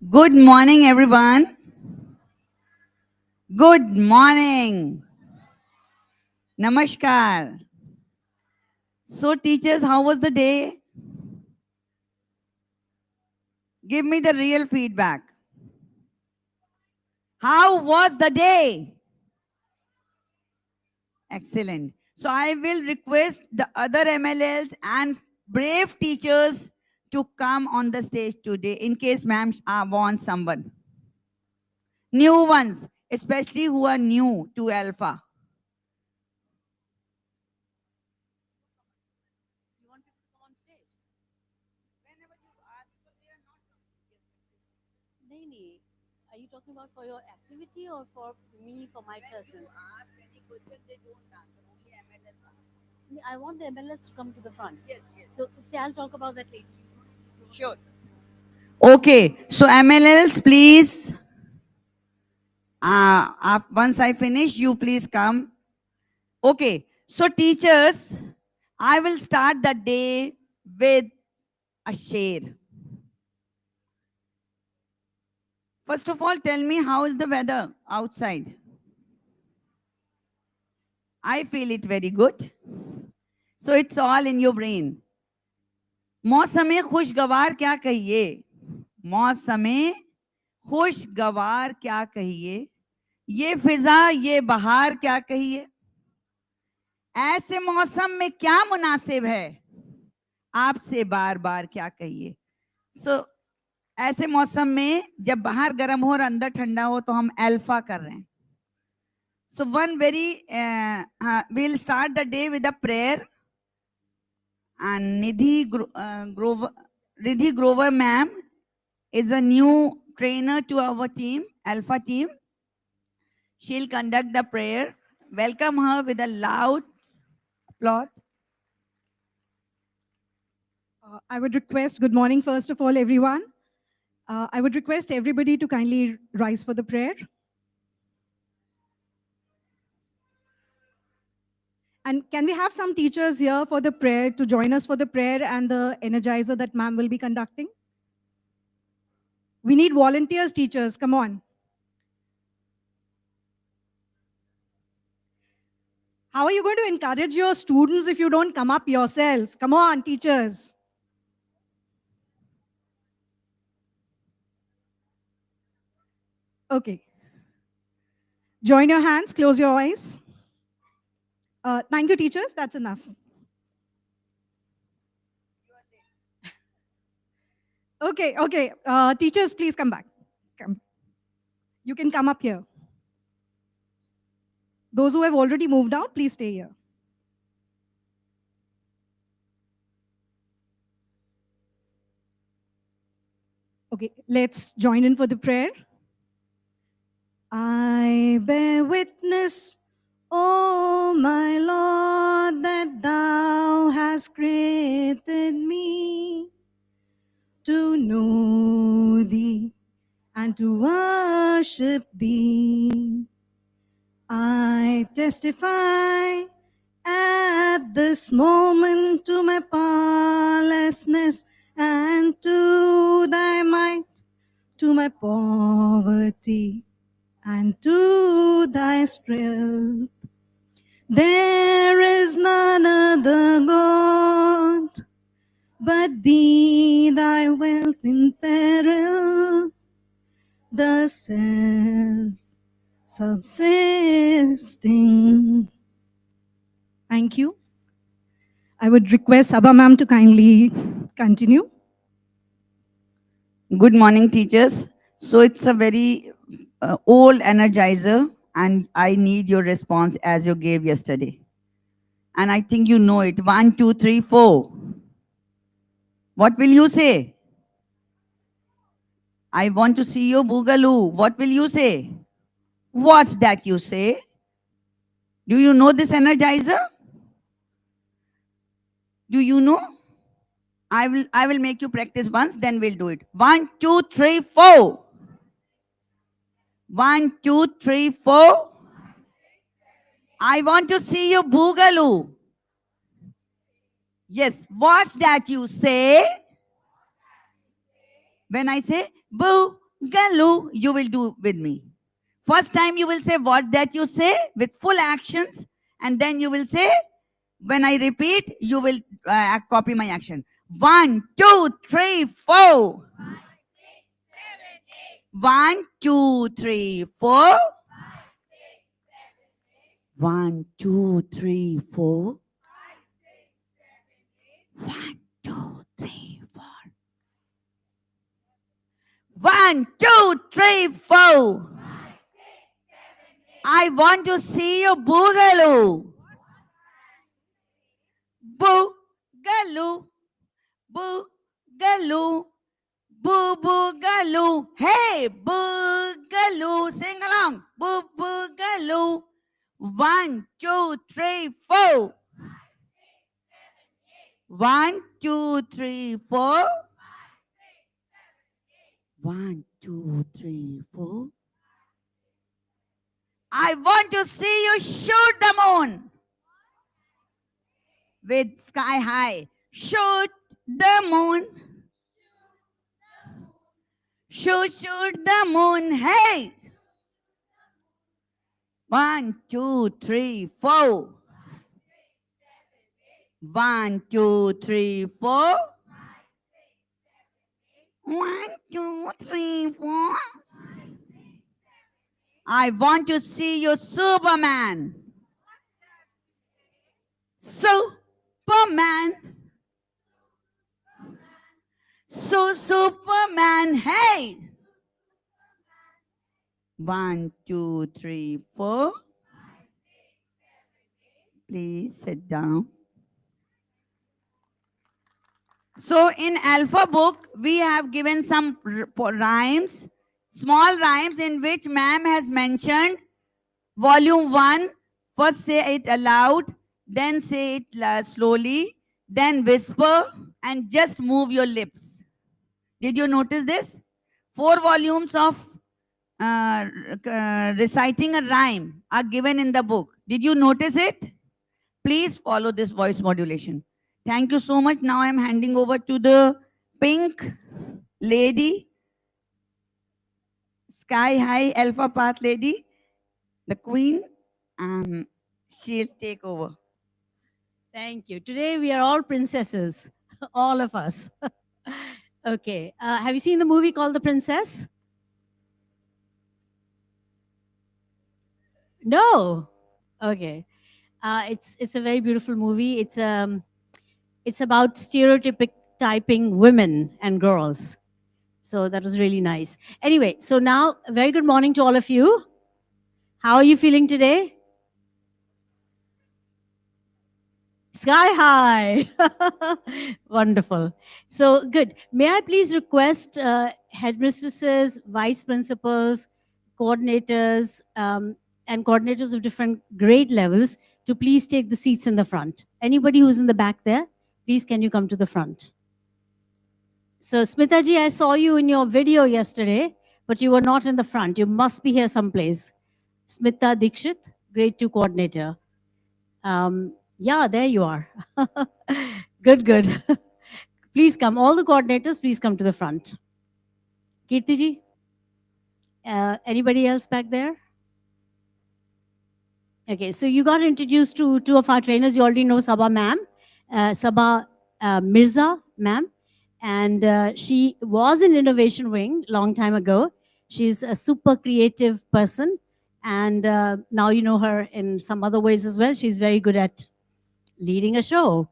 Good morning, everyone. Good morning. Namaskar. So, teachers, how was the day? Give me the real feedback. How was the day? Excellent. So, I will request the other MLLs and brave teachers to come on the stage today in case ma'am wants someone. New ones, especially who are new to ALfA. Naini, are you talking about for your activity or for me, for my person? I want the MLS to come to the front. Yes. So, see, I'll talk about that later. Sure. Okay, so MLLs, please. Once I finish, you please come. Okay, so teachers, I will start the day with a share. First of all, tell me how is the weather outside? I feel it very good. So it's all in your brain. मौसमे खुशगवार क्या कहिए मौसमे खुशगवार क्या कहिए ये फिजा ये बहार क्या कहिए ऐसे मौसम में क्या मुनासिब है आपसे बार बार क्या कहिए सो ऐसे मौसम में जब बाहर गर्म हो और अंदर ठंडा हो तो हम अल्फा कर रहे हैं so one very we'll start the day with a prayer and Nidhi Grover ma'am is a new trainer to our team, ALfA team. She'll conduct the prayer. Welcome her with a loud applause. I would request, good morning, first of all, everyone. I would request everybody to kindly rise for the prayer. And can we have some teachers here for the prayer, to join us for the prayer and the energizer that ma'am will be conducting? We need volunteers, teachers, come on. How are you going to encourage your students if you don't come up yourself? Come on, teachers. Okay. Join your hands, close your eyes. Thank you, teachers. That's enough. Okay. Teachers, please come back. Come. You can come up here. Those who have already moved out, please stay here. Okay, let's join in for the prayer. I bear witness, O my Lord, that thou hast created me to know thee and to worship thee. I testify at this moment to my powerlessness and to thy might, to my poverty and to thy strength. There is none other God but thee, thy wealth in peril, the self-subsisting. Thank you. I would request Sabha ma'am to kindly continue. Good morning, teachers. So it's a very old energizer, and I need your response as you gave yesterday. And I think you know it. 1, 2, 3, 4. What will you say? I want to see your boogaloo. What will you say? What's that you say? Do you know this energizer? Do you know? I will make you practice once, then we'll do it. 1, 2, 3, 4. 1, 2, 3, 4. I want to see you boogaloo. Yes, what's that you say? When I say boogaloo, you will do with me. First time you will say what's that you say with full actions, and then you will say, when I repeat, you will copy my action. 1, 2, 3, 4. 1, 2, 3, 4. 1, 2, 3, 4. 1, 2, 3, 4. 1, 2, 3, 4. I want to see you boogaloo. Boogaloo. Boogaloo. Boo boogaloo. Hey, boogaloo. Sing along. Boo boogaloo. 1, 2, 3, 4. 1, 2, 3, 4. 1, 2, 3, 4. I want to see you shoot the moon with sky high. Shoot the moon. Shoot the moon. Hey. 1, 2, 3, 4. 1, 2, 3, 4. 1, 2, 3, 4. I want to see you Superman. Superman. Superman. Hey. 1, 2, 3, 4. Please sit down. So in ALfA book, we have given some rhymes, small rhymes in which ma'am has mentioned volume 1. First say it aloud, then say it slowly, then whisper and just move your lips. Did you notice this? 4 volumes of reciting a rhyme are given in the book. Did you notice it? Please follow this voice modulation. Thank you so much. Now I'm handing over to the pink lady, sky high ALfA path lady, the queen. She'll take over. Thank you. Today we are all princesses, all of us. Okay. Have you seen the movie called The Princess? No. Okay. It's a very beautiful movie. It's about stereotyping women and girls. So that was really nice. Anyway, so now a very good morning to all of you. How are you feeling today? Sky high. Wonderful. So good. May I please request headmistresses, vice principals, coordinators, and coordinators of different grade levels to please take the seats in the front. Anybody who's in the back there, please can you come to the front? So Smitaji, I saw you in your video yesterday, but you were not in the front. You must be here someplace. Smita Dikshit, grade 2 coordinator. Yeah, there you are. Good, good. Please come. All the coordinators, please come to the front. Kirtiji? Anybody else back there? Okay, so you got introduced to two of our trainers. You already know Sabha ma'am, Sabha Mirza ma'am. And she was in Innovation Wing long time ago. She's a super creative person. And now you know her in some other ways as well. She's very good at leading a show.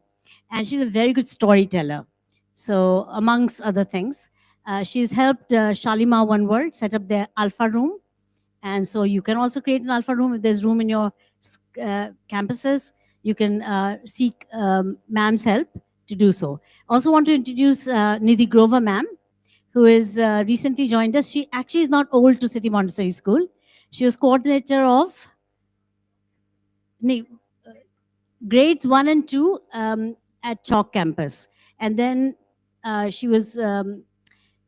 And she's a very good storyteller. So amongst other things, she's helped Shalimar One World set up their ALfA room. And so you can also create an ALfA room if there's room in your campuses. You can seek ma'am's help to do so. Also want to introduce Nidhi Grover ma'am, who is recently joined us. She actually is not old to City Montessori School. She was coordinator of grades 1 and 2 at Chalk campus. And then she was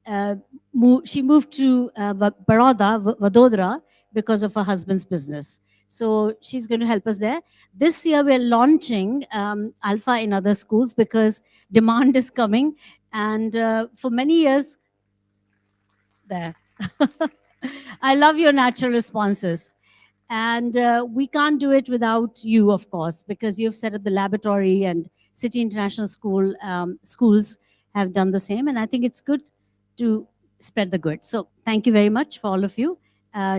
she moved to Vadodara, because of her husband's business. So she's going to help us there. This year we're launching ALfA in other schools because demand is coming. And for many years, there. I love your natural responses. And we can't do it without you, of course, because you've set up the laboratory, and City International School schools have done the same. And I think it's good to spread the good. So thank you very much for all of you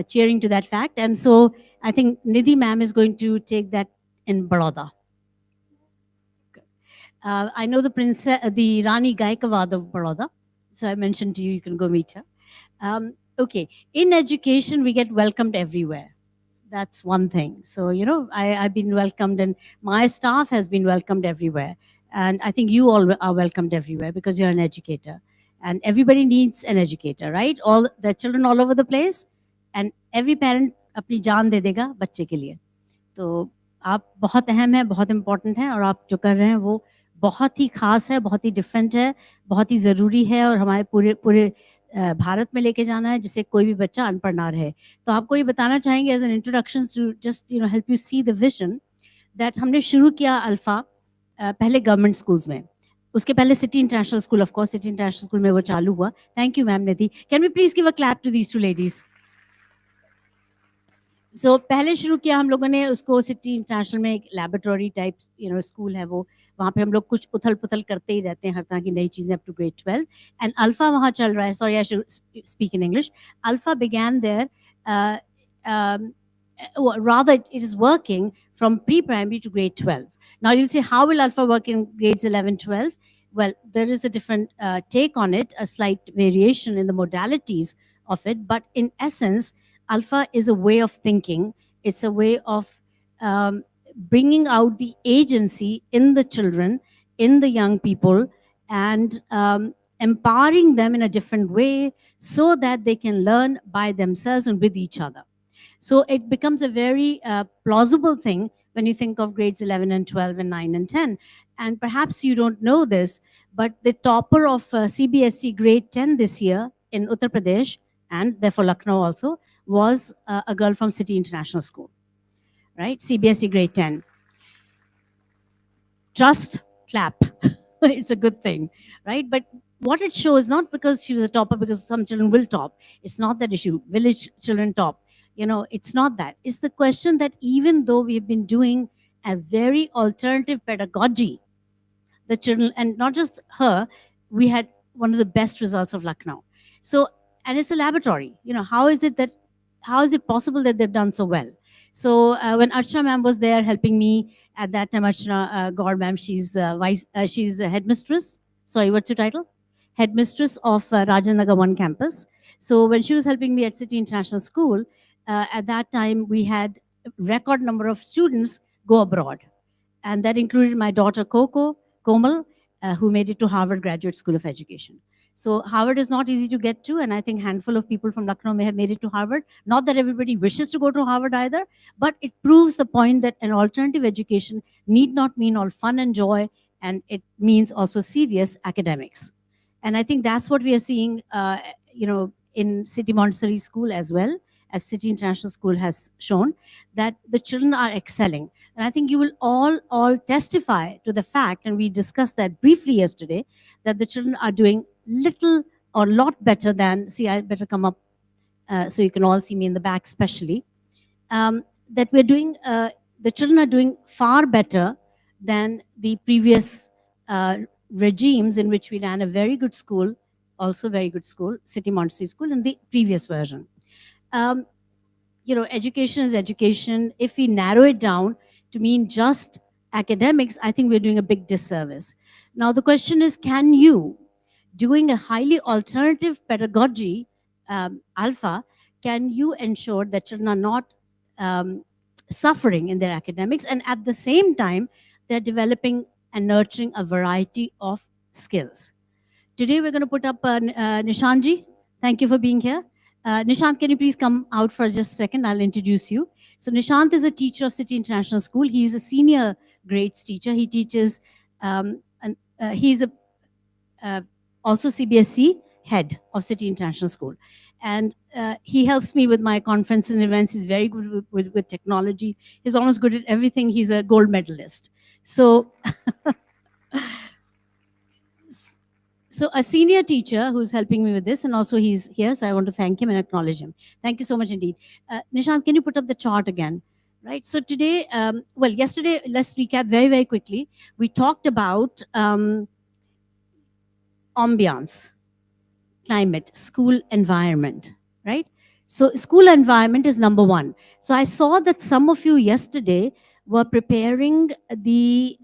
cheering to that fact. And so I think Nidhi ma'am is going to take that in Baroda. I know the princess, the Rani Gaikawad of Baroda. So I mentioned to you, you can go meet her. Okay, in education, we get welcomed everywhere. That's one thing. So, you know, I've been welcomed, and my staff has been welcomed everywhere. And I think you all are welcomed everywhere because you're an educator. And everybody needs an educator, right? All the children all over the place. And every parent अपनी जान दे देगा बच्चे के लिए. तो आप बहुत अहम है, बहुत इम्पोर्टेंट है, और आप जो कर रहे हैं वो बहुत ही खास है, बहुत ही डिफरेंट है, बहुत ही ज़रूरी है, और हमारे पूरे भारत में लेके जाना है जिससे कोई भी बच्चा अनपढ़ ना रहे. तो आपको ये बताना चाहेंगे as an introduction to just help you see the vision that हमने शुरू किया अल्फा पहले गवर्नमेंट स्कूल्स में, उसके पहले city international school, of course city international school में वो चालू हुआ. Thank you ma'am Nidhi. Can we please give a clap to these two ladies. So पहले शुरू किया हम लोगों ने उसको सिटी इंटरनेशनल में, एक लेबोरेटरी टाइप स्कूल है वो, वहाँ पे हम लोग कुछ उथल पुथल करते ही रहते हैं, हर तरह की नई चीज़ें up to grade 12. And Alpha वहाँ चल रहा है. Sorry I should speak in English. Alpha began there, rather it is working from pre-primary to grade 12. Now you'll say, how will Alpha work in grades 11, 12? Well, there is a different take on it, a slight variation in the modalities of it, but in essence, Alpha is a way of thinking. It's a way of bringing out the agency in the children, in the young people, and empowering them in a different way so that they can learn by themselves and with each other. So it becomes a very plausible thing when you think of grades 11 and 12 and 9 and 10. And perhaps you don't know this, but the topper of CBSE grade 10 this year in Uttar Pradesh, and therefore Lucknow also, was a girl from City International School, right? CBSE grade 10. Trust, clap. It's a good thing, right? But what it shows, not because she was a topper, because some children will top. It's not that issue. Village children top. You know, it's not that. It's the question that even though we've been doing a very alternative pedagogy, the children, and not just her, we had one of the best results of Lucknow. So, and it's a laboratory. You know, how is it possible that they've done so well? So when Archana ma'am was there helping me at that time, Archana Gaur ma'am, she's she's a headmistress. Sorry, what's your title? Headmistress of Rajanagar 1 campus. So when she was helping me at City International School, at that time we had a record number of students go abroad. And that included my daughter Komal, who made it to Harvard Graduate School of Education. So Harvard is not easy to get to, and I think a handful of people from Lucknow may have made it to Harvard. Not that everybody wishes to go to Harvard either, but it proves the point that an alternative education need not mean all fun and joy, and it means also serious academics. And I think that's what we are seeing, in City Montessori School as well, as City International School has shown, that the children are excelling. And I think you will all testify to the fact, and we discussed that briefly yesterday, that the children are doing little or lot better than, see, I better come up so you can all see me in the back especially, that we're doing, the children are doing far better than the previous regimes in which we ran a very good school, also very good school, City Montessori School, in the previous version. Education is education. If we narrow it down to mean just academics, I think we're doing a big disservice. Now, the question is, can you, doing a highly alternative pedagogy, ALfA, can you ensure that children are not suffering in their academics, and at the same time, they're developing and nurturing a variety of skills? Today, we're going to put up Nishanji. Thank you for being here. Nishant, can you please come out for just a second? I'll introduce you. So Nishant is a teacher of City International School. He's a senior grades teacher. He teaches, he's also CBSE head of City International School. And he helps me with my conference and events. He's very good with technology. He's almost good at everything. He's a gold medalist. So, so a senior teacher who's helping me with this, and also he's here, so I want to thank him and acknowledge him. Thank you so much indeed. Nishant, can you put up the chart again? Right, so today, well, yesterday, let's recap very, very quickly. We talked about ambiance, climate, school environment, right? So school environment is number one. So I saw that some of you yesterday were preparing the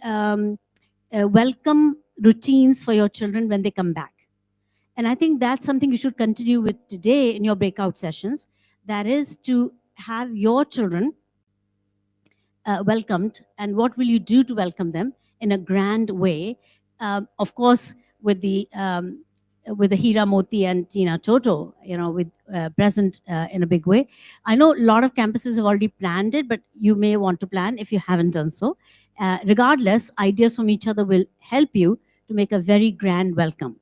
welcome routines for your children when they come back. And I think that's something you should continue with today in your breakout sessions. That is to have your children welcomed, and what will you do to welcome them in a grand way? Of course, with the Hira Moti and Tina Toto, with present in a big way. I know a lot of campuses have already planned it, but you may want to plan if you haven't done so. Regardless, ideas from each other will help you to make a very grand welcome.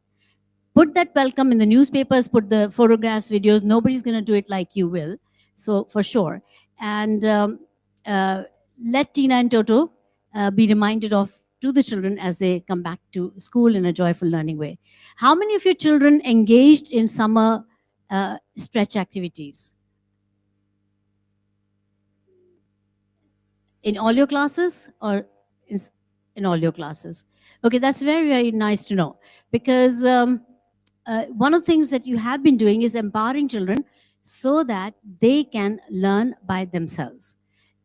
Put that welcome in the newspapers, put the photographs, videos. Nobody's going to do it like you will. So for sure. And let Tina and Toto be reminded of to the children as they come back to school in a joyful learning way. How many of your children engaged in summer stretch activities? In all your classes or in all your classes? Okay, that's very, very nice to know, because one of the things that you have been doing is empowering children so that they can learn by themselves.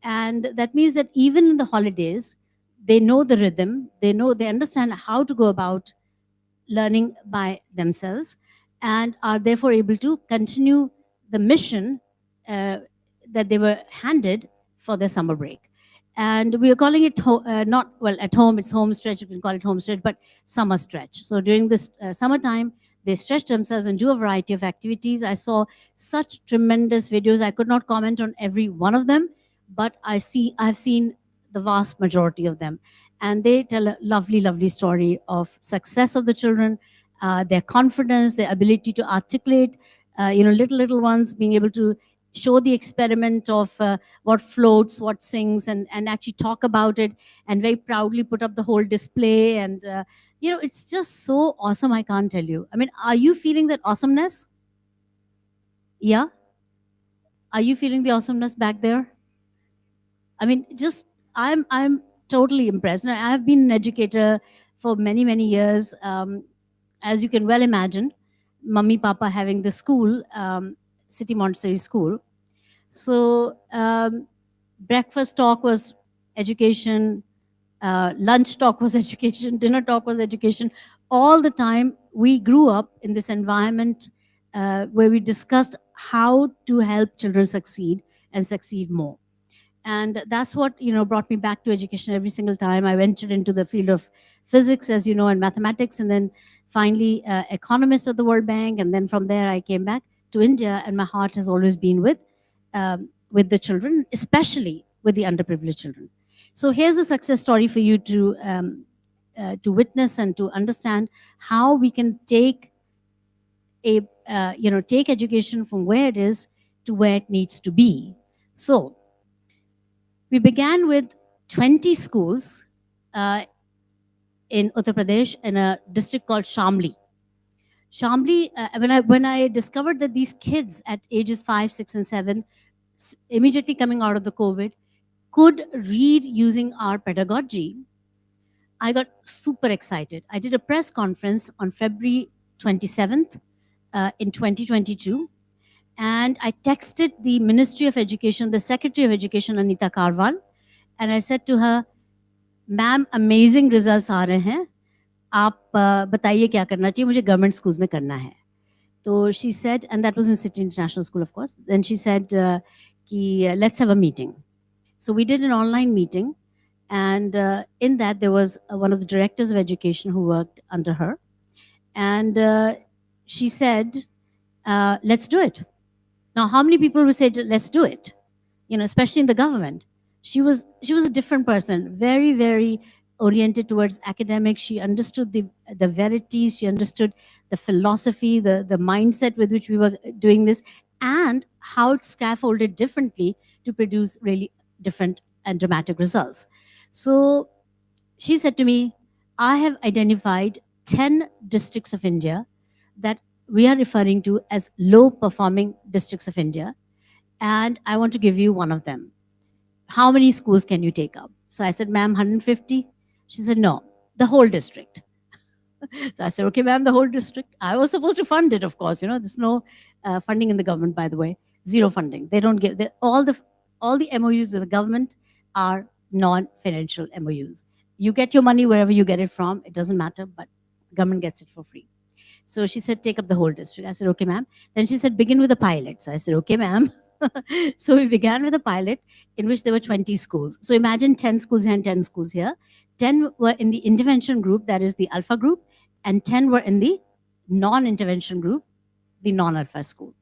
And that means that even in the holidays, they know the rhythm, they understand how to go about learning by themselves, and are therefore able to continue the mission that they were handed for their summer break. And we are calling it not, well, at home, it's home stretch, you can call it home stretch, but summer stretch. So during this summertime, they stretch themselves and do a variety of activities. I saw such tremendous videos. I could not comment on every one of them, but I've seen the vast majority of them. And they tell a lovely, lovely story of success of the children, their confidence, their ability to articulate, little ones being able to show the experiment of what floats, what sings, and actually talk about it, and very proudly put up the whole display. And it's just so awesome, I can't tell you. I mean, are you feeling that awesomeness? Yeah? Are you feeling the awesomeness back there? I mean, just, I'm totally impressed. Now, I have been an educator for many, many years. As you can well imagine, Mummy, Papa having the school, City Montessori School. So breakfast talk was education, lunch talk was education, dinner talk was education. All the time, we grew up in this environment where we discussed how to help children succeed and succeed more. And that's what brought me back to education every single time. I ventured into the field of physics, as you know, and mathematics, and then finally economist at the World Bank. And then from there, I came back to India, and my heart has always been with the children, especially with the underprivileged children. So here's a success story for you to witness and to understand how we can take take education from where it is to where it needs to be. So we began with 20 schools in Uttar Pradesh in a district called Shamli. Shamli, when I discovered that these kids at ages 5, 6, and 7, immediately coming out of the COVID, could read using our pedagogy, I got super excited. I did a press conference on February 27th in 2022. And I texted the Ministry of Education, the Secretary of Education, Anita Karwal, and I said to her, "Ma'am, amazing results aa rahe hain. आप बताइए क्या करना चाहिए, मुझे government schools में करना है." तो she said, and that was in City International School, of course. Then she said, let's have a meeting. So we did an online meeting, and in that there was one of the directors of education who worked under her, and she said, let's do it. Now, how many people would say, let's do it? Especially in the government. She was a different person, very, very oriented towards academics. She understood the verities. She understood the philosophy, the mindset with which we were doing this, and how it's scaffolded differently to produce really different and dramatic results. So she said to me, I have identified 10 districts of India that we are referring to as low performing districts of India, and I want to give you one of them. How many schools can you take up? So I said, ma'am, 150. She said, no, the whole district. So I said, okay, ma'am, the whole district. I was supposed to fund it, of course. There's no funding in the government, by the way. Zero funding. They don't give all the MOUs with the government are non-financial MOUs. You get your money wherever you get it from. It doesn't matter, but government gets it for free. So she said, take up the whole district. I said, okay, ma'am. Then she said, begin with a pilot. So I said, okay, ma'am. So we began with a pilot in which there were 20 schools. So imagine 10 schools here and 10 schools here. 10 were in the intervention group, that is the ALfA group, and 10 were in the non-intervention group, the non-ALfA school.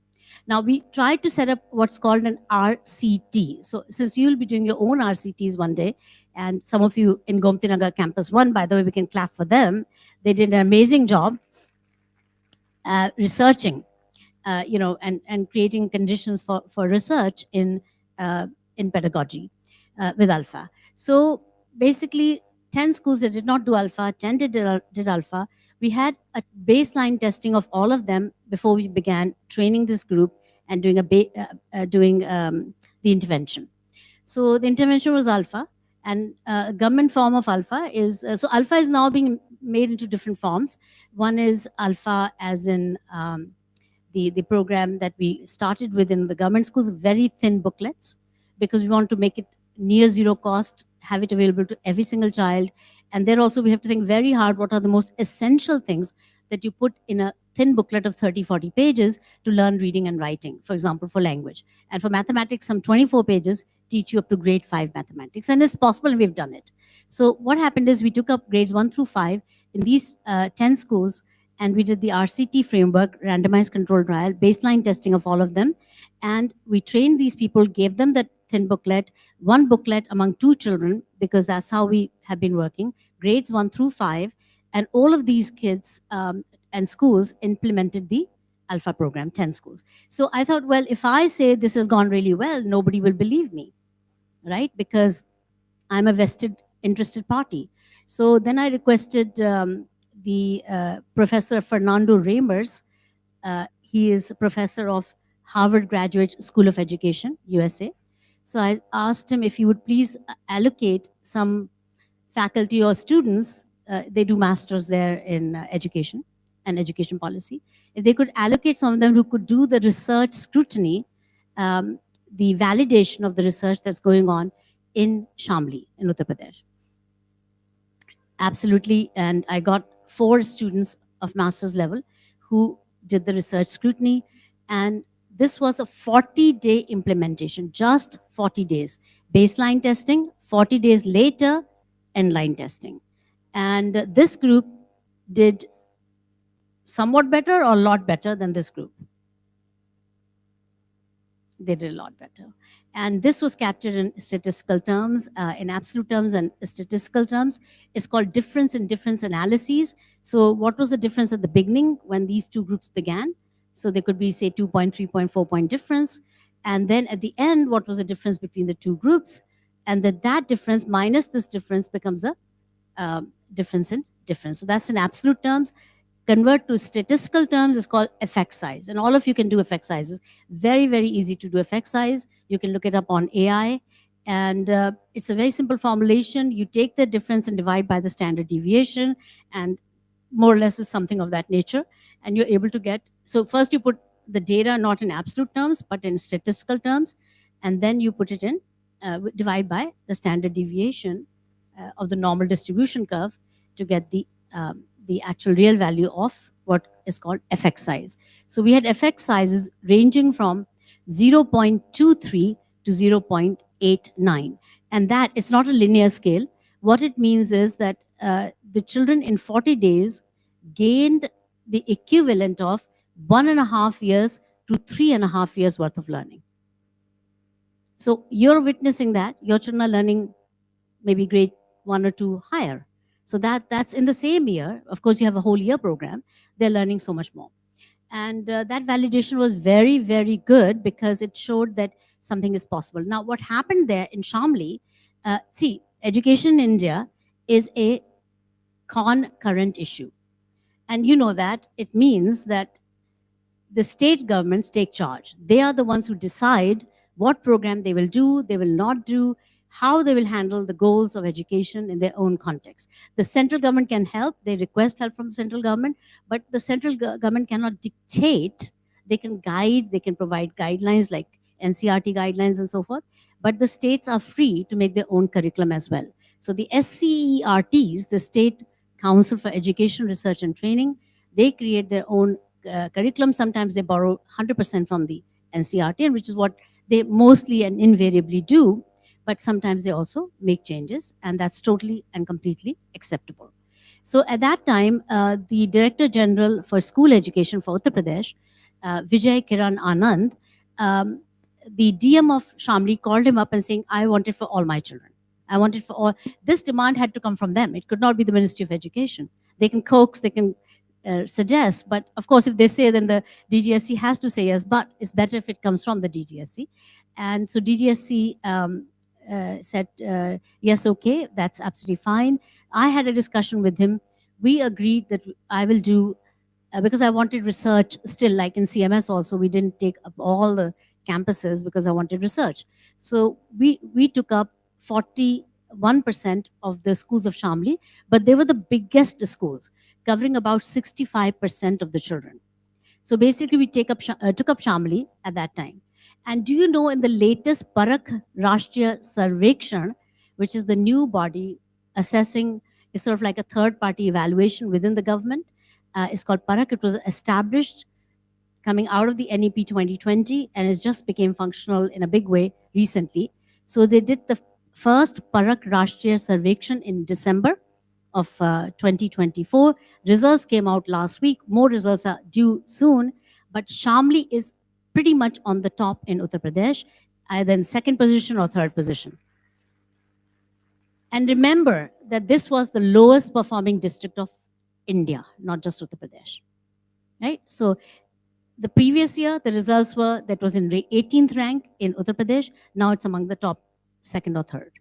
Now, we tried to set up what's called an RCT. So since you'll be doing your own RCTs one day, and some of you in Gomti Nagar Campus 1, by the way, we can clap for them. They did an amazing job researching, and creating conditions for research in pedagogy with ALfA. So basically, 10 schools that did not do ALfA, 10 did ALfA. We had a baseline testing of all of them before we began training this group and doing the intervention. So the intervention was ALfA, and government form of ALfA is so ALfA is now being made into different forms. One is ALfA as in the program that we started within the government schools, very thin booklets, because we want to make it near zero cost, have it available to every single child. And there also we have to think very hard what are the most essential things that you put in a thin booklet of 30, 40 pages to learn reading and writing, for example, for language. And for mathematics, some 24 pages teach you up to grade 5 mathematics. And it's possible, and we've done it. So what happened is we took up grades 1 through 5 in these 10 schools, and we did the RCT framework, randomized control trial, baseline testing of all of them. And we trained these people, gave them that thin booklet, one booklet among 2 children, because that's how we have been working, grades 1 through 5. And all of these kids and schools implemented the ALfA program, 10 schools. So I thought, well, if I say this has gone really well, nobody will believe me, right? Because I'm a vested, interested party. So then I requested the Professor Fernando Reimers. He is a professor of Harvard Graduate School of Education, USA. So I asked him if he would please allocate some faculty or students, they do masters there in education and education policy. If they could allocate some of them who could do the research scrutiny, the validation of the research that's going on in Shamli, in Uttar Pradesh. Absolutely, and I got 4 students of master's level who did the research scrutiny, and this was a 40-day implementation, just 40 days. Baseline testing, 40 days later, end-line testing. And this group did somewhat better or a lot better than this group. They did a lot better. And this was captured in statistical terms, in absolute terms and statistical terms. It's called difference in difference analyses. So what was the difference at the beginning when these 2 groups began? So there could be, say, 2.3, 3.4 point difference. And then at the end, what was the difference between the 2 groups? And that difference minus this difference becomes the difference in difference. So that's in absolute terms. Convert to statistical terms is called effect size. And all of you can do effect sizes. Very, very easy to do effect size. You can look it up on AI. And it's a very simple formulation. You take the difference and divide by the standard deviation. And more or less is something of that nature. And you're able to get, so first you put the data not in absolute terms, but in statistical terms. And then you put it in, divide by the standard deviation of the normal distribution curve to get the actual real value of what is called effect size. So we had effect sizes ranging from 0.23 to 0.89. And that is not a linear scale. What it means is that the children in 40 days gained the equivalent of 1.5 years to 3.5 years worth of learning. So you're witnessing that. Your children are learning maybe grade 1 or 2 higher. So that's in the same year. Of course, you have a whole year program. They're learning so much more. And that validation was very, very good because it showed that something is possible. Now, what happened there in Shamli, see, education in India is a concurrent issue. And you know that it means that the state governments take charge. They are the ones who decide what program they will do, they will not do, how they will handle the goals of education in their own context. The central government can help, they request help from the central government, but the central government cannot dictate. They can guide, they can provide guidelines like NCRT guidelines and so forth, but the states are free to make their own curriculum as well. So the SCERTs, the State Council for Education, Research and Training, they create their own curriculum. Sometimes they borrow 100% from the NCRT, and which is what they mostly and invariably do. But sometimes they also make changes, and that's totally and completely acceptable. So at that time, the Director General for School Education for Uttar Pradesh, Vijay Kiran Anand, the DM of Shamli called him up and saying, I want it for all my children. I want it for all. This demand had to come from them. It could not be the Ministry of Education. They can coax, they can suggest, but of course, if they say, then the DGSC has to say yes, but it's better if it comes from the DGSC. And so DGSC said, yes, okay, that's absolutely fine. I had a discussion with him. We agreed that I will do, because I wanted research still, like in CMS also, we didn't take up all the campuses because I wanted research. So we took up 41% of the schools of Shamli, but they were the biggest schools, covering about 65% of the children. So basically, we took up Shamli at that time. And do you know, in the latest Parakh Rashtriya Sarvekshan, which is the new body assessing, is sort of like a third-party evaluation within the government, it's called Parakh. It was established coming out of the NEP 2020, and it just became functional in a big way recently. So they did the first Parakh Rashtriya Sarvekshan in December of 2024. Results came out last week. More results are due soon. But Shamli is pretty much on the top in Uttar Pradesh, either in second position or third position. And remember that this was the lowest performing district of India, not just Uttar Pradesh. Right? So the previous year, the results were that was in 18th rank in Uttar Pradesh. Now it's among the top second or third.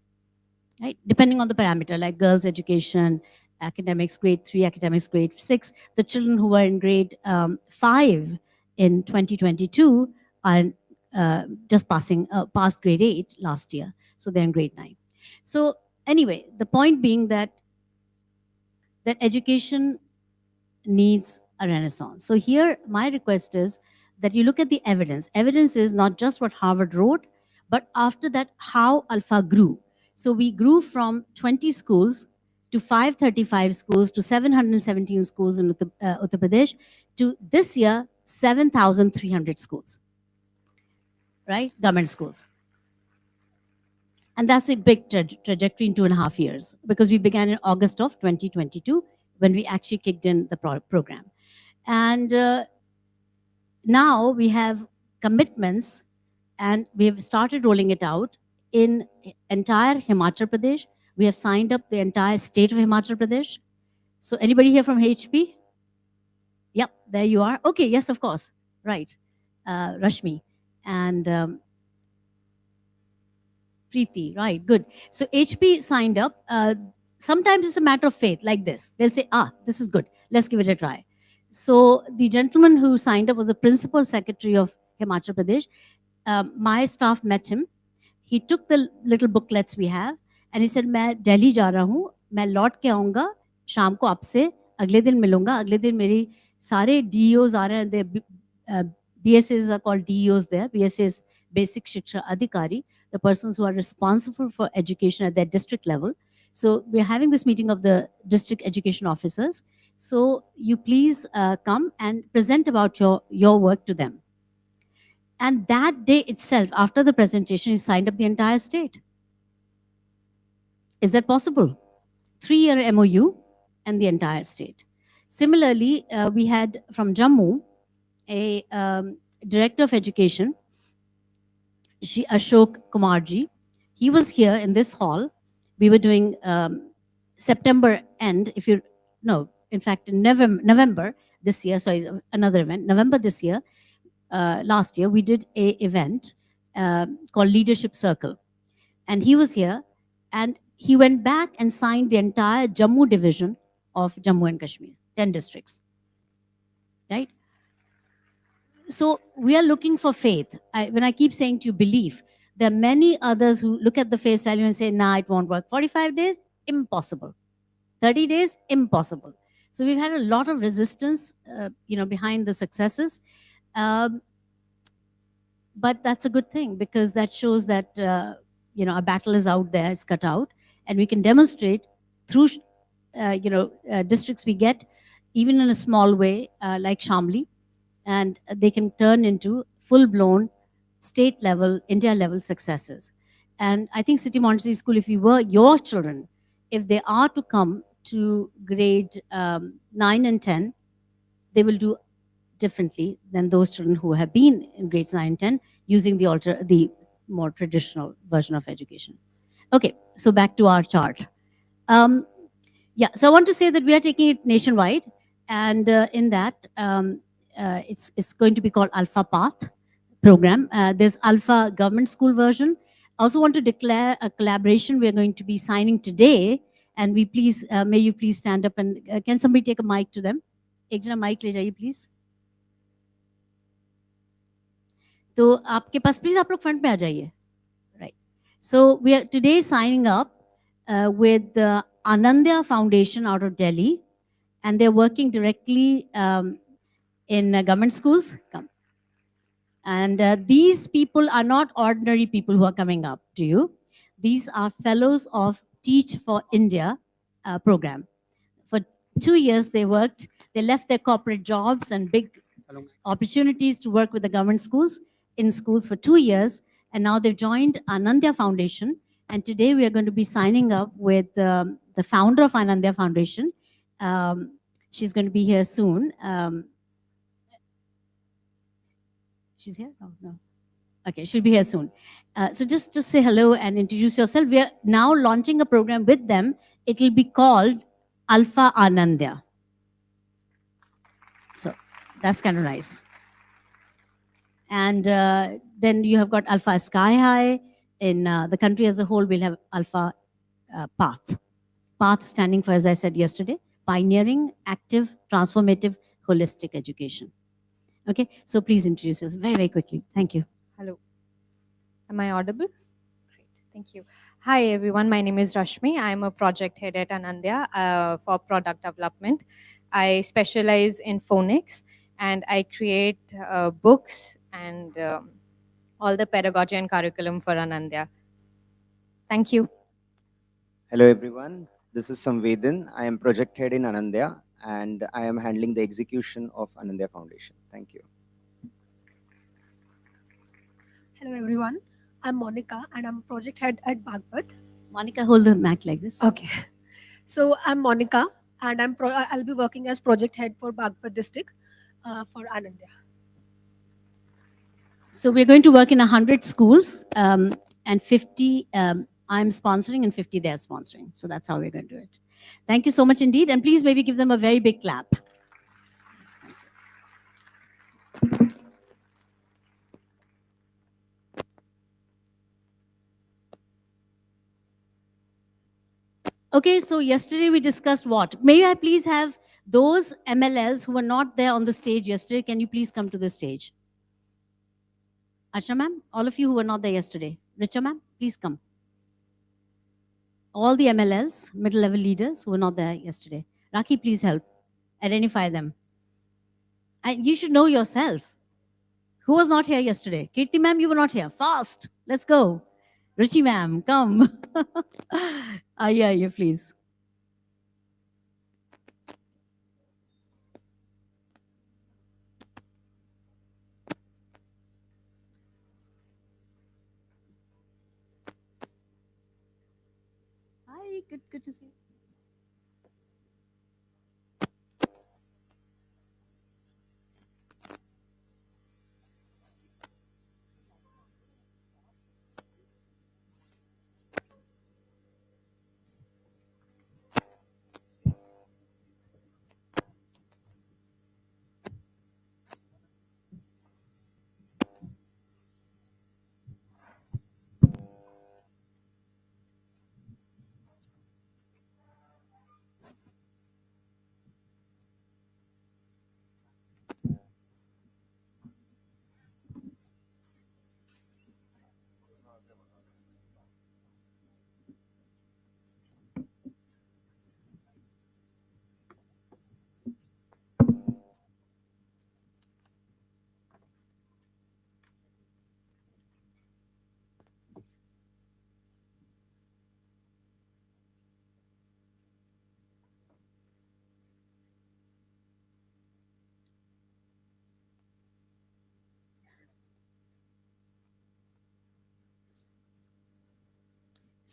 Right? Depending on the parameter, like girls' education, academics grade 3, academics grade 6. The children who were in grade 5 in 2022 are just past grade 8 last year. So they're in grade 9. So anyway, the point being that education needs a renaissance. So here, my request is that you look at the evidence. Evidence is not just what Harvard wrote, but after that, how ALfA grew. So we grew from 20 schools to 535 schools to 717 schools in Uttar Pradesh to this year, 7,300 schools, right? Government schools. And that's a big trajectory in 2.5 years, because we began in August of 2022 when we actually kicked in the program. And now we have commitments, and we have started rolling it out in entire Himachal Pradesh. We have signed up the entire state of Himachal Pradesh. So anybody here from HP? Yep, there you are. Okay, yes, of course. Right. Rashmi and Preeti, right, good. So HP signed up. Sometimes it's a matter of faith, like this. They'll say, this is good. Let's give it a try. So the gentleman who signed up was the principal secretary of Himachal Pradesh. My staff met him. He took the little booklets we have and he said, मैं दिल्ली जा रहा हूँ, मैं लौट के आऊँगा शाम को आपसे, अगले दिन मिलूँगा, अगले दिन मेरी सारे DEOs आ रहे हैं, BSAs are called DEOs there, BSAs Basic Shiksha Adhikari, the persons who are responsible for education at their district level. So we're having this meeting of the district education officers. So you please come and present about your work to them. And that day itself, after the presentation, he signed up the entire state. Is that possible? 3-year MOU and the entire state. Similarly, we had from Jammu, a director of education, Ashok Kumarji. He was here in this hall. We were doing September end, if you no, in fact, in November this year, sorry, another event, November this year, last year, we did a event called Leadership Circle. And he was here, and he went back and signed the entire Jammu division of Jammu and Kashmir, 10 districts, right? So we are looking for faith. When I keep saying to you, belief, there are many others who look at the face value and say, nah, it won't work. 45 days, impossible. 30 days, impossible. So we've had a lot of resistance, behind the successes. But that's a good thing, because that shows that, a battle is out there, it's cut out, and we can demonstrate through, districts we get, even in a small way, like Shamli, and they can turn into full-blown state level, India level successes. And I think City Montessori School, if you were your children, if they are to come to grade 9 and 10, they will do differently than those children who have been in grades 9 and 10 using the more traditional version of education. Okay, so back to our chart. So I want to say that we are taking it nationwide, and in that, it's going to be called ALfA Path program. There's ALfA government school version. I also want to declare a collaboration we're going to be signing today, and may you please stand up, and can somebody take a mic to them? एक जना mic ले जाइए please. तो आपके पास please आप लोग front में आ जाइए. Right. So we are today signing up with the Anandya Foundation out of Delhi, and they're working directly in government schools. Come. And these people are not ordinary people who are coming up to you. These are fellows of Teach for India program. For 2 years they worked. They left their corporate jobs and big opportunities to work with the government schools, in schools for 2 years, and now they've joined Anandya Foundation. And today we are going to be signing up with the founder of Anandya Foundation. She's going to be here soon. She's here? No. Okay, she'll be here soon. So just say hello and introduce yourself. We are now launching a program with them. It will be called ALfA Anandya. So that's kind of nice. And then you have got ALfA Sky High. In the country as a whole, we'll have ALfA Path. Path standing for, as I said yesterday, pioneering, active, transformative, holistic education. Okay, so please introduce us very, very quickly. Thank you. Hello. Am I audible? Great, thank you. Hi everyone, my name is Rashmi. I'm a project head at Anandya for product development. I specialize in phonics, and I create books and all the pedagogy and curriculum for Anandya. Thank you. Hello everyone, this is Samvedin. I am project head in Anandya, and I am handling the execution of Anandya Foundation. Thank you. Hello everyone, I'm Monica and I'm project head at Bagpat. Monica, hold the mic like this. Okay. So I'm Monica and I'll be working as project head for Bagpat district for Anandya. So we're going to work in 100 schools, and 50 I'm sponsoring and 50 they're sponsoring. So that's how we're going to do it. Thank you so much indeed. And please maybe give them a very big clap. Okay, so yesterday we discussed what? May I please have those MLLs who were not there on the stage yesterday, can you please come to the stage? Ashna ma'am, all of you who were not there yesterday. Richa ma'am, please come. All the MLLs, middle-level leaders who were not there yesterday. Rakhi, please help. Identify them. And you should know yourself. Who was not here yesterday? Kirti ma'am, you were not here. Fast. Let's go. Richi ma'am, come. Yeah, please. Hi, good to see you.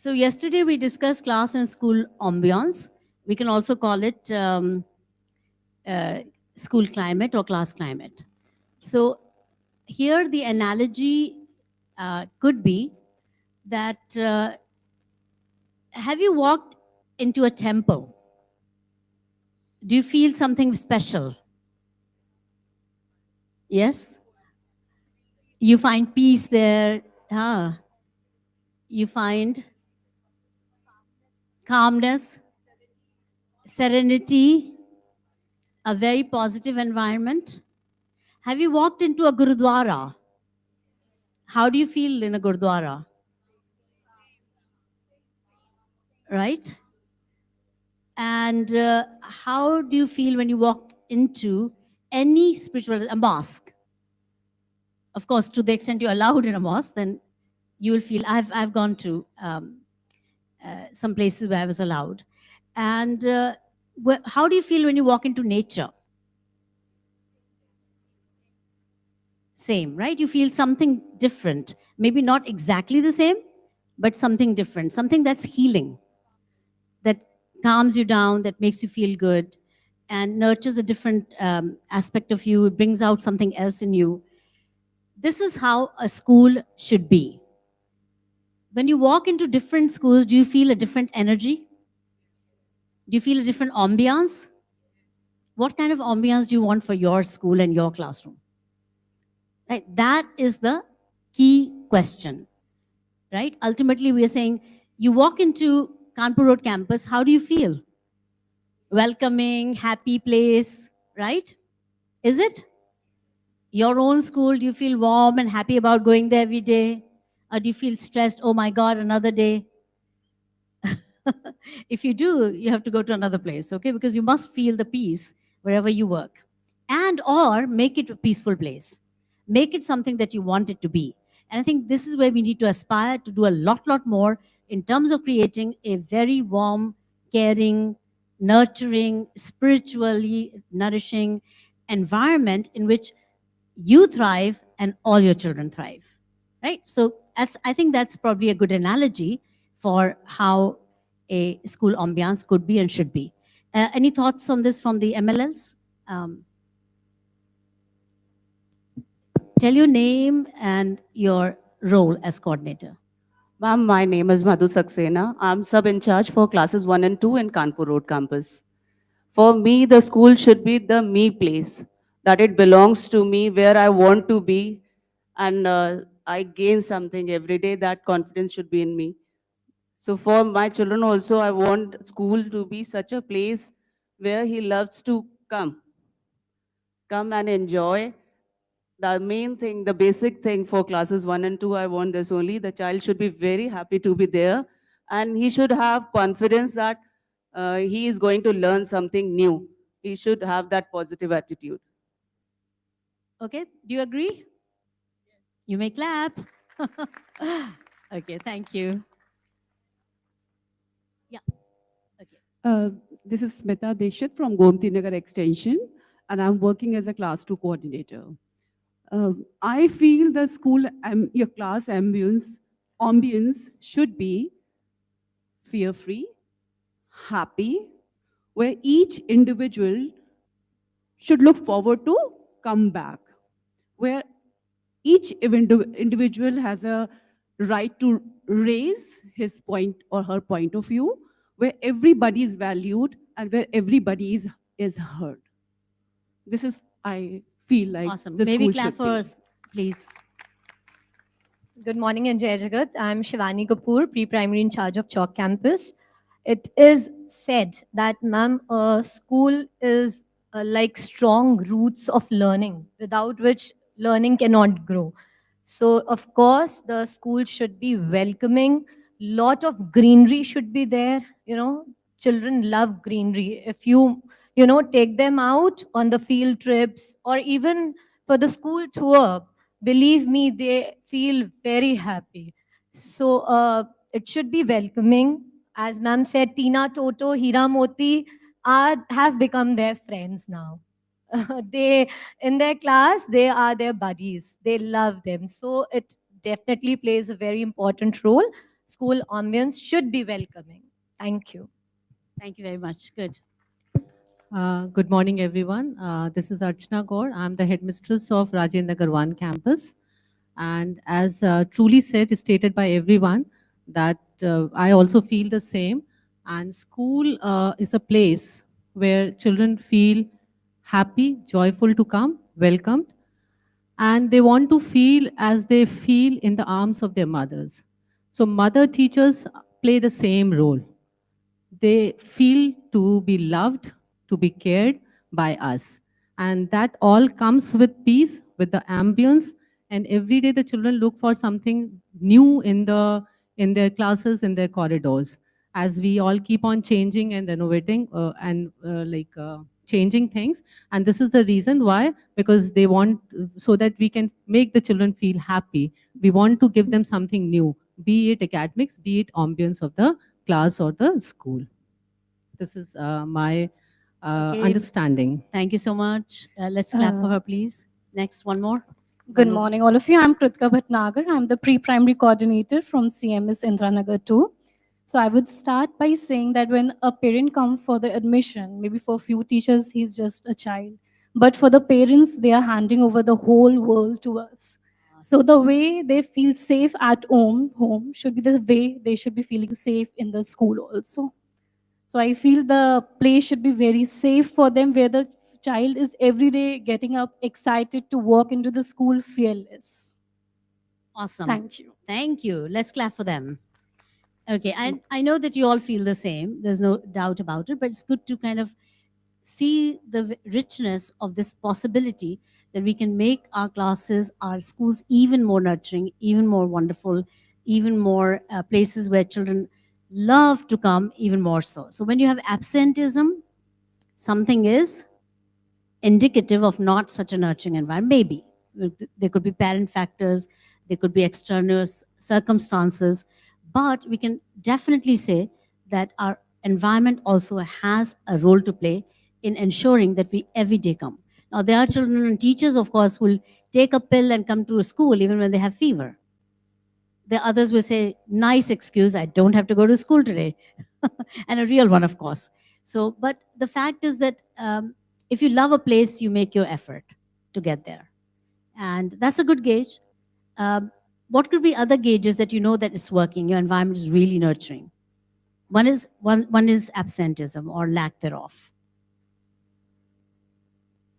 So yesterday we discussed class and school ambiance. We can also call it uh, school climate or class climate. So here the analogy could be that have you walked into a temple? Do you feel something special? Yes? You find peace there. You find calmness, serenity, a very positive environment. Have you walked into a gurudwara? How do you feel in a gurudwara? Right? And how do you feel when you walk into any spiritual, a mosque? Of course, to the extent you're allowed in a mosque, then you will feel, I've gone to some places where I was allowed. And how do you feel when you walk into nature? Same, right? You feel something different. Maybe not exactly the same, but something different, something that's healing, that calms you down, that makes you feel good, and nurtures a different aspect of you, it brings out something else in you. This is how a school should be. When you walk into different schools, do you feel a different energy? Do you feel a different ambiance? What kind of ambiance do you want for your school and your classroom? Right? That is the key question. Right? Ultimately, we are saying, you walk into Kanpur Road campus, how do you feel? Welcoming, happy place, right? Is it? Your own school, do you feel warm and happy about going there every day? Or do you feel stressed, oh my God, another day? If you do, you have to go to another place, okay? Because you must feel the peace wherever you work. And or make it a peaceful place. Make it something that you want it to be. And I think this is where we need to aspire to do a lot more in terms of creating a very warm, caring, nurturing, spiritually nourishing environment in which you thrive and all your children thrive, right? So I think that's probably a good analogy for how a school ambiance could be and should be. Any thoughts on this from the MLLs? Tell your name and your role as coordinator. Ma'am, my name is Madhu Saxena. I'm sub-in-charge for classes 1 and 2 in Kanpur Road campus. For me, the school should be the me place, that it belongs to me, where I want to be, and I gain something every day. That confidence should be in me. So for my children also, I want school to be such a place where he loves to come and enjoy. The main thing, the basic thing for classes 1 and 2, I want this only. The child should be very happy to be there, and he should have confidence that he is going to learn something new. He should have that positive attitude. Okay, do you agree? You may clap. Okay, thank you. Yeah, okay. This is Smita Deshit from Gomti Nagar Extension, and I'm working as a class 2 coordinator. I feel the school, your class ambience should be fear-free, happy, where each individual should look forward to come back, where each individual has a right to raise his point or her point of view, where everybody is valued and where everybody is heard. This is, I feel like, Awesome. the Maybe school clap should for be. us, please. Good morning and Jai Jagat. I'm Shivani Kapoor, pre-primary in charge of Chalk campus. It is said that, ma'am, a school is like strong roots of learning, without which learning cannot grow. So, of course, the school should be welcoming. Lot of greenery should be there. You know, children love greenery. If you know, take them out on the field trips or even for the school tour, believe me, they feel very happy. So it should be welcoming. As ma'am said, Tina, Toto, Hira Moti have become their friends now. They, in their class, they are their buddies. They love them. So it definitely plays a very important role. school ambience should be welcoming. Thank you. Thank you very much. Good. Good morning, everyone. This is Archana Gaur. I'm the headmistress of Rajendra Nagar 1 campus. And as truly stated by everyone, that I also feel the same. And school is a place where children feel happy, joyful to come, welcomed, and they want to feel as they feel in the arms of their mothers. So mother teachers play the same role. They feel to be loved, to be cared by us. And that all comes with peace, with the ambience. And every day the children look for something new in their classes, in their corridors. As we all keep on changing and renovating changing things. And this is the reason why, because they want, so that we can make the children feel happy. We want to give them something new, be it academics, be it ambience of the class or the school. This is my Okay. understanding. Thank you so much. Let's clap for her, please. Next, one more. Good One more. morning, all of you. I'm Kritika Bhatnagar. I'm the pre-primary coordinator from CMS Indranagar 2. So I would start by saying that when a parent comes for the admission, maybe for a few teachers, he's just a child. But for the parents, they are handing over the whole world to us. So the way they feel safe at home should be the way they should be feeling safe in the school also. So I feel the place should be very safe for them, where the child is every day getting up excited to walk into the school fearless. Awesome. Thank you. Thank you. Let's clap for them. Okay, I know that you all feel the same. There's no doubt about it, but it's good to kind of see the richness of this possibility that we can make our classes, our schools even more nurturing, even more wonderful, even more places where children love to come, even more so. So when you have absenteeism, something is indicative of not such a nurturing environment. Maybe there could be parent factors, there could be external circumstances, but we can definitely say that our environment also has a role to play in ensuring that we every day come. Now, there are children and teachers, of course, who will take a pill and come to a school even when they have fever. The others will say, nice excuse, I don't have to go to school today. And a real one, of course. So, but the fact is that if you love a place, you make your effort to get there. And that's a good gauge. What could be other gauges that you know that it's working, your environment is really nurturing? One is absenteeism or lack thereof.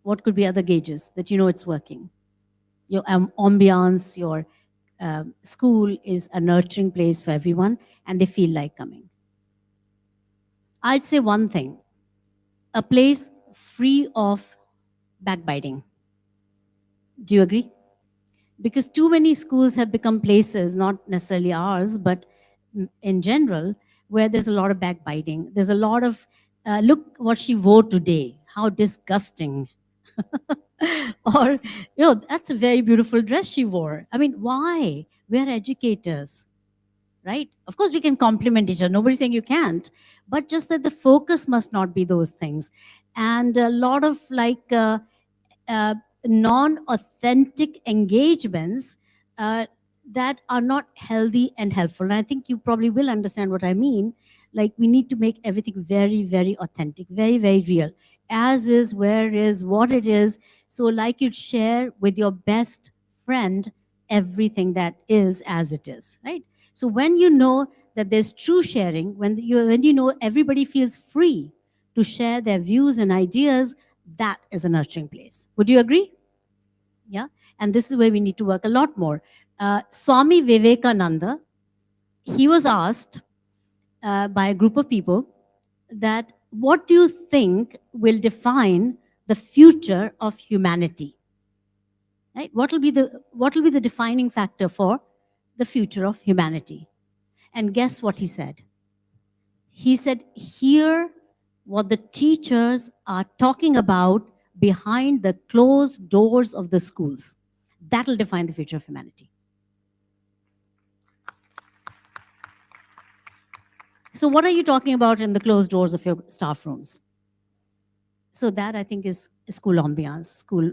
What could be other gauges that you know it's working? Your ambiance, your school is a nurturing place for everyone and they feel like coming. I'd say one thing, a place free of backbiting. Do you agree? Because too many schools have become places, not necessarily ours, but in general, where there's a lot of backbiting. There's a lot of, look what she wore today, how disgusting. Or, that's a very beautiful dress she wore. I mean, why? We're educators, right? Of course, we can compliment each other. Nobody's saying you can't, but just that the focus must not be those things. And a lot of non-authentic engagements that are not healthy and helpful. And I think you probably will understand what I mean. Like, we need to make everything very, very authentic, very, very real. As is, where is, what it is. So like you'd share with your best friend everything that is as it is, right? So when you know that there's true sharing, when you know everybody feels free to share their views and ideas, that is a nurturing place. Would you agree? Yeah. And this is where we need to work a lot more. Swami Vivekananda, he was asked by a group of people that, what do you think will define the future of humanity? Right? What will be the defining factor for the future of humanity? And guess what he said? He said, hear what the teachers are talking about behind the closed doors of the schools. That will define the future of humanity. So what are you talking about in the closed doors of your staff rooms? So that, I think, is school ambiance, school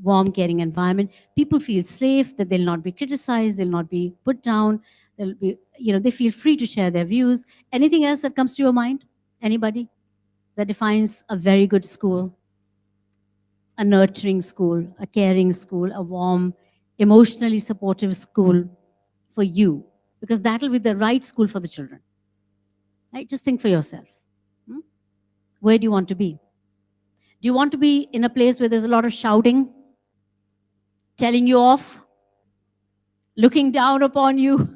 warm, caring environment. People feel safe, that they'll not be criticized, they'll not be put down, They'll be, they feel free to share their views. Anything else that comes to your mind? Anybody? That defines a very good school, a nurturing school, a caring school, a warm, emotionally supportive school for you, because that'll be the right school for the children. Right? Just think for yourself. Where do you want to be? Do you want to be in a place where there's a lot of shouting, telling you off, looking down upon you?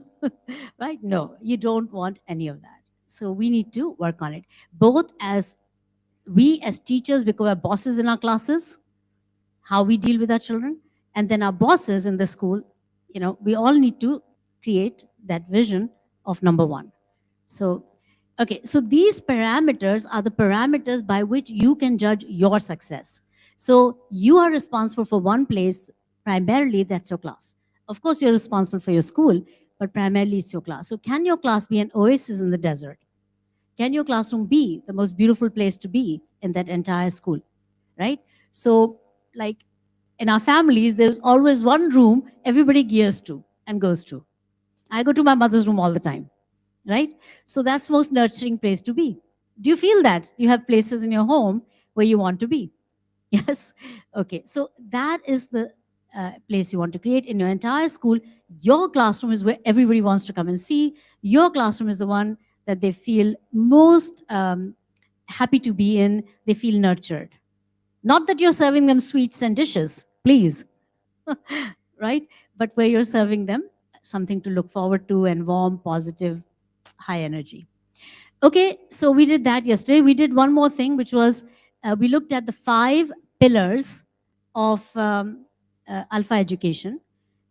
Right? No, you don't want any of that. So we need to work on it. Both as we as teachers become our bosses in our classes, how we deal with our children, and then our bosses in the school, we all need to create that vision of number one. So, okay, so these parameters are the parameters by which you can judge your success. So you are responsible for one place, primarily that's your class. Of course, you're responsible for your school, but primarily it's your class. So can your class be an oasis in the desert? Can your classroom be the most beautiful place to be in that entire school, right? So like in our families, there's always one room everybody gears to and goes to. I go to my mother's room all the time, right? So that's the most nurturing place to be. Do you feel that? You have places in your home where you want to be? Yes? Okay, so that is the place you want to create in your entire school. Your classroom is where everybody wants to come and see. Your classroom is the one that they feel most happy to be in. They feel nurtured. Not that you're serving them sweets and dishes, please, right? But where you're serving them something to look forward to and warm, positive, high energy. Okay, so we did that yesterday. We did one more thing, which was we looked at the 5 pillars of ALfA education.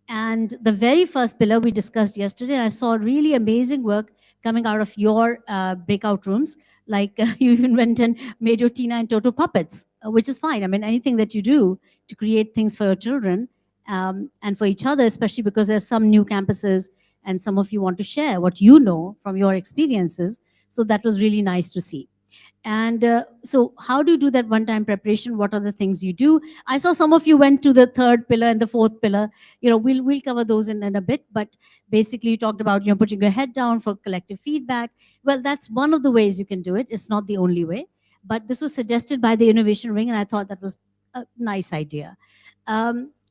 And the very first pillar we discussed yesterday, I saw really amazing work coming out of your breakout rooms. Like you even went and made your Tina and Toto puppets, which is fine. I mean, anything that you do to create things for your children and for each other, especially because there's some new campuses and some of you want to share what you know from your experiences. So that was really nice to see. And so how do you do that one-time preparation? What are the things you do? I saw some of you went to the 3rd pillar and the 4th pillar. We'll cover those in a bit, but basically you talked about, putting your head down for collective feedback. Well, that's one of the ways you can do it. It's not the only way, but this was suggested by the Innovation Ring, and I thought that was a nice idea.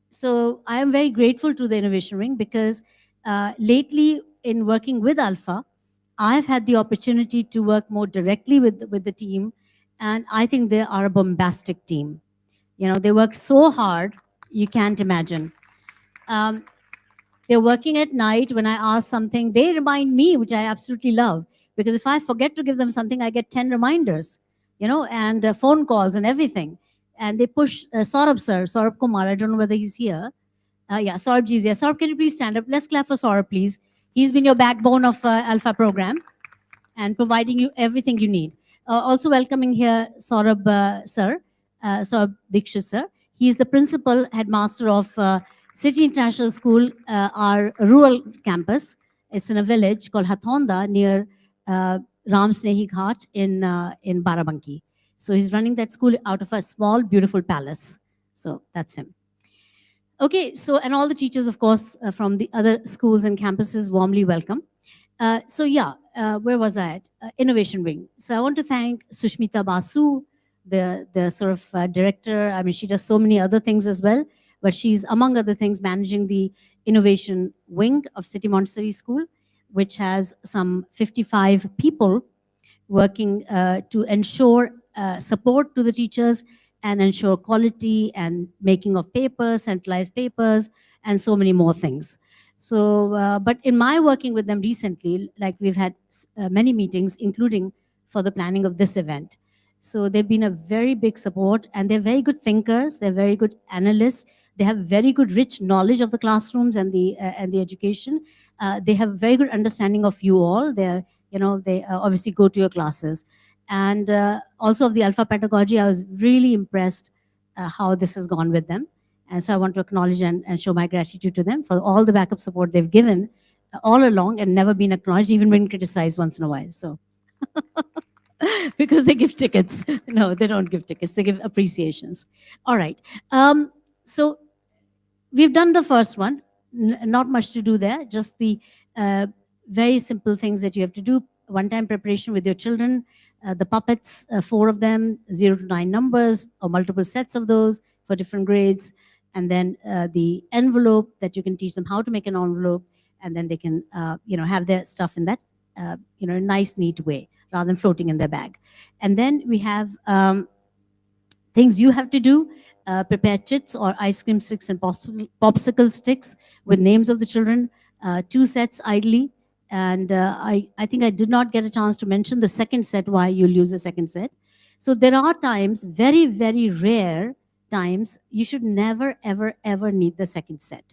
So I am very grateful to the Innovation Ring because lately in working with ALfA, I've had the opportunity to work more directly with the team, and I think they are a bombastic team. They work so hard, you can't imagine. They're working at night. When I ask something, they remind me, which I absolutely love, because if I forget to give them something, I get 10 reminders, and phone calls and everything. And they push Saurabh Kumar, I don't know whether he's here. Yeah, Saurabh ji is here. Saurabh, can you please stand up? Let's clap for Saurabh, please. He's been your backbone of ALfA program and providing you everything you need. Also welcoming here Saurabh sir, Saurabh Dikshit sir. He is the principal headmaster of City International School, our rural campus. It's in a village called Hathonda near Ram Snehi Ghat in Barabanki. So he's running that school out of a small, beautiful palace. So that's him. Okay, so, and all the teachers, of course, from the other schools and campuses, warmly welcome. So yeah, where was I at? Innovation Wing. So I want to thank Sushmita Basu, the sort of director. I mean, she does so many other things as well, but she's, among other things, managing the Innovation Wing of City Montessori School, which has some 55 people working to ensure support to the teachers and ensure quality and making of papers, centralized papers, and so many more things. So, but in my working with them recently, like we've had many meetings, including for the planning of this event. So they've been a very big support, and they're very good thinkers, they're very good analysts, they have very good rich knowledge of the classrooms and the education. They have very good understanding of you all. They obviously go to your classes. And also of the ALfA pedagogy, I was really impressed how this has gone with them. And so I want to acknowledge and show my gratitude to them for all the backup support they've given all along and never been acknowledged, even when criticized once in a while. So, because they give tickets. No, they don't give tickets. They give appreciations. All right. So we've done the first one. Not much to do there. Just the very simple things that you have to do. One-time preparation with your children, the puppets, 4 of them, 0 to 9 numbers, or multiple sets of those for different grades. And then the envelope that you can teach them how to make an envelope, and then they can, have their stuff in that, nice, neat way, rather than floating in their bag. And then we have things you have to do. Prepare chits or ice cream sticks and popsicle sticks with names of the children, 2 sets ideally. And I think I did not get a chance to mention the second set, why you'll use the second set. So there are times, very, very rare times, you should never, ever, ever need the second set.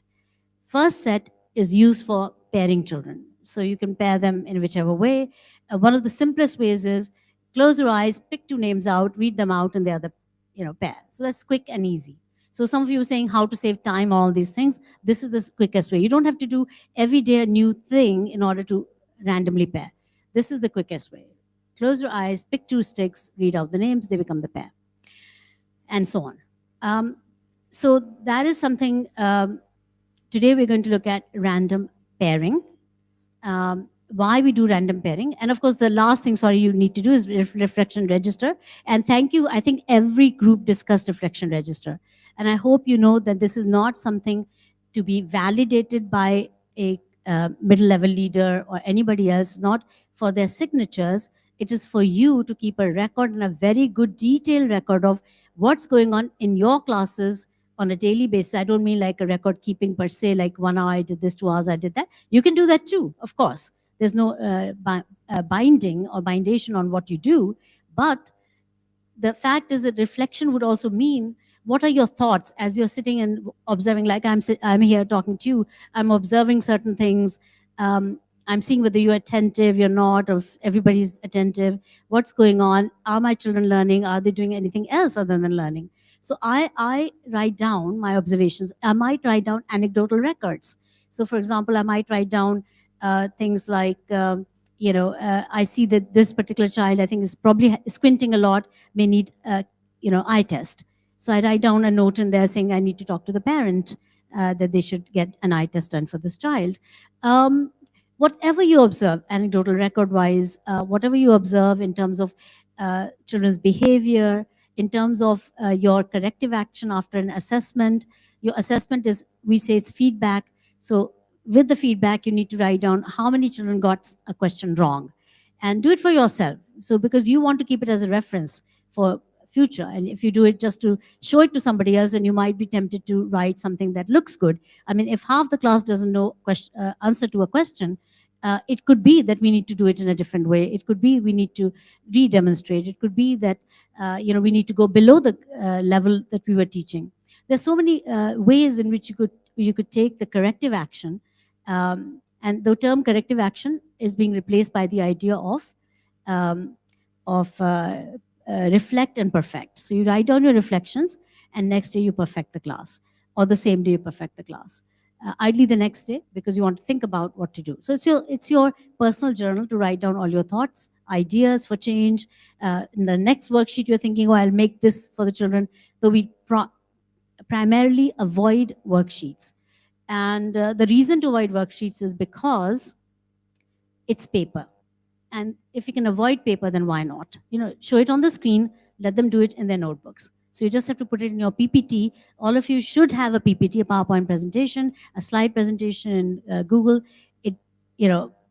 First set is used for pairing children. So you can pair them in whichever way. One of the simplest ways is close your eyes, pick 2 names out, read them out, and the other, pair. So that's quick and easy. So some of you were saying how to save time, all these things. This is the quickest way. You don't have to do every day a new thing in order to randomly pair. This is the quickest way. Close your eyes, pick 2 sticks, read out the names, they become the pair, and so on. So that is something. Today we're going to look at random pairing. Why we do random pairing. And of course, the last thing, you need to do is reflection register. And thank you. I think every group discussed reflection register. And I hope you know that this is not something to be validated by a middle level leader or anybody else, not for their signatures. It is for you to keep a record, and a very good detailed record of what's going on in your classes on a daily basis. I don't mean like a record keeping per se, like 1 hour I did this, 2 hours I did that. You can do that too, of course. There's no binding or bindation on what you do. But the fact is that reflection would also mean, what are your thoughts as you're sitting and observing? Like I'm here talking to you. I'm observing certain things. I'm seeing whether you're attentive, you're not, or if everybody's attentive. What's going on? Are my children learning? Are they doing anything else other than learning? So I write down my observations. I might write down anecdotal records. So for example, I might write down things like, I see that this particular child, I think, is probably squinting a lot, may need, eye test. So I write down a note in there saying I need to talk to the parent, that they should get an eye test done for this child. Whatever you observe, anecdotal record-wise, whatever you observe in terms of children's behavior, in terms of your corrective action after an assessment. Your assessment is, we say it's feedback. So with the feedback, you need to write down how many children got a question wrong, and do it for yourself. So because you want to keep it as a reference for future. And if you do it just to show it to somebody else, and you might be tempted to write something that looks good. I mean, if half the class doesn't know answer to a question, it could be that we need to do it in a different way. It could be we need to re-demonstrate. It could be that we need to go below the level that we were teaching. There's so many ways in which you could take the corrective action, and the term corrective action is being replaced by the idea of reflect and perfect. So you write down your reflections, and next day you perfect the class, or the same day you perfect the class. Ideally the next day, because you want to think about what to do. So it's your personal journal to write down all your thoughts, ideas for change. In the next worksheet, you're thinking, oh, I'll make this for the children. So we primarily avoid worksheets. And the reason to avoid worksheets is because it's paper. And if you can avoid paper, then why not? Show it on the screen, let them do it in their notebooks. So you just have to put it in your PPT. All of you should have a PPT, a PowerPoint presentation, a slide presentation in Google,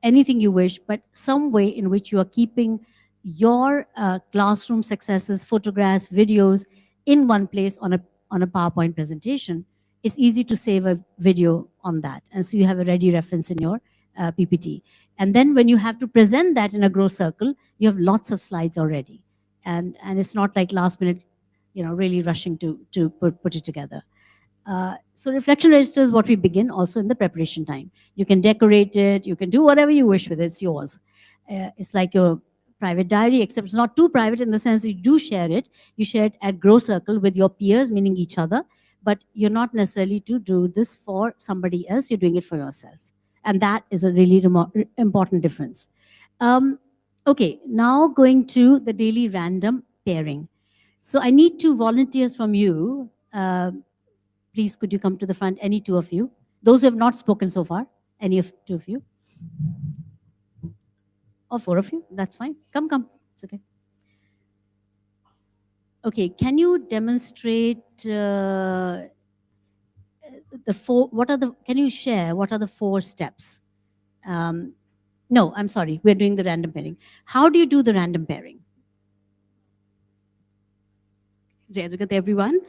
anything you wish, but some way in which you are keeping your classroom successes, photographs, videos in one place on a PowerPoint presentation. It's easy to save a video on that. And so you have a ready reference in your PPT. And then when you have to present that in a grow circle, you have lots of slides already. And it's not like last minute, really rushing to put it together. So reflection register is what we begin also in the preparation time. You can decorate it, you can do whatever you wish with it, it's yours. It's like your private diary, except it's not too private in the sense that you do share it. You share it at grow circle with your peers, meaning each other, but you're not necessarily to do this for somebody else, you're doing it for yourself. And that is a really important difference. Okay, now going to the daily random pairing. So I need 2 volunteers from you. Please, could you come to the front, any 2 of you? Those who have not spoken so far, any of 2 of you. Or 4 of you, that's fine. Come, it's okay. Okay, can you demonstrate can you share what are the 4 steps? No, I'm sorry, we're doing the random pairing. How do you do the random pairing? Jai Jagat, everyone.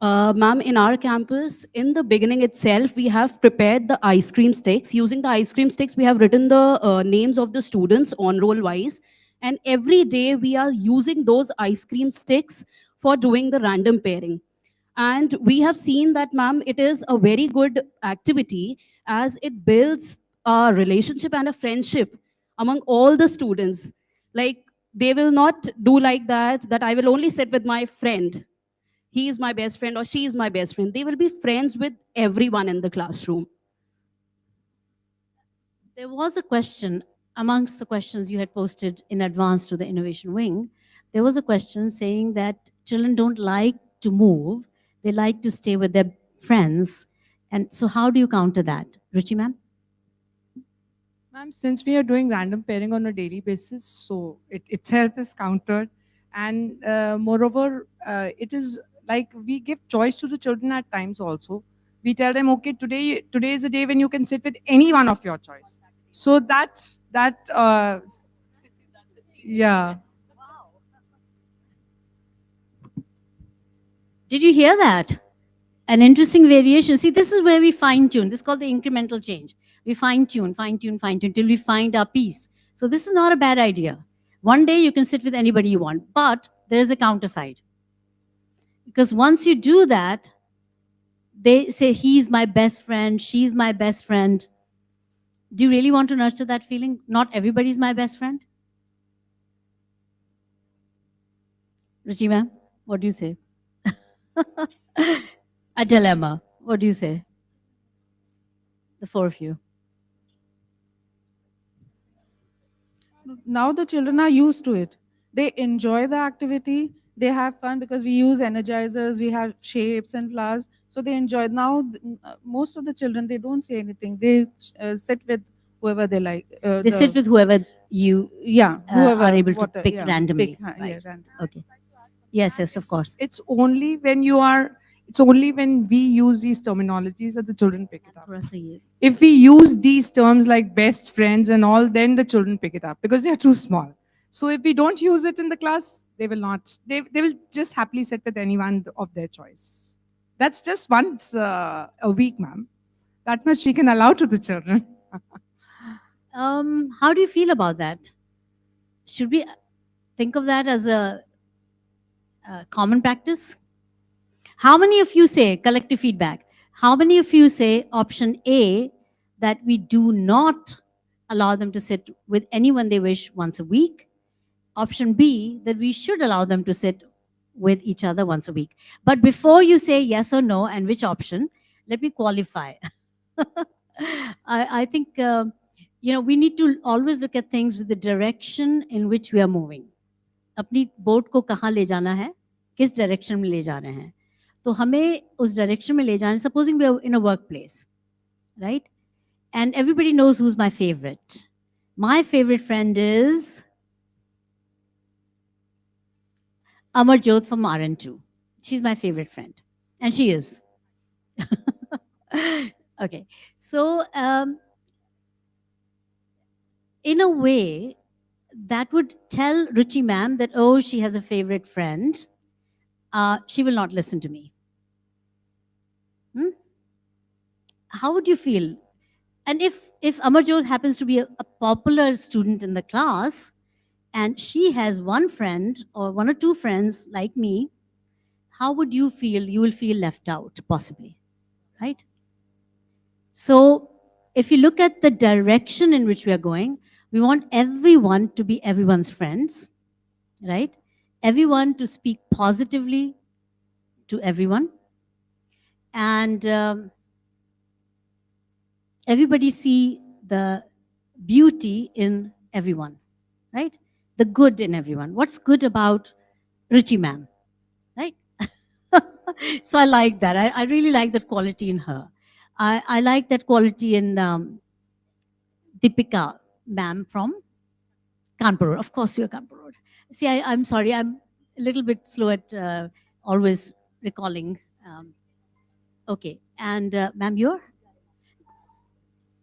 Ma'am, in our campus, in the beginning itself, we have prepared the ice cream sticks. Using the ice cream sticks, we have written the names of the students on roll wise. And every day we are using those ice cream sticks for doing the random pairing. And we have seen that, ma'am, it is a very good activity as it builds a relationship and a friendship among all the students. Like, they will not do like that I will only sit with my friend. He is my best friend or she is my best friend. They will be friends with everyone in the classroom. There was a question amongst the questions you had posted in advance to the innovation wing. There was a question saying that children don't like to move, they like to stay with their friends. And so how do you counter that? Ruchi ma'am? Ma'am, since we are doing random pairing on a daily basis, so it itself is countered. And moreover, it is like we give choice to the children at times also. We tell them, okay, today is the day when you can sit with any one of your choice. So yeah. Did you hear that? An interesting variation. See, this is where we fine tune. This is called the incremental change. We fine tune till we find our peace. So this is not a bad idea. One day you can sit with anybody you want, but there is a counter side. Because once you do that, they say, he's my best friend, she's my best friend. Do you really want to nurture that feeling? Not everybody's my best friend. Ruchi ma'am, what do you say? A dilemma. What do you say? The 4 of you. Now the children are used to it. They enjoy the activity. They have fun because we use energizers, we have shapes and flowers. So they enjoy. Now, most of the children, they don't say anything. They sit with whoever they like. They sit with whoever you whoever are able to pick yeah, randomly. pick, right. yeah, randomly. Okay. Yes, of course. It's only when we use these terminologies that the children pick it up. If we use these terms like best friends and all, then the children pick it up because they are too small. So if we don't use it in the class, they will not. They will just happily sit with anyone of their choice. That's just once a week, ma'am. That much we can allow to the children. How do you feel about that? Should we think of that as a common practice? How many of you say, collective feedback, how many of you say option A, that we do not allow them to sit with anyone they wish once a week? Option B, that we should allow them to sit with each other once a week. But before you say yes or no and which option, let me qualify. I think, we need to always look at things with the direction in which we are moving. अपनी boat को कहाँ ले जाना है, किस direction में ले जा रहे हैं, तो हमें उस डायरेक्शन में ले जाना. Supposing we are in a workplace, right? And everybody knows who's my favorite. My favorite friend is Amarjot from RN2. She's my favorite friend, and she is. Okay, so in a way, that would tell Ruchi ma'am that, oh, she has a favorite friend. She will not listen to me. How would you feel? And if Amarjot happens to be a popular student in the class, and she has one friend or 1 or 2 friends like me, how would you feel? You will feel left out, possibly, right? So if you look at the direction in which we are going, we want everyone to be everyone's friends, right? Everyone to speak positively to everyone. And everybody see the beauty in everyone, right? The good in everyone. What's good about Ruchi ma'am, right? So I like that. I really like that quality in her. I like that quality in Deepika ma'am from Kanpur Road. Of course, you're Kanpur Road. See, I'm sorry, I'm a little bit slow at always recalling. Okay, and ma'am, you're?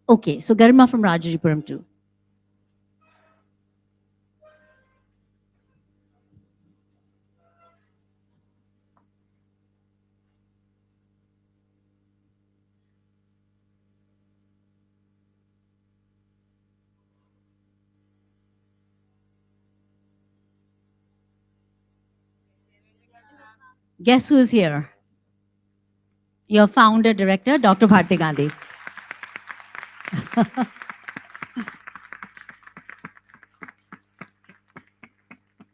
Okay, so Garima from Rajajipuram too. Guess who is here? Your founder, director, Dr. Bharti Gandhi.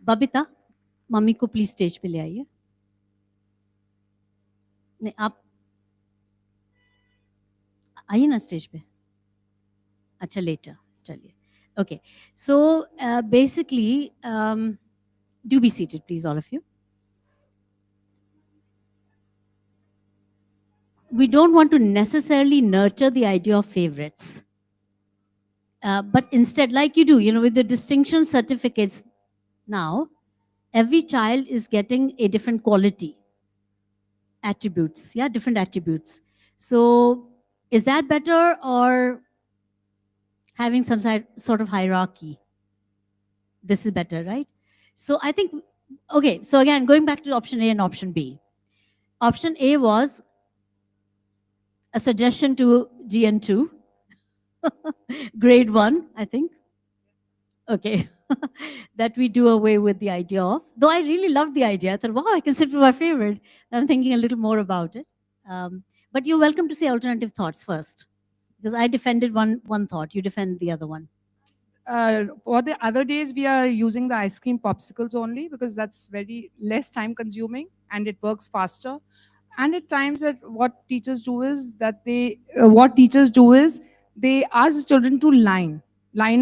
Babita, mummy को please stage पे ले आइए. नहीं, आप आइए ना stage पे. अच्छा, लेटर. चलिए. Okay. So basically, do be seated, please, all of you. We don't want to necessarily nurture the idea of favorites. But instead, like you do, with the distinction certificates now, every child is getting a different quality, attributes, different attributes. So is that better, or having some sort of hierarchy? This is better, right? So I think, okay, so again, going back to option A and option B. Option A was a suggestion to GN2, grade 1, I think. Okay, that we do away with the idea of, though I really loved the idea. I thought, wow, I can sit with my favorite. I'm thinking a little more about it. But you're welcome to say alternative thoughts first, because I defended one thought, you defend the other one. For the other days, we are using the ice cream popsicles only because that's very less time consuming and it works faster. And at times, that what teachers do is they ask children to line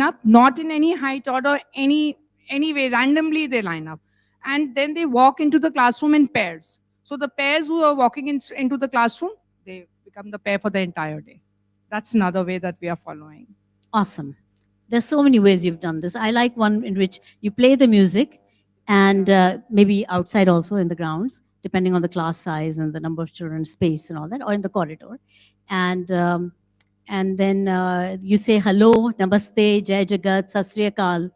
up, not in any height order, any way, randomly they line up, and then they walk into the classroom in pairs. So the pairs who are walking into the classroom, they become the pair for the entire day. That's another way that we are following. Awesome. There's so many ways you've done this. I like one in which you play the music and maybe outside also in the grounds, depending on the class size and the number of children, space and all that, or in the corridor. And then you say hello, namaste, jai jagat, sat sri akal,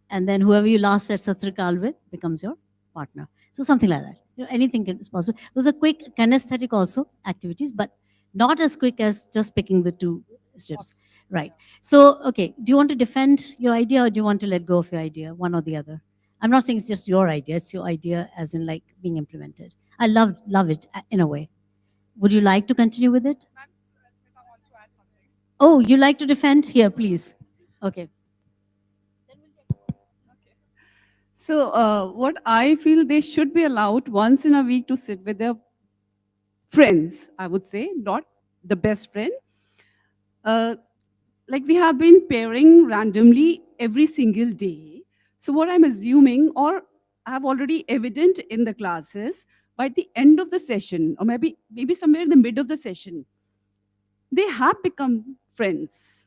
and then whoever you last said sat sri akal with becomes your partner. So something like that. Anything is possible. Those are quick kinesthetic also activities, but not as quick as just picking the two strips. Right. So, okay, do you want to defend your idea or do you want to let go of your idea, one or the other? I'm not saying it's just your idea, it's your idea as in like being implemented. I love it in a way. Would you like to continue with it? Oh, you like to defend? Here, please. Okay. So what I feel, they should be allowed once in a week to sit with their friends, I would say, not the best friend. Like we have been pairing randomly every single day. So what I'm assuming, or I have already evident in the classes, by the end of the session, or maybe somewhere in the mid of the session, they have become friends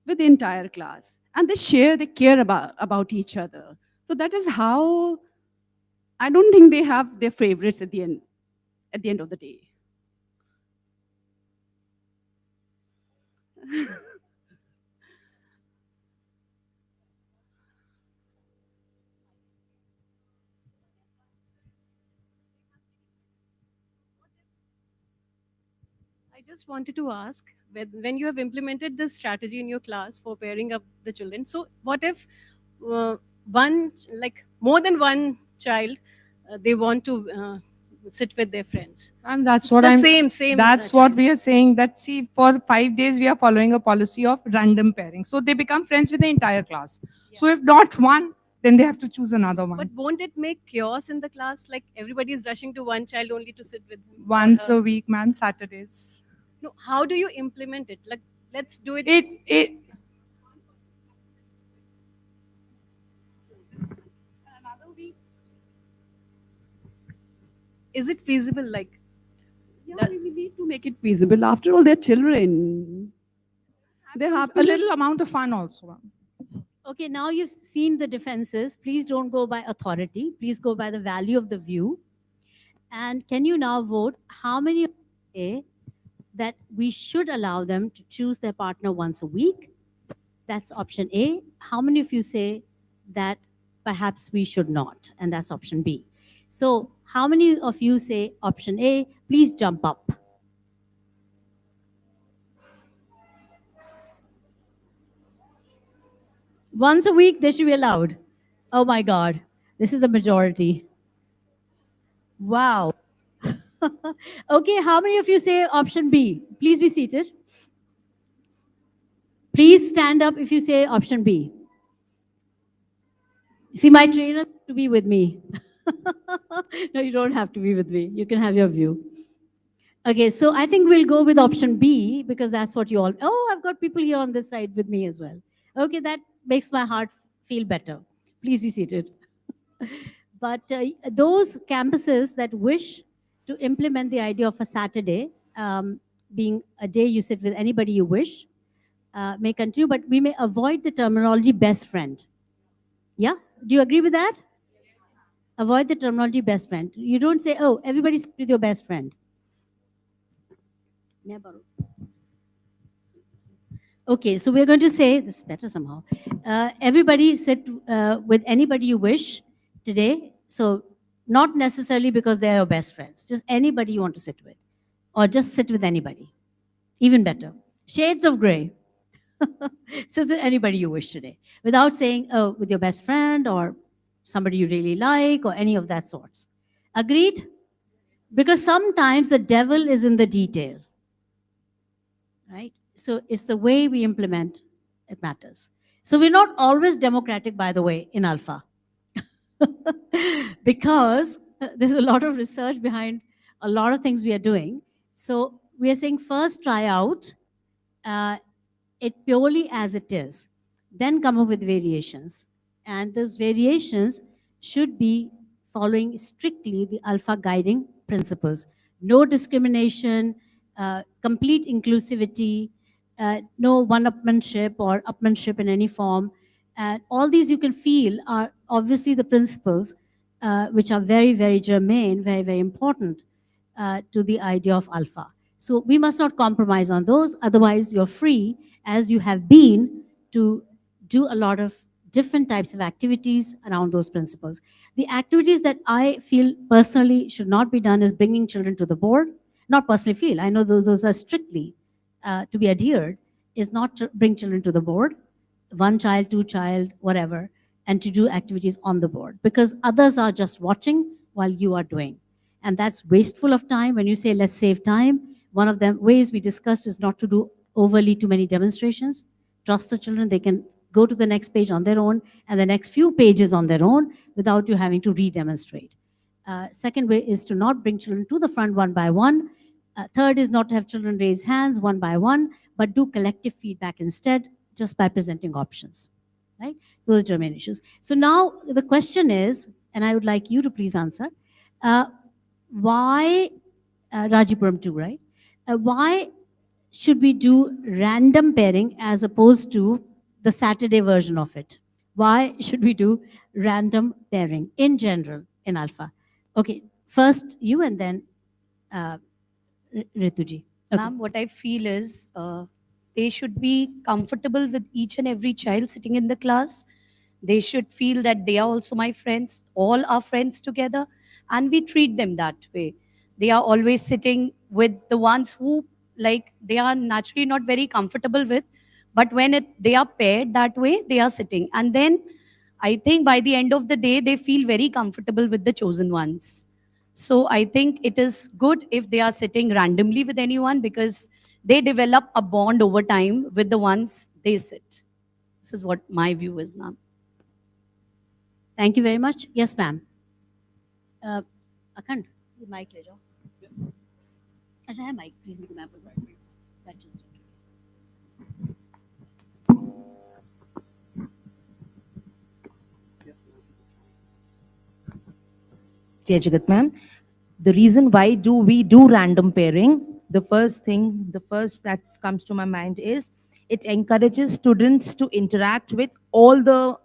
with the entire class. And they care about each other. So that is how, I don't think they have their favorites at the end of the day. I just wanted to ask, when you have implemented this strategy in your class for pairing up the children, so what if more than one child, they want to sit with their friends? And that's It's what the same. That's what we are saying. That see, for 5 days we are following a policy of random pairing. So they become friends with the entire class. Yeah. So if not one, then they have to choose another one. But won't it make chaos in the class? Like everybody is rushing to one child only to sit with him? Once a week, ma'am, Saturdays. No, how do you implement it? Like, let's do it. Another week. Is it feasible? Like, yeah, we need to make it feasible. After all, they're children. They have a little amount of fun also. Okay, now you've seen the defenses. Please don't go by authority. Please go by the value of the view. And can you now vote how many of you say that we should allow them to choose their partner once a week? That's option A. How many of you say that perhaps we should not? And that's option B. So how many of you say option A? Please jump up. Once a week, they should be allowed. Oh my God, this is the majority. Wow. Okay, how many of you say option B? Please be seated. Please stand up if you say option B. See, my trainer to be with me. No, you don't have to be with me. You can have your view. Okay, so I think we'll go with option B because that's what you all. Oh, I've got people here on this side with me as well. Okay, that makes my heart feel better. Please be seated. But those campuses that wish to implement the idea of a Saturday being a day you sit with anybody you wish may continue, but we may avoid the terminology best friend. Yeah? Do you agree with that? Avoid the terminology best friend. You don't say, oh, everybody sit with your best friend. Okay, so we're going to say, this is better somehow. Everybody sit with anybody you wish today. So not necessarily because they're your best friends, just anybody you want to sit with. Or just sit with anybody. Even better. Shades of gray. Sit with anybody you wish today. Without saying, oh, with your best friend or somebody you really like or any of that sorts. Agreed? Because sometimes the devil is in the detail. Right? So it's the way we implement it matters. So we're not always democratic, by the way, in ALfA. Because there's a lot of research behind a lot of things we are doing. So we are saying first try out it purely as it is. Then come up with variations. And those variations should be following strictly the ALfA guiding principles. No discrimination, complete inclusivity, no one-upmanship or upmanship in any form. And all these you can feel are obviously the principles which are very, very germane, very, very important to the idea of ALfA. So we must not compromise on those, otherwise you're free, as you have been, to do a lot of different types of activities around those principles. The activities that I feel personally should not be done is bringing children to the board. Not personally feel, I know those are strictly to be adhered, is not to bring children to the board, one child, two child, whatever, and to do activities on the board, because others are just watching while you are doing. And that's wasteful of time. When you say, let's save time, one of the ways we discussed is not to do overly too many demonstrations. Trust the children, they can go to the next page on their own and the next few pages on their own without you having to re-demonstrate. Second way is to not bring children to the front one by one. Third is not to have children raise hands one by one, but do collective feedback instead, just by presenting options, right? Those are germane issues. So now the question is, and I would like you to please answer, why, Rajipuram 2, right? Why should we do random pairing as opposed to the Saturday version of it? Why should we do random pairing in general in ALfA? Okay, first you and then Rituji. Okay. Ma'am, what I feel is they should be comfortable with each and every child sitting in the class. They should feel that they are also my friends, all are friends together, and we treat them that way. They are always sitting with the ones who, like, they are naturally not very comfortable with, but when they are paired that way, they are sitting. And then I think by the end of the day, they feel very comfortable with the chosen ones. So I think it is good if they are sitting randomly with anyone, because they develop a bond over time with the ones they sit. This is what my view is, ma'am. Thank you very much. Yes, ma'am. Akhand, the mic ले जाओ. अच्छा है mic, please. मैं register. Jai Jagat ma'am. The reason why do we do random pairing, the first that comes to my mind is, It encourages students to interact with all the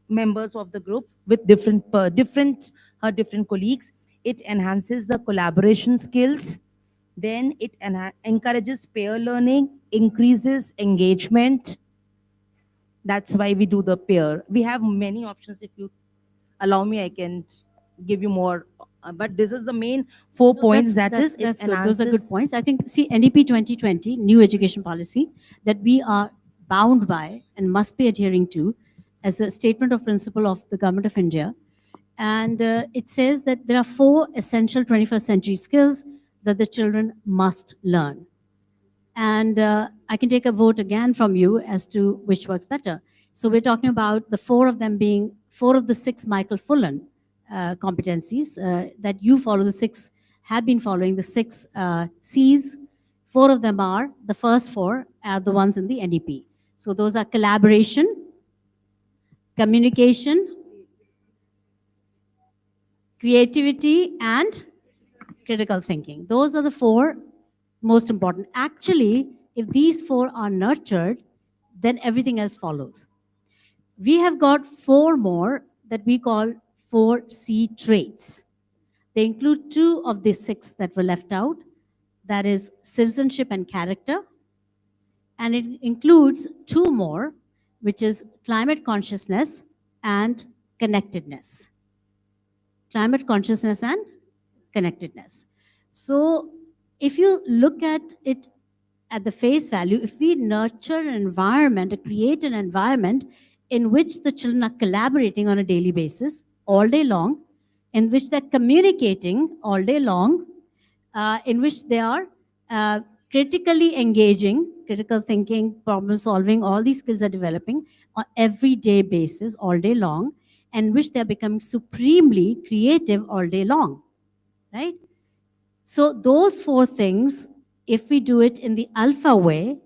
members of the group with different colleagues. It enhances the collaboration skills. Then it encourages peer learning, increases engagement. That's why we do the peer. We have many options. If you allow me, I can give you more. But this is the main 4 points. That's good. Those are good points. I think, see, NEP 2020, new education policy, that we are bound by and must be adhering to as a statement of principle of the Government of India. And it says that there are 4 essential 21st century skills that the children must learn. And I can take a vote again from you as to which works better. So we're talking about the 4 of them being 4 of the 6 Michael Fullan competencies that you follow. The 6 have been following the 6 C's. 4 of them are, the first 4 are the ones in the NEP. So those are collaboration, communication, creativity, and critical thinking. Those are the 4 most important. Actually, if these 4 are nurtured, then everything else follows. We have got 4 more that we call 4C traits. They include 2 of the 6 that were left out. That is citizenship and character. And it includes 2 more, which is climate consciousness and connectedness. Climate consciousness and connectedness. So if you look at it at the face value, if we nurture an environment, create an environment in which the children are collaborating on a daily basis, all day long, in which they're communicating all day long, in which they are critically engaging, critical thinking, problem solving, all these skills are developing on everyday basis, all day long, and which they're becoming supremely creative all day long, right? So those 4 things, if we do it in the ALfA way,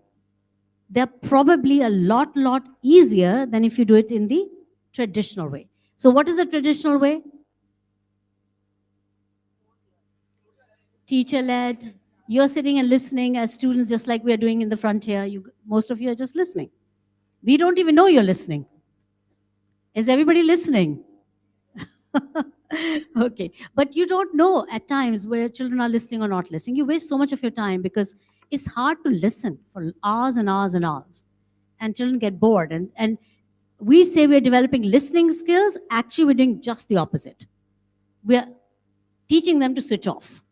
they're probably a lot easier than if you do it in the traditional way. So what is the traditional way? Teacher-led. You're sitting and listening as students, just like we're doing in the front here. Most of you are just listening. We don't even know you're listening. Is everybody listening? Okay, but you don't know at times where children are listening or not listening. You waste so much of your time because it's hard to listen for hours and hours and hours. And children get bored. And we say we're developing listening skills. Actually, we're doing just the opposite. We're teaching them to switch off.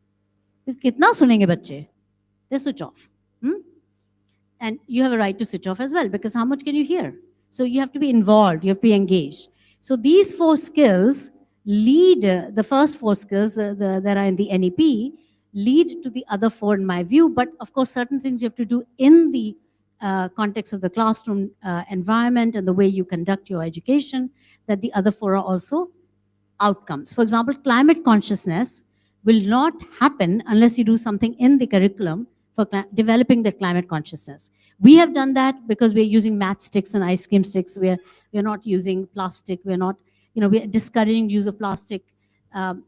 Kitna sunenge bacche? They switch off. And you have a right to switch off as well, because how much can you hear? So you have to be involved, you have to be engaged. So these 4 skills lead, the first 4 skills that are in the NEP, lead to the other 4 in my view. But of course, certain things you have to do in the context of the classroom environment and the way you conduct your education, that the other 4 are also outcomes. For example, climate consciousness will not happen unless you do something in the curriculum for developing the climate consciousness. We have done that because we're using matchsticks and ice cream sticks. We're not using plastic. We're not, we're discouraging use of plastic.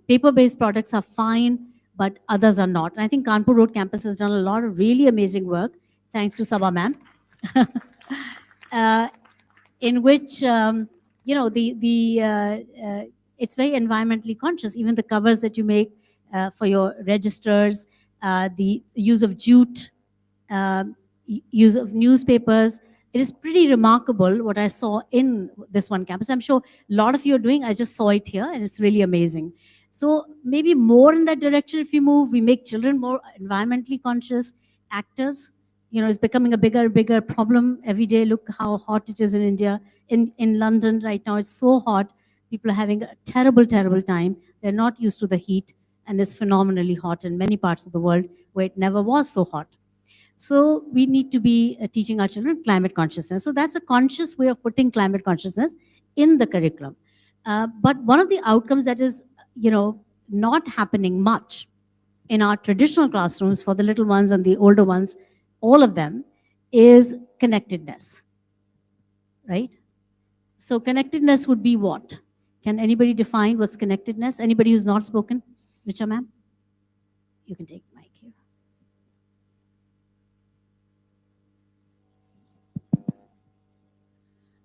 Paper-based products are fine, but others are not. And I think Kanpur Road campus has done a lot of really amazing work, thanks to Sabha ma'am, in which, it's very environmentally conscious. Even the covers that you make for your registers, the use of jute, use of newspapers. It is pretty remarkable what I saw in this one campus. I'm sure a lot of you are doing. I just saw it here, and it's really amazing. So maybe more in that direction if we move. We make children more environmentally conscious actors. It's becoming a bigger problem every day. Look how hot it is in India. In London right now, it's so hot. People are having a terrible time. They're not used to the heat, and it's phenomenally hot in many parts of the world where it never was so hot. So we need to be teaching our children climate consciousness. So that's a conscious way of putting climate consciousness in the curriculum. But one of the outcomes that is, not happening much in our traditional classrooms for the little ones and the older ones, all of them, is connectedness, right? So connectedness would be what? Can anybody define what's connectedness? Anybody who's not spoken? Richa ma'am? You can take the mic here.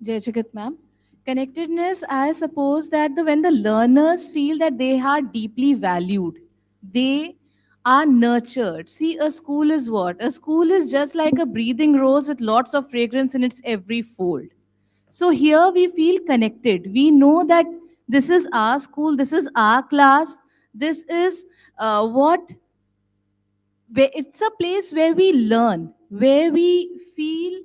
Jayachakat ma'am. Connectedness, I suppose that when the learners feel that they are deeply valued, they are nurtured. See, a school is what? A school is just like a breathing rose with lots of fragrance in its every fold. So here we feel connected. We know that this is our school, this is our class, this is what it's a place where we learn, where we feel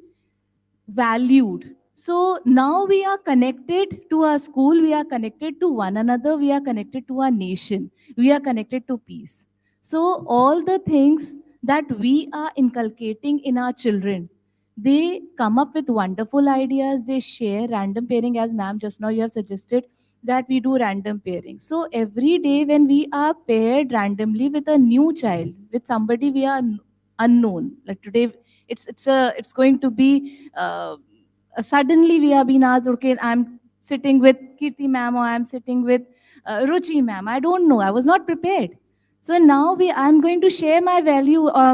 valued. So now we are connected to our school, we are connected to one another, we are connected to our nation, we are connected to peace. So all the things that we are inculcating in our children, they come up with wonderful ideas, they share random pairing, as ma'am just now you have suggested that we do random pairing. So every day when we are paired randomly with a new child, with somebody we are unknown, like today it's going to be suddenly we have been asked, okay, I'm sitting with Kirti ma'am or I'm sitting with Ruchi ma'am. I don't know. I was not prepared. So now I'm going to share my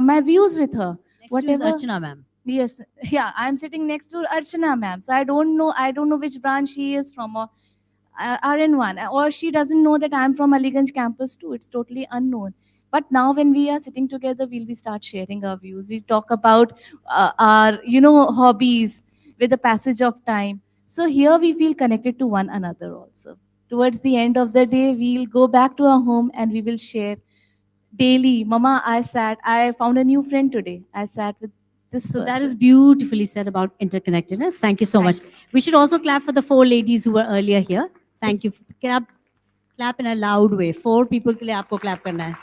my views with her. Next to is Archana ma'am. Yes, yeah, I'm sitting next to Archana ma'am. So I don't know which branch she is from, or RN1, or she doesn't know that I'm from Aliganj campus too. It's totally unknown. But now when we are sitting together, we'll be start sharing our views. We talk about our, hobbies with the passage of time. So here we feel connected to one another also. Towards the end of the day, we'll go back to our home and we will share daily. Mama, I found a new friend today. I sat with this So that person. is beautifully said about interconnectedness. Thank you so much. We should also clap for the 4 ladies who were earlier here. Thank you. Clap in a loud way. 4 people के लिए आपको clap करना है.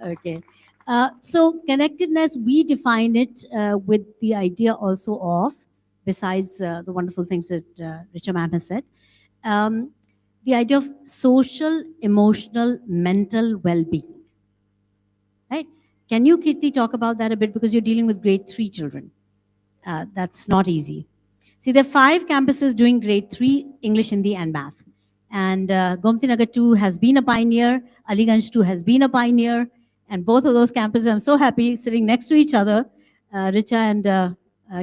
Okay. So connectedness, we define it with the idea also of, besides the wonderful things that Richa ma'am has said, the idea of social, emotional, mental well-being. Right? Can you, Kirti, talk about that a bit, because you're dealing with grade 3 children? That's not easy. See, there are 5 campuses doing grade 3 English, Hindi, and math. And Gomti Nagar 2 has been a pioneer, Aliganj 2 has been a pioneer, and both of those campuses, I'm so happy, sitting next to each other, Richa and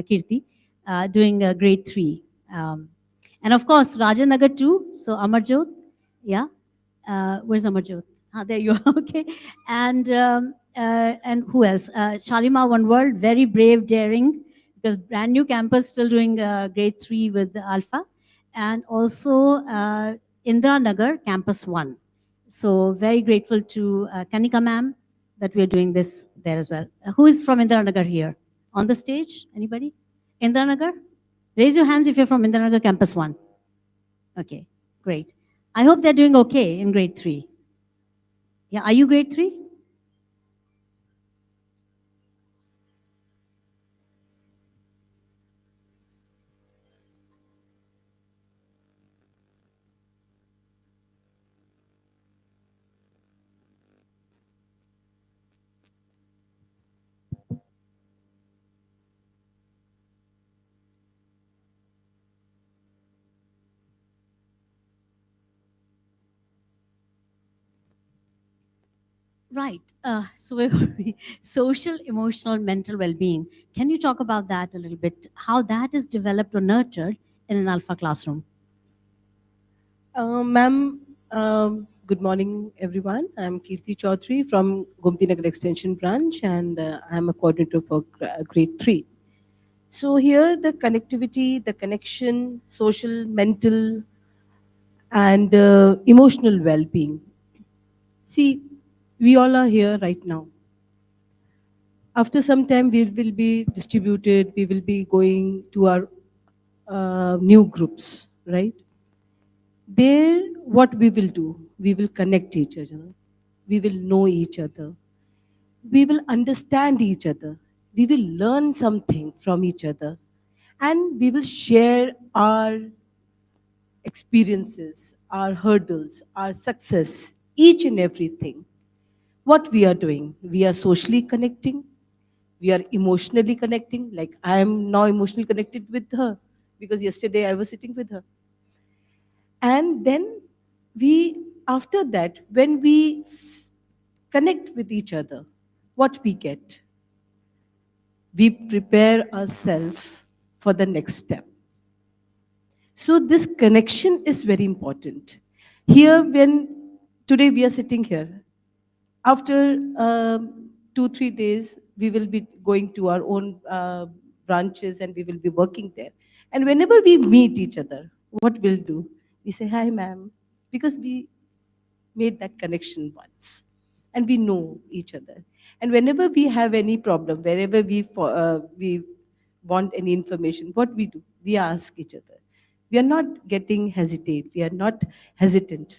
Kirti, doing grade 3. And of course, Rajan Nagar 2, so Amarjot, yeah. Where's Amarjot? Ah, there you are, okay. And who else? Shalima One World, very brave, daring, because brand new campus, still doing grade 3 with ALfA. And also Indra Nagar, Campus 1. So very grateful to Kanika ma'am that we're doing this there as well. Who is from Indra Nagar here? On the stage, anybody? Indra Nagar? Raise your hands if you're from Indra Nagar, Campus 1. Okay, great. I hope they're doing okay in grade 3. Yeah, are you grade 3? Right. So where were we? Social, emotional, mental well-being. Can you talk about that a little bit? How that is developed or nurtured in an ALfA classroom? Ma'am, good morning, everyone. I'm Kirti Chaudhary from Gomti Nagar Extension Branch, and I'm a coordinator for grade 3. So here, the connectivity, the connection, social, mental, and emotional well-being. See, we all are here right now. After some time, we will be distributed. We will be going to our new groups, right? There, what we will do, we will connect each other. We will know each other. We will understand each other. We will learn something from each other. And we will share our experiences, our hurdles, our success, each and everything. What we are doing, we are socially connecting. We are emotionally connecting. Like I am now emotionally connected with her because yesterday I was sitting with her. And then after that, when we connect with each other, what we get? We prepare ourselves for the next step. So this connection is very important. Here, when today we are sitting here, after 2-3 days, we will be going to our own branches and we will be working there. And whenever we meet each other, what we'll do? We say, hi, ma'am, because we made that connection once and we know each other. And whenever we have any problem, wherever we want any information, what we do? We ask each other. We are not getting hesitate. We are not hesitant.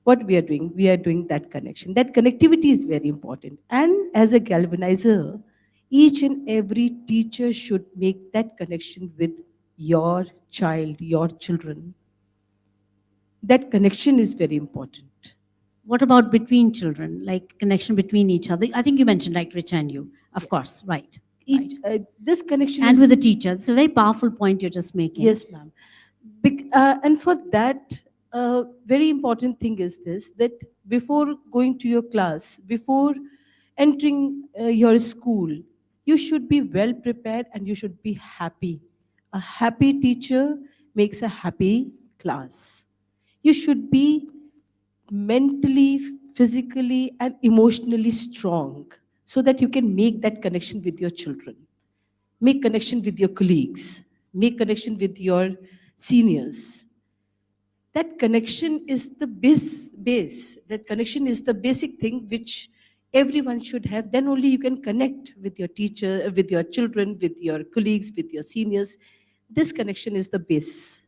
What we are doing that connection. That connectivity is very important. And as a galvanizer, each and every teacher should make that connection with your child, your children. That connection is very important. What about between children, like connection between each other? I think you mentioned like Richa and you, of course, right. This connection and is with the teacher. It's a very powerful point you're just making. Yes, ma'am. And for that, very important thing is this, that before going to your class, before entering your school, you should be well prepared and you should be happy. A happy teacher makes a happy class. You should be mentally, physically, and emotionally strong so that you can make that connection with your children. Make connection with your colleagues. Make connection with your seniors. That connection is the base. That connection is the basic thing which everyone should have. Then only you can connect with your teacher, with your children, with your colleagues, with your seniors. This connection is the base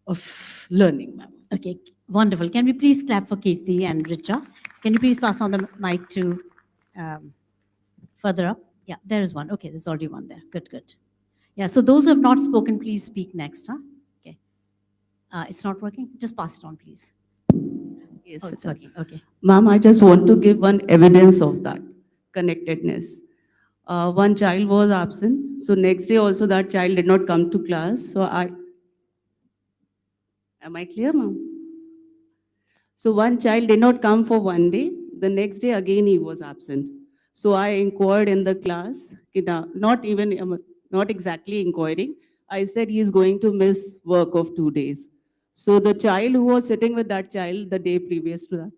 of learning, ma'am. Okay, wonderful. Can we please clap for Kirti and Richa? Can you please pass on the mic to further up? Yeah, there is one. Okay, there's already one there. Good, good. Yeah, so those who have not spoken, please speak next. Huh? Okay. It's not working? Just pass it on, please. Yes, oh, it's working. Okay. Ma'am, I just want to give one evidence of that connectedness. One child was absent, so next day also that child did not come to class. So am I clear, ma'am? So one child did not come for one day. The next day again he was absent. So I inquired in the class, not exactly inquiring. I said he is going to miss work of 2 days. So the child who was sitting with that child the day previous to that,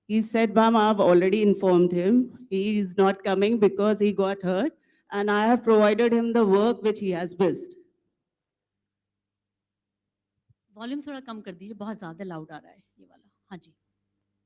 he said, ma'am, I've already informed him. He is not coming because he got hurt and I have provided him the work which he has missed. Volume थोड़ा कम कर दीजिए, बहुत ज़्यादा loud आ रहा है ये वाला. हाँ जी,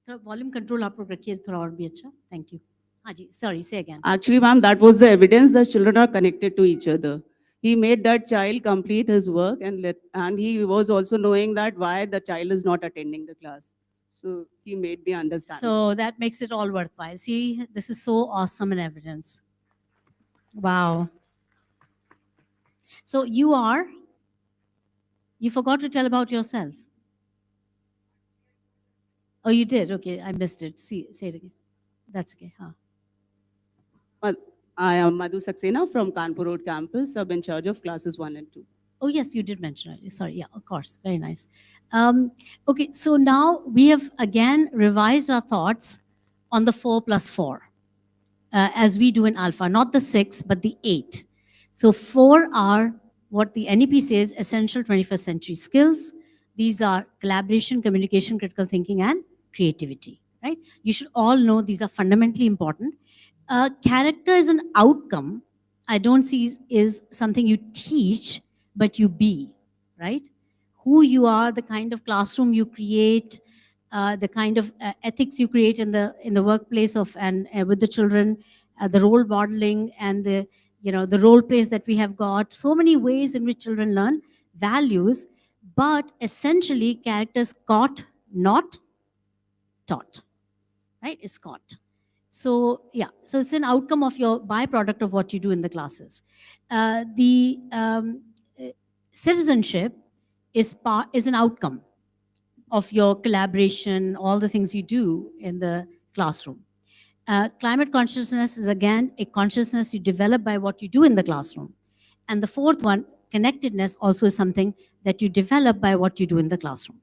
थोड़ा वॉल्यूम कंट्रोल आप लोग रखिए थोड़ा और भी अच्छा. Thank you. हाँ जी, sorry, say again. Actually, ma'am, that was the evidence that children are connected to each other. He made that child complete his work and he was also knowing that why the child is not attending the class. So he made me understand. So that makes it all worthwhile. See, this is so awesome in evidence. Wow. So you forgot to tell about yourself. Oh, you did? Okay, I missed it. Say it again. That's okay. Huh. I am Madhu Saxena from Kanpur Road campus, sub in charge of classes 1 and 2. Oh, yes, you did mention it. Sorry, yeah, of course. Very nice. Okay, so now we have again revised our thoughts on the 4+4, as we do in ALfA, not the 6, but the 8. So 4 are what the NEP says, essential 21st century skills. These are collaboration, communication, critical thinking, and creativity, right? You should all know these are fundamentally important. Character is an outcome. I don't see is something you teach, but you be, right? Who you are, the kind of classroom you create, the kind of ethics you create in the workplace and with the children, the role modeling and the role plays that we have got. So many ways in which children learn values, but essentially characters caught, not taught, right? Is caught. So yeah, so it's an outcome of your byproduct of what you do in the classes. Citizenship is an outcome of your collaboration, all the things you do in the classroom. Climate consciousness is again a consciousness you develop by what you do in the classroom. And the fourth one, connectedness, also is something that you develop by what you do in the classroom,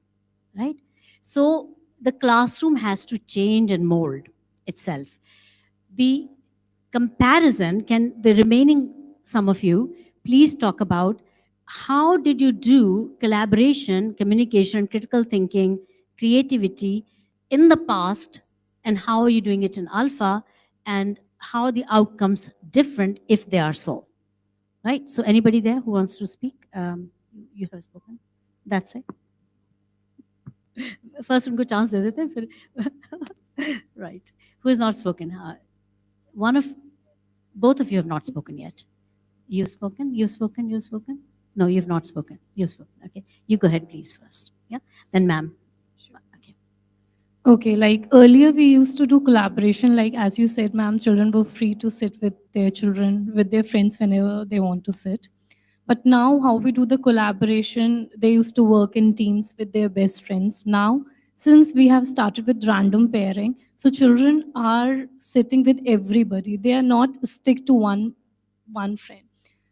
right? So the classroom has to change and mold itself. The comparison, can the remaining some of you please talk about how did you do collaboration, communication, critical thinking, creativity in the past, and how are you doing it in ALfA, and how are the outcomes different if they are so? Right? So anybody there who wants to speak? You have spoken. That's it. First उनको chance दे देते हैं फिर right. Who has not spoken? One of both of you have not spoken yet. You've spoken. You've spoken. You've spoken. No, you've not spoken. You've spoken. Okay, you go ahead, please first. Yeah, then ma'am. Okay, like earlier we used to do collaboration, like as you said, ma'am, children were free to sit with their children, with their friends whenever they want to sit. But now how we do the collaboration, they used to work in teams with their best friends. Now, since we have started with random pairing, so children are sitting with everybody. They are not stick to one friend.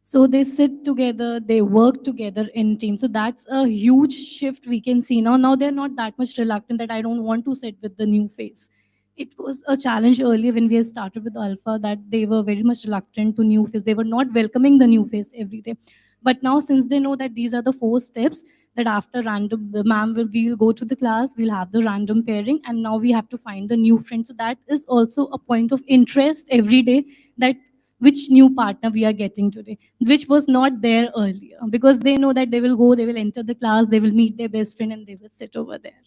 So they sit together, they work together in teams. So that's a huge shift we can see now. Now they're not that much reluctant that I don't want to sit with the new face. It was a challenge earlier when we started with ALfA that they were very much reluctant to new face. They were not welcoming the new face every day. But now, since they know that these are the 4 steps, that after random, the ma'am we'll go to the class, we'll have the random pairing, and now we have to find the new friend. So that is also a point of interest every day, that which new partner we are getting today, which was not there earlier, because they know that they will go, they will enter the class, they will meet their best friend, and they will sit over there.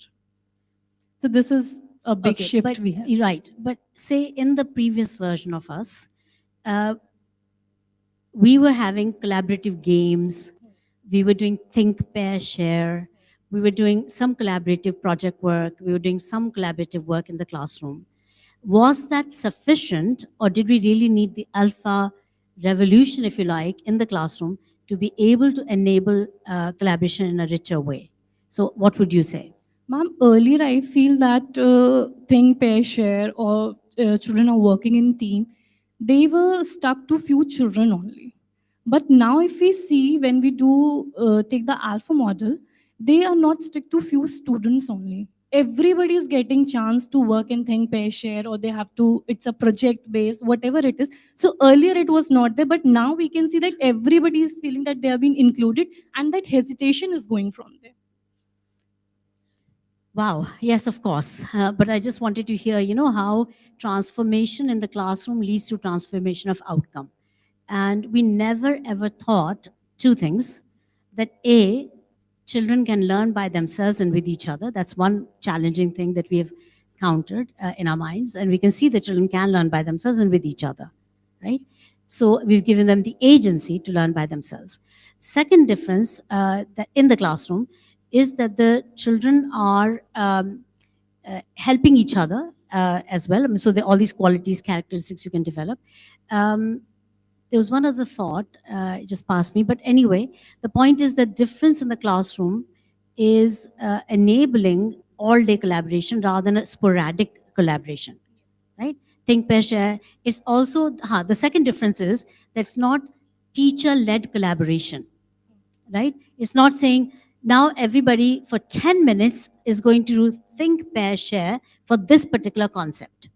So this is a big Okay, shift but, we have. Right, but say in the previous version of us, we were having collaborative games, we were doing think, pair, share, we were doing some collaborative project work, we were doing some collaborative work in the classroom. Was that sufficient, or did we really need the ALfA revolution, if you like, in the classroom to be able to enable collaboration in a richer way? So what would you say? Ma'am, earlier I feel that think, pair, share, or children are working in team, they were stuck to few children only. But now if we see, when we do take the ALfA model, they are not stick to few students only. Everybody is getting chance to work in think, pair, share, or they have to, it's a project base, whatever it is. So earlier it was not there, but now we can see that everybody is feeling that they have been included, and that hesitation is going from there. Wow, yes, of course. But I just wanted to hear, how transformation in the classroom leads to transformation of outcome. And we never ever thought 2 things, that A, children can learn by themselves and with each other. That's one challenging thing that we have countered in our minds. And we can see that children can learn by themselves and with each other, right? So we've given them the agency to learn by themselves. Second difference that in the classroom is that the children are helping each other as well. So all these qualities, characteristics you can develop. There was one other thought, it just passed me. But anyway, the point is that difference in the classroom is enabling all-day collaboration rather than a sporadic collaboration, right? Think, pair, share. It's also, the second difference is that it's not teacher-led collaboration, right? It's not saying, now everybody for 10 minutes is going to think, pair, share for this particular concept,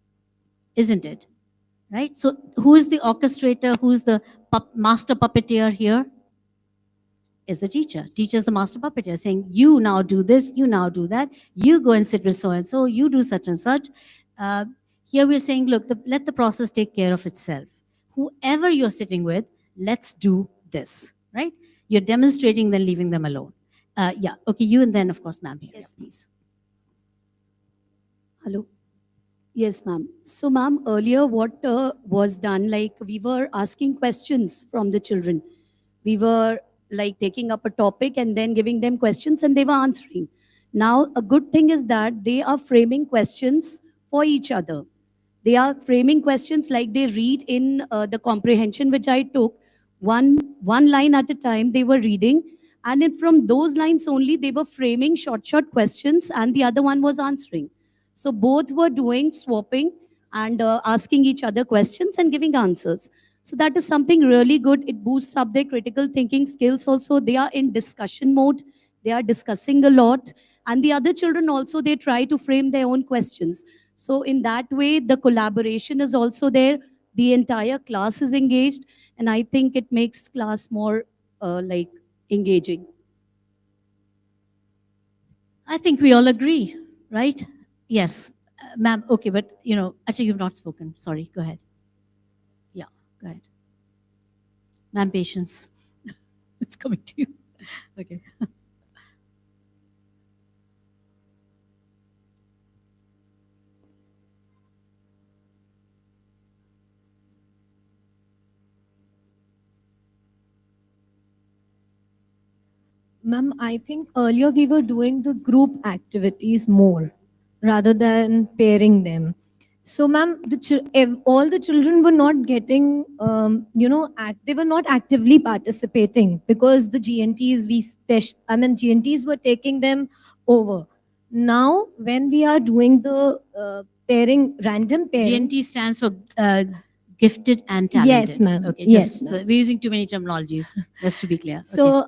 isn't it? Right? So who is the orchestrator? Who's the master puppeteer here? Is the teacher. Teacher is the master puppeteer, saying, you now do this, you now do that, you go and sit with so-and-so, you do such and such. Here we're saying, look, let the process take care of itself. Whoever you're sitting with, let's do this, right? You're demonstrating, then leaving them alone. Yeah, okay, you, and then of course, ma'am here, yes, please. Hello. Yes, ma'am. So, ma'am, earlier what was done, like we were asking questions from the children. We were like taking up a topic and then giving them questions and they were answering. Now, a good thing is that they are framing questions for each other. They are framing questions like they read in the comprehension which I took. One line at a time they were reading, and from those lines only they were framing short questions, and the other one was answering. So both were doing swapping and asking each other questions and giving answers. So that is something really good. It boosts up their critical thinking skills also. They are in discussion mode. They are discussing a lot. And the other children also, they try to frame their own questions. So in that way, the collaboration is also there. The entire class is engaged. And I think it makes class more like engaging. I think we all agree, right? Yes. Ma'am, okay, but, actually you've not spoken. Sorry, go ahead. Yeah, go ahead. Ma'am, patience. It's coming to you. Okay. Ma'am, I think earlier we were doing the group activities more rather than pairing them. So, ma'am, all the children were not getting, they were not actively participating because the GNTs, GNTs were taking them over. Now, when we are doing the random pairing. GNT stands for gifted and talented. Yes, ma'am. Okay, Yes, just ma'am. we're using too many terminologies, just to be clear. So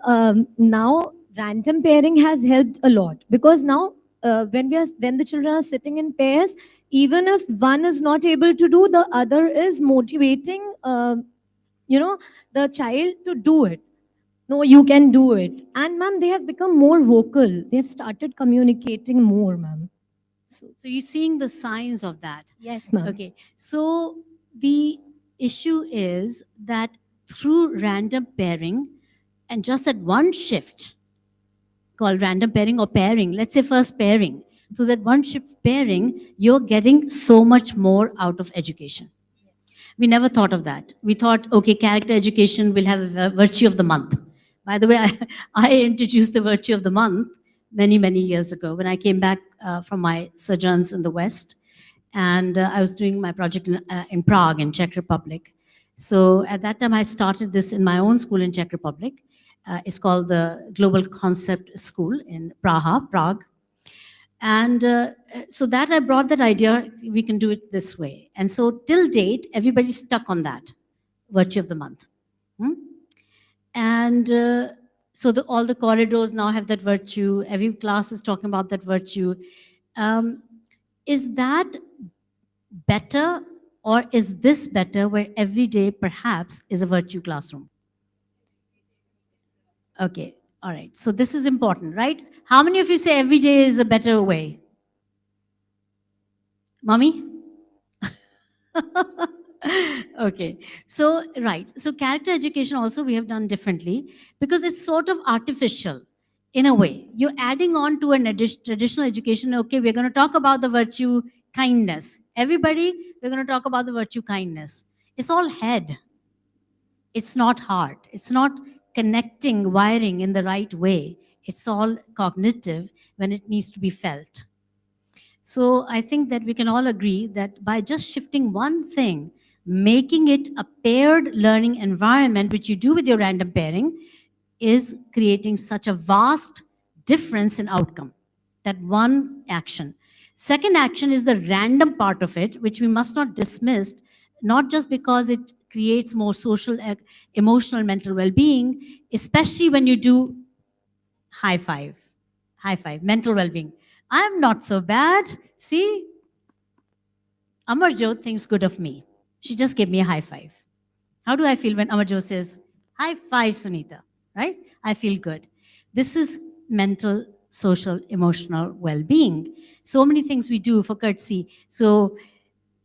now random pairing has helped a lot because now when the children are sitting in pairs, even if one is not able to do, the other is motivating, the child to do it. No, you can do it. And ma'am, they have become more vocal. They have started communicating more, ma'am. So you're seeing the signs of that. Yes, ma'am. Okay. So the issue is that through random pairing and just that one shift called random pairing or pairing, let's say first pairing. So that one shift pairing, you're getting so much more out of education. We never thought of that. We thought, okay, character education will have a virtue of the month. By the way, I introduced the virtue of the month many, many years ago when I came back from my sojourns in the West. And I was doing my project in Prague, in Czech Republic. So at that time, I started this in my own school in Czech Republic. It's called the Global Concept School in Prague. And so that I brought that idea, we can do it this way. And so till date, everybody's stuck on that, virtue of the month. And so all the corridors now have that virtue. Every class is talking about that virtue. Is that better, or is this better where every day perhaps is a virtue classroom? Okay, all right. So this is important, right? How many of you say every day is a better way? Mommy? Okay, so right. So character education also we have done differently because it's sort of artificial in a way. You're adding on to an traditional education. Okay, we're going to talk about the virtue kindness. Everybody, we're going to talk about the virtue kindness. It's all head. It's not heart. It's not connecting, wiring in the right way. It's all cognitive when it needs to be felt. So I think that we can all agree that by just shifting one thing, making it a paired learning environment, which you do with your random pairing, is creating such a vast difference in outcome. That one action. Second action is the random part of it, which we must not dismiss, not just because it creates more social, emotional, mental well-being, especially when you do high five, mental well-being. I'm not so bad. See, Amarjot thinks good of me. She just gave me a high five. How do I feel when Amarjot says, high five, Sunita, right? I feel good. This is mental, social, emotional well-being. So many things we do for courtesy. So,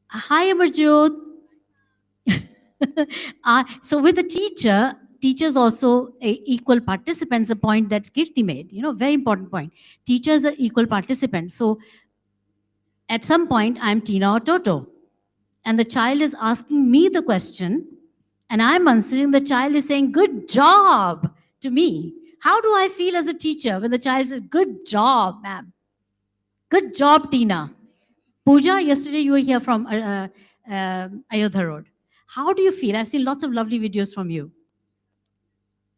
hi, Amarjot. So with the teacher, teachers also equal participants, a point that Kirti made, very important point. Teachers are equal participants. So at some point, I'm Tina or Toto. And the child is asking me the question, and I'm answering. The child is saying, good job to me. How do I feel as a teacher when the child says, good job, ma'am? Good job, Tina. Pooja, yesterday you were here from Ayodhya Road. How do you feel? I've seen lots of lovely videos from you.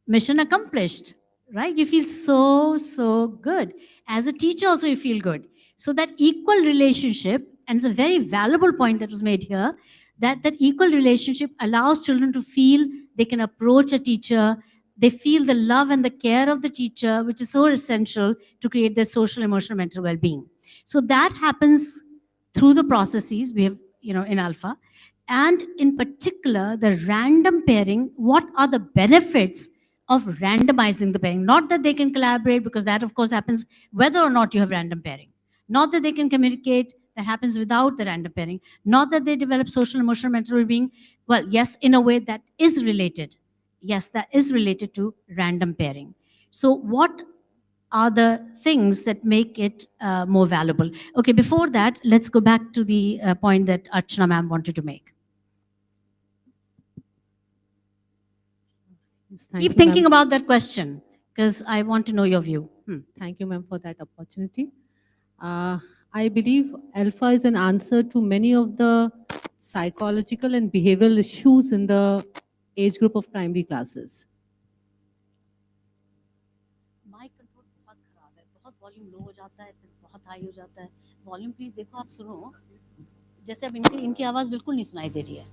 Mission accomplished, right? You feel so, so good. As a teacher also you feel good. So that equal relationship, and it's a very valuable point that was made here, that equal relationship allows children to feel they can approach a teacher, they feel the love and the care of the teacher, which is so essential to create their social, emotional, mental well-being. So that happens through the processes we have, in ALfA. And in particular, the random pairing, what are the benefits of randomizing the pairing. Not that they can collaborate, because that of course happens whether or not you have random pairing. Not that they can communicate, that happens without the random pairing. Not that they develop social, emotional, mental well-being. Well, yes, in a way that is related. Yes, that is related to random pairing. So what are the things that make it more valuable? Okay, before that, let's go back to the point that Archana ma'am wanted to make. Yes, Keep you, thinking ma'am. about that question, because I want to know your view. Thank you, ma'am, for that opportunity. I believe ALfA is an answer to many of the psychological and behavioral issues in the age group of primary classes. Mic control बहुत खराब है, बहुत volume low हो जाता है, फिर बहुत high हो जाता है. वॉल्यूम प्लीज देखो, आप सुनो. जैसे अब इनकी आवाज़ बिल्कुल नहीं सुनाई दे रही है,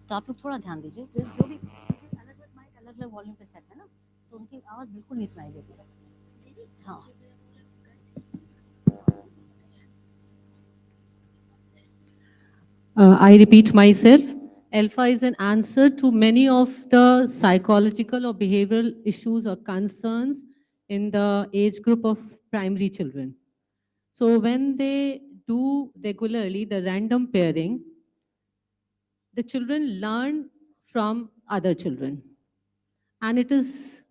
तो आप लोग थोड़ा ध्यान दीजिए. जो भी अलग अलग माइक अलग अलग वॉल्यूम पे सेट है ना, तो उनकी आवाज़ बिल्कुल नहीं सुनाई देती है. हाँ. I repeat myself, ALfA is an answer to many of the psychological or behavioral issues or concerns in the age group of primary children. So when they do regularly the random pairing, the children learn from other children. And this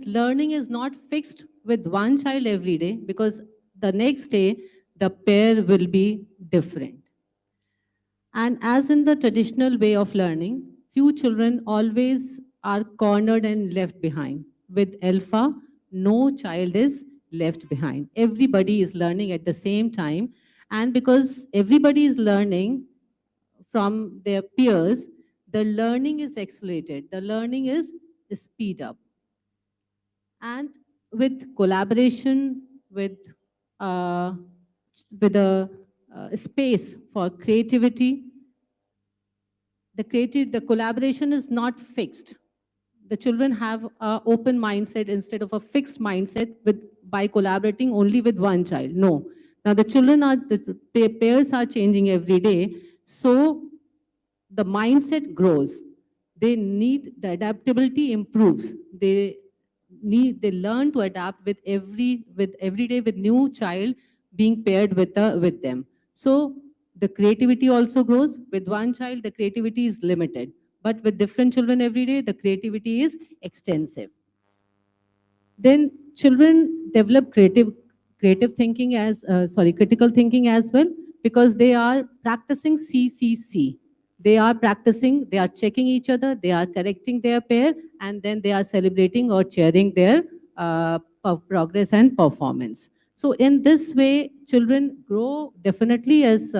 learning is not fixed with one child every day, because the next day the pair will be different. And as in the traditional way of learning, few children always are cornered and left behind. With ALfA, no child is left behind. Everybody is learning at the same time. And because everybody is learning from their peers, the learning is accelerated. The learning is speed up. And with collaboration, with a space for creativity, the collaboration is not fixed. The children have an open mindset instead of a fixed mindset by collaborating only with one child. No. Now the pairs are changing every day. So the mindset grows. They need, the adaptability improves. They learn to adapt with every day with new child being paired with them. So the creativity also grows. With one child, the creativity is limited. But with different children every day, the creativity is extensive. Then children develop critical thinking critical thinking as well, because they are practicing CCC. They are practicing, they are checking each other, they are correcting their pair, and then they are celebrating or cheering their progress and performance. So in this way, children grow definitely as,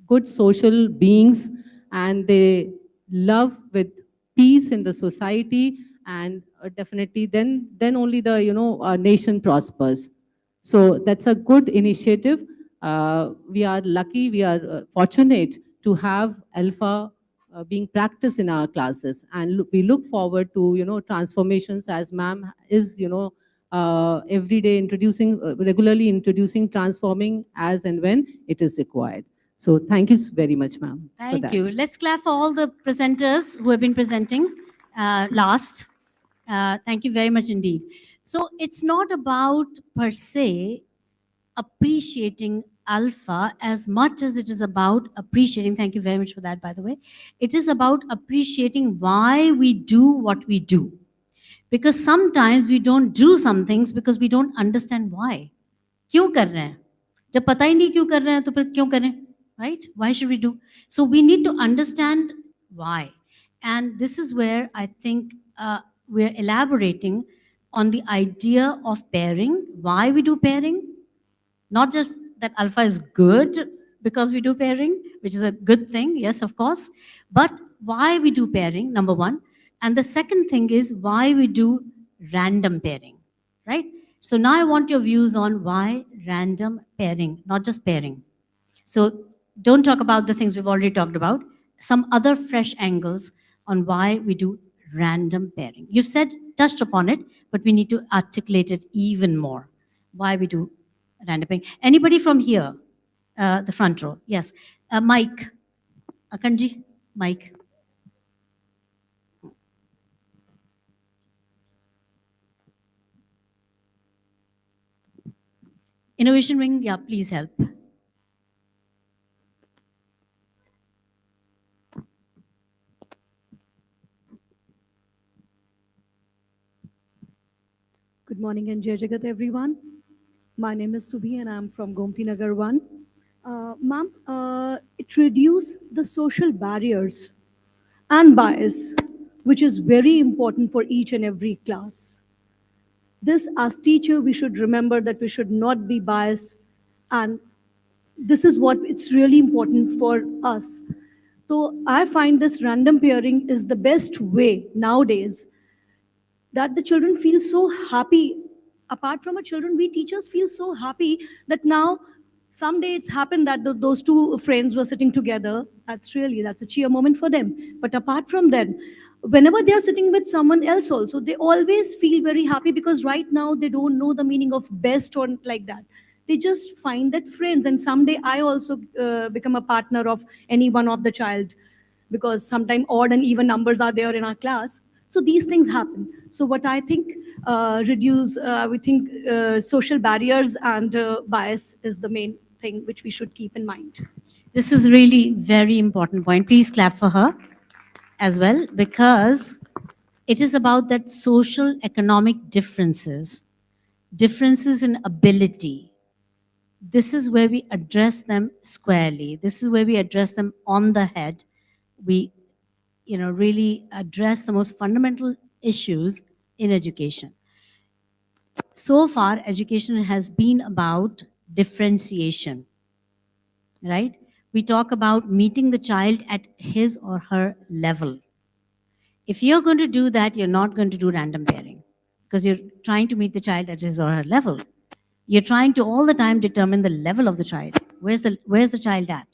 good social beings, and they love with peace in the society, and definitely then only the nation prospers. So that's a good initiative. We are lucky, we are fortunate to have ALfA being practiced in our classes, and we look forward to transformations, as ma'am is every day regularly introducing, transforming as and when it is required. So thank you very much, ma'am. Thank you. Let's clap for all the presenters who have been presenting last. Thank you very much indeed. So it's not about per se appreciating ALfA as much as it is about appreciating, thank you very much for that, by the way. It is about appreciating why we do what we do. Because sometimes we don't do some things because we don't understand why. क्यों कर रहे हैं? जब पता ही नहीं क्यों कर रहे हैं तो फिर क्यों करें? Right? Why should we do? So we need to understand why. And this is where I think we're elaborating on the idea of pairing, why we do pairing. Not just that ALfA is good because we do pairing, which is a good thing, yes, of course, but why we do pairing, number one. And the second thing is why we do random pairing, right? So now I want your views on why random pairing, not just pairing. So don't talk about the things we've already talked about, some other fresh angles on why we do random pairing. You've touched upon it, but we need to articulate it even more, why we do random pairing. Anybody from here, the front row? Yes. Mike. Akanji, Mike. Innovation wing, yeah, please help. Good morning and Jai Jagat, everyone. My name is Subhi and I'm from Gomti Nagar 1. Ma'am, it reduces the social barriers and bias, which is very important for each and every class. This, as teacher, we should remember that we should not be biased, and this is what it's really important for us. So I find this random pairing is the best way nowadays that the children feel so happy. Apart from our children, we teachers feel so happy that now someday it's happened that those two friends were sitting together. That's a cheer moment for them. But apart from that, whenever they are sitting with someone else also, they always feel very happy because right now they don't know the meaning of best or like that. They just find that friends, and someday I also become a partner of any one of the child, because sometimes odd and even numbers are there in our class. So these things happen. So what I think, we think social barriers and bias is the main thing which we should keep in mind. This is really very important point. Please clap for her as well, because it is about that social economic differences, differences in ability. This is where we address them squarely. This is where we address them on the head. We, really address the most fundamental issues in education. So far, education has been about differentiation, right? We talk about meeting the child at his or her level. If you're going to do that, you're not going to do random pairing, because you're trying to meet the child at his or her level. You're trying to all the time determine the level of the child. Where's the child at?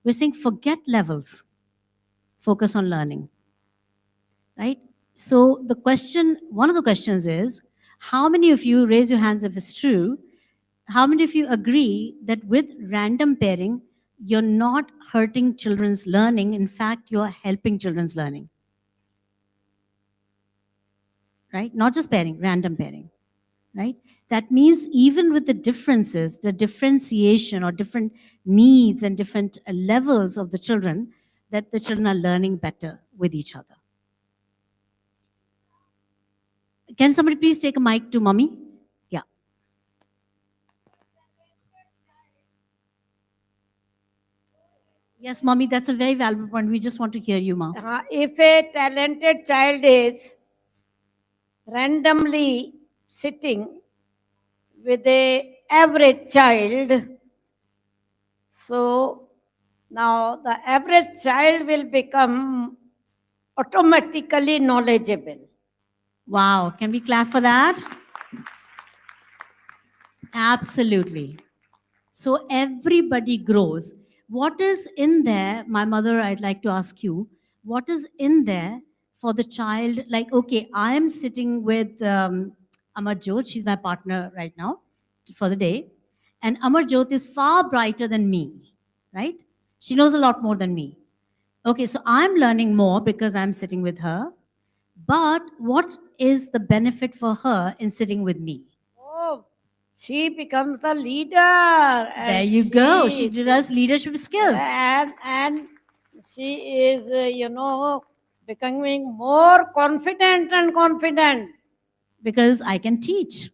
We're saying forget levels, focus on learning, right? So one of the questions is, how many of you, raise your hands if it's true, how many of you agree that with random pairing, you're not hurting children's learning, in fact, you're helping children's learning? Right? Not just pairing, random pairing, right? That means even with the differences, the differentiation or different needs and different levels of the children, that the children are learning better with each other. Can somebody please take a mic to mommy? Yeah. Yes, mommy, that's a very valuable point. We just want to hear you, ma. If a talented child is randomly sitting with a average child, so now the average child will become automatically knowledgeable. Wow, can we clap for that? Absolutely. So everybody grows. What is in there, my mother, I'd like to ask you, what is in there for the child? Like, okay, I am sitting with Amarjot, she's my partner right now for the day. And Amarjot is far brighter than me, right? She knows a lot more than me. Okay, so I'm learning more because I'm sitting with her. But what is the benefit for her in sitting with me? Oh, she becomes the leader. And There you go. She develops leadership skills. And she is, becoming more confident and confident. Because I can teach.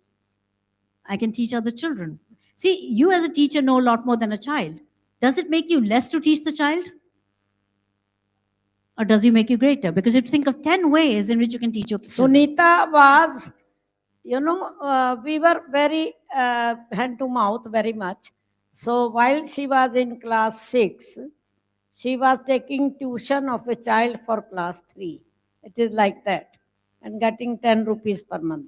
I can teach other children. See, you as a teacher know a lot more than a child. Does it make you less to teach the child? Or does it make you greater? Because you think of 10 ways in which you can teach your children. Sunita was, we were very hand to mouth very much. So while she was in class 6, she was taking tuition of a child for class 3. It is like that. And getting 10 rupees per month.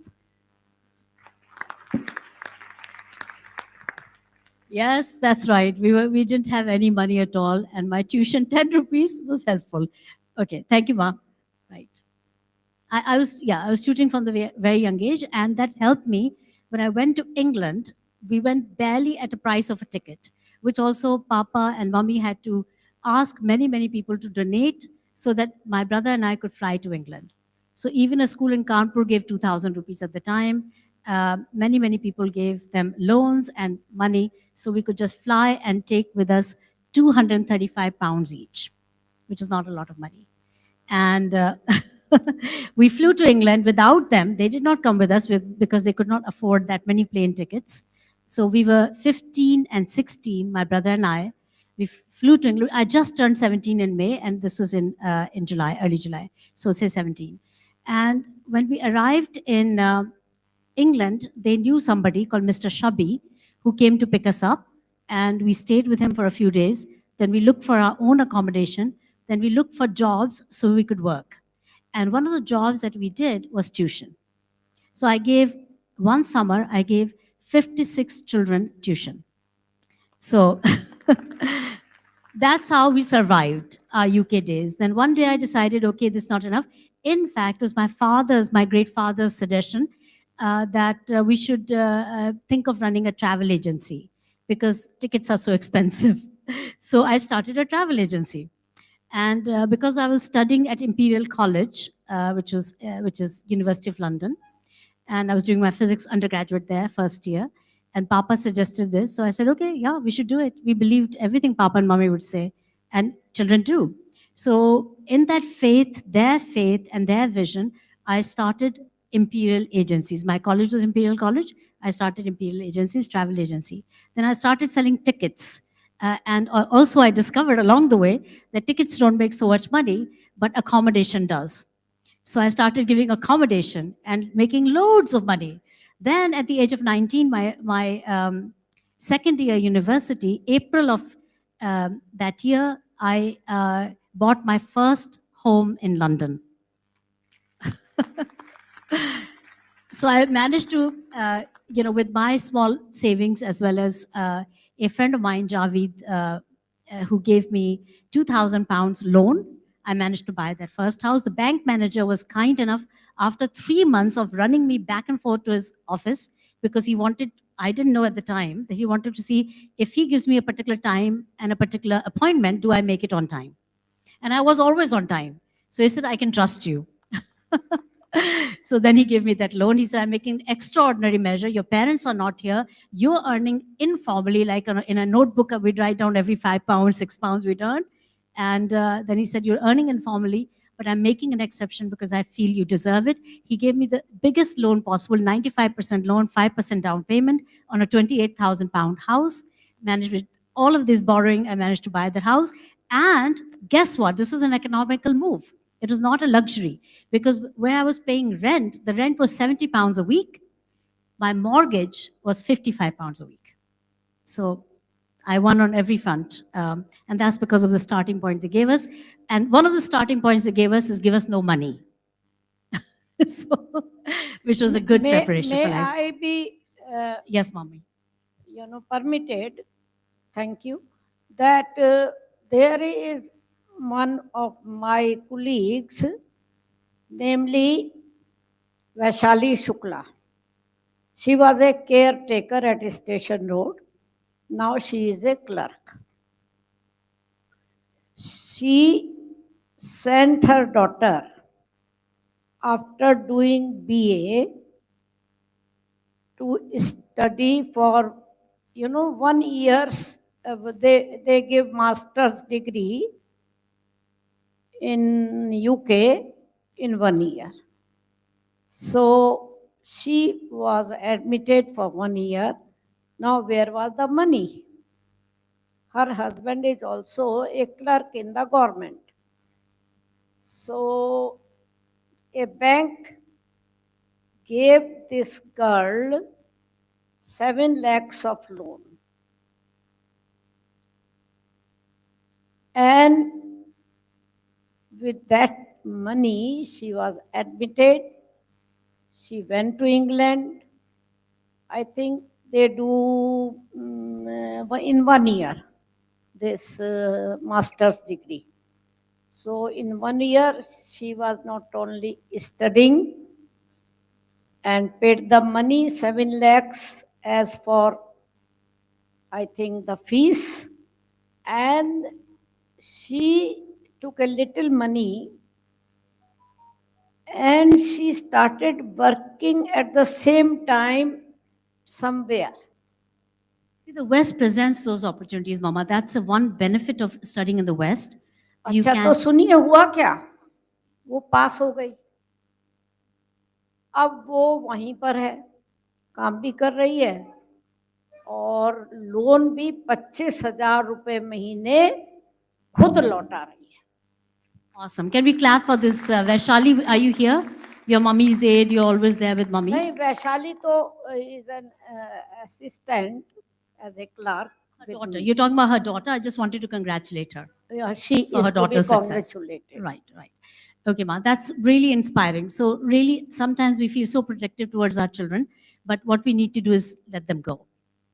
Yes, that's right. We didn't have any money at all, and my tuition 10 rupees was helpful. Okay, thank you, ma. Right. I was tutoring from the very young age, and that helped me. When I went to England, we went barely at the price of a ticket, which also Papa and Mummy had to ask many people to donate so that my brother and I could fly to England. So even a school in Kanpur gave 2,000 rupees at the time, many people gave them loans and money, so we could just fly and take with us 235 pounds each, which is not a lot of money. And we flew to England without them. They did not come with us because they could not afford that many plane tickets. So we were 15 and 16, my brother and I. We flew to England. I just turned 17 in May, and this was in July, early July. So say 17. And when we arrived in England, they knew somebody called Mr. Shabby who came to pick us up, and we stayed with him for a few days. Then we looked for our own accommodation. Then we looked for jobs so we could work. And one of the jobs that we did was tuition. So one summer, I gave 56 children tuition. So that's how we survived our UK days. Then one day I decided, okay, this is not enough. In fact, it was my great father's suggestion that we should think of running a travel agency because tickets are so expensive. So I started a travel agency. And because I was studying at Imperial College, which is University of London, and I was doing my physics undergraduate there, first year, and Papa suggested this. So I said, okay, yeah, we should do it. We believed everything Papa and Mommy would say, and children do. So in that faith, and their vision, I started Imperial agencies. My college was Imperial College. I started Imperial agencies, travel agency. Then I started selling tickets. And also I discovered along the way that tickets don't make so much money, but accommodation does. So I started giving accommodation and making loads of money. Then at the age of 19, my second year university, April of that year, I bought my first home in London. So I managed to, with my small savings as well as a friend of mine, Javid, who gave me £2,000 loan, I managed to buy that first house. The bank manager was kind enough, after 3 months of running me back and forth to his office, because I didn't know at the time that he wanted to see if he gives me a particular time and a particular appointment, do I make it on time? And I was always on time. So he said, I can trust you. So then he gave me that loan. He said, I'm making extraordinary measure. Your parents are not here. You're earning informally, like in a notebook, we'd write down every £5, £6 we'd earn. And then he said, you're earning informally, but I'm making an exception because I feel you deserve it. He gave me the biggest loan possible, 95% loan, 5% down payment on a £28,000 house. Managed with all of this borrowing, I managed to buy the house. And guess what? This was an economical move. It was not a luxury because where I was paying rent, the rent was £70 a week. My mortgage was £55 a week. So I won on every front. And that's because of the starting point they gave us. And one of the starting points they gave us is give us no money. So, which was a good preparation may for life. I be, Yes, Mommy. Permitted, thank you, that there is one of my colleagues, namely Vaishali Shukla. She was a caretaker at Station Road. Now she is a clerk. She sent her daughter, after doing BA, to study for 1 year. They give master's degree in UK in 1 year. So she was admitted for 1 year. Now where was the money? Her husband is also a clerk in the government. So a bank gave this girl 7 lakhs of loan. And with that money, she was admitted. She went to England. I think they do in 1 year this master's degree. So in 1 year, she was not only studying and paid the money, 7 lakhs as for, I think, the fees. And she took a little money and she started working at the same time somewhere. See, the West presents those opportunities, Mama. That's the one benefit of studying in the West. You अच्छा, can. तो सुनिए हुआ क्या, वो पास हो गई, अब वो वहीं पर है, काम भी कर रही है और लोन भी 25,000 रुपए महीने खुद लौटा रही है. Awesome. Can we clap for this? Vaishali, are you here? Your mummy's aide, you're always there with mummy. नहीं, वैशाली तो is an assistant as a clerk. Her daughter. You're talking about her daughter. I just wanted to congratulate her. Yeah, she for is her to be daughter's success. congratulated. Right, right. Okay, Ma, that's really inspiring. So really, sometimes we feel so protective towards our children, but what we need to do is let them go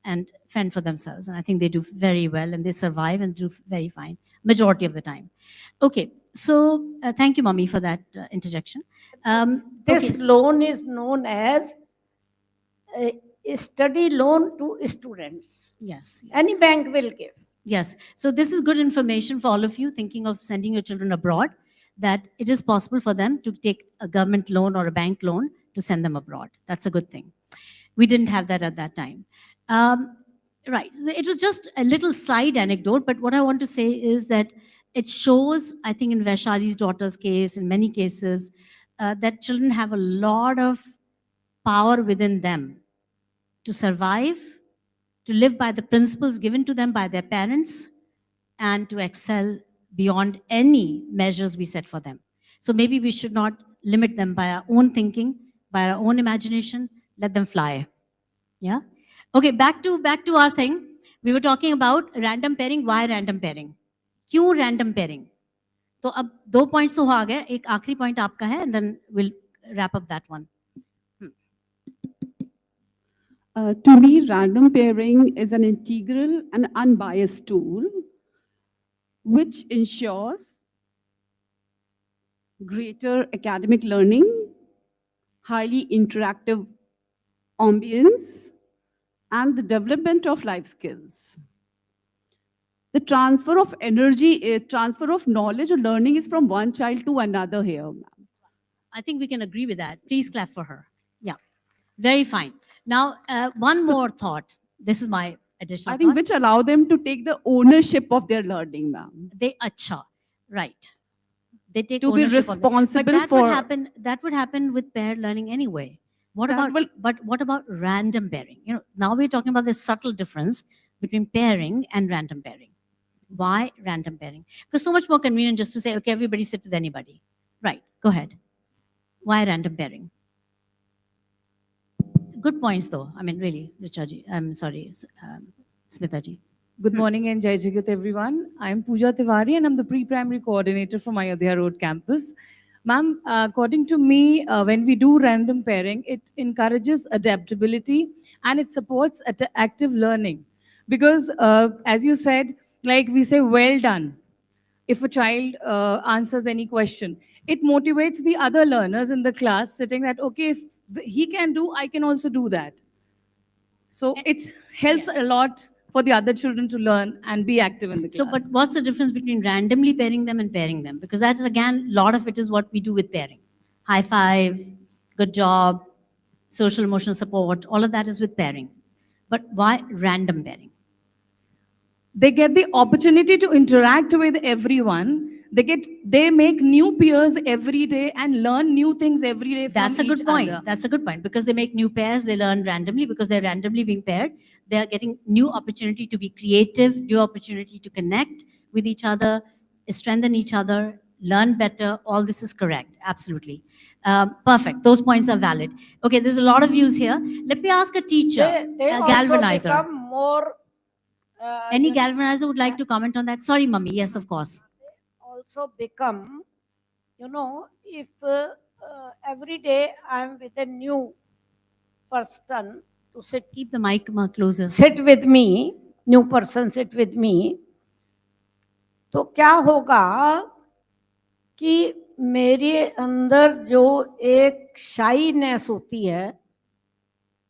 and fend for themselves. And I think they do very well and they survive and do very fine, majority of the time. Okay, so thank you, Mommy, for that interjection. This loan is known as a study loan to students. Yes, yes. Any bank will give. Yes. So this is good information for all of you thinking of sending your children abroad, that it is possible for them to take a government loan or a bank loan to send them abroad. That's a good thing. We didn't have that at that time. Right. So it was just a little side anecdote, but what I want to say is that it shows, I think in Vaishali's daughter's case, in many cases, that children have a lot of power within them to survive, to live by the principles given to them by their parents, and to excel beyond any measures we set for them. So maybe we should not limit them by our own thinking, by our own imagination, let them fly. Yeah? Okay, back to our thing. We were talking about random pairing. Why random pairing? क्यों random pairing? तो अब 2 points तो हो गए, एक आखिरी point आपका है, and then we'll wrap up that one. To me, random pairing is an integral and unbiased tool which ensures greater academic learning, highly interactive ambience, and the development of life skills. The transfer of energy, transfer of knowledge or learning is from one child to another here. I think we can agree with that. Please clap for her. Yeah, very fine. Now, one more thought. This is my additional I think thought. which allow them to take the ownership of their learning, ma'am. They acha, right. They take To be ownership of it. responsible But that for- would happen with paired learning anyway. What about random pairing? You know, now we're talking about this subtle difference between pairing and random pairing. Why random pairing? Because so much more convenient just to say, okay, everybody sit with anybody. Right, go ahead. Why random pairing? Good points though. I mean, really, Richaji. I'm sorry, Smitaji. Good morning and Jai Jagat everyone. I'm Pooja Tiwari and I'm the pre-primary coordinator from Ayodhya Road campus. Ma'am, according to me, when we do random pairing, it encourages adaptability and it supports active learning. Because as you said, like we say, well done. If a child answers any question, it motivates the other learners in the class sitting that, okay, if he can do, I can also do that. So it helps a lot for the other children to learn and be active in the class. So, but what's the difference between randomly pairing them and pairing them? Because that is, again, a lot of it is what we do with pairing. High five, good job, social emotional support, all of that is with pairing. But why random pairing? They get the opportunity to interact with everyone. They make new peers every day and learn new things every day. That's a from good each point. other. That's a good point, because they make new pairs, they learn randomly because they're randomly being paired. They are getting new opportunity to be creative, new opportunity to connect with each other, strengthen each other, learn better. All this is correct. Absolutely. Perfect. Those points are valid. Okay, there's a lot of views here. Let me ask a teacher, They a also galvanizer. become more. Any galvanizer would like to comment on that? Sorry, Mummy. Yes, of course. Also become, you know, if every day I'm with a new person to sit. Keep the mic closer. Sit with me, new person sit with me. तो क्या होगा कि मेरे अंदर जो एक shyness होती है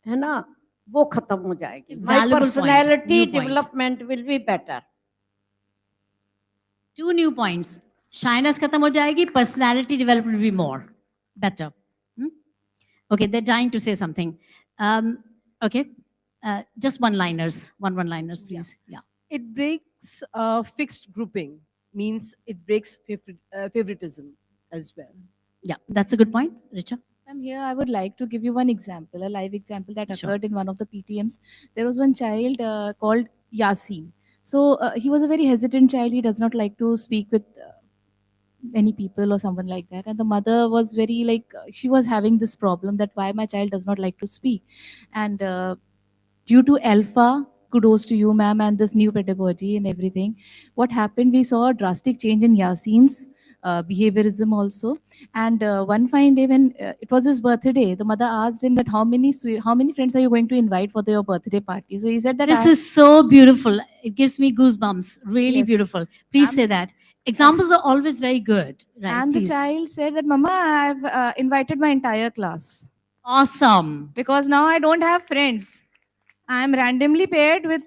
ना, वो खत्म हो जाएगी. My Valuable point. personality New point. development will be better. 2 new points. Shyness khatam ho jayegi, personality development will be more. better. Hmm? Okay, they're dying to say something. Okay, just one-liners, one-liners, please. Yeah. It breaks fixed grouping, means it breaks favoritism as well. Yeah, that's a good point. Richa? Here I would like to give you one example, a live example that Sure. occurred in one of the PTMs. There was one child called Yasin. So he was a very hesitant child. He does not like to speak with many people or someone like that. And the mother was very like, she was having this problem that why my child does not like to speak. And due to ALfA, kudos to you, ma'am, and this new pedagogy and everything, what happened, we saw a drastic change in Yasin's behaviorism also. And one fine day when it was his birthday, the mother asked him that how many friends are you going to invite for your birthday party? So he said that This is so beautiful. It gives me goosebumps. Really Yes. beautiful. Please say that. Examples are always very good. Right, and please. the child said that, Mama, I've invited my entire class. Awesome. Because now I don't have friends. I'm randomly paired with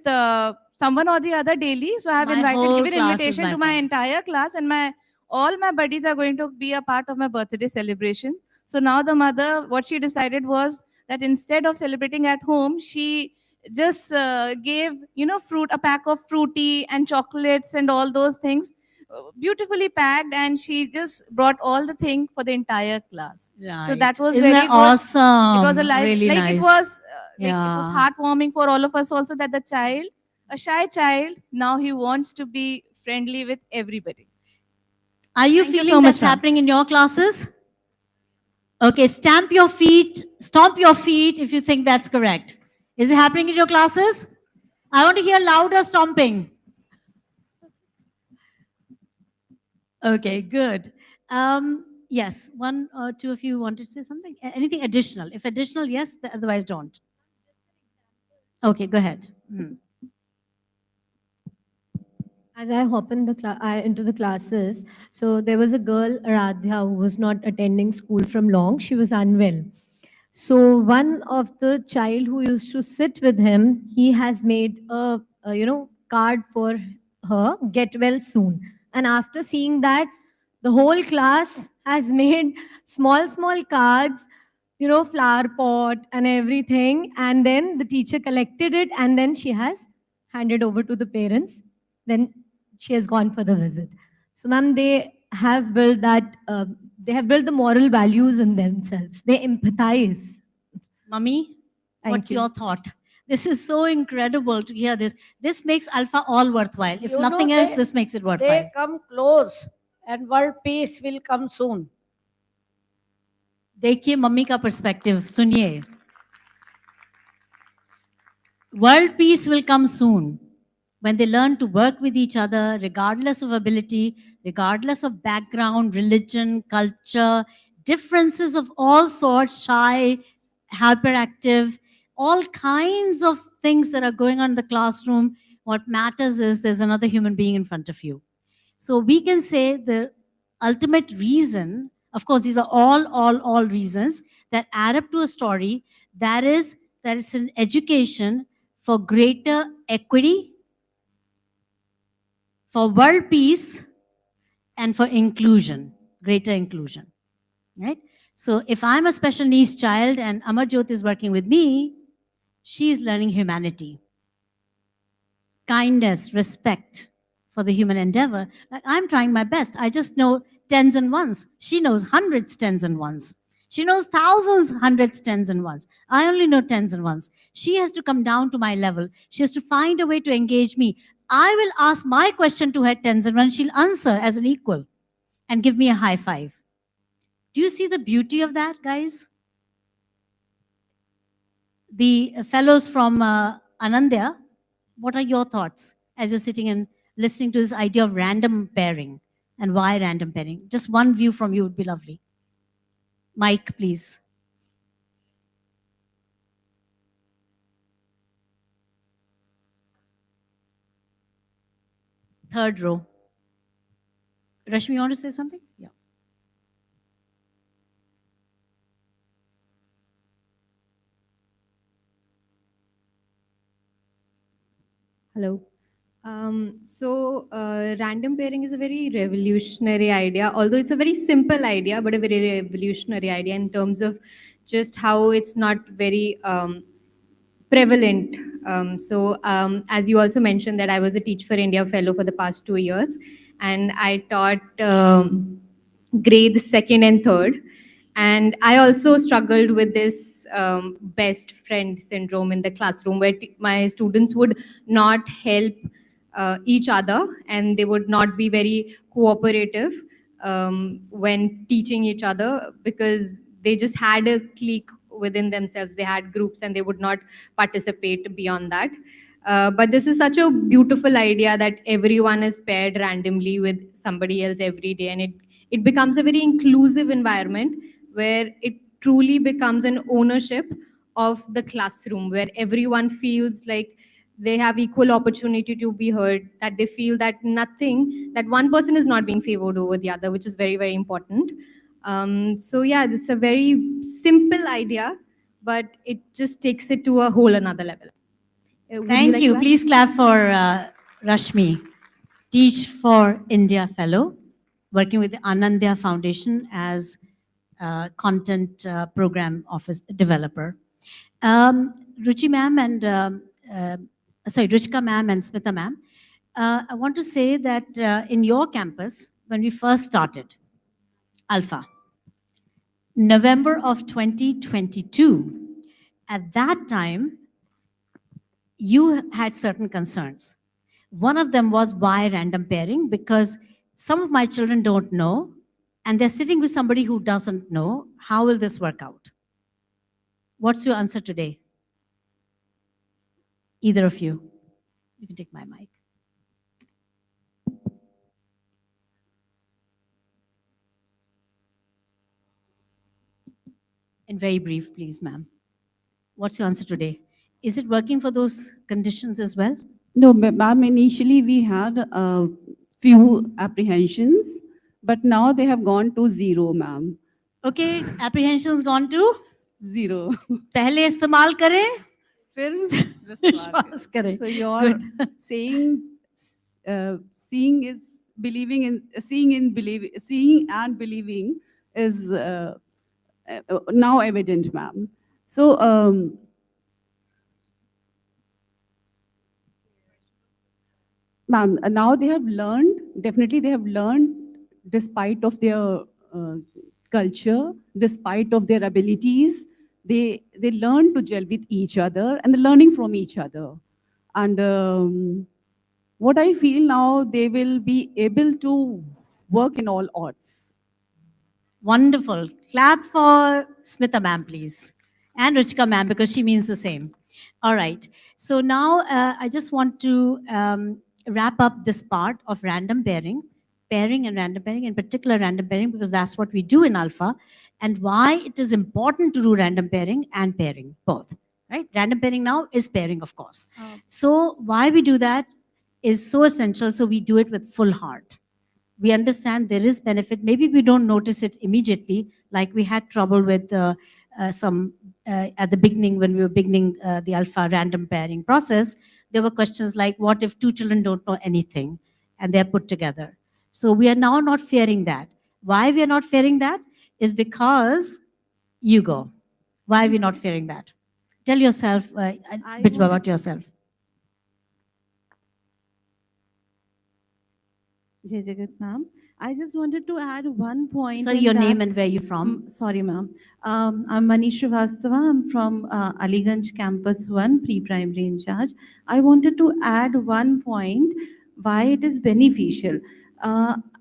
someone or the other daily. So I have My whole given class is invitation my to my friend. entire class, and all my buddies are going to be a part of my birthday celebration. So now the mother, what she decided was that instead of celebrating at home, she just gave, a pack of fruity and chocolates and all those things, beautifully packed, and she just brought all the thing for the entire class. So Right. that was Isn't very that good. awesome? It was a live, Really like nice. it was it Yeah. was heartwarming for all of us also that the child, a shy child, now he wants to be friendly with everybody. Are you Thank you feeling so much, that's ma'am. happening in your classes? Okay, stamp your feet, stomp your feet if you think that's correct. Is it happening in your classes? I want to hear louder stomping. Okay, good. Yes, one or two of you wanted to say something? Anything additional? If additional, yes, otherwise don't. Okay, go ahead. As I hop in into the classes, so there was a girl, Radhya, who was not attending school from long. She was unwell. So one of the child who used to sit with him, he has made a card for her, get well soon. And after seeing that, the whole class has made small cards, flower pot and everything. And then the teacher collected it, and then she has handed over to the parents. Then she has gone for the visit. So, ma'am, they have built that. They have built the moral values in themselves. They empathize. Mummy, what's you. your thought? This is so incredible to hear this. This makes ALfA all worthwhile. If You nothing know, else, this makes it worthwhile. They come close, and world peace will come soon. देखिए mummy का perspective सुनिए. World peace will come soon when they learn to work with each other regardless of ability, regardless of background, religion, culture, differences of all sorts, shy, hyperactive, all kinds of things that are going on in the classroom. What matters is there's another human being in front of you. So we can say the ultimate reason, of course, these are all reasons that add up to a story, that is that it's an education for greater equity, for world peace, and for inclusion, greater inclusion, right? So if I'm a special needs child and Amarjyot is working with me, she's learning humanity, kindness, respect for the human endeavor. Like I'm trying my best. I just know tens and ones. She knows hundreds, tens and ones. She knows thousands, hundreds, tens and ones. I only know tens and ones. She has to come down to my level. She has to find a way to engage me. I will ask my question to her tens and ones. She'll answer as an equal and give me a high five. Do you see the beauty of that, guys? The fellows from Anandya, what are your thoughts as you're sitting and listening to this idea of random pairing and why random pairing? Just one view from you would be lovely. Mike, please. Third row. Rashmi, you want to say something? Yeah. Hello. Random pairing is a very revolutionary idea, although it's a very simple idea, but a very revolutionary idea in terms of just how it's not very prevalent. As you also mentioned, that I was a Teach for India fellow for the past 2 years, and I taught grades second and third. And I also struggled with this best friend syndrome in the classroom, where my students would not help each other, and they would not be very cooperative when teaching each other, because they just had a clique within themselves. They had groups and they would not participate beyond that. But this is such a beautiful idea that everyone is paired randomly with somebody else every day, and it becomes a very inclusive environment where it truly becomes an ownership of the classroom, where everyone feels like they have equal opportunity to be heard, that they feel that nothing, that one person is not being favored over the other, which is very, very important. Yeah, this is a very simple idea, but it just takes it to a whole another level. Would Thank like you. to add? Please clap for Rashmi, Teach for India Fellow, working with the Anandya Foundation as content program office developer. Ruchi ma'am and, Ruchika ma'am and Smita ma'am, I want to say that in your campus, when we first started ALfA, November of 2022, at that time, you had certain concerns. One of them was why random pairing? Because some of my children don't know, and they're sitting with somebody who doesn't know. How will this work out? What's your answer today? Either of you. You can take my mic. In very brief, please, ma'am. What's your answer today? Is it working for those conditions as well? No, ma'am, initially we had a few apprehensions, but now they have gone to zero, ma'am. Okay, apprehensions gone to? Zero. पहले इस्तेमाल करें, फिर विश्वास करें. So you're saying, seeing is believing in, seeing and believing is now evident, ma'am. So, ma'am, now they have learned, definitely they have learned despite of their culture, despite of their abilities, they learn to gel with each other and they're learning from each other. And what I feel now, they will be able to work in all odds. Wonderful. Clap for Smita ma'am, please. And Ruchika ma'am, because she means the same. All right. So now I just want to wrap up this part of random pairing and random pairing, in particular random pairing, because that's what we do in ALfA, and why it is important to do random pairing and pairing, both. Right? Random pairing now is pairing, of course. So why we do that is so essential, so we do it with full heart. We understand there is benefit. Maybe we don't notice it immediately, like we had trouble with some, at the beginning, when we were beginning the ALfA random pairing process, there were questions like, what if two children don't know anything and they're put together? So we are now not fearing that. Why we are not fearing that is because you go. Why are we not fearing that? Tell yourself, a bit about yourself. Jai Jagat ma'am. I just wanted to add one point. Sorry, in your that- name and where you're from? Sorry, ma'am. I'm Manish Srivastava. I'm from Aliganj Campus 1, pre-primary in charge. I wanted to add one point why it is beneficial.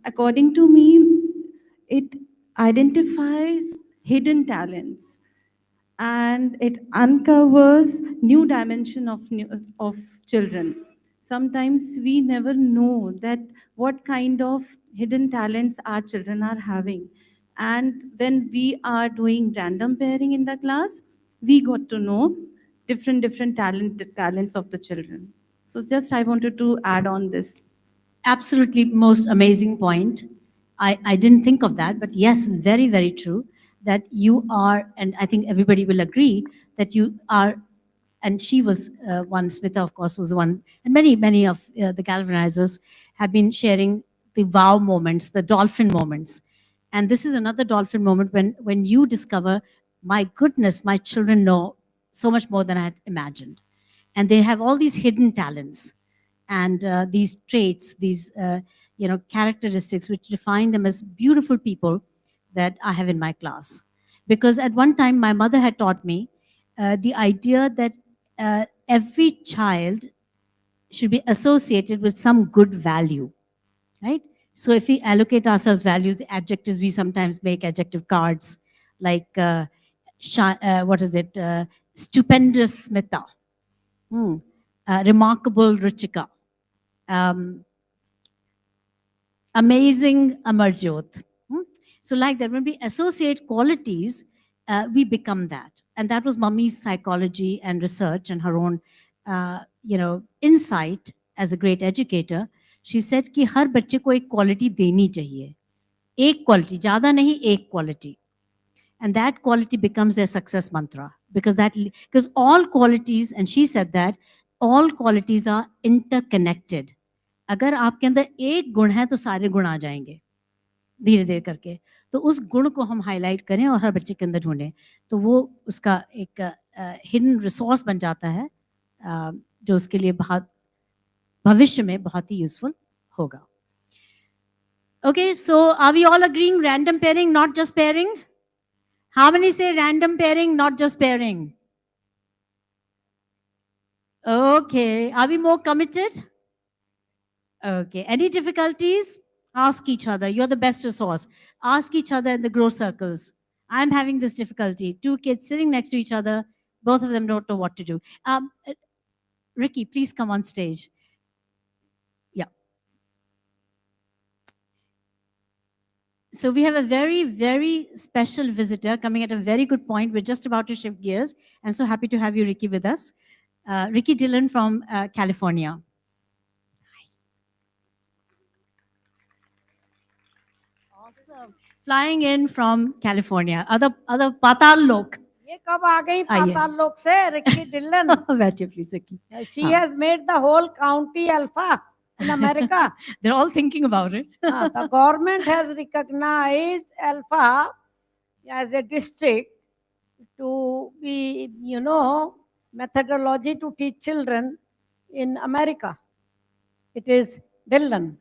According to me, it identifies hidden talents and it uncovers new dimension of children. Sometimes we never know that what kind of hidden talents our children are having, and when we are doing random pairing in the class, we got to know different talents of the children. So just I wanted to add on this. Absolutely, most amazing point. I didn't think of that, but yes, it's very, very true that you are, and I think everybody will agree, that you are And she was one, Smita, of course, was one. And many of the galvanizers have been sharing the wow moments, the dolphin moments. And this is another dolphin moment when you discover, my goodness, my children know so much more than I had imagined. And they have all these hidden talents and these traits, these characteristics which define them as beautiful people that I have in my class. Because at one time, my mother had taught me the idea that every child should be associated with some good value, right? So if we allocate ourselves values, adjectives, we sometimes make adjective cards like, what is it? Stupendous Smita, remarkable Ruchika, amazing Amarjot. So like that, when we associate qualities, we become that. And that was Mummy's psychology and research and her own, insight as a great educator. She said कि हर बच्चे को एक quality देनी चाहिए. एक quality, ज़्यादा नहीं, एक quality. And that quality becomes their success mantra because all qualities, and she said that all qualities are interconnected. अगर आपके अंदर एक गुण है तो सारे गुण आ जाएंगे धीरे धीरे करके. तो उस गुण को हम हाईलाइट करें और हर बच्चे के अंदर ढूंढें तो वो उसका एक हिडन रिसोर्स बन जाता है जो उसके लिए बहुत भविष्य में बहुत ही यूजफुल होगा. Okay, so are we all agreeing random pairing, not just pairing? How many say random pairing, not just pairing? Okay, are we more committed? Okay, any difficulties? Ask each other. You're the best resource. Ask each other in the grow circles. I'm having this difficulty. Two kids sitting next to each other, both of them don't know what to do. Ricky, please come on stage. Yeah. So we have a very, very special visitor coming at a very good point. We're just about to shift gears. I'm so happy to have you, Ricky, with us. Ricky Dillon from California. Awesome. Flying in from California. Other Patal Lok. ये कब आ गई पाताल लोक से Ricky Dillon? बैठिए please Ricky. She has made the whole county alpha in America. They're all thinking about it. The government has recognized alpha as a district to be, methodology to teach children in America. It is Dillon.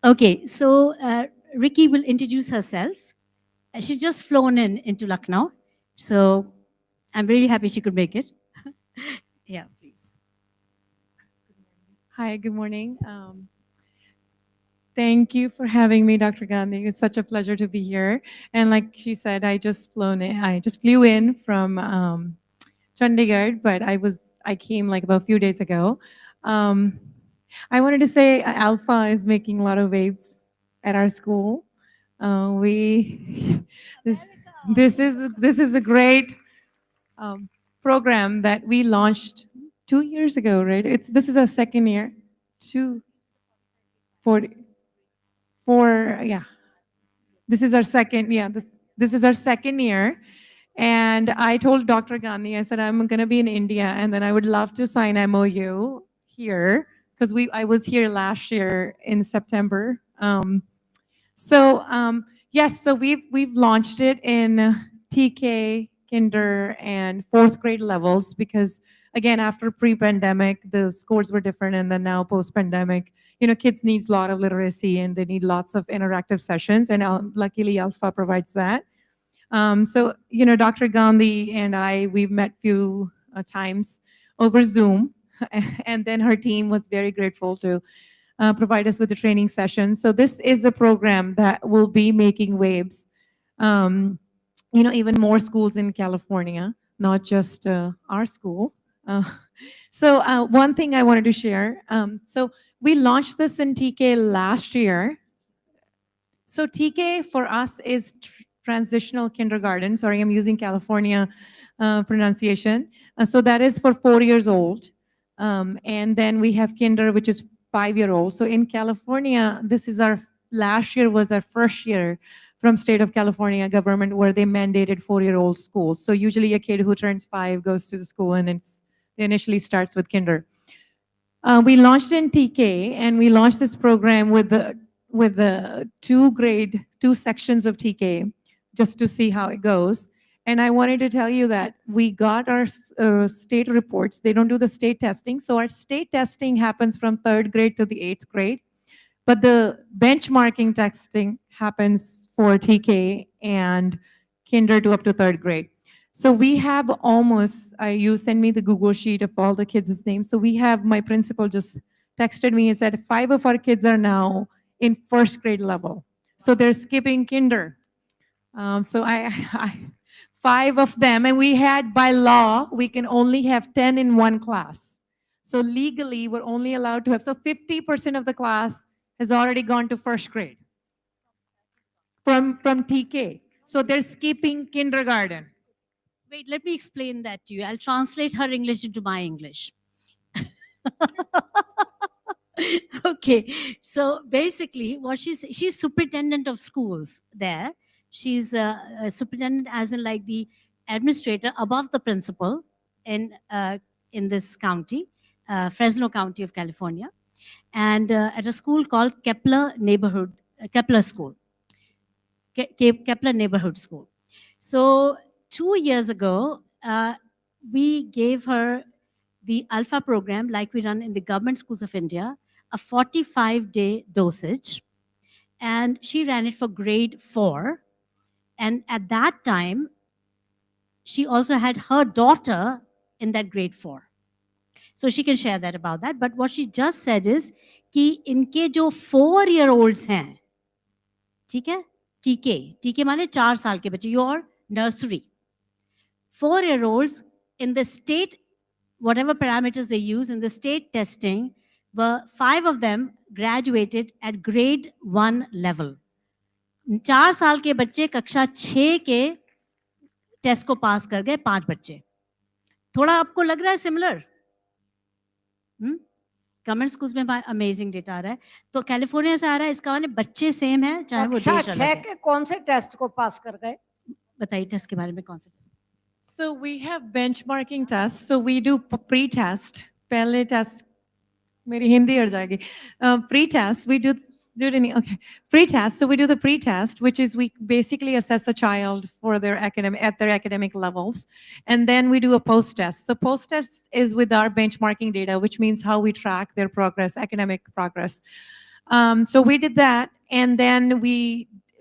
Okay, so Ricky will introduce herself. She's just flown into Lucknow, so I'm really happy she could make it. Yeah, please. Hi, good morning. Thank you for having me, Dr. Gandhi. It's such a pleasure to be here. And like she said, I just flew in from Chandigarh, but I came like about a few days ago. I wanted to say ALfA is making a lot of waves at our school. This is a great program that we launched 2 years ago, right? This is our second year. 4, yeah. This is our second, this is our second year. And I told Dr. Gandhi, I said, I'm going to be in India, and then I would love to sign MOU here, because I was here last year in September. Yes, so we've launched it in TK, Kinder, and 4th grade levels, because again, after pre-pandemic, the scores were different, and then now post-pandemic, kids need a lot of literacy and they need lots of interactive sessions, and luckily ALfA provides that. Dr. Gandhi and we've met few times over Zoom, and then her team was very grateful to provide us with the training session. So this is a program that will be making waves, even more schools in California, not just our school. One thing I wanted to share. So we launched this in TK last year. So TK for us is transitional kindergarten. Sorry, I'm using California pronunciation. So that is for 4 years old. And then we have kinder, which is 5-year-old. So in California, this is last year was our first year from state of California government where they mandated 4-year-old schools. So usually a kid who turns 5 goes to the school and it initially starts with kinder. We launched in TK, and we launched this program with the two sections of TK, just to see how it goes. And I wanted to tell you that we got our state reports. They don't do the state testing, so our state testing happens from 3rd grade to the 8th grade, but the benchmarking testing happens for TK and kinder to up to 3rd grade. So we have almost, you send me the Google sheet of all the kids' names. So we have, my principal just texted me and said 5 of our kids are now in 1st grade level. So they're skipping kinder. So I 5 of them, and we had by law, we can only have 10 in one class. So legally, we're only allowed to have, so 50% of the class has already gone to 1st grade from TK. So they're skipping kindergarten. Wait, let me explain that to you. I'll translate her English into my English. Okay, so basically what she's superintendent of schools there. She's a superintendent as in like the administrator above the principal in this county, Fresno County of California, and at a school called Kepler School, Kepler Neighborhood School. So 2 years ago, we gave her the ALfA program, like we run in the government schools of India, a 45-day dosage. And she ran it for grade 4. And at that time, she also had her daughter in that grade 4. So she can share that about that. But what she just said is कि इनके जो 4-year-olds हैं, ठीक है? TK माने 4 साल के बच्चे, your nursery. 4-year-olds in the state, whatever parameters they use in the state testing, 5 of them graduated at grade 1 level. 4 साल के बच्चे कक्षा 6 के टेस्ट को पास कर गए 5 बच्चे. थोड़ा आपको लग रहा है सिमिलर? गवर्नमेंट स्कूल्स में अमेजिंग डेटा आ रहा है. तो कैलिफोर्निया से आ रहा है, इसका माने बच्चे सेम है चाहे वो देश अलग है. के कौन से टेस्ट को पास कर गए? बताइए टेस्ट के बारे में कौन से test? So we have benchmarking tests. So we do pre-test. पहले test मेरी हिंदी अड़ जाएगी. Pre-test we do it in okay. Pre-test. So we do the pre-test, which is we basically assess a child for their academic levels, and then we do a post-test. So post-test is with our benchmarking data, which means how we track their progress, academic progress. So we did that, and then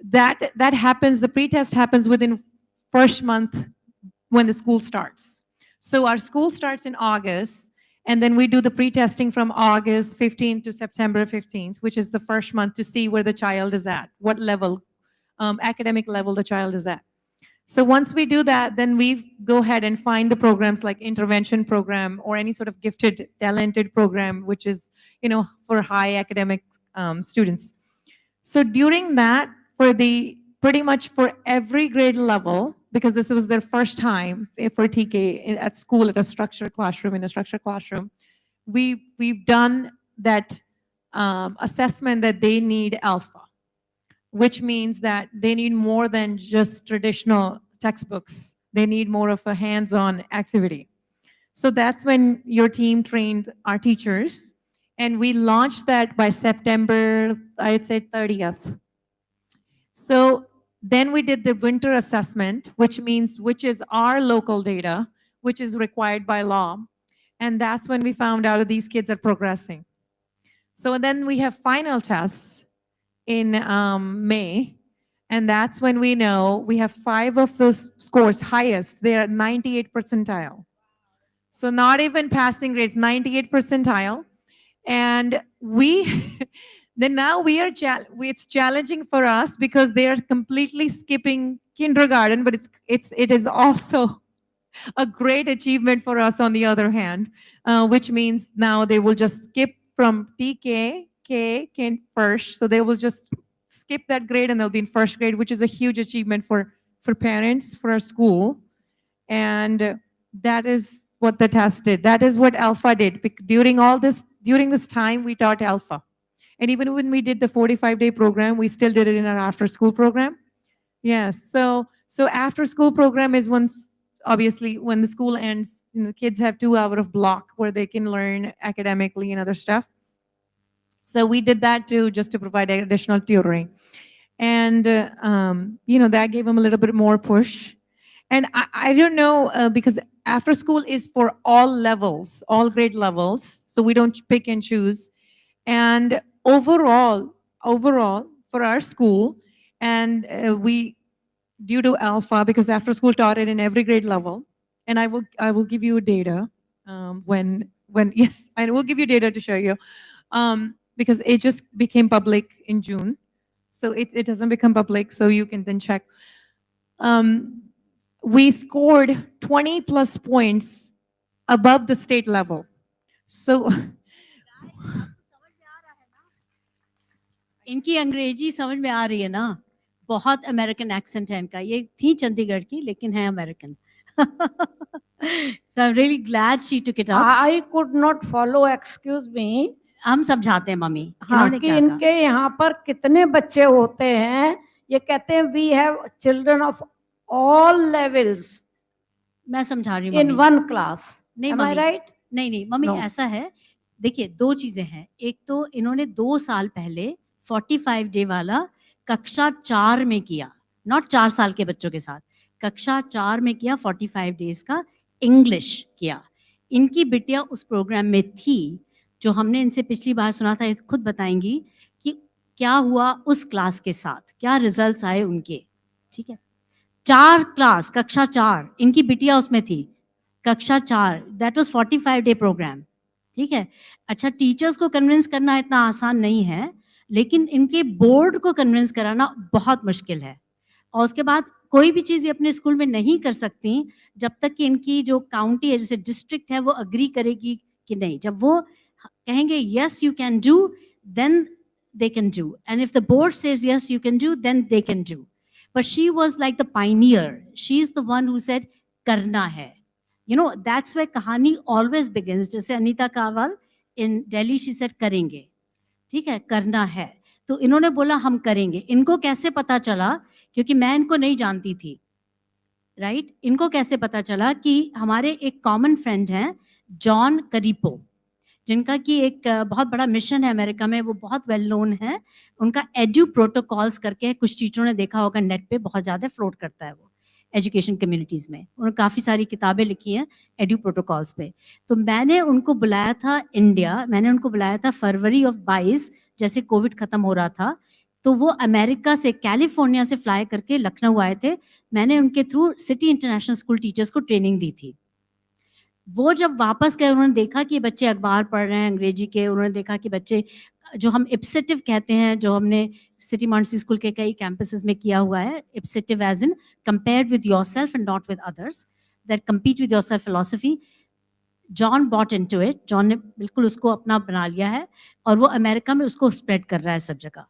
that happens. The pre-test happens within first month when the school starts. So our school starts in August, and then we do the pre-testing from August 15th to September 15th, which is the first month to see where the child is at, what level, academic level the child is at. So once we do that, then we go ahead and find the programs like intervention program or any sort of gifted, talented program, which is, for high academic students. So during that, pretty much for every grade level, because this was their first time for TK at school in a structured classroom, we've done that assessment that they need ALfA, which means that they need more than just traditional textbooks. They need more of a hands-on activity. So that's when your team trained our teachers, and we launched that by September, I'd say 30th. So then we did the winter assessment, which is our local data, which is required by law. And that's when we found out that these kids are progressing. So then we have final tests in May. And that's when we know we have 5 of those scores highest. They're at 98 percentile. So not even passing grades, 98 percentile. And then now it's challenging for us because they are completely skipping kindergarten, but it is also a great achievement for us on the other hand, which means now they will just skip from TK, K first, so they will just skip that grade and they'll be in first grade, which is a huge achievement for parents, for our school. And that is what the test did. That is what ALfA did. During this time, we taught ALfA. And even when we did the 45-day program, we still did it in our after-school program. Yes. So after-school program is once, obviously, when the school ends, the kids have 2 hours of block where they can learn academically and other stuff. So we did that too, just to provide additional tutoring. And, that gave them a little bit more push. And I don't know, because after school is for all levels, all grade levels. So we don't pick and choose. And overall, for our school, and we, due to ALfA, because after school taught it in every grade level, and I will give you data when yes, I will give you data to show you, because it just became public in June, so it doesn't become public, so you can then check. We scored 20 plus points above the state level. So इनकी अंग्रेजी समझ में आ रही है ना, बहुत American accent है इनका, ये थी चंडीगढ़ की लेकिन है American. So I'm really glad she took it up. I could not follow, excuse me. हम समझाते हैं मम्मी. हाँ कि इनके यहाँ पर कितने बच्चे होते हैं, ये कहते हैं we have children of all levels. मैं समझा रही हूँ in one class. नहीं Am I right? नहीं मम्मी, ऐसा है, देखिए 2 चीजें हैं. एक तो इन्होंने 2 साल पहले 45 डे वाला कक्षा 4 में किया, नॉट 4 साल के बच्चों के साथ, कक्षा 4 में किया 45 डेज का इंग्लिश किया. इनकी बिटिया उस प्रोग्राम में थी, जो हमने इनसे पिछली बार सुना था, ये खुद बताएंगी कि क्या हुआ उस क्लास के साथ, क्या रिजल्ट्स आए उनके. ठीक है, 4 क्लास, कक्षा 4, इनकी बिटिया उसमें थी, कक्षा 4, दैट वाज 45 डे प्रोग्राम. ठीक है, अच्छा टीचर्स को कन्विंस करना इतना आसान नहीं है, लेकिन इनके बोर्ड को कन्विंस कराना बहुत मुश्किल है. और उसके बाद कोई भी चीज़ अपने स्कूल में नहीं कर सकती जब तक कि इनकी जो काउंटी है, जैसे डिस्ट्रिक्ट है, वो अग्री करेगी कि नहीं. जब वो कहेंगे yes you can do, then they can do, and if the board says yes you can do, then they can do. But she was like the pioneer, she is the one who said करना है. You know, that's where कहानी always begins. जैसे अनीता कावल in Delhi, she said करेंगे. ठीक है, करना है. तो इन्होंने बोला हम करेंगे. इनको कैसे पता चला, क्योंकि मैं इनको नहीं जानती थी, राइट? इनको कैसे पता चला कि हमारे एक कॉमन फ्रेंड हैं जॉन करीपो, जिनका कि एक बहुत बड़ा मिशन है अमेरिका में, वो बहुत वेल नोन है. उनका एड्यू प्रोटोकॉल्स करके कुछ टीचरों ने देखा होगा नेट पे, बहुत ज़्यादा फ्लोट करता है वो एजुकेशन कम्युनिटीज़ में. उन्होंने काफ़ी सारी किताबें लिखी हैं एड्यू प्रोटोकॉल्स पे. तो मैंने उनको बुलाया था इंडिया, मैंने उनको बुलाया था फरवरी ऑफ 22, जैसे कोविड ख़त्म हो रहा था. तो वो अमेरिका से, कैलिफोर्निया से फ्लाई करके लखनऊ आए थे. मैंने उनके through city international school teachers को ट्रेनिंग दी थी. वो जब वापस गए, उन्होंने देखा कि बच्चे अखबार पढ़ रहे हैं अंग्रेजी के. उन्होंने देखा कि बच्चे जो हम इप्सेटिव कहते हैं, जो हमने सिटी मॉन्टेसरी स्कूल के कई कैंपसेस में किया हुआ है, ipsative as in compared with yourself and not with others, that compete with yourself philosophy. John bought into it, John ने बिल्कुल उसको अपना बना लिया है, और वो अमेरिका में उसको स्प्रेड कर रहा है सब जगह,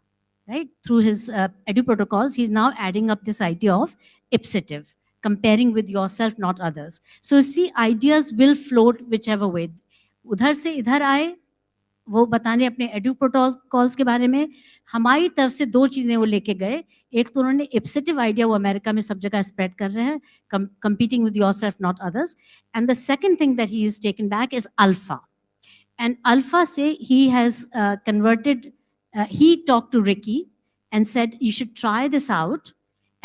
right? Through his edu protocols, he is now adding up this idea of ipsative, comparing with yourself, not others. So see, ideas will float whichever way. उधर से इधर आए, वो बताने अपने एडू प्रोटोकॉल्स के बारे में. हमारी तरफ से 2 चीज़ें वो लेके गए. एक तो उन्होंने इप्सेटिव आइडिया वो अमेरिका में सब जगह स्प्रेड कर रहे हैं, competing with yourself, not others. And the second thing that he has taken back is ALfA. And ALfA से he has converted, he talked to Ricky and said, you should try this out.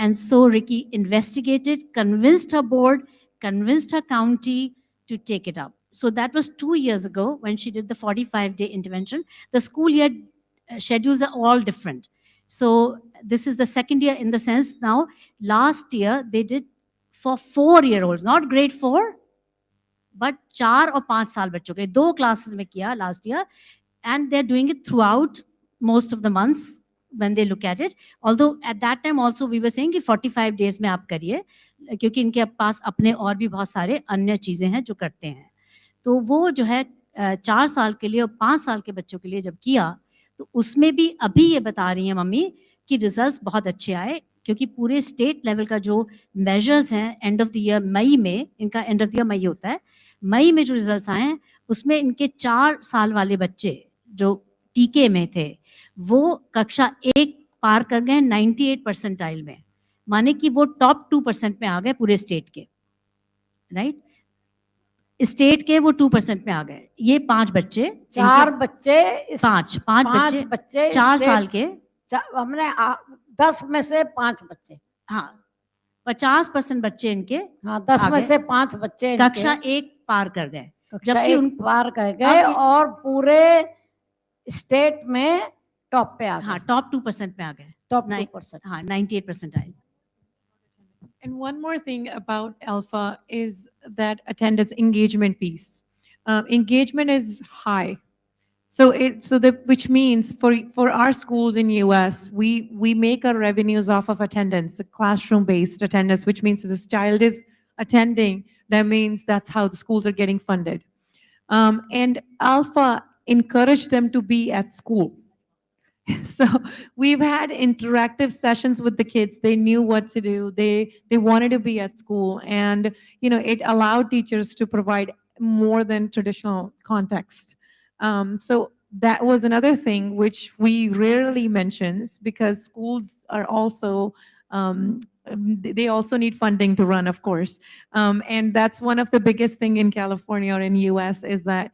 And so Ricky investigated, convinced her board, convinced her county to take it up. So that was 2 years ago when she did the 45-day intervention. The school year schedules are all different. So this is the second year in the sense now. Last year they did for 4-year-olds, not grade 4, but 4 और 5 साल बच्चों के 2 classes में किया last year. And they're doing it throughout most of the months when they look at it. Although at that time also we were saying कि 45 days में आप करिए, क्योंकि इनके पास अपने और भी बहुत सारे अन्य चीज़ें हैं जो करते हैं. तो वो जो है 4 साल के लिए और 5 साल के बच्चों के लिए जब किया, तो उसमें भी अभी ये बता रही हैं मम्मी कि रिजल्ट्स बहुत अच्छे आए, क्योंकि पूरे स्टेट लेवल का जो मेजर्स हैं एंड ऑफ द ईयर मई में, इनका एंड ऑफ द ईयर मई होता है, मई में जो रिजल्ट्स आए हैं उसमें इनके 4 साल वाले बच्चे जो टीके में थे वो कक्षा 1 पार कर गए 98 परसेंटाइल में, माने कि वो टॉप 2% में आ गए पूरे स्टेट के, राइट? स्टेट के वो 2% में आ गए। ये 5 बच्चे, 4 बच्चे, 5 बच्चे 4 स्टेट- साल के, हमने 10 में से 5 बच्चे, हाँ 50% बच्चे इनके, हाँ 10 में से 5 बच्चे इनके कक्षा 1 पार कर गए, कक्षा जबकि 1 उन पार कर गए अब- और पूरे स्टेट में टॉप पे आ गए। हाँ टॉप 2% में आ गए, टॉप 2%, हाँ 98% आए। And one more thing about ALfA is that attendance engagement piece. Engagement is high. Which means for our schools in US, we make our revenues off of attendance, the classroom-based attendance, which means if this child is attending, that means that's how the schools are getting funded. And ALfA encouraged them to be at school. So we've had interactive sessions with the kids. They knew what to do. They wanted to be at school, and it allowed teachers to provide more than traditional context. So that was another thing which we rarely mentions, because schools are also they also need funding to run, of course. And that's one of the biggest thing in California or in US is that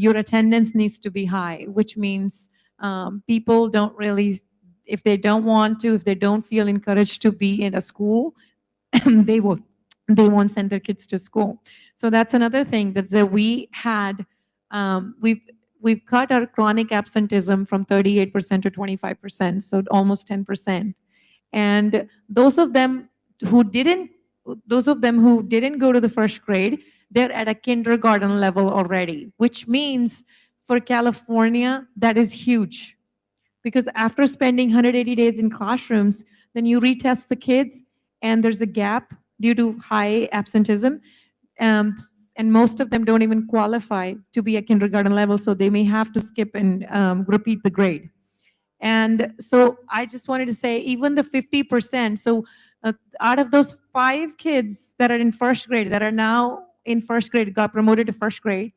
your attendance needs to be high, which means people don't really, if they don't want to, if they don't feel encouraged to be in a school, they won't send their kids to school. So that's another thing that we had. We've cut our chronic absenteeism from 38% to 25%, so almost 10%. And those of them who didn't go to the first grade, they're at a kindergarten level already, which means for California, that is huge. Because after spending 180 days in classrooms, then you retest the kids, and there's a gap due to high absenteeism. And most of them don't even qualify to be at kindergarten level, so they may have to skip and repeat the grade. And so I just wanted to say, even the 50%, so out of those 5 kids that are in first grade, that are now in first grade, got promoted to first grade,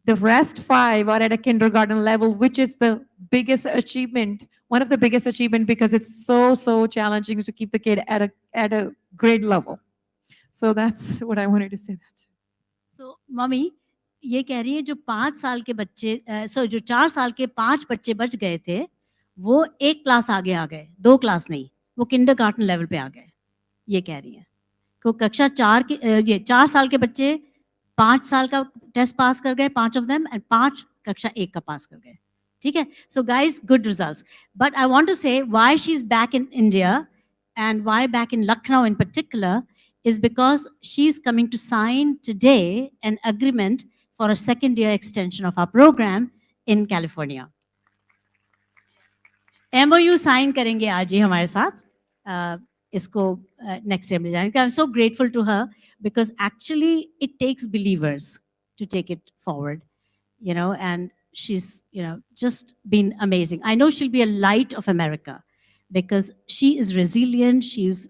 the rest 5 are at a kindergarten level, which is the biggest achievement, one of the biggest achievement, because it's so challenging to keep the kid at a grade level. So that's what I wanted to say. That. So, mummy ये कह रही है जो 5 साल के बच्चे, जो 4 साल के 5 बच्चे बच गए थे, वो 1 क्लास आगे आ गए, 2 क्लास नहीं, वो किंडरगार्टन लेवल पे आ गए, ये कह रही है। तो कक्षा 4 के ये 4 साल के बच्चे 5 साल का टेस्ट पास कर गए, 5 of them, and 5 कक्षा 1 का पास कर गए, ठीक है? So guys, good results. But I want to say why she's back in India and why back in Lucknow in particular is because she's coming to sign today an agreement for a second-year extension of our program in California. MOU sign करेंगे आज ही हमारे साथ, इसको next year में जाएंगे. I'm so grateful to her because actually it takes believers to take it forward, and she's, just been amazing. I know she'll be a light of America because she is resilient. She's,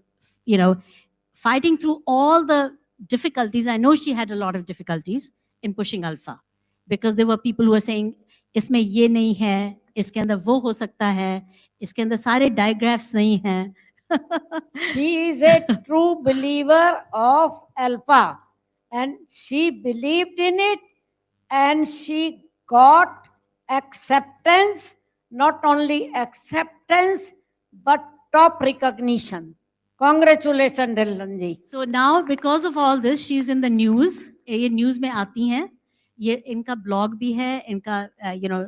fighting through all the difficulties. I know she had a lot of difficulties in pushing ALfA because there were people who were saying, इसमें ये नहीं है, इसके अंदर वो हो सकता है, इसके अंदर सारे digraphs नहीं हैं. She is a true believer of ALfA, and she believed in it, and she got acceptance, not only acceptance, but top recognition. Congratulations, Dillan ji. So now, because of all this, she's in the news. ये news में आती हैं. ये इनका blog भी है, इनका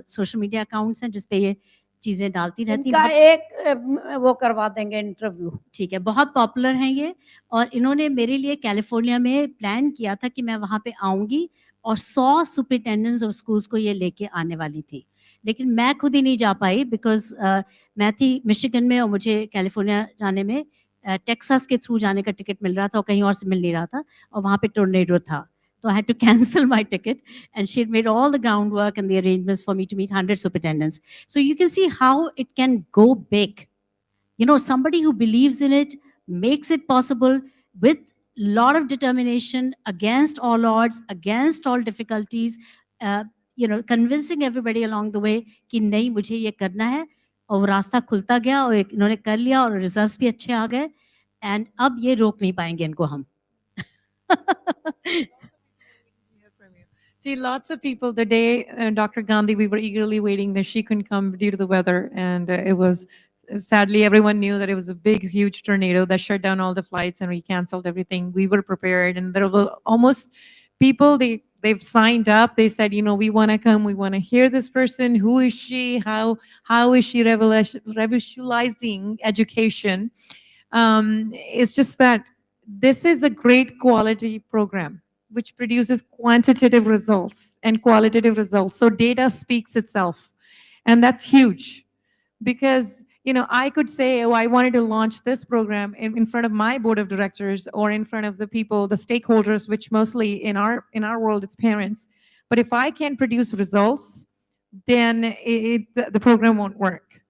social media accounts हैं जिस पे ये चीजें डालती रहती हैं. इनका एक वो करवा देंगे इंटरव्यू. ठीक है, बहुत पॉपुलर हैं ये, और इन्होंने मेरे लिए कैलिफोर्निया में प्लान किया था कि मैं वहाँ पे आऊँगी और 100 सुपरिटेंडेंट्स ऑफ स्कूल्स को ये लेके आने वाली थी, लेकिन मैं खुद ही नहीं जा पाई बिकॉज मैं थी मिशिगन में और मुझे कैलिफोर्निया जाने में टेक्सास के थ्रू जाने का टिकट मिल रहा था और कहीं और से मिल नहीं रहा था, और वहाँ पे टोर्नेडो था. So I had to cancel my ticket, and she had made all the groundwork and the arrangements for me to meet 100 superintendents. So you can see how it can go big. somebody who believes in it, makes it possible with lot of determination, against all odds, against all difficulties, uh, convincing everybody along the way कि नहीं मुझे ये करना है, और वो रास्ता खुलता गया और इन्होंने कर लिया और रिजल्ट्स भी अच्छे आ गए, एंड अब ये रोक नहीं पाएंगे इनको हम. See, lots of people, the day Dr. Gandhi, we were eagerly waiting that she couldn't come due to the weather. And it was, sadly, everyone knew that it was a big, huge tornado that shut down all the flights and we canceled everything. We were prepared. And there were almost people, they've signed up. They said, we want to come. We want to hear this person. Who is she? How is she revolutionizing education? It's just that this is a great quality program which produces quantitative results and qualitative results. So data speaks itself. And that's huge because, I could say, oh, I wanted to launch this program in front of my board of directors or in front of the people, the stakeholders, which mostly in our world, it's parents. But if I can't produce results, then the program won't work.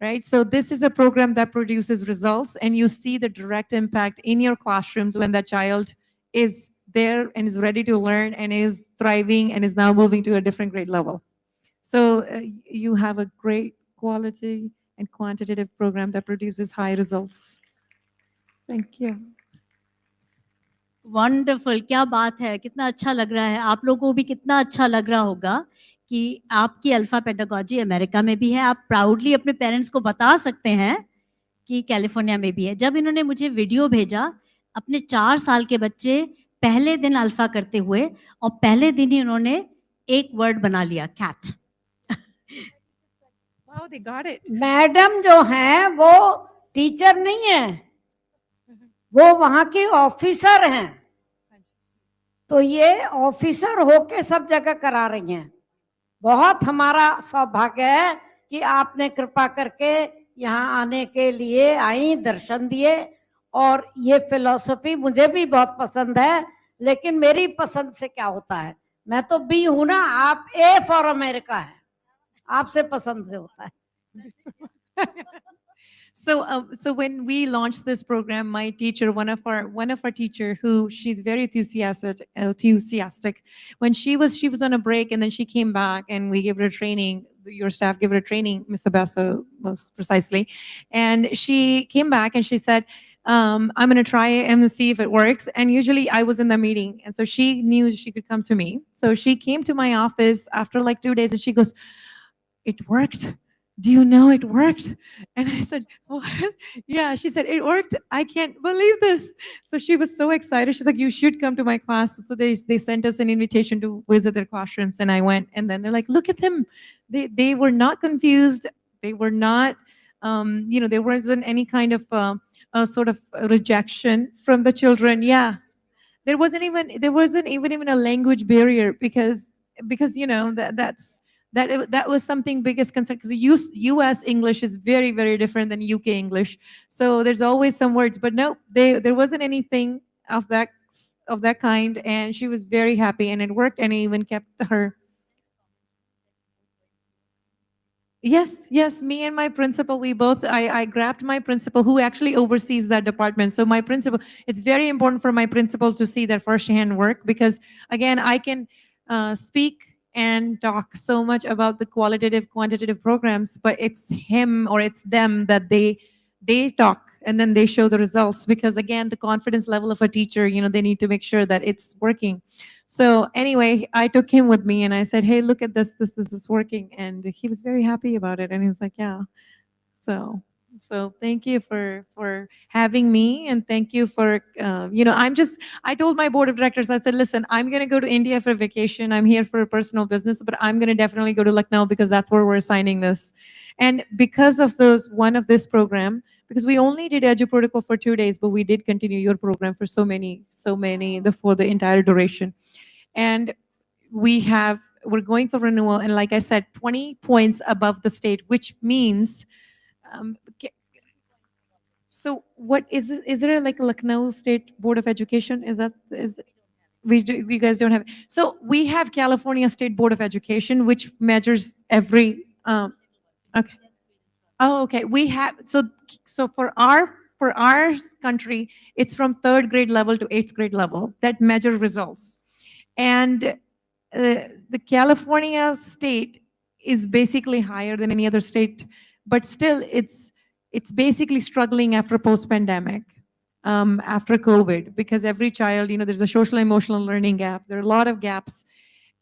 Right? So this is a program that produces results and you see the direct impact in your classrooms when that child is there and is ready to learn and is thriving and is now moving to a different grade level. So you have a great quality and quantitative program that produces high results. Thank you. Wonderful, क्या बात है, कितना अच्छा लग रहा है. आप लोगों को भी कितना अच्छा लग रहा होगा कि आपकी अल्फा पेडागोजी अमेरिका में भी है. आप प्राउडली अपने पेरेंट्स को बता सकते हैं कि कैलिफोर्निया में भी है. जब इन्होंने मुझे वीडियो भेजा, अपने 4 साल के बच्चे पहले दिन अल्फा करते हुए और पहले दिन ही उन्होंने एक वर्ड बना लिया, cat. Wow, they got it. Madam जो हैं वो टीचर नहीं है, वो वहां के ऑफिसर हैं. तो ये ऑफिसर होके सब जगह करा रही हैं. बहुत हमारा सौभाग्य है कि आपने कृपा करके यहाँ आने के लिए आई, दर्शन दिए. और ये फिलॉसफी मुझे भी बहुत पसंद है, लेकिन मेरी पसंद से क्या होता है, मैं तो बी हूं ना, आप ए फॉर अमेरिका है, आपसे पसंद से होता है. So when we launched this program, my teacher, one of our teacher, who she's very enthusiastic. When she was on a break and then she came back and we gave her training. Your staff gave her training, Miss Abessa, most precisely, and she came back and she said, I'm going to try it and see if it works. And usually I was in the meeting, and so she knew she could come to me. So she came to my office after like 2 days, and she goes, "It worked. Do you know it worked?" And I said, "What?" Yeah, she said, "It worked. I can't believe this." So she was so excited. She's like, "You should come to my class." So they sent us an invitation to visit their classrooms, and I went. And then they're like, "Look at them. They were not confused. They were not, there wasn't any kind of a sort of rejection from the children." Yeah, there wasn't even a language barrier because that was something biggest concern, because US English is very, very different than UK English. So there's always some words, but no, there wasn't anything of that kind, and she was very happy, and it worked, and it even kept her. Yes, me and my principal, I grabbed my principal, who actually oversees that department. So my principal, it's very important for my principal to see that firsthand work, because again, I can speak and talk so much about the qualitative, quantitative programs, but it's him or it's them that they talk and then they show the results, because again, the confidence level of a teacher, they need to make sure that it's working. So anyway, I took him with me and I said, "Hey, look at this is working." And he was very happy about it. And he's like, "Yeah." So thank you for having me, and thank you for, I told my board of directors, I said, "Listen, I'm going to go to India for vacation. I'm here for a personal business, but I'm going to definitely go to Lucknow because that's where we're assigning this." And because of this program, because we only did Edu Protocol for 2 days, but we did continue your program for so many, for the entire duration. And we're going for renewal. And like I said, 20 points above the state, which means, so what is this? Is there like a Lucknow State Board of Education? You guys don't have it. So we have California State Board of Education, which measures every, okay. Oh, okay. We have so for our country, it's from third grade level to eighth grade level that measure results, and the California state is basically higher than any other state, but still it's basically struggling after post-pandemic, after COVID, because every child, there's a social emotional learning gap. There are a lot of gaps,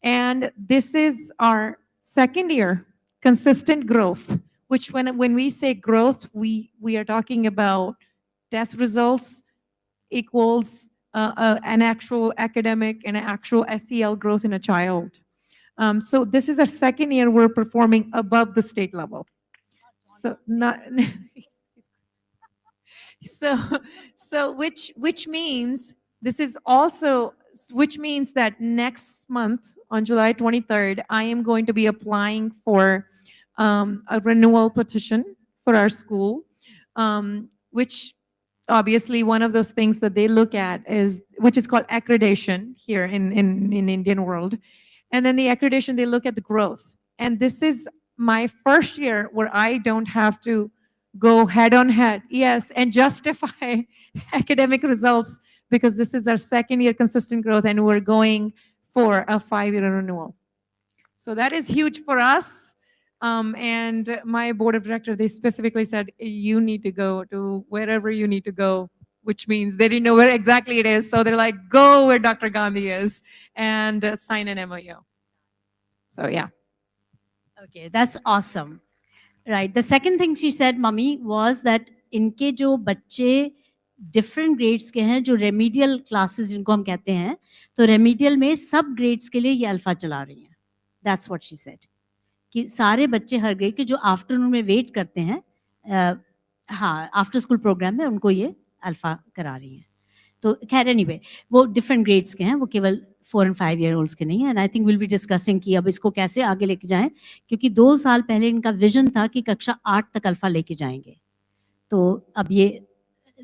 and this is our second year consistent growth, which when we say growth, we are talking about test results equals an actual academic and an actual SEL growth in a child. So this is our second year we're performing above the state level. So not so which means this is also which means that next month on July 23rd, I am going to be applying for a renewal petition for our school, which obviously one of those things that they look at is which is called accreditation here in Indian world. And then the accreditation, they look at the growth. And this is my first year where I don't have to go head on head, yes, and justify academic results, because this is our second year consistent growth and we're going for a 5-year renewal. So that is huge for us. And my board of directors, they specifically said, you need to go to wherever you need to go, which means they didn't know where exactly it is. So they're like, go where Dr. Gandhi is and sign an MOU. So yeah. Okay, that's awesome. Right. The second thing she said, mummy, was that इनके जो बच्चे different grades के हैं, जो remedial classes जिनको हम कहते हैं, तो remedial में सब grades के लिए ये अल्फा चला रही हैं. That's what she said. कि सारे बच्चे हर grade के जो afternoon में wait करते हैं, हाँ, after school program में उनको ये अल्फा करा रही हैं. तो खैर anyway, वो different grades के हैं, वो केवल 4 and 5 year olds के नहीं है. And I think we'll be discussing कि अब इसको कैसे आगे लेके जाएं, क्योंकि 2 साल पहले इनका विजन था कि कक्षा 8 तक अल्फा लेके जाएंगे. तो अब ये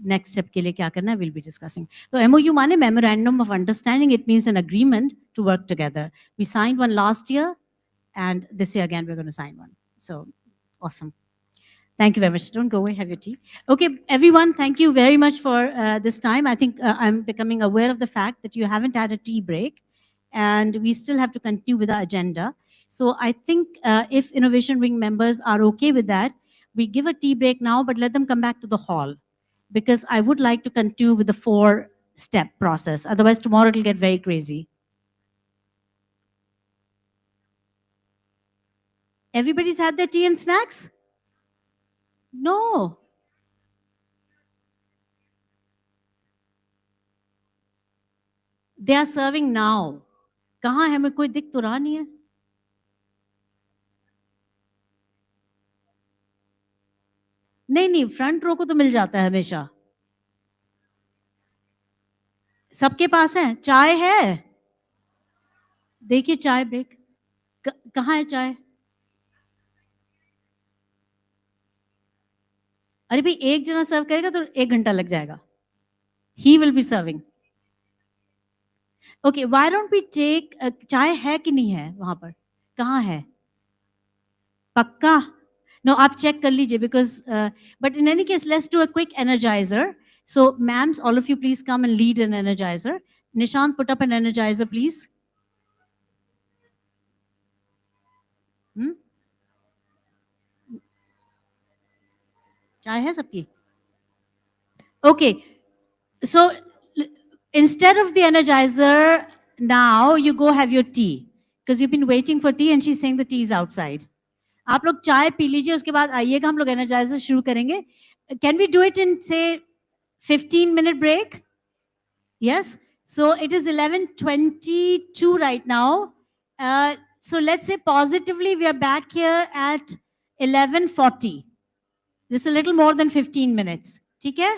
नेक्स्ट स्टेप के लिए क्या करना है, विल बी डिस्कसिंग. तो एमओयू माने memorandum of understanding. It means an agreement to work together. We signed one last year and this year again we're going to sign one. So awesome. Thank you very much. Don't go away, have your tea. Okay, everyone, thank you very much for this time. I think I'm becoming aware of the fact that you haven't had a tea break and we still have to continue with our agenda. So I think if Innovation Wing members are okay with that, we give a tea break now, but let them come back to the hall, because I would like to continue with the 4-step process. Otherwise, tomorrow it'll get very crazy. Everybody's had their tea and snacks? No. They are serving now. कहाँ है, हमें कोई दिख तो रहा नहीं है. नहीं, फ्रंट रो को तो मिल जाता है हमेशा. सबके पास है. चाय है? देखिए चाय ब्रेक. कहाँ है चाय? अरे भाई, एक जना सर्व करेगा तो 1 घंटा लग जाएगा. He will be serving. Okay, why don't we take चाय है कि नहीं है वहां पर? कहाँ है? पक्का? No, आप check कर लीजिए, because but in any case, let's do a quick energizer. So, ma'ams, all of you please come and lead an energizer. Nishant, put up an energizer, please. चाय है सबकी? Okay, so instead of the energizer, now you go have your tea, because you've been waiting for tea and she's saying the tea is outside. आप लोग चाय P लीजिए, उसके बाद आइएगा, हम लोग energizer शुरू करेंगे. Can we do it in, say, 15-minute break? Yes? So it is 11:22 right now. So let's say positively we are back here at 11:40. Just a little more than 15 minutes. ठीक है?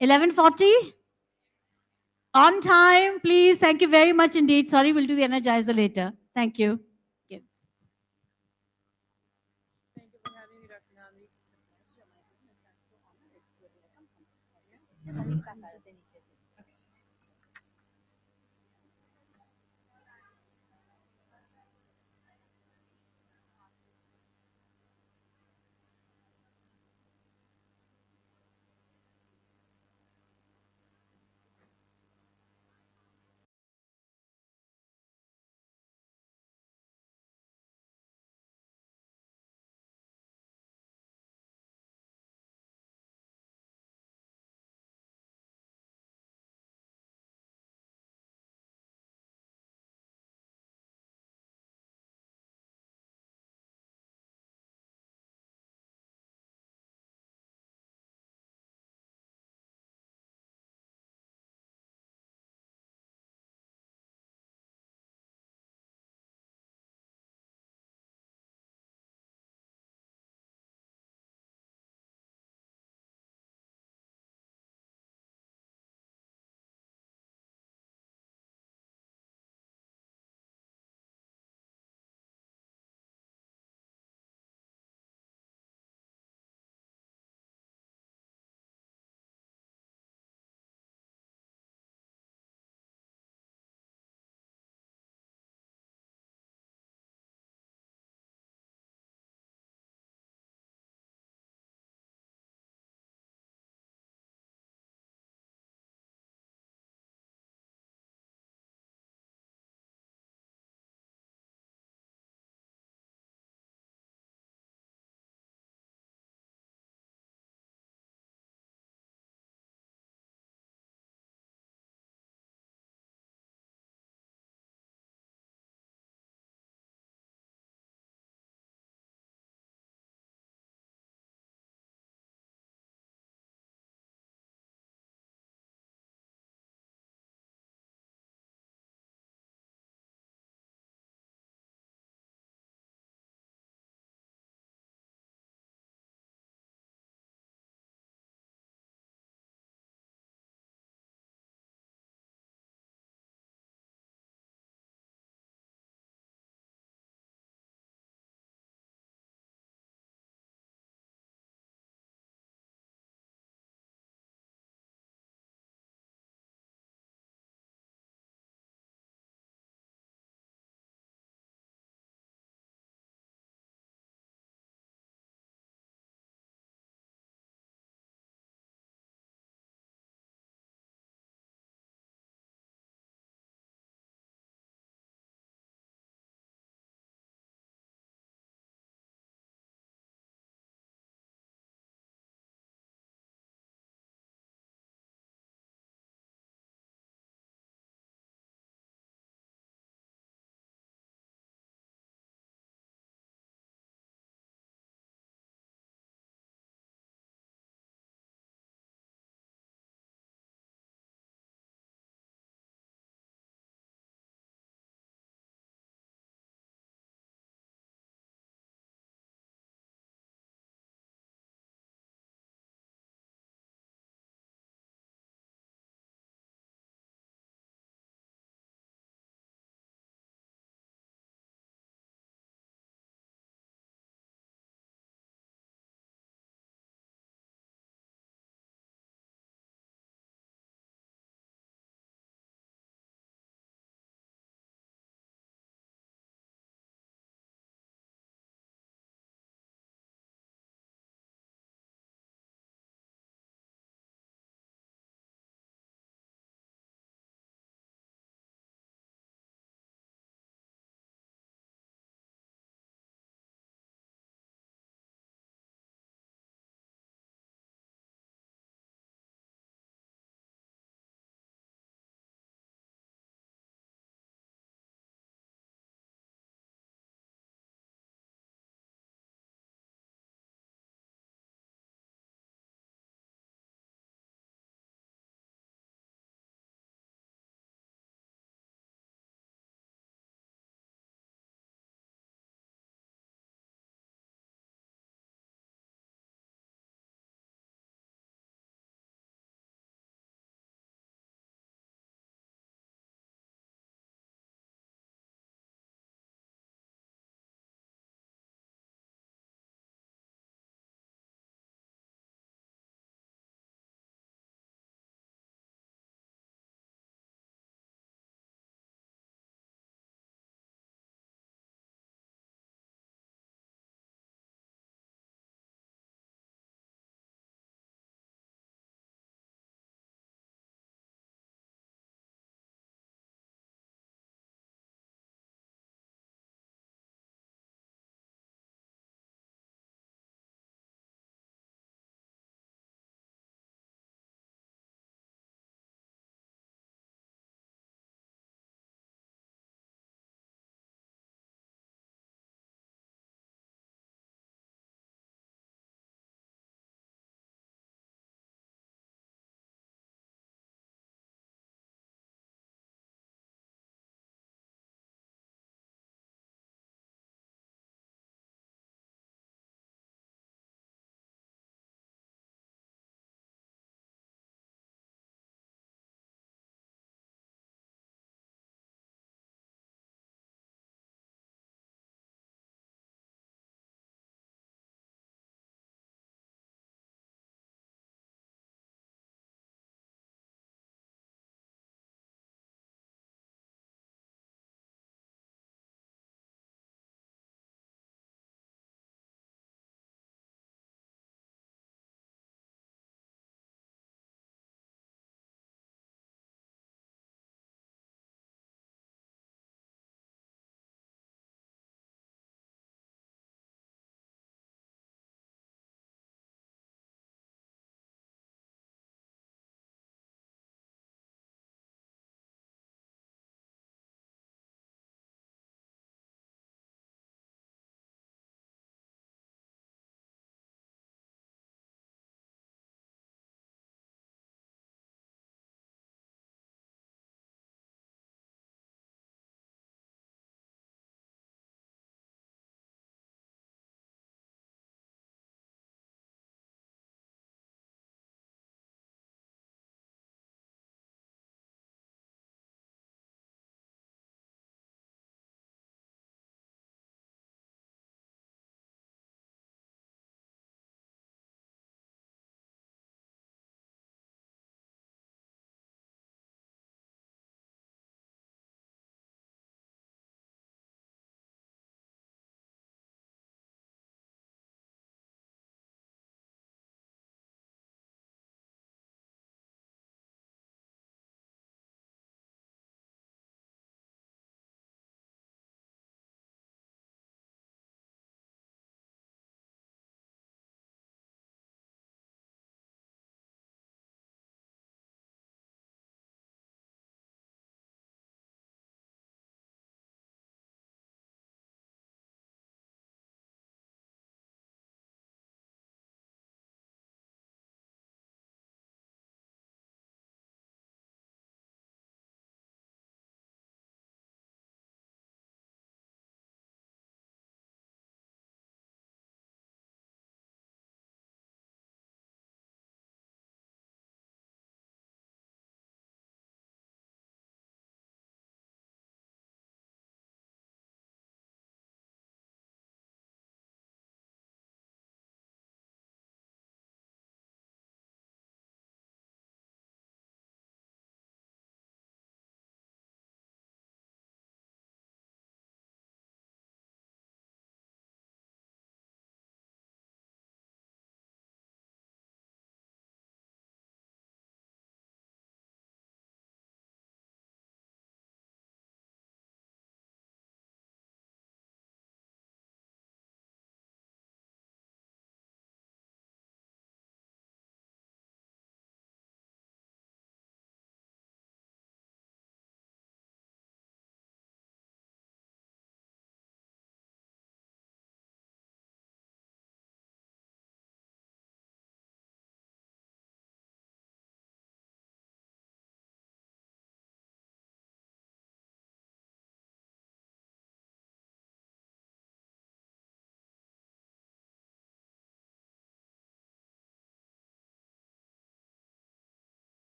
11:40? On time, please. Thank you very much indeed. Sorry, we'll do the energizer later. Thank you. Okay.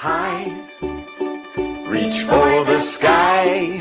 high, reach for the sky.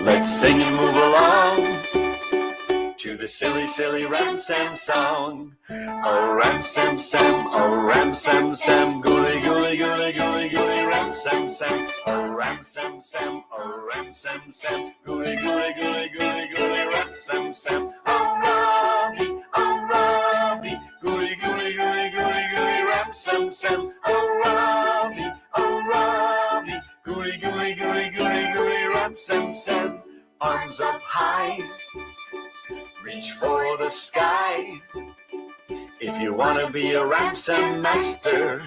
Let's sing and move along to the silly, silly ram-sam song. Oh, ram-sam-sam, oh, ram-sam-sam, gooly, gooly, gooly, gooly, gooly, ram-sam-sam. Oh, ram-sam-sam, oh, ram-sam-sam, gooly, gooly, gooly, gooly, gooly, ram-sam-sam. Oh, Robbie, oh, Robbie, gooly, gooly, gooly, gooly, gooly, ram-sam-sam. Oh, Robbie, oh, Robbie, gooly, gooly, gooly, gooly, gooly, ram-sam-sam. Arms up high, reach for the sky. If you want to be a ram-sam master,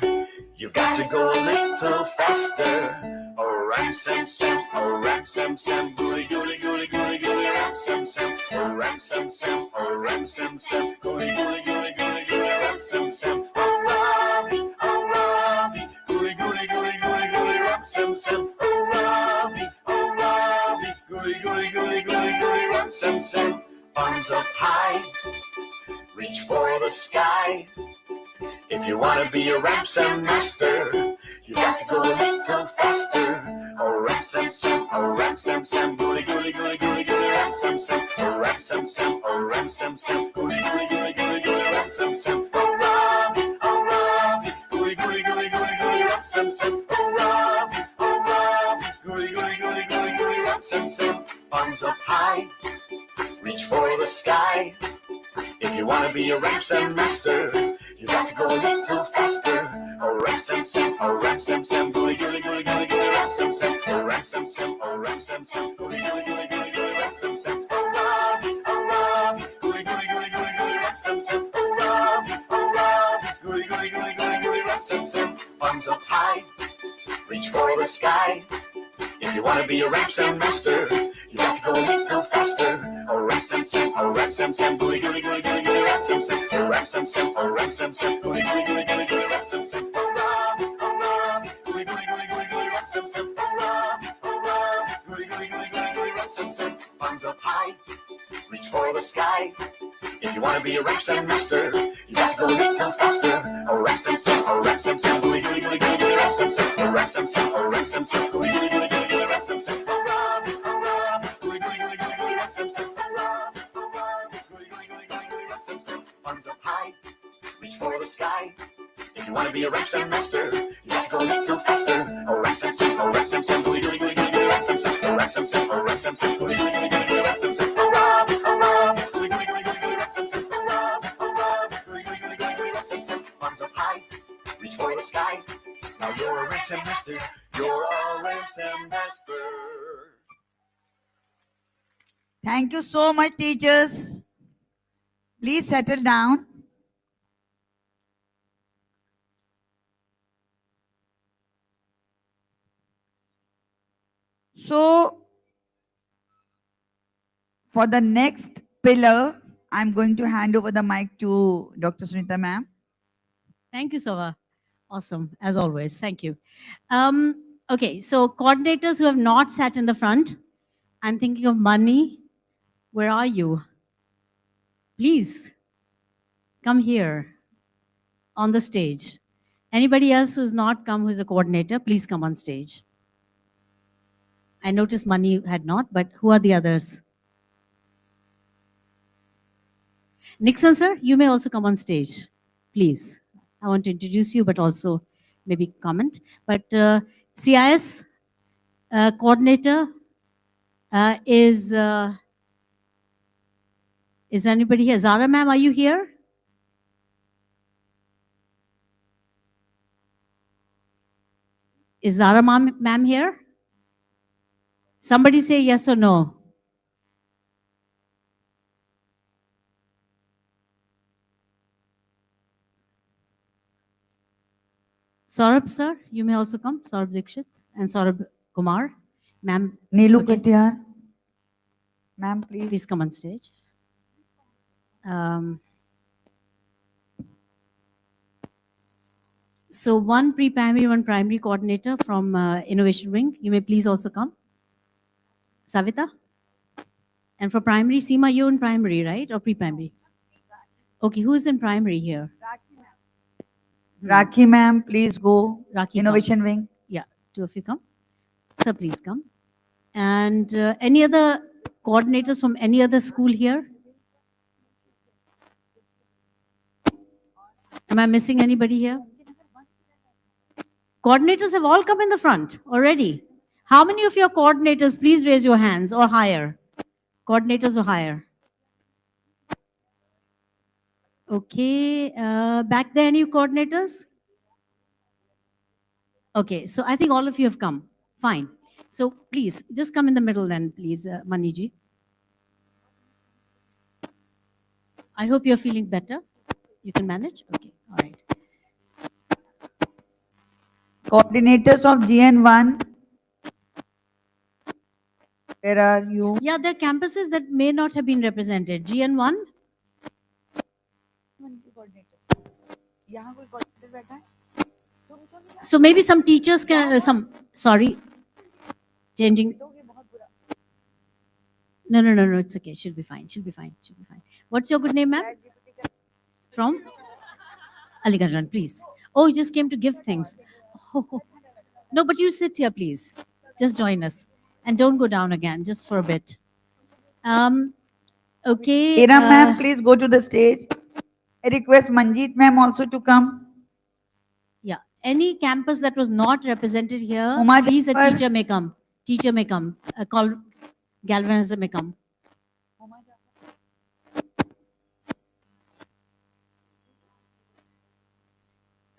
you've got to go a little faster. Oh, ram-sam-sam, oh, ram-sam-sam, gooly, gooly, gooly, gooly, gooly, ram-sam-sam. Oh, ram-sam-sam, oh, ram-sam-sam, gooly, gooly, gooly, gooly, gooly, ram-sam-sam. Oh, Robbie, oh, Robbie, gooly, gooly, gooly, gooly, gooly, ram-sam-sam. Oh, Robbie, oh, Robbie, gooly, gooly, gooly, gooly, gooly, ram-sam-sam. Arms up high, reach for the sky. If you want to be a ram-sam master, you got to go a little faster. Oh, ram-sam-sam, oh, ram-sam-sam, gooly, gooly, gooly, gooly, gooly, ram-sam-sam. Oh, ram-sam-sam, oh, ram-sam-sam, gooly, gooly, gooly, gooly, gooly, ram-sam-sam. Oh, Robbie, oh, Robbie, gooly, gooly, gooly, gooly, gooly, ram-sam-sam. Oh, Robbie, oh, Robbie, gooly, gooly, gooly, gooly, gooly, ram-sam-sam. Arms up high, reach for the sky. If you want to be a ram-sam master, you got to go a little faster. Oh, ram-sam-sam, oh, ram-sam-sam, gooly, gooly, gooly, gooly, gooly, ram-sam-sam. Oh, ram-sam-sam, oh, ram-sam-sam, gooly, gooly, gooly, gooly, gooly, ram-sam-sam. Oh, Robbie, oh, Robbie, gooly, gooly, gooly, gooly, gooly, ram-sam-sam. Oh, Robbie, oh, Robbie, gooly, gooly, gooly, gooly, gooly, ram-sam-sam. Arms up high, reach for the sky. If you want to be a ram-sam master, you got to go a little faster. Oh, ram-sam-sam, oh, ram-sam-sam, gooly, gooly, gooly, gooly, gooly, ram-sam-sam. Oh, ram-sam-sam, oh, ram-sam-sam, gooly, gooly, gooly, gooly, gooly, ram-sam-sam. Oh, Robbie, oh, Robbie, gooly, gooly, gooly, gooly, gooly, ram-sam-sam. Oh, Robbie, oh, Robbie, gooly, gooly, gooly, gooly, gooly, ram-sam-sam. Arms up high, reach for the sky. If you want to be a ram-sam master, you got to go a little faster. Oh, ram-sam-sam, oh, ram-sam-sam, gooly, gooly, gooly, gooly, gooly, ram-sam-sam. Oh, ram-sam-sam, oh, ram-sam-sam, gooly, gooly, gooly, gooly, gooly, ram-sam-sam. Oh, Robbie, oh, Robbie, gooly, gooly, gooly, gooly, gooly, ram-sam-sam. Oh, Robbie, oh, Robbie, gooly, gooly, gooly, gooly, gooly, ram-sam-sam. Arms up high, reach for the sky. If you want to be a ram-sam master, you got to go a little faster. Oh, ram-sam-sam, oh, ram-sam-sam, gooly, gooly, gooly, gooly, gooly, ram-sam-sam. Oh, ram-sam-sam, oh, ram-sam-sam, gooly, gooly, gooly, gooly, gooly, ram-sam-sam. Oh, Robbie, oh, Robbie, gooly, gooly, gooly, gooly, gooly, ram-sam-sam. Oh, Robbie, oh, Robbie, gooly, gooly, gooly, gooly, gooly, ram-sam-sam. Arms up high, reach for the sky. Now you're a ram-sam master. You're a ram-sam master. Thank you so much, teachers. Please settle down. So, for the next pillar, I'm going to hand over the mic to Dr. Sunita ma'am. Thank you, Sava. Awesome, as always. Thank you. Okay, so coordinators who have not sat in the front, I'm thinking of Mani. Where are you? Please, come here on the stage. Anybody else who's not come who's a coordinator, please come on stage. I noticed Mani had not, but who are the others? Nixon, sir, you may also come on stage, please. I want to introduce you, but also maybe comment. But CIS coordinator is anybody here? Zara ma'am, are you here? Is Zara ma'am here? Somebody say yes or no. Saurabh, sir, you may also come. Saurabh Dikshit and Saurabh Kumar. Ma'am. Neelu Katiyar. Ma'am, please. Please come on stage. So one pre-primary, one primary coordinator from Innovation Wing. You may please also come. Savita? And for primary, Seema, you're in primary, right? Or pre-primary? Okay, who's in primary here? Rakhi ma'am, please go. Rakhi, Innovation come. wing. Yeah, two of you come. Sir, please come. And any other coordinators from any other school here? Am I missing anybody here? Coordinators have all come in the front already. How many of your coordinators, please raise your hands, or higher? Coordinators or higher? Okay, back there, any coordinators? Okay, so I think all of you have come. Fine. So please, just come in the middle then, please, Maniji. I hope you're feeling better. You can manage? Okay, all right. Coordinators of GN1. Where are you? Yeah, there are campuses that may not have been represented. GN1? So maybe some teachers can, sorry, changing. No, it's okay. She'll be fine. She'll be fine. She'll be fine. What's your good name, ma'am? From? Aliganj, please. Oh, you just came to give things. Oh. No, but you sit here, please. Just join us. And don't go down again, just for a bit. Okay. Hira ma'am, please go to the stage. I request Manjeet ma'am also to come. Yeah. Any campus that was not represented here, Uma please a Jafar. teacher may come. Teacher may come. A call galvanizer may come.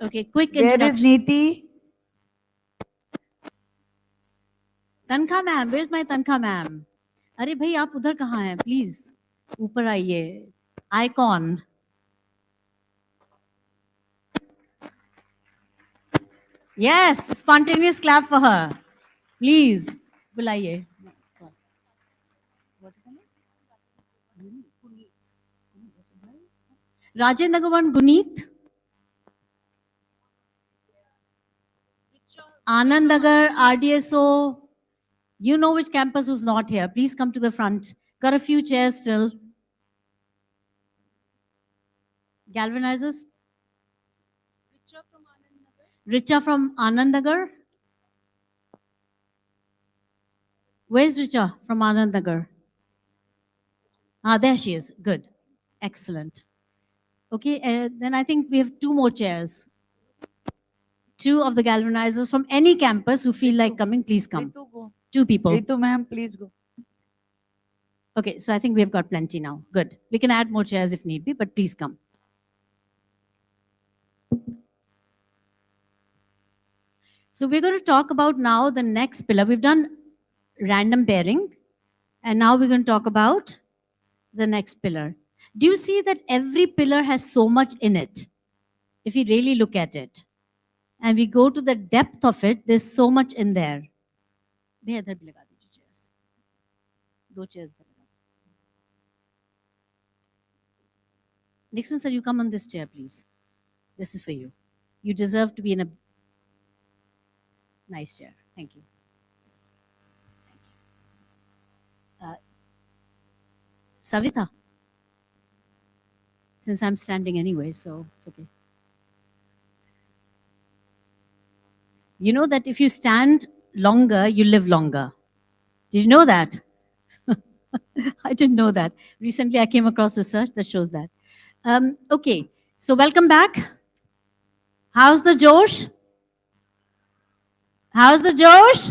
Okay, quick Where is introduction. Neeti? Tankha ma'am, where's my Tankha ma'am? अरे भाई आप उधर कहाँ हैं? Please ऊपर आइए. Icon. Yes, spontaneous clap for her. Please बुलाइए. Rajendra Gavan Guneet. Anand Nagar, RDSO. You know which campus was not here. Please come to the front. Got a few chairs still. Galvanizers. Richa from Anand Nagar. Where's Richa from Anand Nagar? Ah, there she is. Good. Excellent. Okay, then I think we have two more chairs. Two of the galvanizers from any campus who feel like coming, please come. Two people. Ritu ma'am, please go. Okay, so I think we've got plenty now. Good. We can add more chairs if need be, but please come. So we're going to talk about now the next pillar. We've done random pairing, and now we're going to talk about the next pillar. Do you see that every pillar has so much in it? If you really look at it, and we go to the depth of it, there's so much in there. भैया इधर भी लगा दीजिए chairs. दो chairs इधर लगा. Nixon sir, you come on this chair, please. This is for you. You deserve to be in a nice chair. Thank you. Savita. Since I'm standing anyway, so it's okay. You know that if you stand longer, you live longer. Did you know that? I didn't know that. Recently, I came across research that shows that. Okay, so welcome back. How's the Josh? How's the Josh?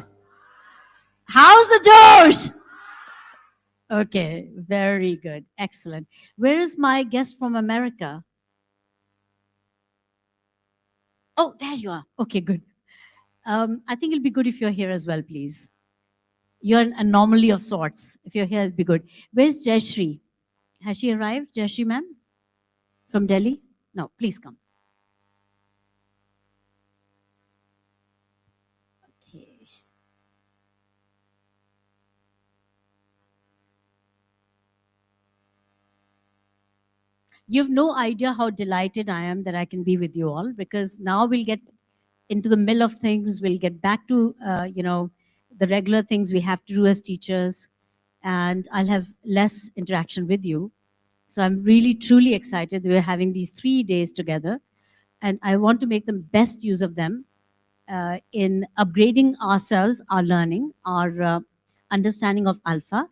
How's the Josh? Okay, very good. Excellent. Where is my guest from America? Oh, there you are. Okay, good. I think it'll be good if you're here as well, please. You're an anomaly of sorts. If you're here, it'll be good. Where's Jayashri? Has she arrived, Jayashri ma'am? From Delhi? No, please come. Okay. You have no idea how delighted I am that I can be with you all, because now we'll get into the mill of things. We'll get back to, the regular things we have to do as teachers, and I'll have less interaction with you. So I'm really, truly excited that we're having these 3 days together. and I want to make the best use of them in upgrading ourselves, our learning, our understanding of ALfA,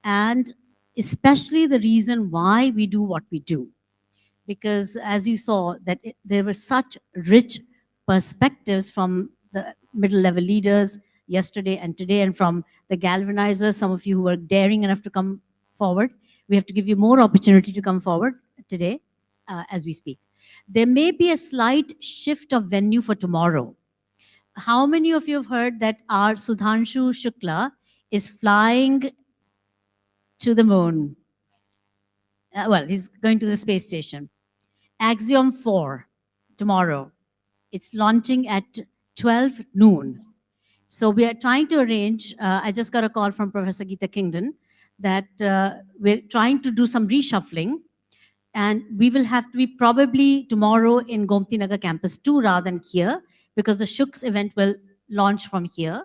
and especially the reason why we do what we do. Because as you saw, that there were such rich perspectives from the middle level leaders yesterday and today, and from the galvanizers, some of you who were daring enough to come forward. We have to give you more opportunity to come forward today as we speak. There may be a slight shift of venue for tomorrow. How many of you have heard that our Sudhanshu Shukla is flying to the moon? Well, he's going to the space station. Axiom 4 tomorrow. It's launching at 12 noon. So we are trying to arrange, I just got a call from Professor Geeta Kingdon that we're trying to do some reshuffling, and we will have to be probably tomorrow in Gomti Nagar campus 2 rather than here, because the Shooks event will launch from here,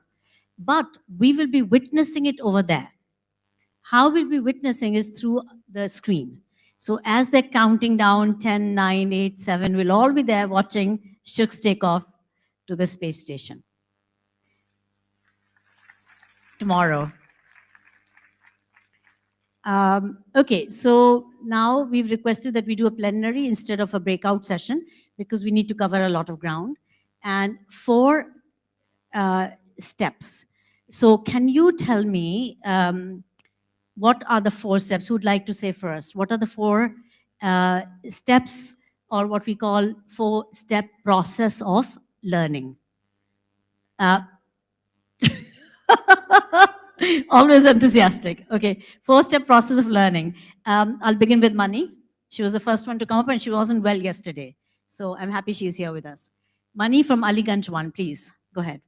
but we will be witnessing it over there. How we'll be witnessing is through the screen. So as they're counting down 10, 9, 8, 7, we'll all be there watching Shooks take off to the space station tomorrow. Okay, so now we've requested that we do a plenary instead of a breakout session because we need to cover a lot of ground. And 4 steps. So can you tell me what are the 4 steps? Who'd like to say first? What are the 4 steps, or what we call 4-step process of learning? Always enthusiastic. Okay, 4-step process of learning. I'll begin with Mani. She was the first one to come up and she wasn't well yesterday. So I'm happy she's here with us. Mani from Aliganj 1, please. Go ahead.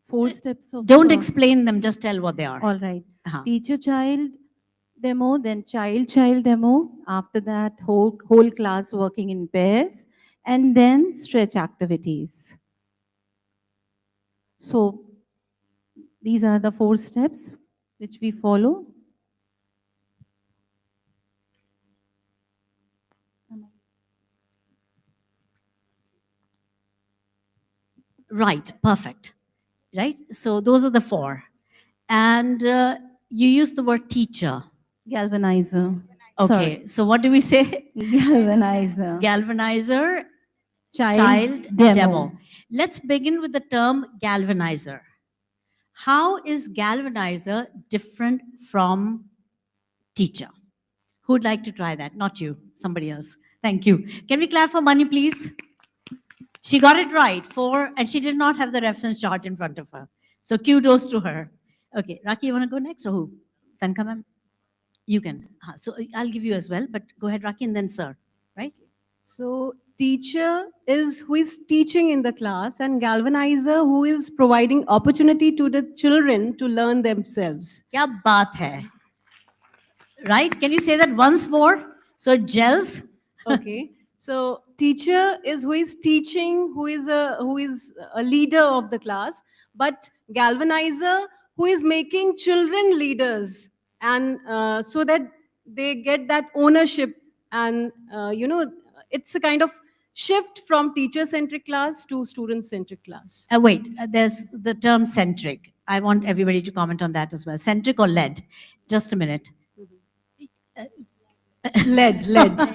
4 steps of... Don't explain them, just tell what they are. All right. Uh-huh. Teacher-child demo, then child-child demo. After that, whole class working in pairs, and then stretch activities. So these are the 4 steps which we follow. Right, perfect. Right? So those are the 4. And you use the word teacher. Galvanizer. Okay, Sorry. so what do we say? Galvanizer. Galvanizer, Child demo. demo. Let's begin with the term galvanizer. How is galvanizer different from teacher? Who'd like to try that? Not you, somebody else. Thank you. Can we clap for Mani, please? She got it right, 4, and she did not have the reference chart in front of her. So kudos to her. Okay, Raki, you want to go next or who? Tanka ma'am? You can. So I'll give you as well, but go ahead, Raki, and then sir, right? So teacher is who is teaching in the class, and galvanizer who is providing opportunity to the children to learn themselves. Kya baat hai? Right? Can you say that once more? So it gels. Okay. So teacher is who is teaching, who is a leader of the class, but galvanizer who is making children leaders, and so that they get that ownership, and it's a kind of shift from teacher-centric class to student-centric class. Wait, there's the term centric. I want everybody to comment on that as well. Centric or led? Just a minute. Led.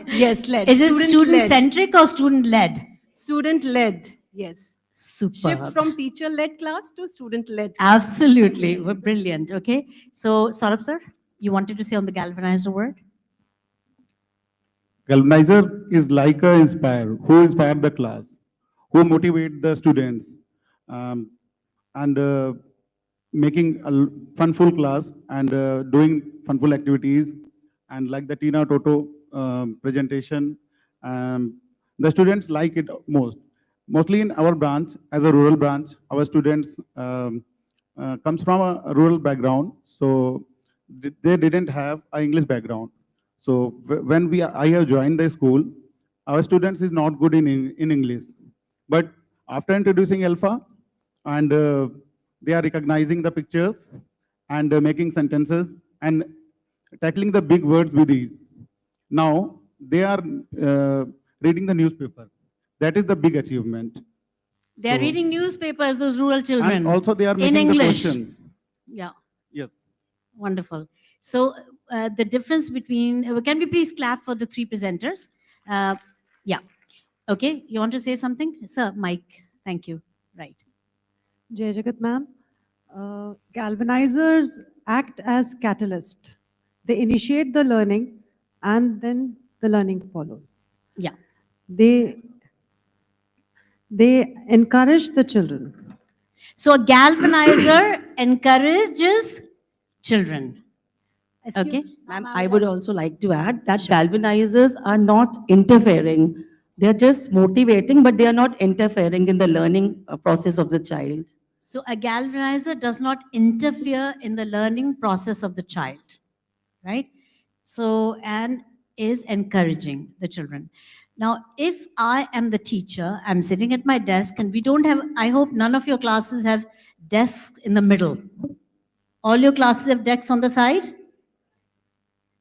Yes, led. Is it Student-led. student-centric or student-led? Student-led, yes. Superb. Shift from teacher-led class to student-led. Absolutely. We're brilliant. Okay. So, Saurabh sir, you wanted to say on the galvanizer word? Galvanizer is like a inspire, who inspire the class, who motivate the students, and making a funful class and doing funful activities, and like the Tina Toto presentation, the students like it most. Mostly in our branch, as a rural branch, our students comes from a rural background, so they didn't have an English background. So when I have joined the school, our students is not good in English. But after introducing ALfA, and they are recognizing the pictures and making sentences and tackling the big words with ease. Now they are reading the newspaper. That is the big achievement. They are So- reading newspapers, those rural children. And also they are in making the English. questions. Yeah. Yes. Wonderful. So the difference between, can we please clap for the three presenters? Yeah. Okay, you want to say something? Sir, Mike, thank you. Right. Jai Jagat ma'am, galvanizers act as catalyst. They initiate the learning and then the learning follows. Yeah. They encourage the children. So a galvanizer encourages children. Okay. Ma'am, I would also like to add that galvanizers are not interfering. They're just motivating, but they are not interfering in the learning process of the child. So a galvanizer does not interfere in the learning process of the child, right? So, and is encouraging the children. Now, if I am the teacher, I'm sitting at my desk and we don't have, I hope none of your classes have desks in the middle. All your classes have desks on the side?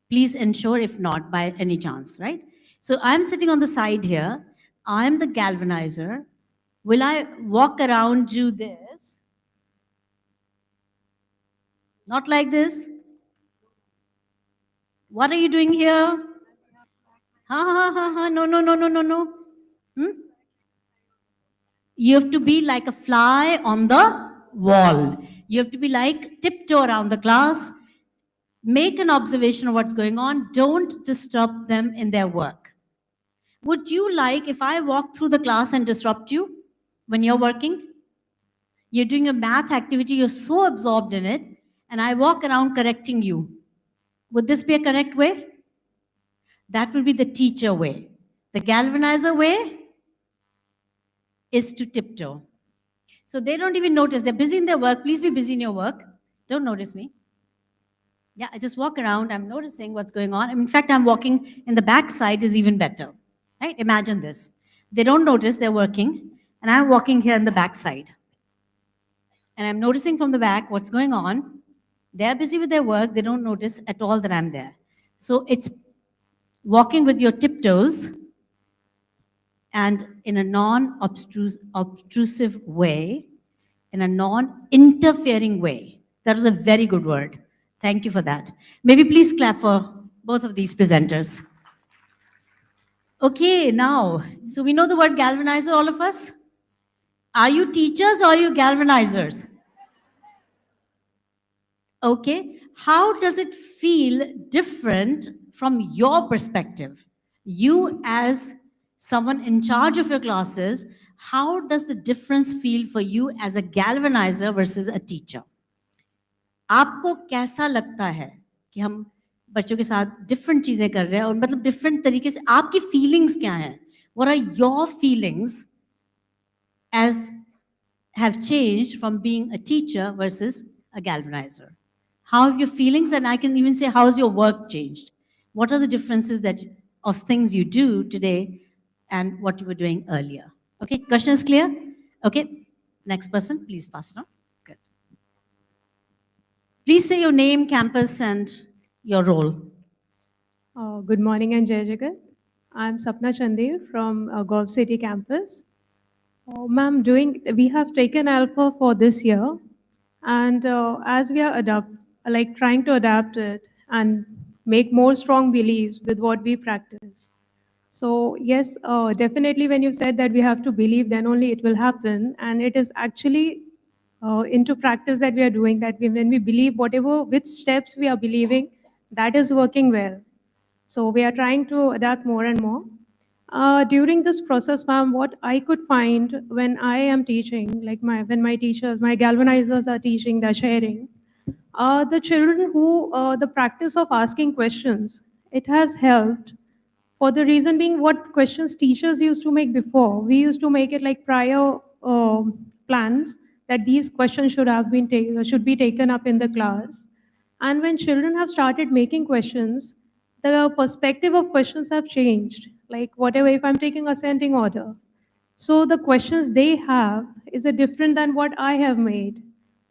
Please ensure if not by any chance, right? So I'm sitting on the side here. I'm the galvanizer. Will I walk around, do this? Not like this. What are you doing here? Ha ha ha ha, no, no, no, no, no, no. You have to be like a fly on the wall. You have to be like tiptoe around the class. Make an observation of what's going on. Don't disturb them in their work. Would you like if I walk through the class and disrupt you when you're working? You're doing a math activity, you're so absorbed in it, and I walk around correcting you. Would this be a correct way? That will be the teacher way. The galvanizer way is to tiptoe. So they don't even notice. They're busy in their work. Please be busy in your work. Don't notice me. Yeah, I just walk around. I'm noticing what's going on. In fact, I'm walking in the back side is even better. Right? Imagine this. They don't notice they're working, and I'm walking here in the back side. And I'm noticing from the back what's going on. They're busy with their work. They don't notice at all that I'm there. So it's walking with your tiptoes and in a non-obtrusive way, in a non-interfering way. That was a very good word. Thank you for that. Maybe please clap for both of these presenters. Okay, now, so we know the word galvanizer, all of us? Are you teachers or are you galvanizers? Okay, how does it feel different from your perspective? You as someone in charge of your classes, how does the difference feel for you as a galvanizer versus a teacher? आपको कैसा लगता है कि हम बच्चों के साथ different चीजें कर रहे हैं और मतलब डिफरेंट तरीके से आपकी फीलिंग्स क्या हैं? What are your feelings as have changed from being a teacher versus a galvanizer? How have your feelings, and I can even say, how's your work changed? What are the differences of things you do today and what you were doing earlier? Okay, question is clear? Okay, next person, please pass it on. Good. Please say your name, campus, and your role. Good morning and Jai Jagat. I'm Sapna Chandir from Golf City campus. Ma'am, we have taken ALfA for this year, and as we are trying to adapt it and make more strong beliefs with what we practice. So yes, definitely when you said that we have to believe, then only it will happen, and it is actually into practice that we are doing that. When we believe which steps we are believing, that is working well. So we are trying to adapt more and more. During this process, ma'am, what I could find when I am teaching, like when my teachers, my galvanizers are teaching, they're sharing, the children who, the practice of asking questions, it has helped for the reason being what questions teachers used to make before. We used to make it like prior plans that these questions should be taken up in the class. And when children have started making questions, the perspective of questions have changed. Like whatever, if I'm taking ascending order. So the questions they have is a different than what I have made.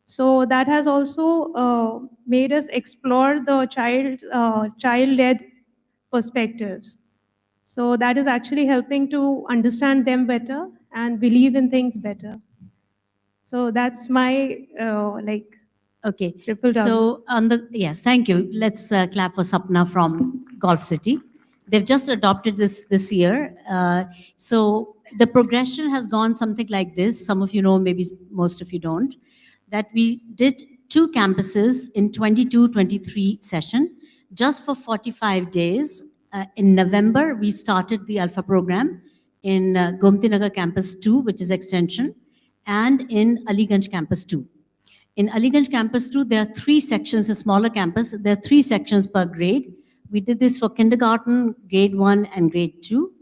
So that has also made us explore the child-led perspectives. So that is actually helping to understand them better and believe in things better. So that's my Okay. triple W. So yes, thank you. Let's clap for Sapna from Golf City. They've just adopted this year. So the progression has gone something like this. Some of you know, maybe most of you don't. That we did 2 campuses in 22-23 session, just for 45 days. In November, we started the ALfA program in Gomti Nagar Campus 2, which is extension, and in Aliganj Campus 2. In Aliganj Campus 2, there are 3 sections, a smaller campus. There are 3 sections per grade. We did this for kindergarten, grade 1, and grade 2.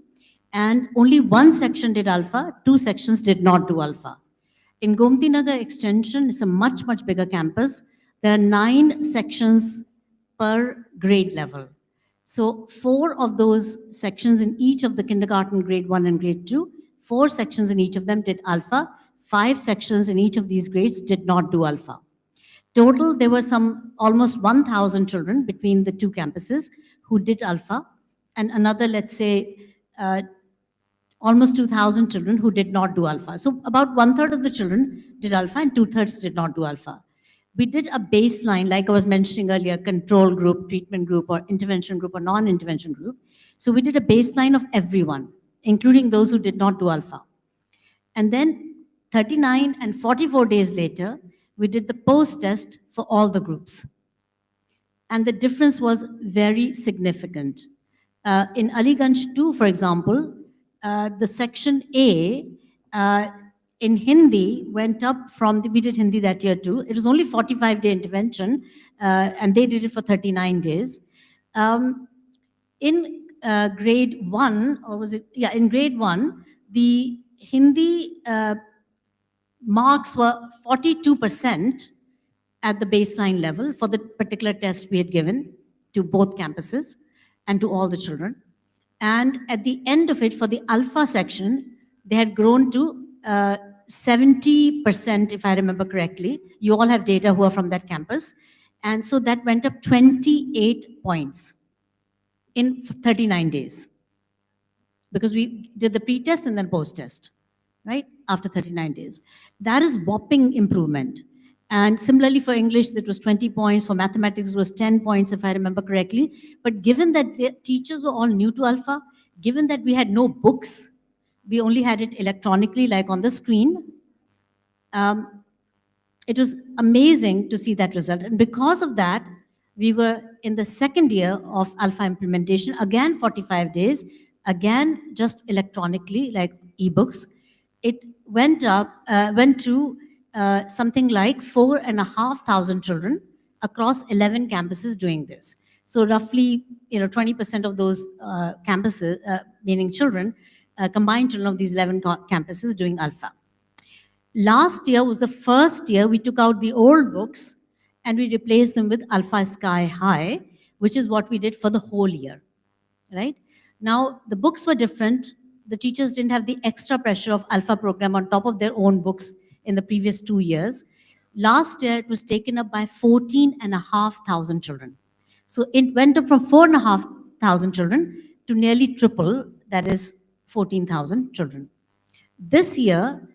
And only 1 section did ALfA, 2 sections did not do ALfA. In Gomti Nagar Extension, it's a much, much bigger campus. There are 9 sections per grade level. So 4 of those sections in each of the kindergarten, grade 1 and grade 2, 4 sections in each of them did ALfA. 5 sections in each of these grades did not do ALfA. Total, there were almost 1,000 children between the 2 campuses who did ALfA, and another, let's say, almost 2,000 children who did not do ALfA. So about 1/3 of the children did ALfA and 2/3 did not do ALfA. We did a baseline, like I was mentioning earlier, control group, treatment group, or intervention group, or non-intervention group. So we did a baseline of everyone, including those who did not do ALfA. And then 39 and 44 days later, we did the post-test for all the groups. And the difference was very significant. In Aliganj 2, for example, the section A in Hindi went up from, we did Hindi that year too. It was only 45-day intervention, and they did it for 39 days. In grade 1, or was it? Yeah, in grade 1, the Hindi marks were 42% at the baseline level for the particular test we had given to both campuses and to all the children. And at the end of it, for the ALfA section, they had grown to 70%, if I remember correctly. You all have data who are from that campus. And so that went up 28 points in 39 days. Because we did the pre-test and then post-test, right? After 39 days. That is whopping improvement. And similarly for English, that was 20 points. For mathematics, it was 10 points, if I remember correctly. But given that the teachers were all new to ALfA, given that we had no books, we only had it electronically, like on the screen, it was amazing to see that result. And because of that, we were in the second year of ALfA implementation, again 45 days, again just electronically, like ebooks. It went to something like 4,500 children across 11 campuses doing this. So roughly, 20% of those campuses, meaning children, combined children of these 11 campuses doing ALfA. Last year was the first year we took out the old books and we replaced them with ALfA Sky High, which is what we did for the whole year, right? Now, the books were different. The teachers didn't have the extra pressure of ALfA program on top of their own books in the previous 2 years. Last year, it was taken up by 14,500 children. So it went up from 4,500 children to nearly triple, that is 14,000 children. This year,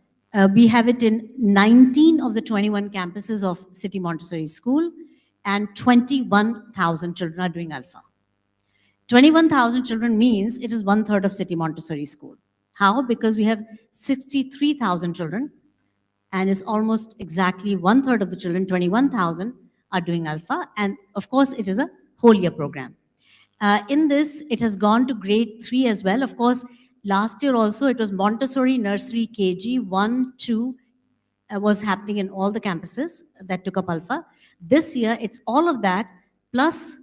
we have it in 19 of the 21 campuses of City Montessori School, and 21,000 children are doing ALfA. 21,000 children means it is 1/3 of City Montessori School. How? Because we have 63,000 children, and it's almost exactly 1/3 of the children, 21,000, are doing ALfA, and of course, it is a whole year program. In this, it has gone to grade 3 as well. Of course, last year also, it was Montessori Nursery KG 1, 2 was happening in all the campuses that took up ALfA. This year, it's all of that, plus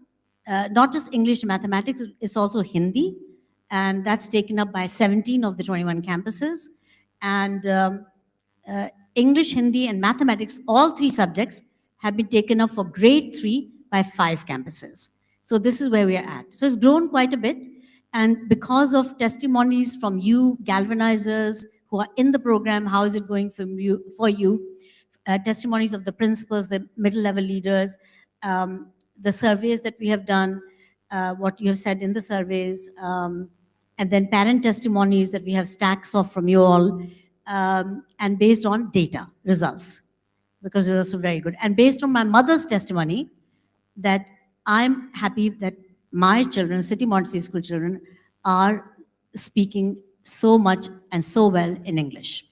not just English and mathematics, it's also Hindi, and that's taken up by 17 of the 21 campuses. And English, Hindi, and mathematics, all 3 subjects have been taken up for grade 3 by 5 campuses. So this is where we are at. So it's grown quite a bit. And because of testimonies from you, galvanizers who are in the program, how is it going for you? Testimonies of the principals, the middle level leaders, the surveys that we have done, what you have said in the surveys, and then parent testimonies that we have stacks of from you all, and based on data results, because it was very good. And based on my mother's testimony, that I'm happy that my children, City Montessori School children, are speaking so much and so well in English,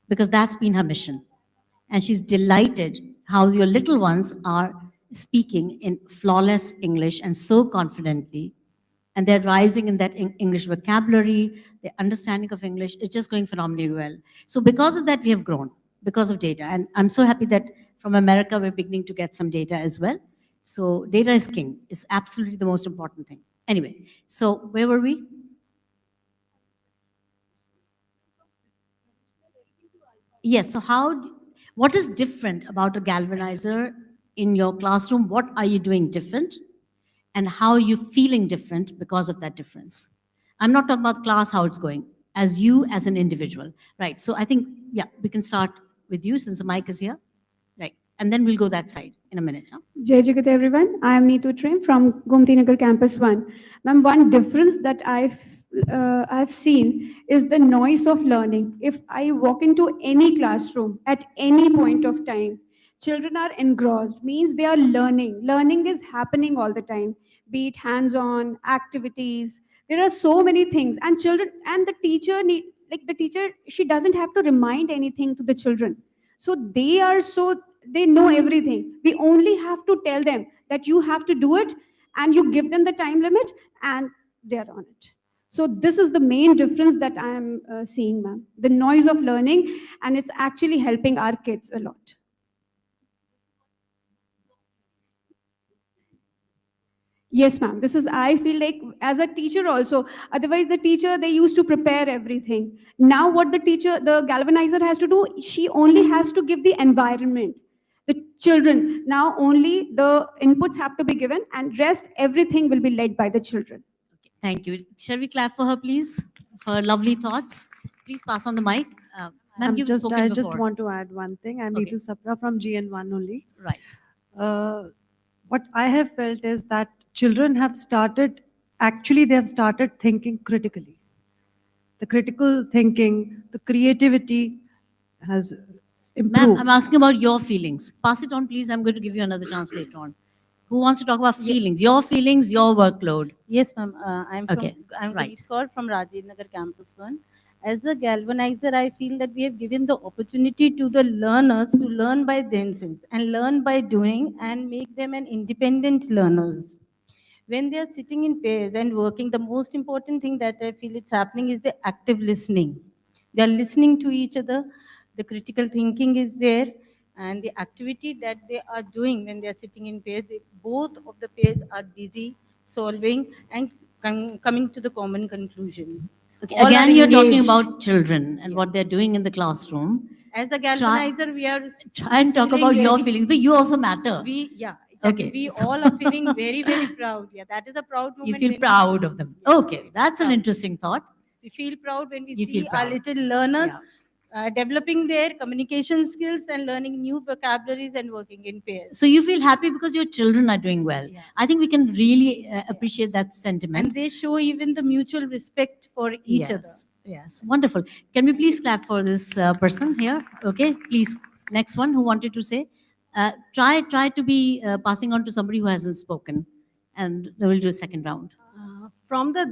because that's been her mission. And she's delighted how your little ones are speaking in flawless English and so confidently. And they're rising in that English vocabulary, their understanding of English is just going phenomenally well. So because of that, we have grown, because of data. And I'm so happy that from America, we're beginning to get some data as well. So data is king, it's absolutely the most important thing. Anyway, so where were we? Yes, so what is different about a galvanizer in your classroom? What are you doing different? And how are you feeling different because of that difference? I'm not talking about class, how it's going, as you as an individual. Right, so I think, yeah, we can start with you since the mic is here. Right, and then we'll go that side in a minute. Huh? Jai Jagat everyone. I am Neetu Trim from Gomti Nagar Campus 1. Ma'am, one difference that I've seen is the noise of learning. If I walk into any classroom at any point of time, children are engrossed, means they are learning. Learning is happening all the time, be it hands-on, activities. There are so many things. And children, and the teacher the teacher, she doesn't have to remind anything to the children. So they know everything. We only have to tell them that you have to do it, and you give them the time limit, and they're on it. So this is the main difference that I am seeing, ma'am. The noise of learning, and it's actually helping our kids a lot. Yes, ma'am. This is, I feel like, as a teacher also. Otherwise, the teacher, they used to prepare everything. Now what the galvanizer has to do, she only has to give the environment. The children, now only the inputs have to be given, and rest, everything will be led by the children. Okay, thank you. Shall we clap for her, please, for her lovely thoughts? Please pass on the mic. Ma'am, you've spoken I before. just want to add one thing. I'm Okay. Neetu Sapra from GN1 only. Right. What I have felt is that children have started, actually they have started thinking critically. The critical thinking, the creativity has improved. Ma'am, I'm asking about your feelings. Pass it on, please. I'm going to give you another chance later on. Who wants to talk about feelings? Your feelings, your workload. Yes, ma'am. I'm Okay, I'm right. Ganesh Kaur from Rajiv Nagar Campus 1. As a galvanizer, I feel that we have given the opportunity to the learners to learn by themselves and learn by doing and make them an independent learners. When they are sitting in pairs and working, the most important thing that I feel it's happening is the active listening. They are listening to each other. The critical thinking is there, and the activity that they are doing when they are sitting in pairs, both of the pairs are busy solving and coming to the common conclusion. Okay, All again, are you're talking engaged. about children and what they're doing in the classroom. As a galvanizer, we are Try and talk feeling about your very- feelings, but you also matter. Exactly. Okay, We so- all are feeling very, very proud. Yeah, that is a proud moment. You feel when proud of them. Okay, that's an proud. interesting thought. We feel proud when we You feel see our proud. little learners developing their communication skills and learning new vocabularies and working in pairs. So you feel happy because your children are doing well. I think we can really appreciate that sentiment. And they show even the mutual respect for each other. Yes, wonderful. Can we please clap for this person here? Okay, please. Next one, who wanted to say? Try to be passing on to somebody who hasn't spoken, and then we'll do a second round. From the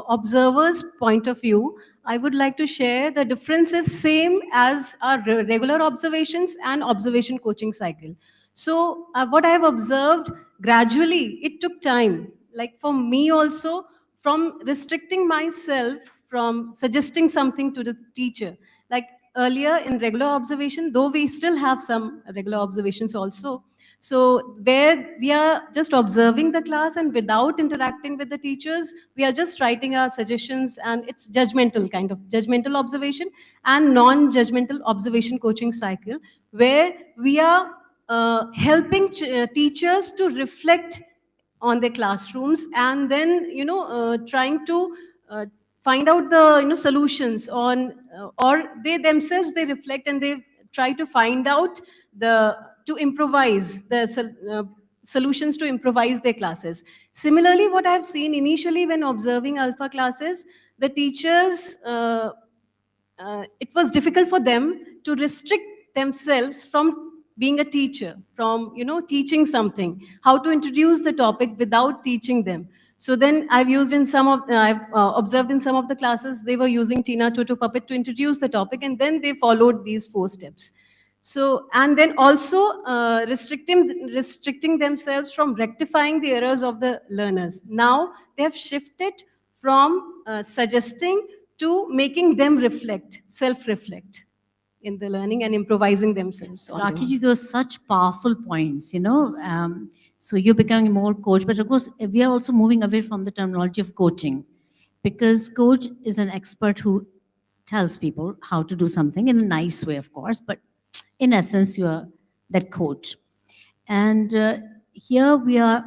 observer's point of view, I would like to share the differences same as our regular observations and observation coaching cycle. So what I have observed gradually, it took time. Like for me also, from restricting myself from suggesting something to the teacher. Like earlier in regular observation, though we still have some regular observations also, so where we are just observing the class and without interacting with the teachers, we are just writing our suggestions, and it's judgmental, kind of judgmental observation and non-judgmental observation coaching cycle, where we are helping teachers to reflect on their classrooms, and then trying to find out the solutions on or they themselves, they reflect and they try to find out the to improvise the solutions to improvise their classes. Similarly, what I've seen initially when observing ALfA classes, the teachers, it was difficult for them to restrict themselves from being a teacher, from teaching something, how to introduce the topic without teaching them. So then I've used in some of, I've observed in some of the classes, they were using Tina Toto puppet to introduce the topic, and then they followed these 4 steps. So, and then also restricting themselves from rectifying the errors of the learners. Now they have shifted from suggesting to making them reflect, self-reflect in the learning and improvising themselves. On their own. Rakiji, those such powerful points, so you're becoming more coach, but of course, we are also moving away from the terminology of coaching, because coach is an expert who tells people how to do something in a nice way, of course, but in essence, you're that coach. And here we are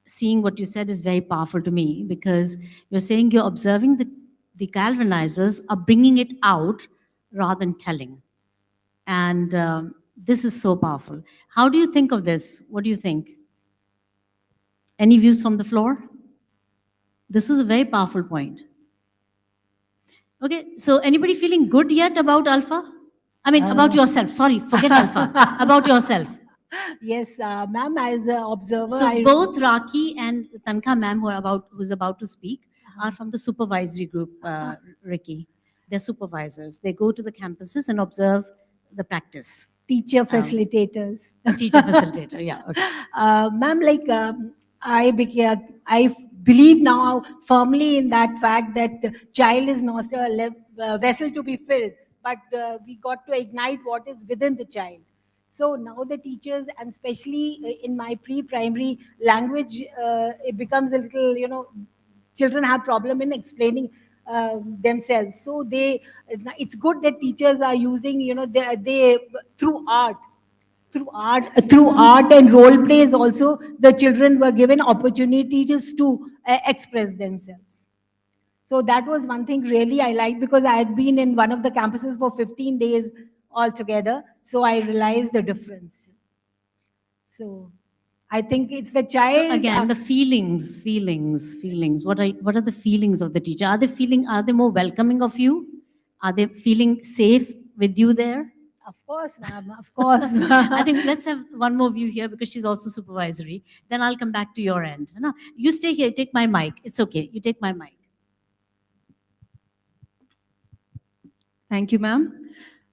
seeing what you said is very powerful to me, because you're saying you're observing the galvanizers are bringing it out rather than telling. And this is so powerful. How do you think of this? What do you think? Any views from the floor? This is a very powerful point. Okay, so anybody feeling good yet about ALfA? I mean, about yourself. Sorry, forget ALfA. About yourself. Yes, ma'am, as an observer, So both Raki and Tanka ma'am, who's about to speak, are from the supervisory group, Ricky. They're supervisors. They go to the campuses and observe the practice. teacher facilitators. Teacher facilitator, yeah. Okay. Ma'am, like I believe now firmly in that fact that child is not a vessel to be filled, but we got to ignite what is within the child. So now the teachers, and especially in my pre-primary language, it becomes a little, children have problem in explaining themselves. So it's good that teachers are using, they through art and role plays also, the children were given opportunities to express themselves. So that was one thing really I liked, because I had been in one of the campuses for 15 days altogether. So I realized the difference. So I think it's the child. So again, the feelings. What are the feelings of the teacher? Are they more welcoming of you? Are they feeling safe with you there? Of course, ma'am, of course. I think let's have one more view here, because she's also supervisory. Then I'll come back to your end. No, you stay here, take my mic. It's okay, you take my mic. Thank you, ma'am.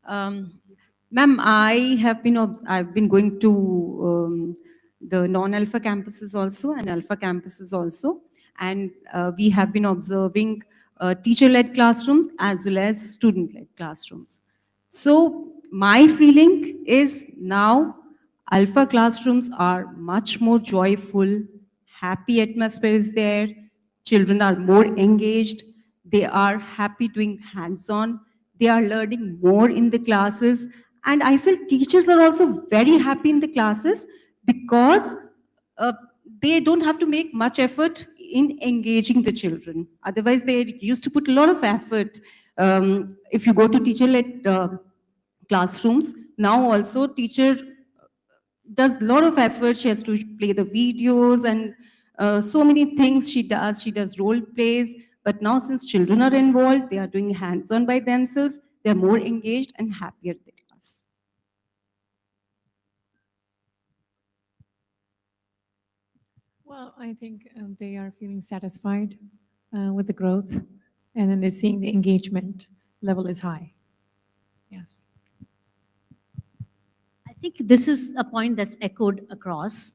Ma'am, I've been going to the non-ALfA campuses also and ALfA campuses also. And we have been observing teacher-led classrooms as well as student-led classrooms. So my feeling is now ALfA classrooms are much more joyful, happy atmosphere is there, children are more engaged, they are happy doing hands-on, they are learning more in the classes, and I feel teachers are also very happy in the classes, because they don't have to make much effort in engaging the children. Otherwise, they used to put a lot of effort. If you go to teacher-led classrooms, now also teacher does a lot of effort. She has to play the videos and so many things she does. She does role plays. But now since children are involved, they are doing hands-on by themselves, they're more engaged and happier in the class. Well, I think they are feeling satisfied with the growth, and then they're seeing the engagement level is high. Yes. I think this is a point that's echoed across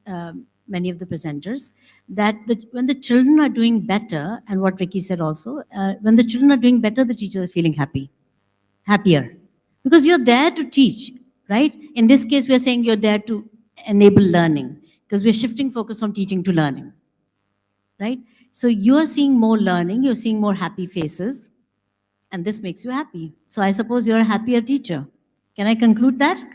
many of the presenters, that when the children are doing better, and what Ricky said also, when the children are doing better, the teachers are feeling happier. Because you're there to teach, right? In this case, we're saying you're there to enable learning, because we're shifting focus from teaching to learning, right? So you're seeing more learning, you're seeing more happy faces, and this makes you happy. So I suppose you're a happier teacher. Can I conclude that?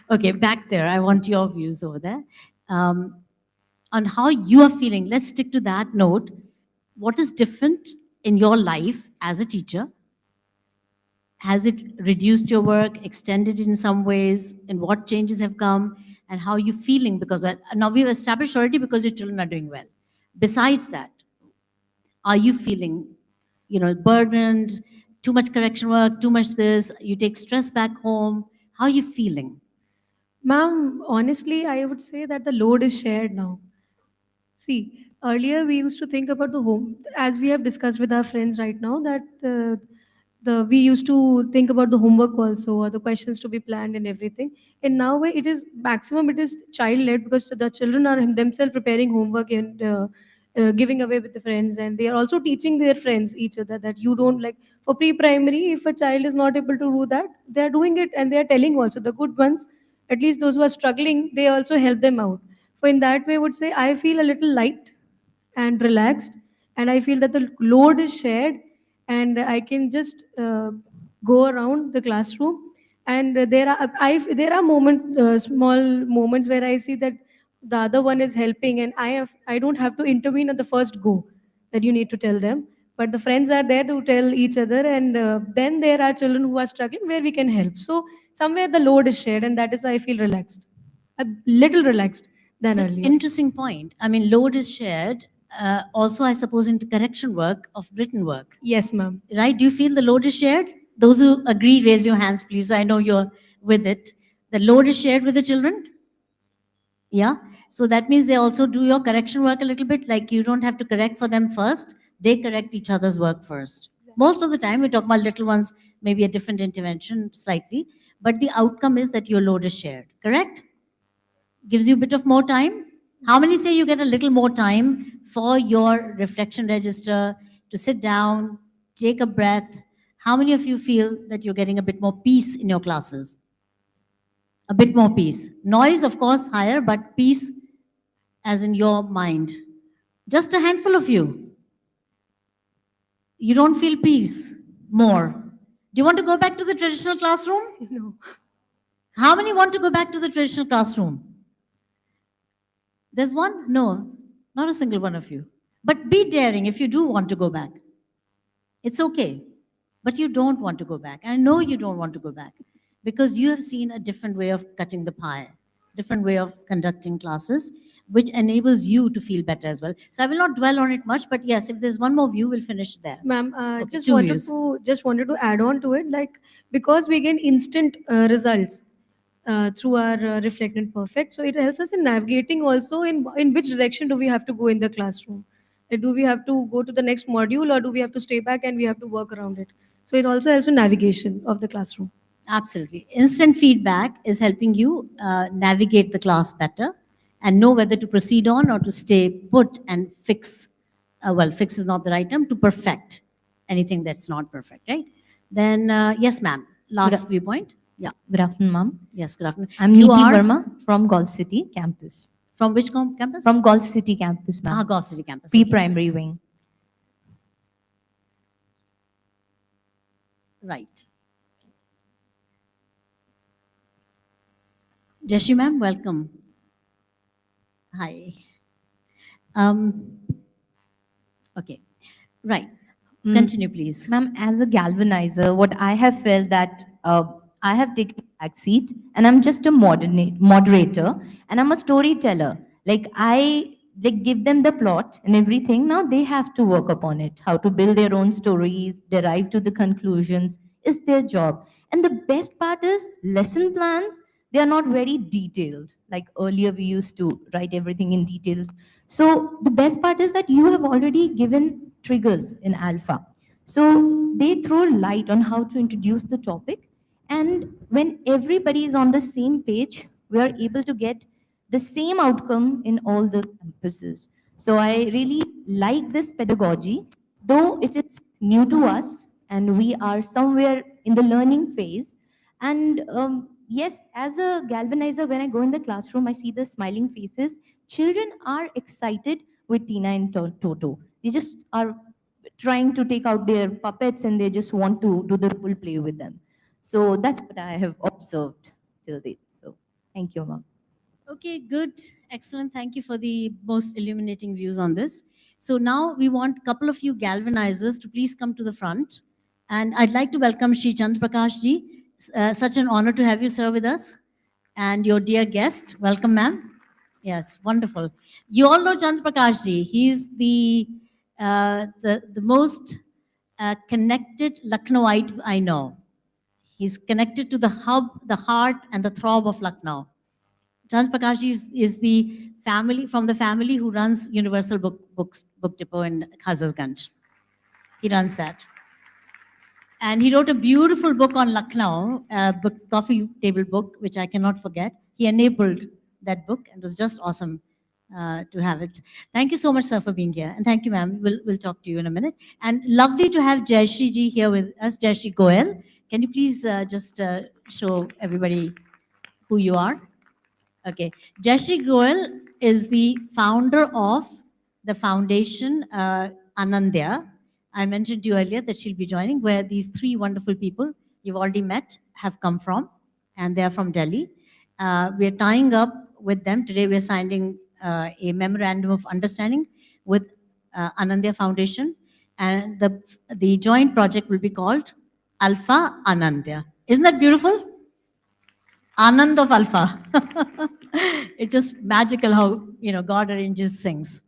Okay, back there, I want your views over there. On how you are feeling, let's stick to that note. What is different in your life as a teacher? Has it reduced your work, extended in some ways, and what changes have come? and how you're feeling because now we've established already because your children are doing well. Besides that, are you feeling, burdened, too much correction work, too much this, you take stress back home? How are you feeling? Ma'am, honestly, I would say that the load is shared now. See, earlier we used to think about the home, as we have discussed with our friends right now, that we used to think about the homework also, or the questions to be planned and everything. And now it is maximum, it is child led, because the children are themselves preparing homework and giving away with the friends, and they are also teaching their friends each other that you don't like for pre-primary. If a child is not able to do that, they are doing it, and they are telling also the good ones, at least those who are struggling, they also help them out. So in that way, I would say I feel a little light and relaxed, and I feel that the load is shared, and I can just go around the classroom. And there are moments, small moments, where I see that the other one is helping, and I don't have to intervene at the first go, that you need to tell them. But the friends are there to tell each other, and then there are children who are struggling where we can help. So somewhere the load is shared, and that is why I feel relaxed, a little relaxed than It's an earlier. interesting point. I mean, load is shared. Also, I suppose, into correction work of written work. Yes, ma'am. Right? Do you feel the load is shared? Those who agree, raise your hands, please. I know you're with it. The load is shared with the children? Yeah? So that means they also do your correction work a little bit, like you don't have to correct for them first. They correct each other's work first. Most of the time, we talk about little ones, maybe a different intervention slightly, but the outcome is that your load is shared, correct? Gives you a bit of more time. How many say you get a little more time for your reflection register, to sit down, take a breath? How many of you feel that you're getting a bit more peace in your classes? A bit more peace. Noise, of course, higher, but peace as in your mind. Just a handful of you. You don't feel peace more. Do you want to go back to the traditional classroom? No. How many want to go back to the traditional classroom? There's one? No, not a single one of you. But be daring if you do want to go back. It's okay. But you don't want to go back. I know you don't want to go back because you have seen a different way of cutting the pie, different way of conducting classes, which enables you to feel better as well. So I will not dwell on it much, but yes, if there's one more view, we'll finish there. Ma'am, Okay, just 2 wanted views. to add on to it, like, because we get instant results through our Reflect and Perfect, so it helps us in navigating also in which direction do we have to go in the classroom. Do we have to go to the next module, or do we have to stay back and we have to work around it? So it also helps in navigation of the classroom. Absolutely. Instant feedback is helping you navigate the class better and know whether to proceed on or to stay put and fix. Well, fix is not the right term, to perfect anything that's not perfect, right? Then, yes, ma'am. Last viewpoint. Yeah. Good afternoon, ma'am. Yes, good afternoon. I'm You Neeti are Verma from Golf City campus. from which campus? From Golf City campus, ma'am. Ah, Golf City campus. okay. Pre-primary wing. Right. Jashi ma'am, welcome. Hi. Okay, right. Continue, please. Ma'am, as a galvanizer, what I have felt that I have taken a back seat, and I'm just a moderator, and I'm a storyteller. Like, I give them the plot and everything. Now they have to work upon it. How to build their own stories, derive to the conclusions is their job. And the best part is lesson plans. They are not very detailed. Like earlier, we used to write everything in details. So the best part is that you have already given triggers in ALfA. So they throw light on how to introduce the topic. And when everybody is on the same page, we are able to get the same outcome in all the campuses. So I really like this pedagogy, though it is new to us and we are somewhere in the learning phase. And yes, as a galvanizer, when I go in the classroom, I see the smiling faces. Children are excited with Tina and Toto. They just are trying to take out their puppets and they just want to do the role play with them. So that's what I have observed till date. So thank you, ma'am. Okay, good. Excellent. Thank you for the most illuminating views on this. So now we want a couple of you galvanizers to please come to the front. And I'd like to welcome Shri Chandra Prakash ji. Such an honor to have you, sir, with us. and your dear guest. Welcome, ma'am. Yes, wonderful. You all know Chand Prakash ji. He's the most connected Lucknowite I know. He's connected to the hub, the heart, and the throb of Lucknow. Chand Prakash ji is the family from the family who runs Universal Book Depot in Khazarganj. He runs that. And he wrote a beautiful book on Lucknow, a book, coffee table book, which I cannot forget. He enabled that book, and it was just awesome to have it. Thank you so much, sir, for being here. And thank you, ma'am. We'll talk to you in a minute. And lovely to have Jayashri ji here with us, Jayashri Goel. Can you please just show everybody who you are? Okay. Jayashri Goel is the founder of the foundation Anandya. I mentioned to you earlier that she'll be joining, where these three wonderful people you've already met have come from, and they're from Delhi. We're tying up with them. Today we're signing a memorandum of understanding with Anandya Foundation, and the joint project will be called ALfA Anandya. Isn't that beautiful? Anand of ALfA. It's just magical how, God arranges things.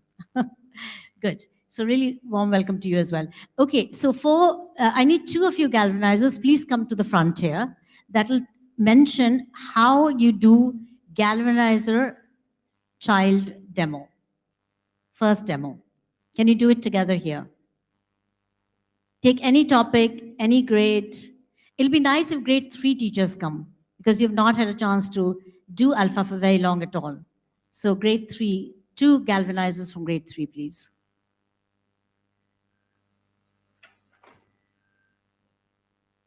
Good. So really warm welcome to you as well. Okay, so I need two of you galvanizers. Please come to the front here. That'll mention how you do galvanizer child demo. First demo. Can you do it together here? Take any topic, any grade. It'll be nice if grade 3 teachers come, because you've not had a chance to do ALfA for very long at all. So grade 3, 2 galvanizers from grade 3, please.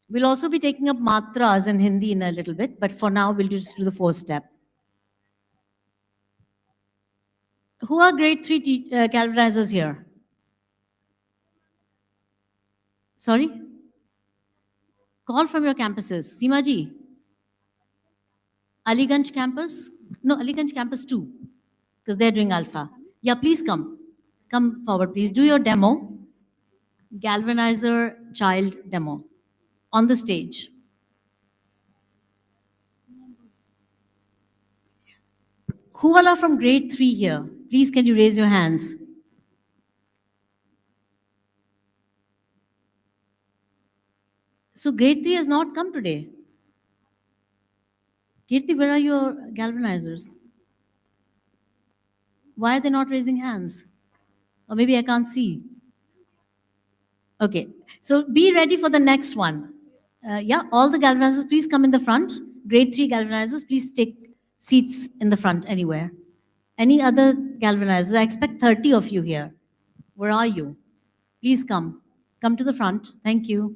We'll also be taking up matras in Hindi in a little bit, but for now, we'll just do the 4-step. Who are grade 3 galvanizers here? Sorry? Call from your campuses. Seema ji. Aliganj campus? No, Aliganj campus 2, because they're doing ALfA. Yeah, please come. Come forward, please. Do your demo. Galvanizer child demo on the stage. Who all are from grade 3 here? Please, can you raise your hands? So grade 3 has not come today. Kirti, where are your galvanizers? Why are they not raising hands? Or maybe I can't see. Okay, so be ready for the next one. Yeah, all the galvanizers, please come in the front. Grade 3 galvanizers, please take seats in the front anywhere. Any other galvanizers? I expect 30 of you here. Where are you? Please come. Come to the front. Thank you.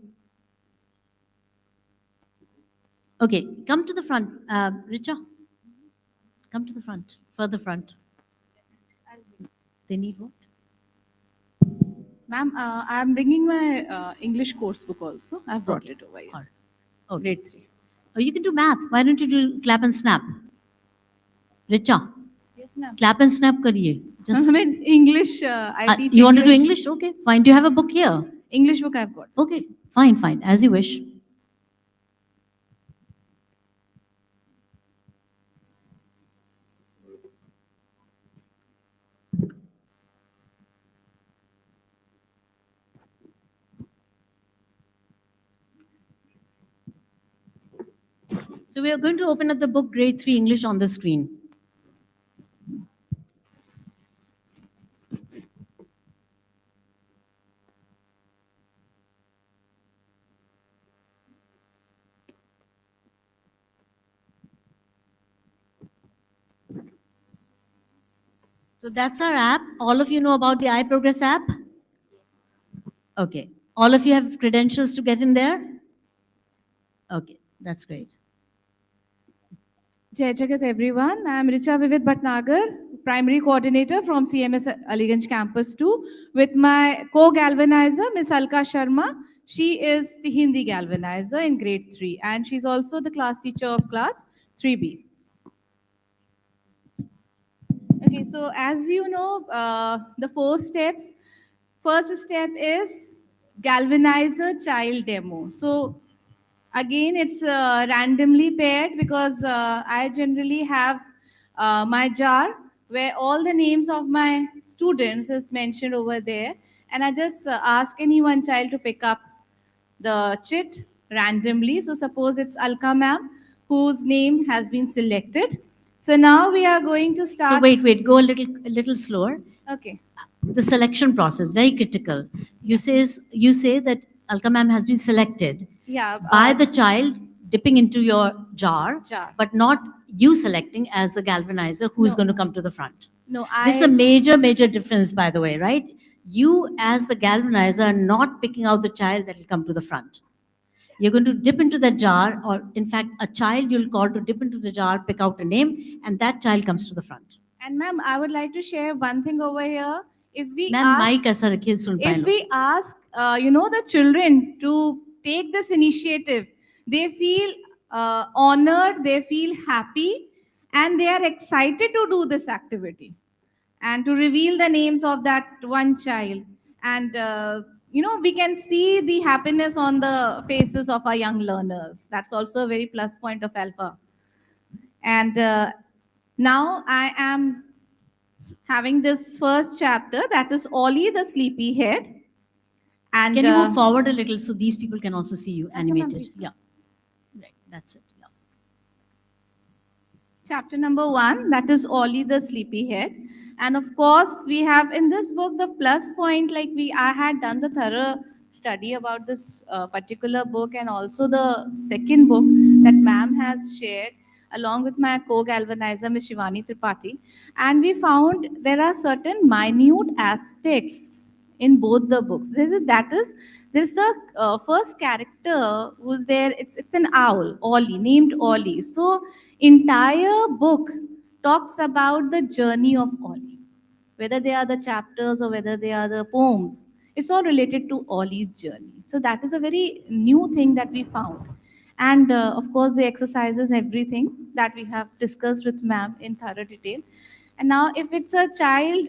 Okay, come to the front. Richa, come to the front, further front. They need what? Ma'am, I'm bringing my English course book also. I've brought it over here. Okay. Grade 3. Oh, you can do math. Why don't you do clap and snap? Richa, Yes, ma'am. clap and snap kariye. I mean, English, I teach You want to do English? Okay, fine. Do you have a book here? English book I've got. Okay, fine, fine. As you wish. So we are going to open up the book Grade 3 English on the screen. So that's our app. All of you know about the iProgress app? Okay. All of you have credentials to get in there? Okay, that's great. Jai Jagat everyone. I am Richa Vivid Bhatnagar, Primary Coordinator from CMS Aliganj Campus 2 with my co-galvanizer, Ms. Alka Sharma. She is the Hindi galvanizer in grade 3 and she's also the class teacher of class 3B. Okay, so as you know, the 4 steps. First step is galvanizer child demo. So Again, it's randomly paired because I generally have my jar where all the names of my students is mentioned over there, and I just ask any one child to pick up the chit randomly. So suppose it's Alka ma'am, whose name has been selected. So now we are going to start. So wait, go a little slower. Okay. The selection process, very critical. You say that Alka ma'am has been selected Yeah. by the child dipping into your jar, but not you selecting as the galvanizer who's No. going to come to the front. No, This is a major difference, by the way, right? You as the galvanizer are not picking out the child that will come to the front. You're going to dip into the jar, or in fact, a child you'll call to dip into the jar, pick out a name, and that child comes to the front. And ma'am, I would like to share one thing over here. If we Ma'am, ask, mic ऐसा रखिए, सुन पाए if लोग. we ask, the children to take this initiative, they feel honored, they feel happy, and they are excited to do this activity and to reveal the names of that one child. And we can see the happiness on the faces of our young learners. That's also a very plus point of ALfA. And now I am having this first chapter, that is Ollie the Sleepyhead. And Can you move forward a little so these people can also see you animated? Yeah. Right, that's it. Yeah. Chapter number 1, that is Ollie the Sleepyhead. And of course, we have in this book the plus point, like I had done the thorough study about this particular book, and also the second book that ma'am has shared along with my co-galvanizer, Ms. Shivani Tripathi. And we found there are certain minute aspects in both the books. There's the first character who's there. It's an owl, Ollie, named Ollie. So entire book talks about the journey of Ollie, whether they are the chapters or whether they are the poems. It's all related to Ollie's journey. So that is a very new thing that we found. And of course, the exercises, everything that we have discussed with ma'am in thorough detail. And now, if it's a child,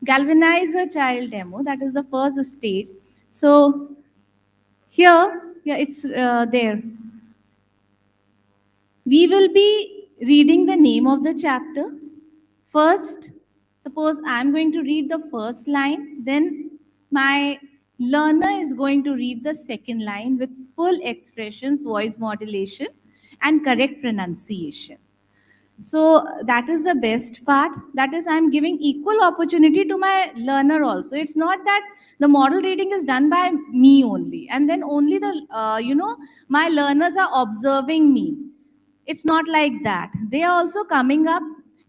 galvanize a child demo, that is the first stage. So here, yeah, it's there. We will be reading the name of the chapter. First, suppose I'm going to read the first line, then my learner is going to read the second line with full expressions, voice modulation, and correct pronunciation. So that is the best part. That is, I'm giving equal opportunity to my learner also. It's not that the model reading is done by me only, and then only my learners are observing me. It's not like that. They are also coming up.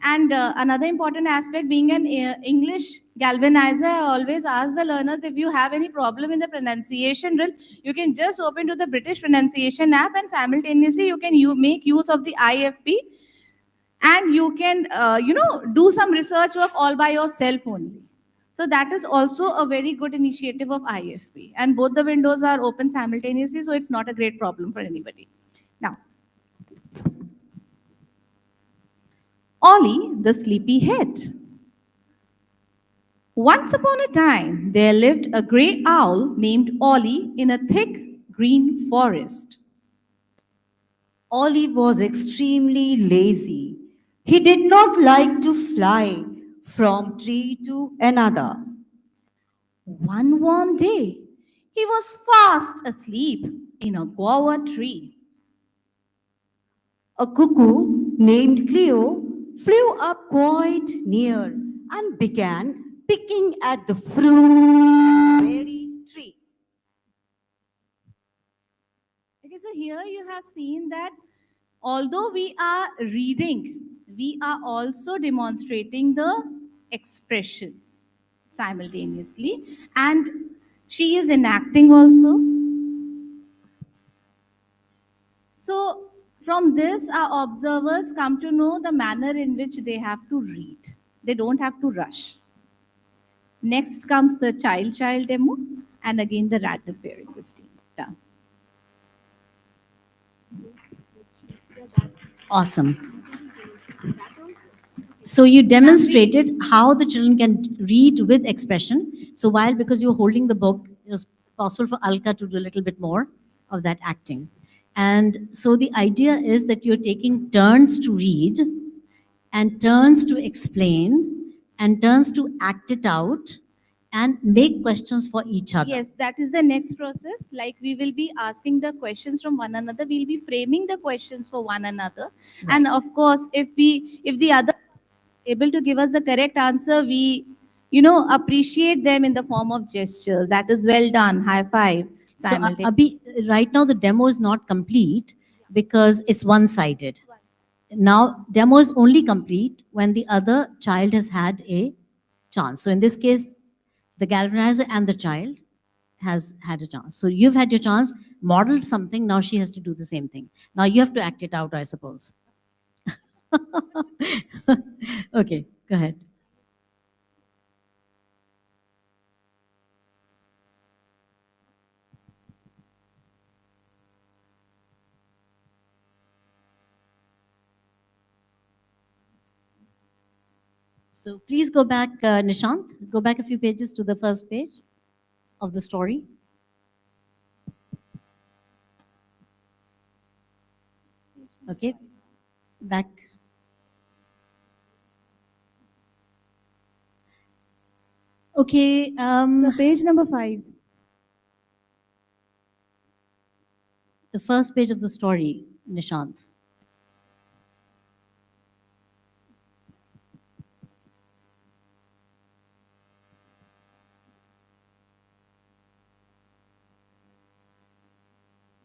And another important aspect, being an English galvanizer, I always ask the learners, if you have any problem in the pronunciation drill, you can just open to the British pronunciation app, and simultaneously you can make use of the IFP, and you can do some research work all by yourself only. So that is also a very good initiative of IFP, and both the windows are open simultaneously, so it's not a great problem for anybody. Now, Ollie the Sleepyhead. Once upon a time, there lived a grey owl named Ollie in a thick green forest. Ollie was extremely lazy. He did not like to fly from tree to another. One warm day, he was fast asleep in a guava tree. A cuckoo named Cleo flew up quite near and began picking at the fruit berry tree. Okay, so here you have seen that although we are reading, we are also demonstrating the expressions simultaneously, and she is enacting also. So from this, our observers come to know the manner in which they have to read. They don't have to rush. Next comes the child demo, and again the random pairing is done. Awesome. So you demonstrated how the children can read with expression. So because you're holding the book, it was possible for Alka to do a little bit more of that acting. And so the idea is that you're taking turns to read and turns to explain and turns to act it out and make questions for each other. Yes, that is the next process. Like we will be asking the questions from one another. We'll be framing the questions for one another. Right. And of course, if the other able to give us the correct answer, we, appreciate them in the form of gestures. That is well done. High five. So, Abhi, right now the demo is not complete because it's one-sided. Now, demo is only complete when the other child has had a chance. So in this case, the galvanizer and the child has had a chance. So you've had your chance, modeled something, now she has to do the same thing. Now you have to act it out, I suppose. Okay, go ahead. So please go back, Nishant, go back a few pages to the first page of the story. Okay, back. Okay. So page number 5. The first page of the story, Nishant.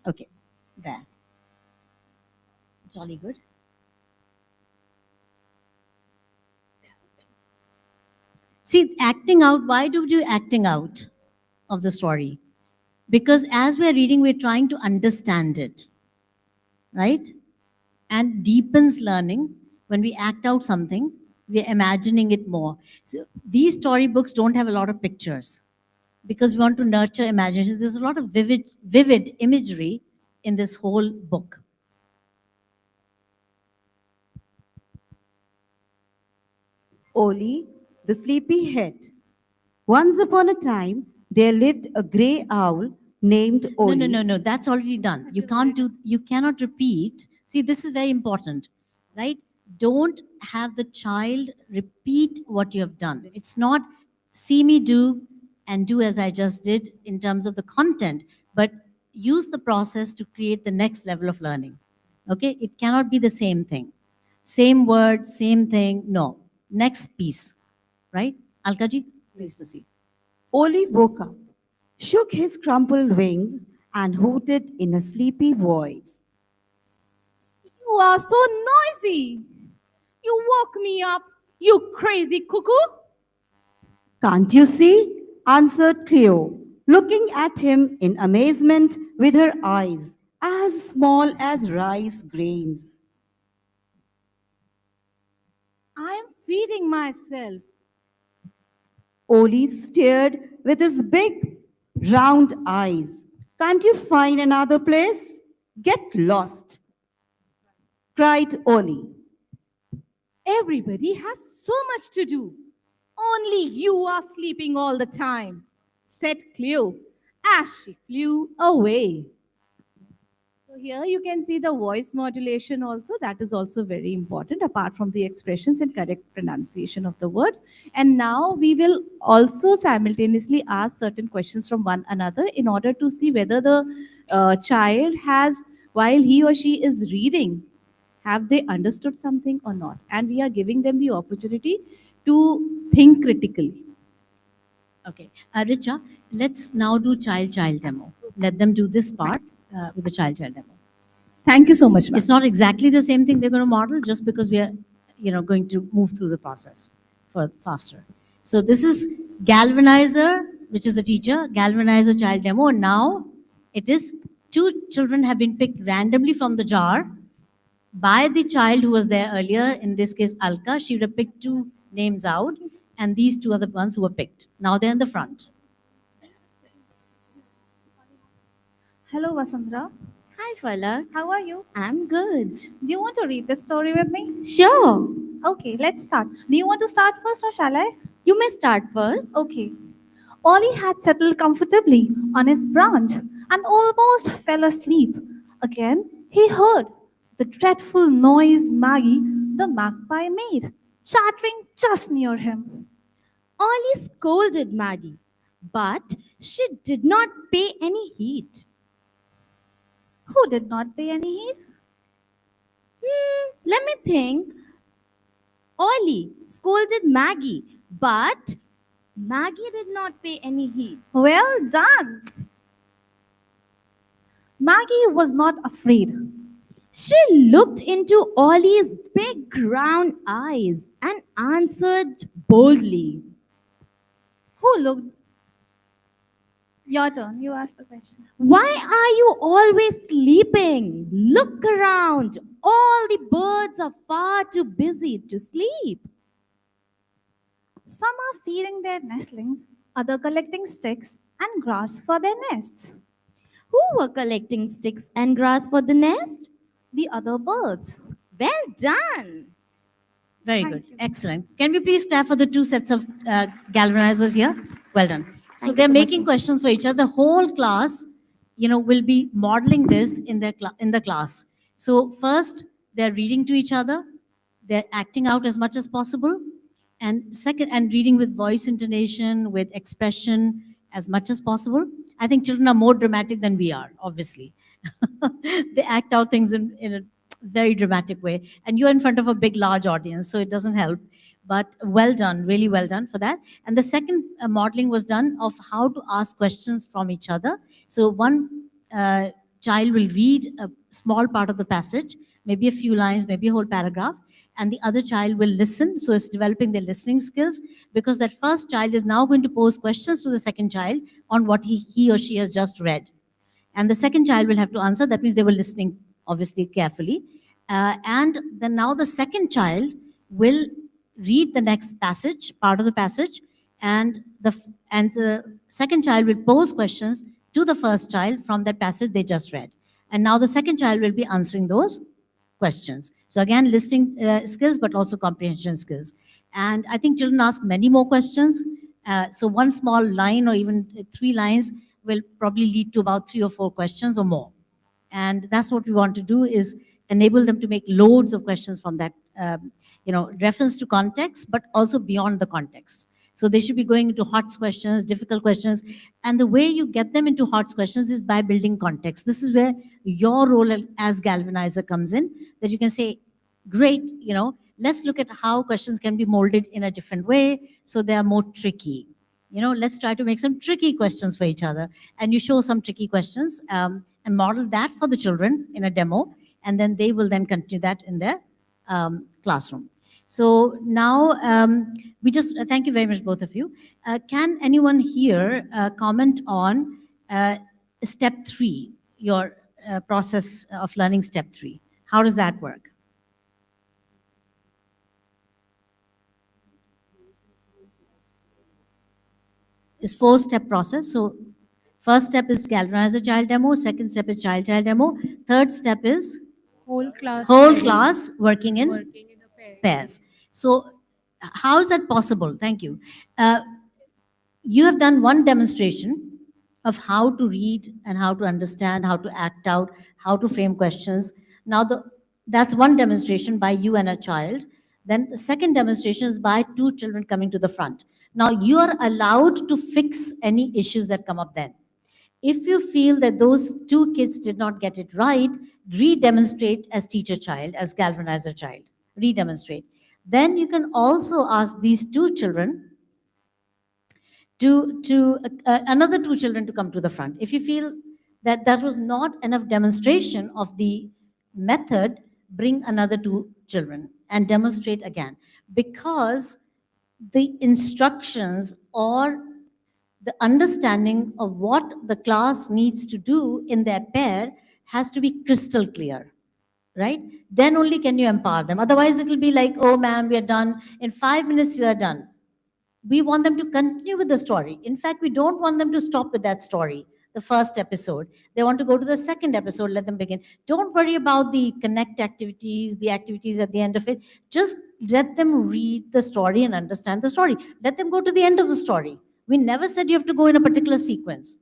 Okay, there. Jolly good. See, acting out, why do you acting out of the story? Because as we're reading, we're trying to understand it, right? And deepens learning. When we act out something, we're imagining it more. So these storybooks don't have a lot of pictures because we want to nurture imagination. There's a lot of vivid imagery in this whole book. Oli, the sleepyhead. Once upon a time, there lived a grey owl named Oli. No. That's already done. You cannot repeat. See, this is very important, right? Don't have the child repeat what you have done. It's not see me do and do as I just did in terms of the content, but use the process to create the next level of learning. Okay? It cannot be the same thing. Same word, same thing. No. Next piece, right? Alkaji, please proceed. Oli woke up, shook his crumpled wings, and hooted in a sleepy voice. You are so noisy. You woke me up, you crazy cuckoo. Can't you see? Answered Cleo, looking at him in amazement with her eyes as small as rice grains. I am feeding myself. Oli stared with his big, round eyes. Can't you find another place? Get lost, cried Oli. Everybody has so much to do. Only you are sleeping all the time, said Cleo as she flew away. So here you can see the voice modulation also. That is also very important apart from the expressions and correct pronunciation of the words. And now we will also simultaneously ask certain questions from one another in order to see whether the child has, while he or she is reading, have they understood something or not. And we are giving them the opportunity to think critically. Okay. Richa, let's now do child-child demo. Let them do this part with the child-child demo. Thank you so much, ma'am. It's not exactly the same thing they're going to model just because we are, going to move through the process for faster. So this is Galvanizer, which is the teacher, Galvanizer child demo. And now it is 2 children have been picked randomly from the jar by the child who was there earlier. In this case, Alka. She would have picked 2 names out, and these 2 are the ones who were picked. Now they're in the front. Hello, Vasandra. Hi, Fala. How are you? I'm good. Do you want to read the story with me? Sure. Okay, let's start. Do you want to start first or shall I? You may start first. Okay. Ollie had settled comfortably on his branch and almost fell asleep Again, he heard the dreadful noise Maggie, the magpie, made, chattering just near him. Ollie scolded Maggie, but she did not pay any heed. Who did not pay any heed? Let me think. Ollie scolded Maggie, but Maggie did not pay any heed. Well done. Maggie was not afraid. She looked into Ollie's big round eyes and answered boldly. Who looked? Your turn. You ask the question. Why are you always sleeping? Look around. All the birds are far too busy to sleep. Some are feeding their nestlings, other collecting sticks and grass for their nests. Who were collecting sticks and grass for the nest? The other birds. Well done. Very good. Excellent. Can we please clap for the two sets of galvanizers here? Well done. So they're making questions for each other. The whole class, will be modeling this in the class. So first, they're reading to each other. They're acting out as much as possible. And second, and reading with voice intonation, with expression as much as possible. I think children are more dramatic than we are, obviously. They act out things in a very dramatic way. And you're in front of a big, large audience, so it doesn't help. But well done, really well done for that. And the second modeling was done of how to ask questions from each other. So one child will read a small part of the passage, maybe a few lines, maybe a whole paragraph, and the other child will listen. So it's developing their listening skills, because that first child is now going to pose questions to the second child on what he or she has just read. And the second child will have to answer. That means they were listening, obviously, carefully. And then now the second child will read the next passage, part of the passage, and the second child will pose questions to the first child from that passage they just read. And now the second child will be answering those questions. So again, listening skills, but also comprehension skills. And I think children ask many more questions. So one small line or even 3 lines will probably lead to about 3 or 4 questions or more. And that's what we want to do, is enable them to make loads of questions from that, reference to context, but also beyond the context. So they should be going into HOTS questions, difficult questions. And the way you get them into HOTS questions is by building context. This is where your role as galvanizer comes in, that you can say, great, let's look at how questions can be molded in a different way so they are more tricky. Let's try to make some tricky questions for each other. And you show some tricky questions and model that for the children in a demo. And then they will then continue that in their classroom. So now we just thank you very much, both of you. Can anyone here comment on step 3, your process of learning step 3? How does that work? It's 4-step process. So first step is galvanize a child demo. Second step is child demo. Third step is Whole class working in pairs. So how is that possible? Thank you. You have done one demonstration of how to read and how to understand, how to act out, how to frame questions. Now that's one demonstration by you and a child. Then the second demonstration is by 2 children coming to the front. Now you are allowed to fix any issues that come up then. If you feel that those 2 kids did not get it right, re-demonstrate as teacher child, as galvanizer child, re-demonstrate. Then you can also ask these 2 children to another 2 children to come to the front. If you feel that that was not enough demonstration of the method, bring another 2 children and demonstrate again. Because the instructions or the understanding of what the class needs to do in their pair has to be crystal clear, right? Then only can you empower them. Otherwise, it will be like, oh, ma'am, we are done. In 5 minutes, you are done. We want them to continue with the story. In fact, we don't want them to stop with that story, the first episode. They want to go to the second episode, let them begin. Don't worry about the connect activities, the activities at the end of it. Just let them read the story and understand the story. Let them go to the end of the story. We never said you have to go in a particular sequence,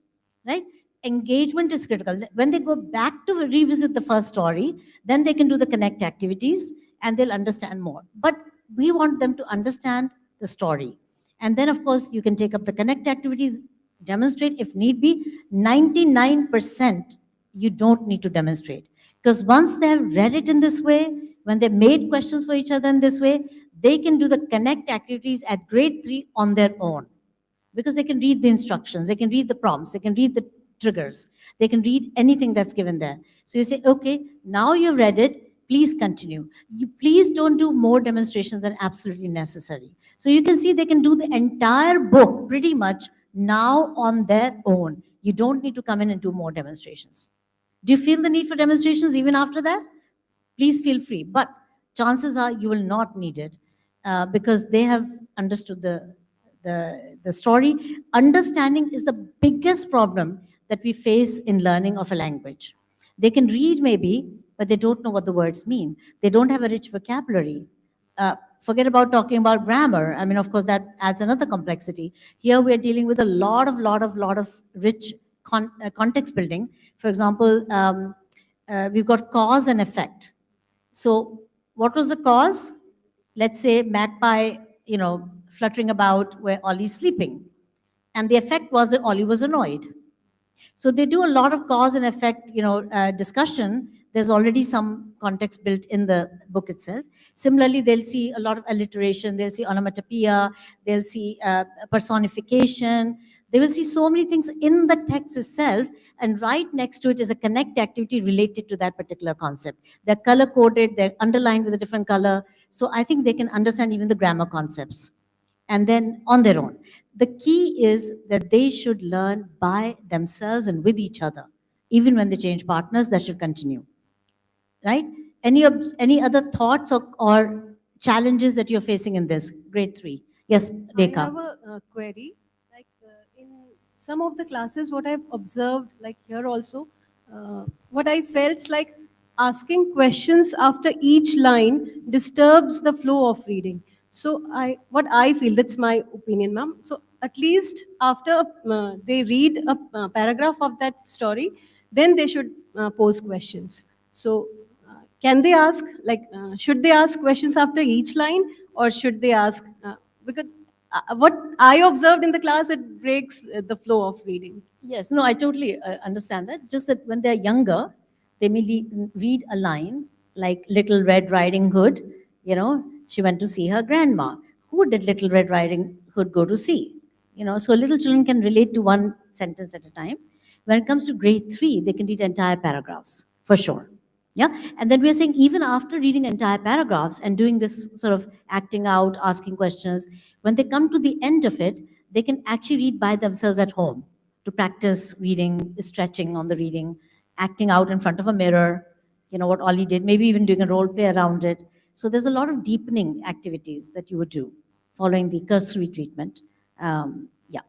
right? engagement is critical. When they go back to revisit the first story, then they can do the connect activities and they'll understand more. But we want them to understand the story. And then, of course, you can take up the connect activities, demonstrate if need be. 99% you don't need to demonstrate. Because once they have read it in this way, when they made questions for each other in this way, they can do the connect activities at grade 3 on their own. Because they can read the instructions, they can read the prompts, they can read the triggers, they can read anything that's given there. So you say, okay, now you've read it, please continue. You please don't do more demonstrations than absolutely necessary. So you can see they can do the entire book pretty much now on their own. You don't need to come in and do more demonstrations. Do you feel the need for demonstrations even after that? Please feel free. But chances are you will not need it because they have understood the story. Understanding is the biggest problem that we face in learning of a language. They can read maybe, but they don't know what the words mean. They don't have a rich vocabulary. Forget about talking about grammar. I mean, of course, that adds another complexity. Here we're dealing with a lot of rich context building. For example, we've got cause and effect. So what was the cause? Let's say magpie, fluttering about where Ollie's sleeping. And the effect was that Ollie was annoyed. So they do a lot of cause and effect, discussion. There's already some context built in the book itself. Similarly, they'll see a lot of alliteration. They'll see onomatopoeia. They'll see personification. They will see so many things in the text itself, and right next to it is a connect activity related to that particular concept. They're color-coded, they're underlined with a different color, so I think they can understand even the grammar concepts, and then on their own. The key is that they should learn by themselves and with each other. Even when they change partners, that should continue, right? Any other thoughts or challenges that you're facing in this, grade 3? Yes, Rekha. I have a query. Like in some of the classes, what I've observed, like here also, what I felt like asking questions after each line disturbs the flow of reading. So what I feel, that's my opinion, ma'am. So at least after they read a paragraph of that story, then they should pose questions. So can they ask, like, should they ask questions after each line, or should they ask, because what I observed in the class, it breaks the flow of reading. Yes, no, I totally understand that. Just that when they're younger, they may read a line like Little Red Riding Hood, she went to see her grandma. Who did Little Red Riding Hood go to see? So little children can relate to one sentence at a time. When it comes to grade 3, they can read entire paragraphs, for sure. Yeah, and then we're saying even after reading entire paragraphs and doing this sort of acting out, asking questions, when they come to the end of it, they can actually read by themselves at home to practice reading, stretching on the reading, acting out in front of a mirror, what Ollie did, maybe even doing a role play around it. So there's a lot of deepening activities that you would do following the cursory treatment. Yeah.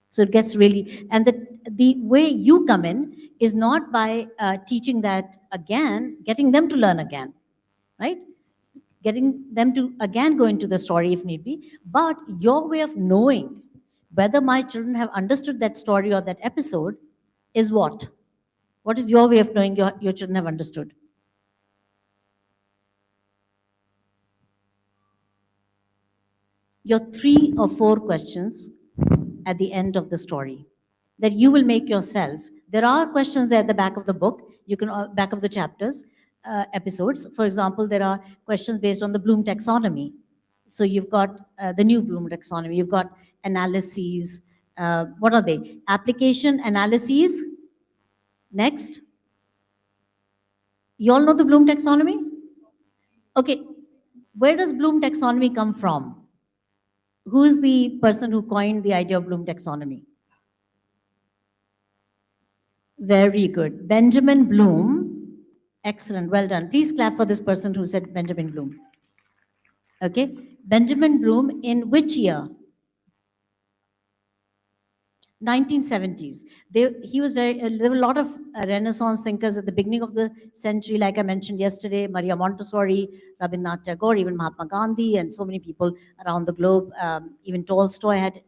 So it gets really, and the way you come in is not by teaching that again, getting them to learn again, right? Getting them to again go into the story if need be, but your way of knowing whether my children have understood that story or that episode is what? What is your way of knowing your children have understood? Your 3 or 4 questions at the end of the story that you will make yourself. There are questions there at the back of the book, you can back of the chapters, episodes. For example, there are questions based on the Bloom taxonomy. So you've got the new Bloom taxonomy, you've got analyses. What are they? Application, analyses. Next. You all know the Bloom taxonomy? Okay, where does Bloom taxonomy come from? Who is the person who coined the idea of Bloom taxonomy? Very good. Benjamin Bloom. Excellent. Well done. Please clap for this person who said Benjamin Bloom. Okay. Benjamin Bloom in which year? 1970s. There were a lot of Renaissance thinkers at the beginning of the century, like I mentioned yesterday, Maria Montessori, Rabindranath Tagore, even Mahatma Gandhi, and so many people around the globe. Even Tolstoy had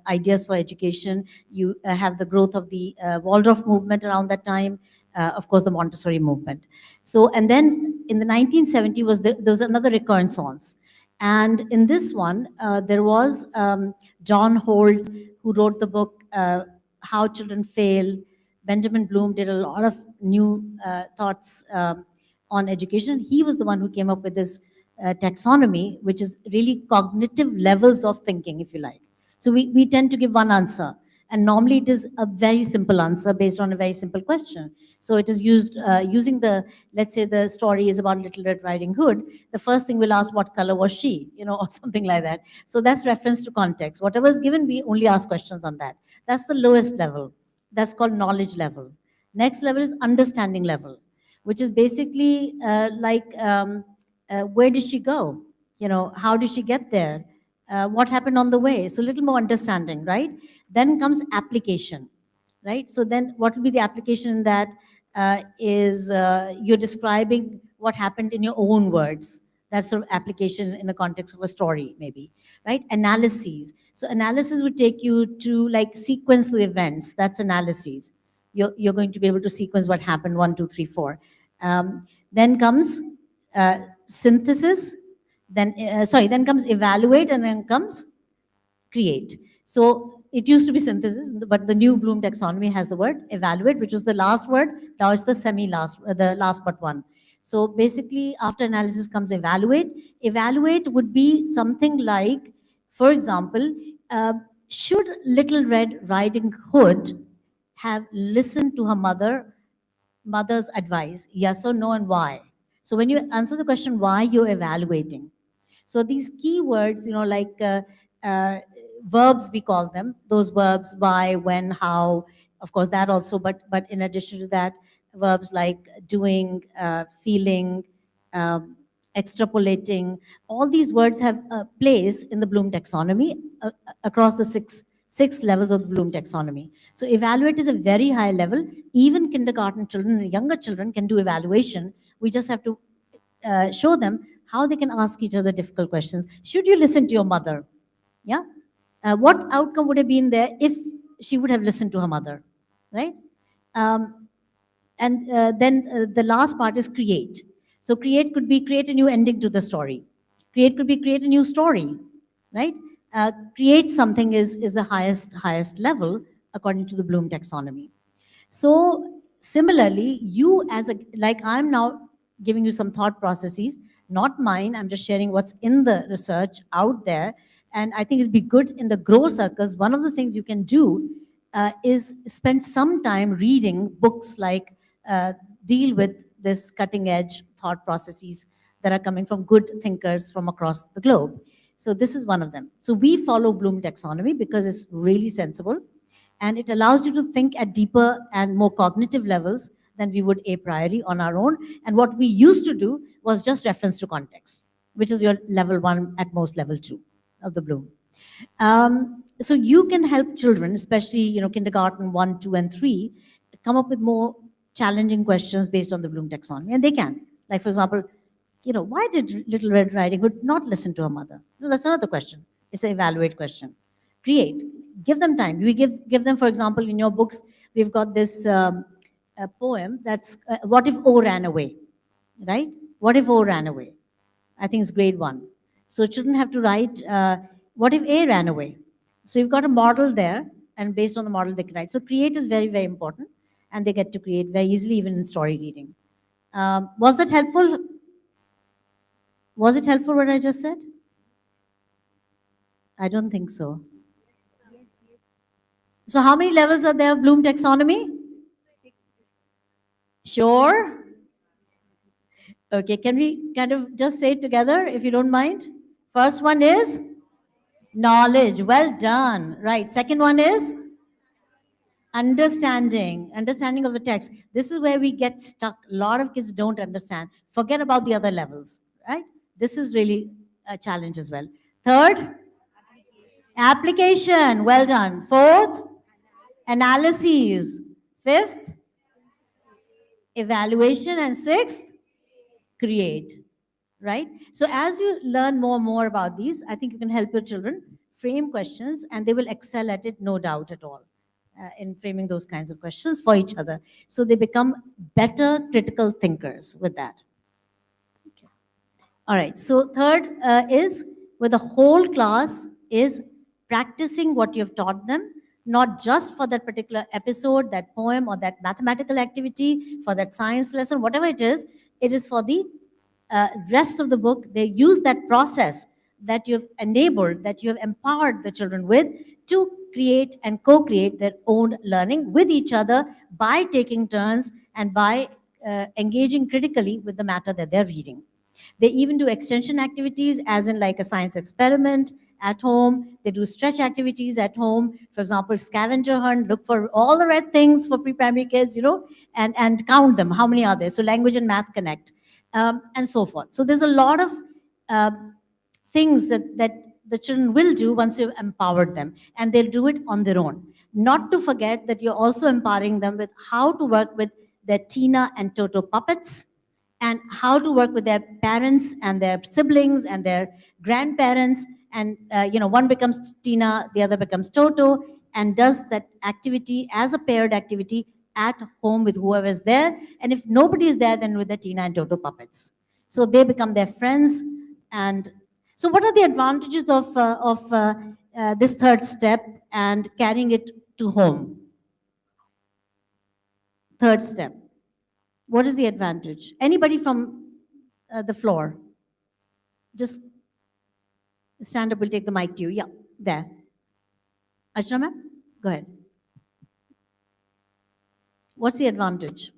ideas for education. You have the growth of the Waldorf movement around that time, of course, the Montessori movement. So, and then in the 1970s there was another reconnaissance. And in this one, there was John Holt, who wrote the book, How Children Fail. Benjamin Bloom did a lot of new thoughts on education. He was the one who came up with this taxonomy, which is really cognitive levels of thinking, if you like. So we tend to give one answer. And normally it is a very simple answer based on a very simple question. So it is used using the, let's say the story is about Little Red Riding Hood. The first thing we'll ask, what color was she? You know, or something like that. So that's reference to context. Whatever is given, we only ask questions on that. That's the lowest level. That's called knowledge level. Next level is understanding level, which is basically where did she go? You know, how did she get there? What happened on the way? So a little more understanding, right? Then comes application, right? So then what will be the application in that is you're describing what happened in your own words. That's sort of application in the context of a story, maybe, right? Analyses. So analysis would take you to like sequence the events. That's analyses. You're going to be able to sequence what happened, 1, 2, 3, 4. Then comes synthesis, then comes evaluate, and then comes create. So it used to be synthesis, but the new Bloom taxonomy has the word evaluate, which was the last word. Now it's the semi-last, the last but one. So basically, after analysis comes evaluate. Evaluate would be something like, for example, should Little Red Riding Hood have listened to her mother's advice? Yes or no, and why? So when you answer the question why, you're evaluating. So these keywords, you know, like verbs, we call them, those verbs, why, when, how, of course that also, but in addition to that, verbs like doing, feeling, extrapolating, all these words have a place in the Bloom taxonomy across the six levels of the Bloom taxonomy. So evaluate is a very high level. Even kindergarten children and younger children can do evaluation. We just have to show them how they can ask each other difficult questions. Should you listen to your mother? Yeah. What outcome would have been there if she would have listened to her mother, right? And then the last part is create. So create could be create a new ending to the story. Create could be create a new story, right? Create something is the highest level according to the Bloom taxonomy. So similarly, you as a, like I'm now giving you some thought processes, not mine, I'm just sharing what's in the research out there. And I think it'd be good in the grow circles. One of the things you can do is spend some time reading books like deal with this cutting edge thought processes that are coming from good thinkers from across the globe. So this is one of them. So we follow Bloom taxonomy because it's really sensible. And it allows you to think at deeper and more cognitive levels than we would a priori on our own. And what we used to do was just reference to context, which is your level 1, at most level 2 of the Bloom. So you can help children, especially, you know, kindergarten 1, 2, and 3, come up with more challenging questions based on the Bloom taxonomy. And they can. Like, for example, you know, why did Little Red Riding Hood not listen to her mother? No, that's another question. It's an evaluate question. Create. Give them time. We give them, for example, in your books, we've got this poem that's, what if O ran away, right? What if O ran away? I think it's grade 1. So children have to write, what if A ran away? So you've got a model there, and based on the model they can write. So create is very, very important, and they get to create very easily, even in story reading. Was that helpful? Was it helpful what I just said? I don't think so. So how many levels are there of Bloom taxonomy? Sure? Okay, can we kind of just say it together, if you don't mind? First one is knowledge. Well done. Right. Second one is understanding of the text. This is where we get stuck. A lot of kids don't understand. Forget about the other levels, right? This is really a challenge as well. Third, application. Well done. Fourth, analyses. Fifth, evaluation. And sixth, create, right? So as you learn more and more about these, I think you can help your children frame questions, and they will excel at it, no doubt at all, in framing those kinds of questions for each other. So they become better critical thinkers with that. All right, so third is where the whole class is practicing what you've taught them, not just for that particular episode, that poem, or that mathematical activity, for that science lesson, whatever it is for the rest of the book. They use that process that you've enabled, that you have empowered the children with, to create and co-create their own learning with each other by taking turns and by engaging critically with the matter that they're reading. They even do extension activities, as in like a science experiment at home. They do stretch activities at home. For example, scavenger hunt, look for all the red things for pre-primary kids, and count them. How many are there? So language and math connect, and so forth. So there's a lot of things that the children will do once you've empowered them, and they'll do it on their own. Not to forget that you're also empowering them with how to work with their Tina and Toto puppets, and how to work with their parents and their siblings and their grandparents. And one becomes Tina, the other becomes Toto, and does that activity as a paired activity at home with whoever is there. And if nobody is there, then with the Tina and Toto puppets. So they become their friends. And so what are the advantages of this third step and carrying it to home? Third step. What is the advantage? Anybody from the floor? Just stand up, we'll take the mic to you. Yeah, there. Ashna ma'am, go ahead. What's the advantage?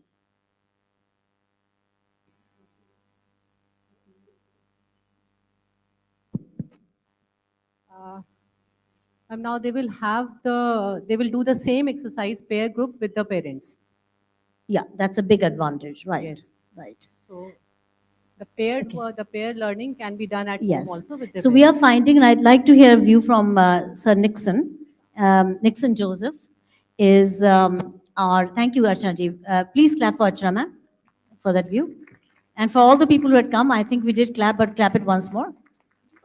And now they will do the same exercise pair group with the parents. Yeah, that's a big advantage, right? Yes. Right. So the pair learning can be done at home Yes. also with the So we are parents. finding, and I'd like to hear a view from Sir Nixon. Nixon Joseph is thank you, Archana ji. Please clap for Archana ma'am for that view. And for all the people who had come, I think we did clap, but clap it once more.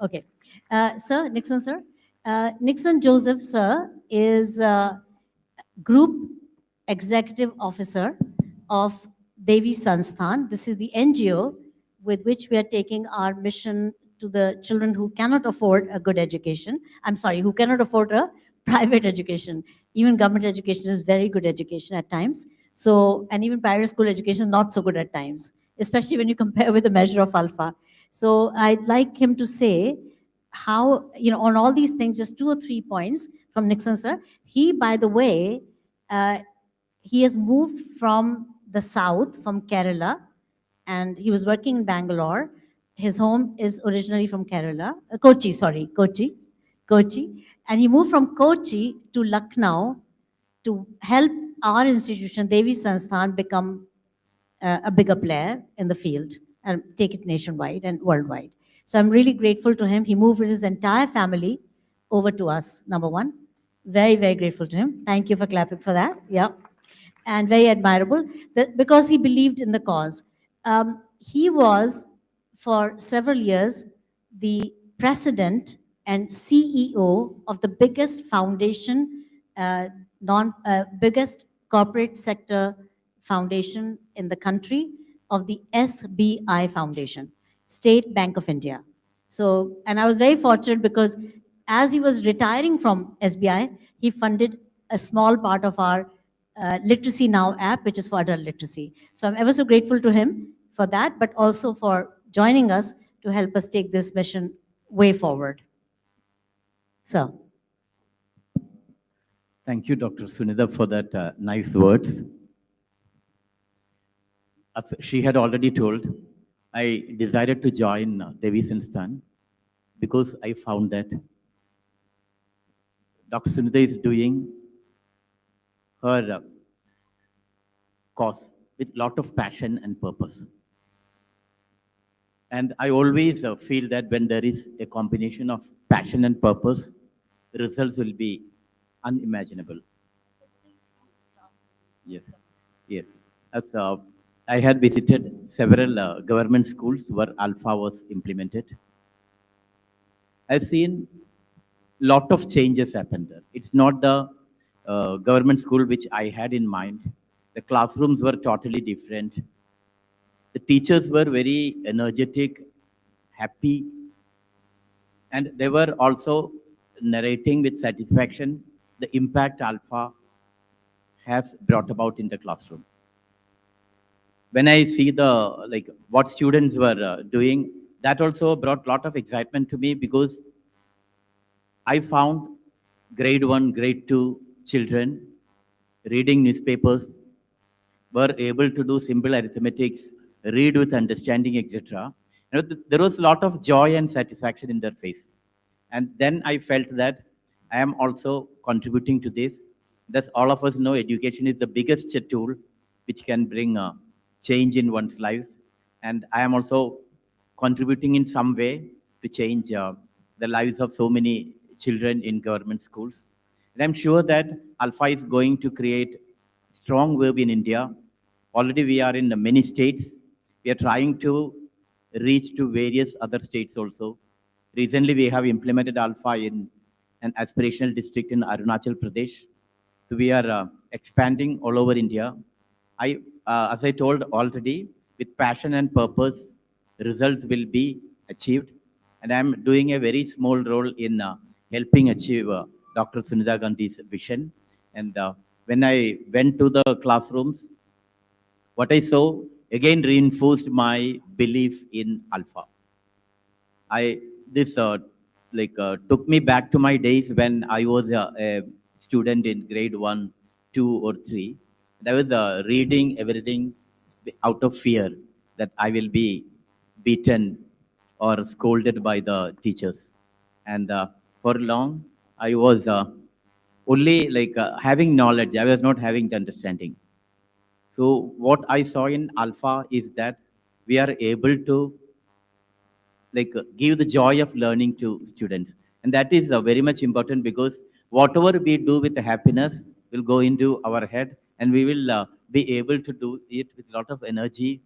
Okay. Sir, Nixon sir. Nixon Joseph sir is Group Executive Officer of Devi Sansthan. This is the NGO with which we are taking our mission to the children who cannot afford a good education. I'm sorry, who cannot afford a private education. Even government education is very good education at times. So, and even private school education not so good at times, especially when you compare with the measure of ALfA. So I'd like him to say how, on all these things, just 2 or 3 points from Nixon sir. He, by the way, he has moved from the south, from Kerala, and he was working in Bangalore. His home is originally from Kerala, Kochi. And he moved from Kochi to Lucknow to help our institution, Devi Sansthan, become a bigger player in the field and take it nationwide and worldwide. So I'm really grateful to him. He moved with his entire family over to us, number one. Very, very grateful to him. Thank you for clapping for that. Yeah. And very admirable because he believed in the cause. He was, for several years, the president and CEO of the biggest foundation, biggest corporate sector foundation in the country, of the SBI Foundation, State Bank of India. So, and I was very fortunate because as he was retiring from SBI, he funded a small part of our Literacy Now app, which is for adult literacy. So I'm ever so grateful to him for that, but also for joining us to help us take this mission way forward. So. Thank you, Dr. Sunitha, for that nice words. As she had already told, I decided to join Devi Sansthan because I found that Dr. Sunitha is doing her cause with a lot of passion and purpose. And I always feel that when there is a combination of passion and purpose, the results will be unimaginable. Yes, yes. As I had visited several government schools where ALfA was implemented. I've seen lot of changes happened there. It's not the government school which I had in mind. The classrooms were totally different. The teachers were very energetic, happy, and they were also narrating with satisfaction the impact ALfA has brought about in the classroom. When I see the like what students were doing, that also brought a lot of excitement to me, because I found grade 1, grade 2 children reading newspapers, were able to do simple arithmetics, read with understanding, etc. There was a lot of joy and satisfaction in their face. And then I felt that I am also contributing to this. Thus, all of us know education is the biggest tool which can bring change in one's life. And I am also contributing in some way to change the lives of so many children in government schools. And I'm sure that ALfA is going to create strong wave in India. Already we are in many states. We are trying to reach to various other states also. Recently, we have implemented ALfA in an aspirational district in Arunachal Pradesh. So we are expanding all over India. As I told already, with passion and purpose, results will be achieved. And I'm doing a very small role in helping achieve Dr. Sunita Gandhi's vision. And when I went to the classrooms, what I saw again reinforced my belief in ALfA. This took me back to my days when I was a student in grade 1, 2, or 3. And I was reading everything out of fear that I will be beaten or scolded by the teachers. And for long, I was only having knowledge. I was not having the understanding. So what I saw in ALfA is that we are able to give the joy of learning to students. And that is very much important, because whatever we do with the happiness will go into our head, and we will be able to do it with a lot of energy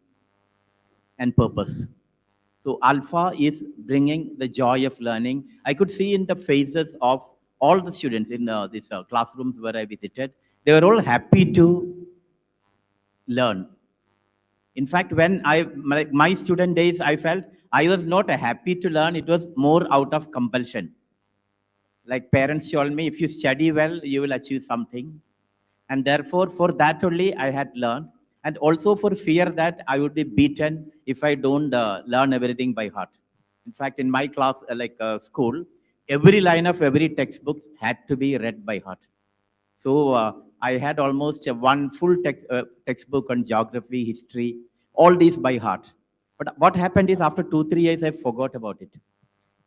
and purpose. So ALfA is bringing the joy of learning. I could see in the faces of all the students in these classrooms where I visited, they were all happy to learn. In fact, when my student days, I felt I was not happy to learn. It was more out of compulsion. Like parents told me, if you study well, you will achieve something. And therefore, for that only, I had learned. And also for fear that I would be beaten if I don't learn everything by heart. In fact, in my class, school, every line of every textbook had to be read by heart. So I had almost one full textbook on geography, history, all these by heart. But what happened is after 2, 3 years, I forgot about it.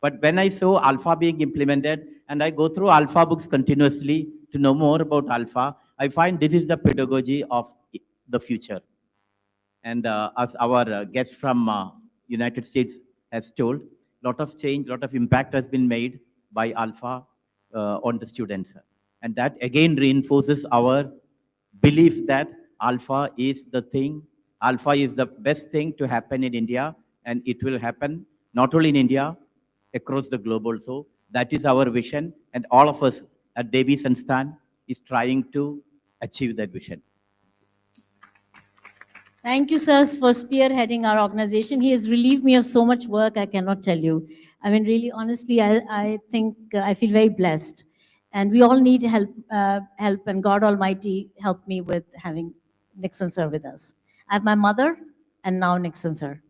But when I saw ALfA being implemented, and I go through ALfA books continuously to know more about ALfA, I find this is the pedagogy of the future. And as our guest from United States has told, lot of change, lot of impact has been made by ALfA on the students. And that again reinforces our belief that ALfA is the thing, ALfA is the best thing to happen in India, and it will happen not only in India, across the globe also. That is our vision, and all of us at Devi Sansthan is trying to achieve that vision. Thank you, sir, for spearheading our organization. He has relieved me of so much work, I cannot tell you. I mean, really, honestly, I think I feel very blessed. And we all need help, and God Almighty helped me with having Nixon sir with us. I have my mother and now Nixon sir,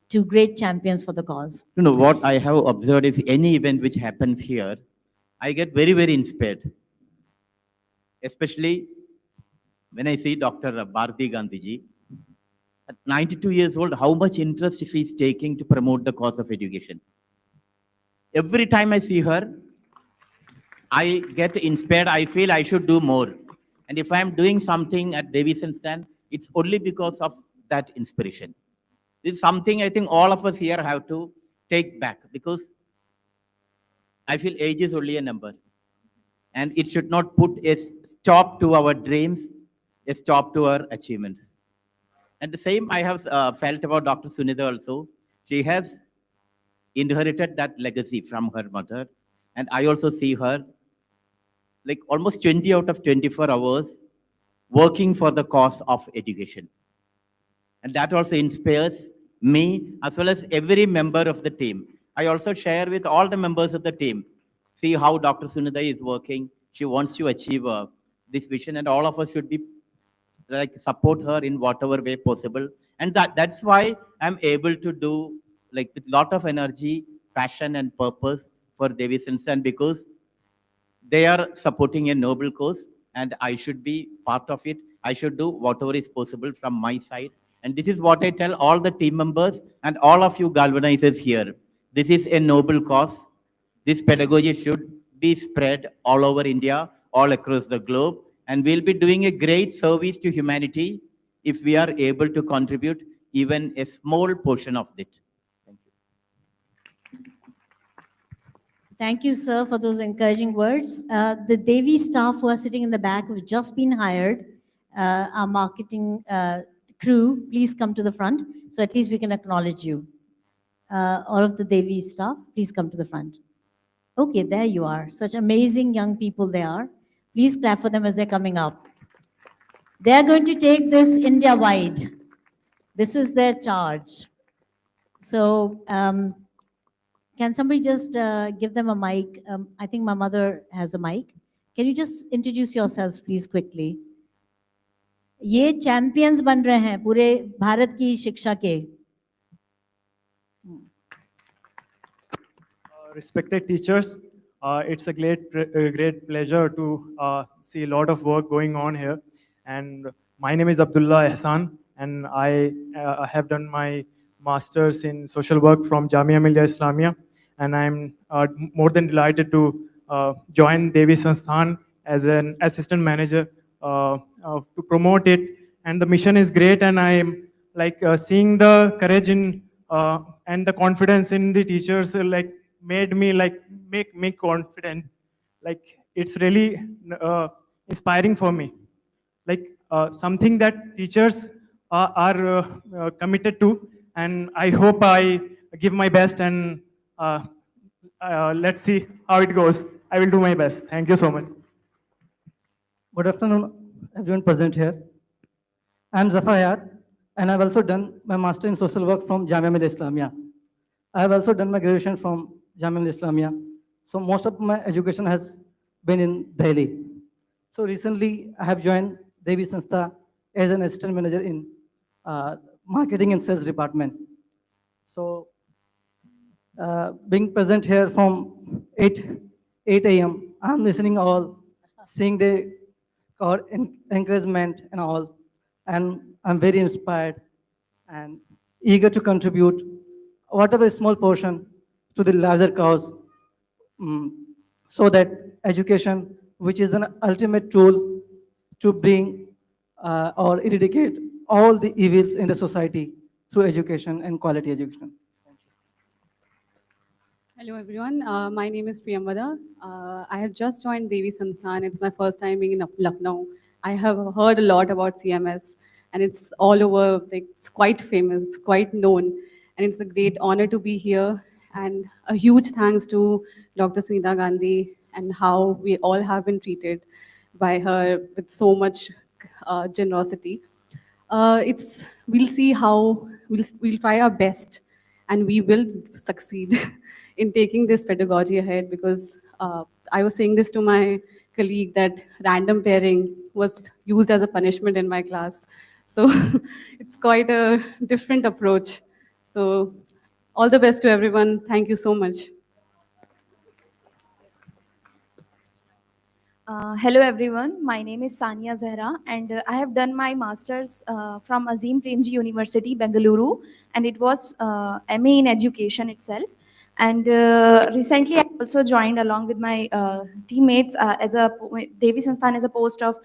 two great champions for the cause. You know, what I have observed is any event which happens here, I get very, very inspired. Especially when I see Dr. Bharati Gandhiji, at 92 years old, how much interest she is taking to promote the cause of education. Every time I see her, I get inspired. I feel I should do more. And if I'm doing something at Devi Sansthan, it's only because of that inspiration. This is something I think all of us here have to take back, because I feel age is only a number. And it should not put a stop to our dreams, a stop to our achievements. And the same I have felt about Dr. Sunita also. She has inherited that legacy from her mother. And I also see her like almost 20 out of 24 hours working for the cause of education. And that also inspires me as well as every member of the team. I also share with all the members of the team, see how Dr. Sunida is working. She wants to achieve this vision, and all of us should be like support her in whatever way possible. And that's why I'm able to do like with lot of energy, passion, and purpose for Devi Sansan, because they are supporting a noble cause, and I should be part of it. I should do whatever is possible from my side. And this is what I tell all the team members and all of you galvanizers here. This is a noble cause. This pedagogy should be spread all over India, all across the globe, and we'll be doing a great service to humanity if we are able to contribute even a small portion of it. Thank you, sir, for those encouraging words. The Devi staff who are sitting in the back who've just been hired, our marketing crew, please come to the front so at least we can acknowledge you. All of the Devi staff, please come to the front. Okay, there you are. Such amazing young people they are. Please clap for them as they're coming up. They are going to take this India-wide. This is their charge. So, can somebody just give them a mic? I think my mother has a mic. Can you just introduce yourselves, please, quickly? ये champions बन रहे हैं पूरे भारत की शिक्षा के. Respected teachers, it's a great pleasure to see a lot of work going on here. And my name is Abdullah Ehsan, and I have done my master's in social work from Jamia Millia Islamia, and I'm more than delighted to join Devi Sansthan as an assistant manager to promote it. And the mission is great, and I'm like seeing the courage in and the confidence in the teachers like made me like make me confident. Like it's really inspiring for me. Like something that teachers are committed to, and I hope I give my best, and let's see how it goes. I will do my best. Thank you so much. Good afternoon, everyone present here. I'm Zafar Hayat, and I've also done my master in social work from Jamia Millia Islamia. I have also done my graduation from Jamia Millia Islamia. So most of my education has been in Delhi. So recently, I have joined Devi Sanstha as an assistant manager in marketing and sales department. So being present here from 8 a.m., I'm listening all, seeing the encouragement and all, and I'm very inspired and eager to contribute whatever small portion to the larger cause, so that education, which is an ultimate tool to bring or eradicate all the evils in the society through education and quality education. Hello everyone, my name is Priyambada. I have just joined Devi Sansthan. It's my first time being in Lucknow. I have heard a lot about CMS, and it's all over, like, it's quite famous, it's quite known, and it's a great honor to be here. And a huge thanks to Dr. Sunita Gandhi and how we all have been treated by her with so much generosity. We'll see how, we'll try our best, and we will succeed in taking this pedagogy ahead, because I was saying this to my colleague that random pairing was used as a punishment in my class. So it's quite a different approach. So all the best to everyone. Thank you so much. Hello everyone, my name is Sania Zahra, and I have done my master's from Azim Premji University, Bengaluru, and it was MA in education itself. And recently I also joined along with my teammates as a Devi Sansthan as a post of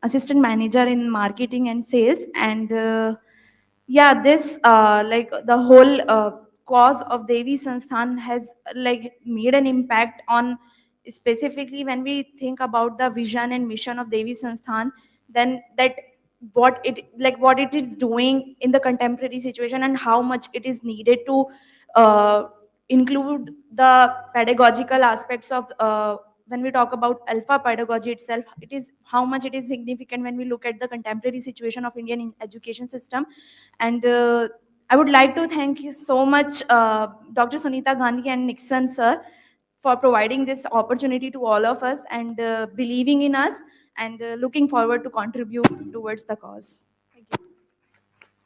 assistant manager in marketing and sales. And yeah, this like the whole cause of Devi Sansthan has like made an impact on, specifically when we think about the vision and mission of Devi Sansthan, then that what it is doing in the contemporary situation and how much it is needed to include the pedagogical aspects of when we talk about alpha pedagogy itself, it is how much it is significant when we look at the contemporary situation of Indian education system. And I would like to thank you so much, Dr. Sunita Gandhi and Nixon sir, for providing this opportunity to all of us and believing in us, and looking forward to contribute towards the cause.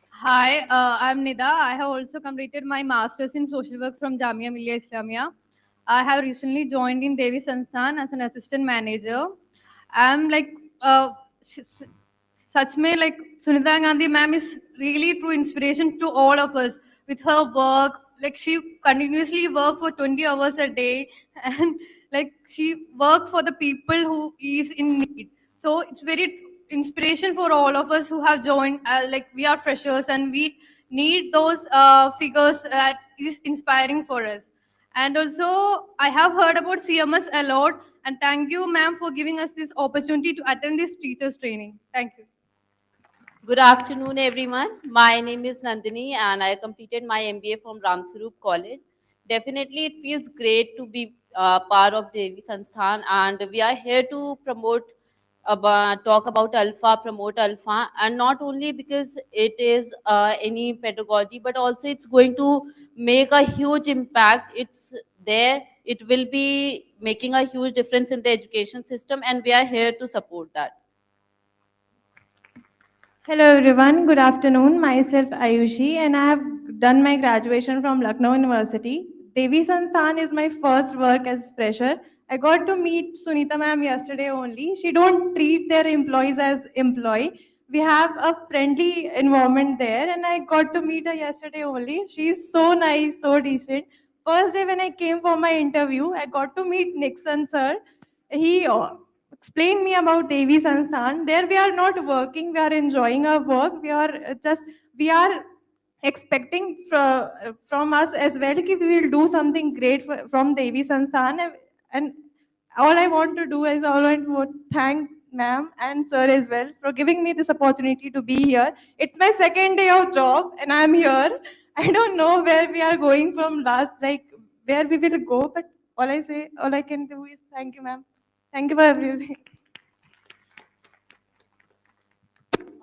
Hi, I'm Nida. I have also completed my master's in social work from Jamia Millia Islamia. I have recently joined in Devi Sansthan as an assistant manager. I'm like, such may like Sunita Gandhi ma'am is really true inspiration to all of us with her work. Like she continuously work for 20 hours a day, and like she work for the people who is in need. So it's very inspiration for all of us who have joined. Like we are freshers and we need those figures that is inspiring for us. And also, I have heard about CMS a lot, and thank you, ma'am, for giving us this opportunity to attend this teachers training. Thank you. Good afternoon, everyone. My name is Nandini, and I completed my MBA from Ramsarup College. Definitely, it feels great to be part of Devi Sansthan, and we are here to talk about ALfA, promote ALfA, and not only because it is any pedagogy, but also it's going to make a huge impact. It's there. It will be making a huge difference in the education system, and we are here to support that. Hello everyone, good afternoon. Myself Ayushi, and I have done my graduation from Lucknow University. Devi Sansthan is my first work as fresher. I got to meet Sunita ma'am yesterday only. She don't treat their employees as employee. We have a friendly environment there, and I got to meet her yesterday only. She's so nice, so decent. First day when I came for my interview, I got to meet Nixon sir. He explained me about Devi Sansthan. There we are not working, we are enjoying our work. We are expecting from us as well if we will do something great from Devi Sansthan. And all I want to do is all I want to thank ma'am and sir as well for giving me this opportunity to be here. It's my second day of job and I'm here. I don't know where we are going from last, like where we will go, but all I can do is thank you, ma'am. Thank you for everything.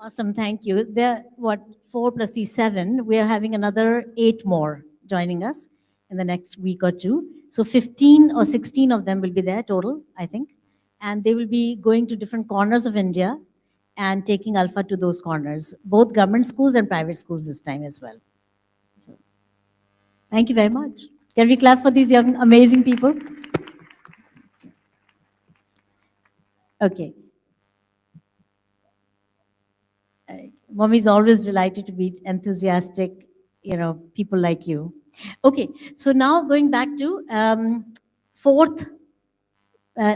Awesome, thank you. There, what, 4 plus 3, 7. We are having another 8 more joining us in the next week or two. So 15 or 16 of them will be there total, I think. And they will be going to different corners of India and taking ALfA to those corners, both government schools and private schools this time as well. So, thank you very much. Can we clap for these young, amazing people? Okay. Mommy is always delighted to meet enthusiastic, people like you. Okay, so now going back to fourth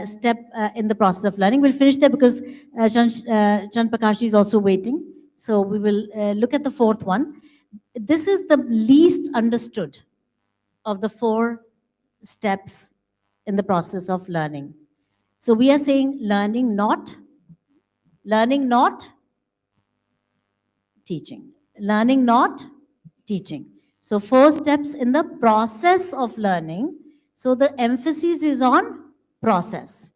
step in the process of learning. We'll finish there because Chan Prakash is also waiting. So we will look at the fourth one. This is the least understood of the 4 steps in the process of learning. So we are saying learning not teaching. Learning, not teaching. So 4 steps in the process of learning. So the emphasis is on process.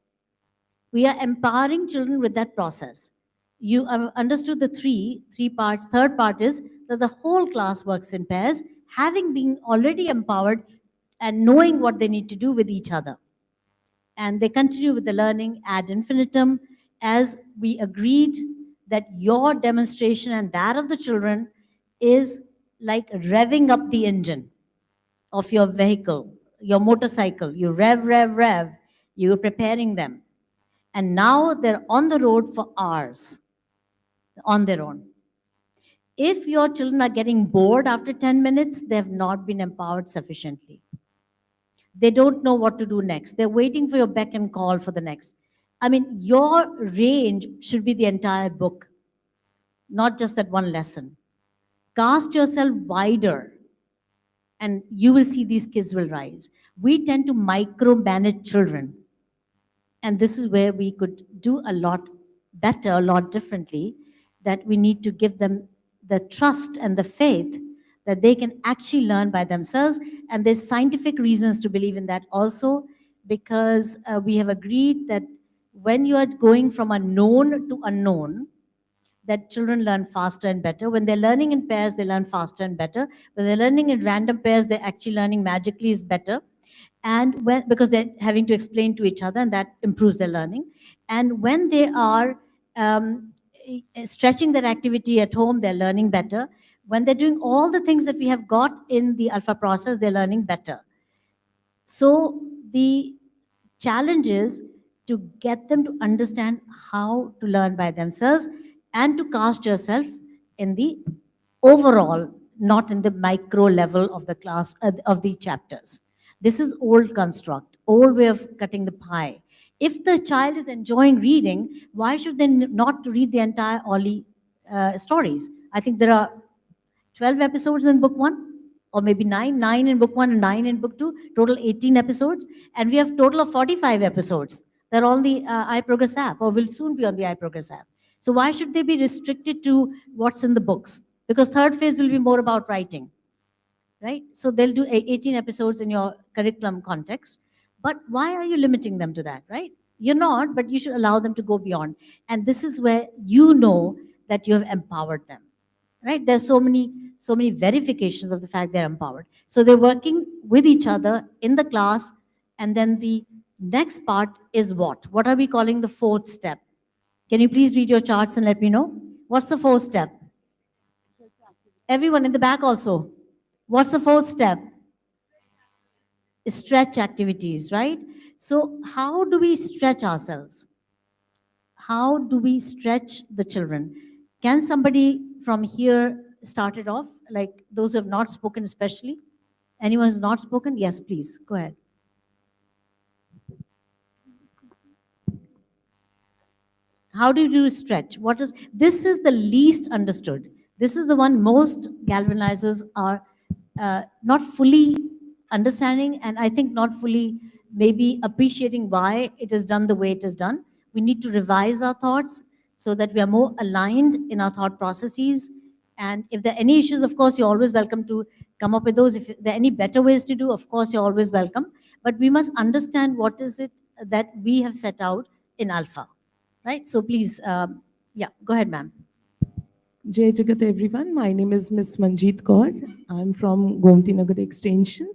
We are empowering children with that process. You understood the three parts. Third part is that the whole class works in pairs, having been already empowered and knowing what they need to do with each other. And they continue with the learning ad infinitum, as we agreed that your demonstration and that of the children is like revving up the engine of your vehicle, your motorcycle. You rev, you're preparing them. And now they're on the road for hours on their own. If your children are getting bored after 10 minutes, they have not been empowered sufficiently. They don't know what to do next. They're waiting for your beck and call for the next. I mean, your range should be the entire book, not just that one lesson. Cast yourself wider, and you will see these kids will rise. We tend to micromanage children, and this is where we could do a lot better, a lot differently, that we need to give them the trust and the faith that they can actually learn by themselves. And there's scientific reasons to believe in that also, because we have agreed that when you are going from a known to unknown, that children learn faster and better. When they're learning in pairs, they learn faster and better. When they're learning in random pairs, they're actually learning magically is better. And when, because they're having to explain to each other, and that improves their learning. And when they are stretching their activity at home, they're learning better. When they're doing all the things that we have got in the ALfA process, they're learning better. So the challenge is to get them to understand how to learn by themselves and to cast yourself in the overall, not in the micro level of the class, of the chapters. This is old construct, old way of cutting the pie. If the child is enjoying reading, why should they not read the entire Ollie stories? I think there are 12 episodes in book 1, or maybe 9 in book 1 and 9 in book 2, total 18 episodes. And we have total of 45 episodes. They're on the iProgress app, or will soon be on the iProgress app. So why should they be restricted to what's in the books? Because third phase will be more about writing, right? So they'll do 18 episodes in your curriculum context. But why are you limiting them to that, right? You're not, but you should allow them to go beyond. And this is where you know that you have empowered them, right? There's so many verifications of the fact they're empowered. So they're working with each other in the class. And then the next part is what? What are we calling the fourth step? Can you please read your charts and let me know? What's the fourth step? Everyone in the back also. What's the fourth step? Stretch activities, right? So how do we stretch ourselves? How do we stretch the children? Can somebody from here start it off? Like those who have not spoken especially? Anyone who's not spoken? Yes, please, go ahead. How do you do stretch? This is the least understood. This is the one most galvanizers are not fully understanding, and I think not fully maybe appreciating why it is done the way it is done. We need to revise our thoughts so that we are more aligned in our thought processes. And if there are any issues, of course, you're always welcome to come up with those. If there are any better ways to do, of course, you're always welcome. But we must understand what is it that we have set out in ALfA, right? So please, yeah, go ahead, ma'am. Jai Jagat everyone, my name is Miss Manjeet Kaur. I'm from Gomti Nagar Extension.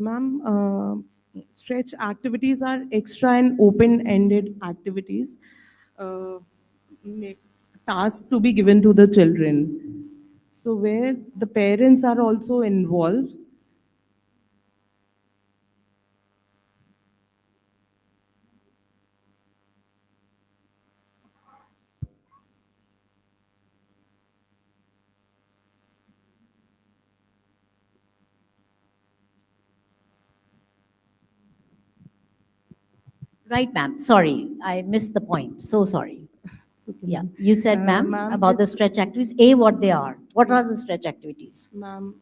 Ma'am, stretch activities are extra and open-ended activities, tasks to be given to the children. So where the parents are also involved. Right, ma'am. Sorry, I missed the point. So sorry. Yeah, you said, ma'am, about the stretch activities. A, what they are. What are the stretch activities? Ma'am,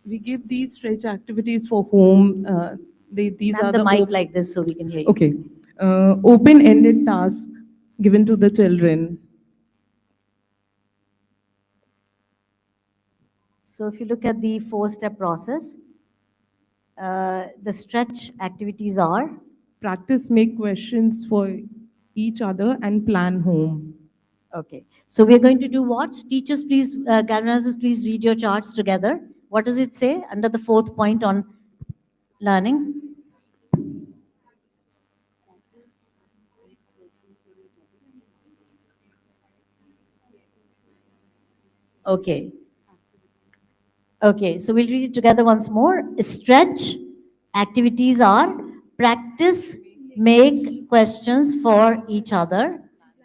we give these stretch activities for home. These are the mic like this so we can hear you. Okay. Open-ended tasks given to the children. So if you look at the 4-step process, the stretch activities are? Practice, make questions for each other and plan home. Okay. So we're going to do what? Teachers, please, galvanizers, please read your charts together. What does it say under the 4th point on learning? Okay. Okay, so we'll read it together once more. Stretch activities are practice, make questions for each other,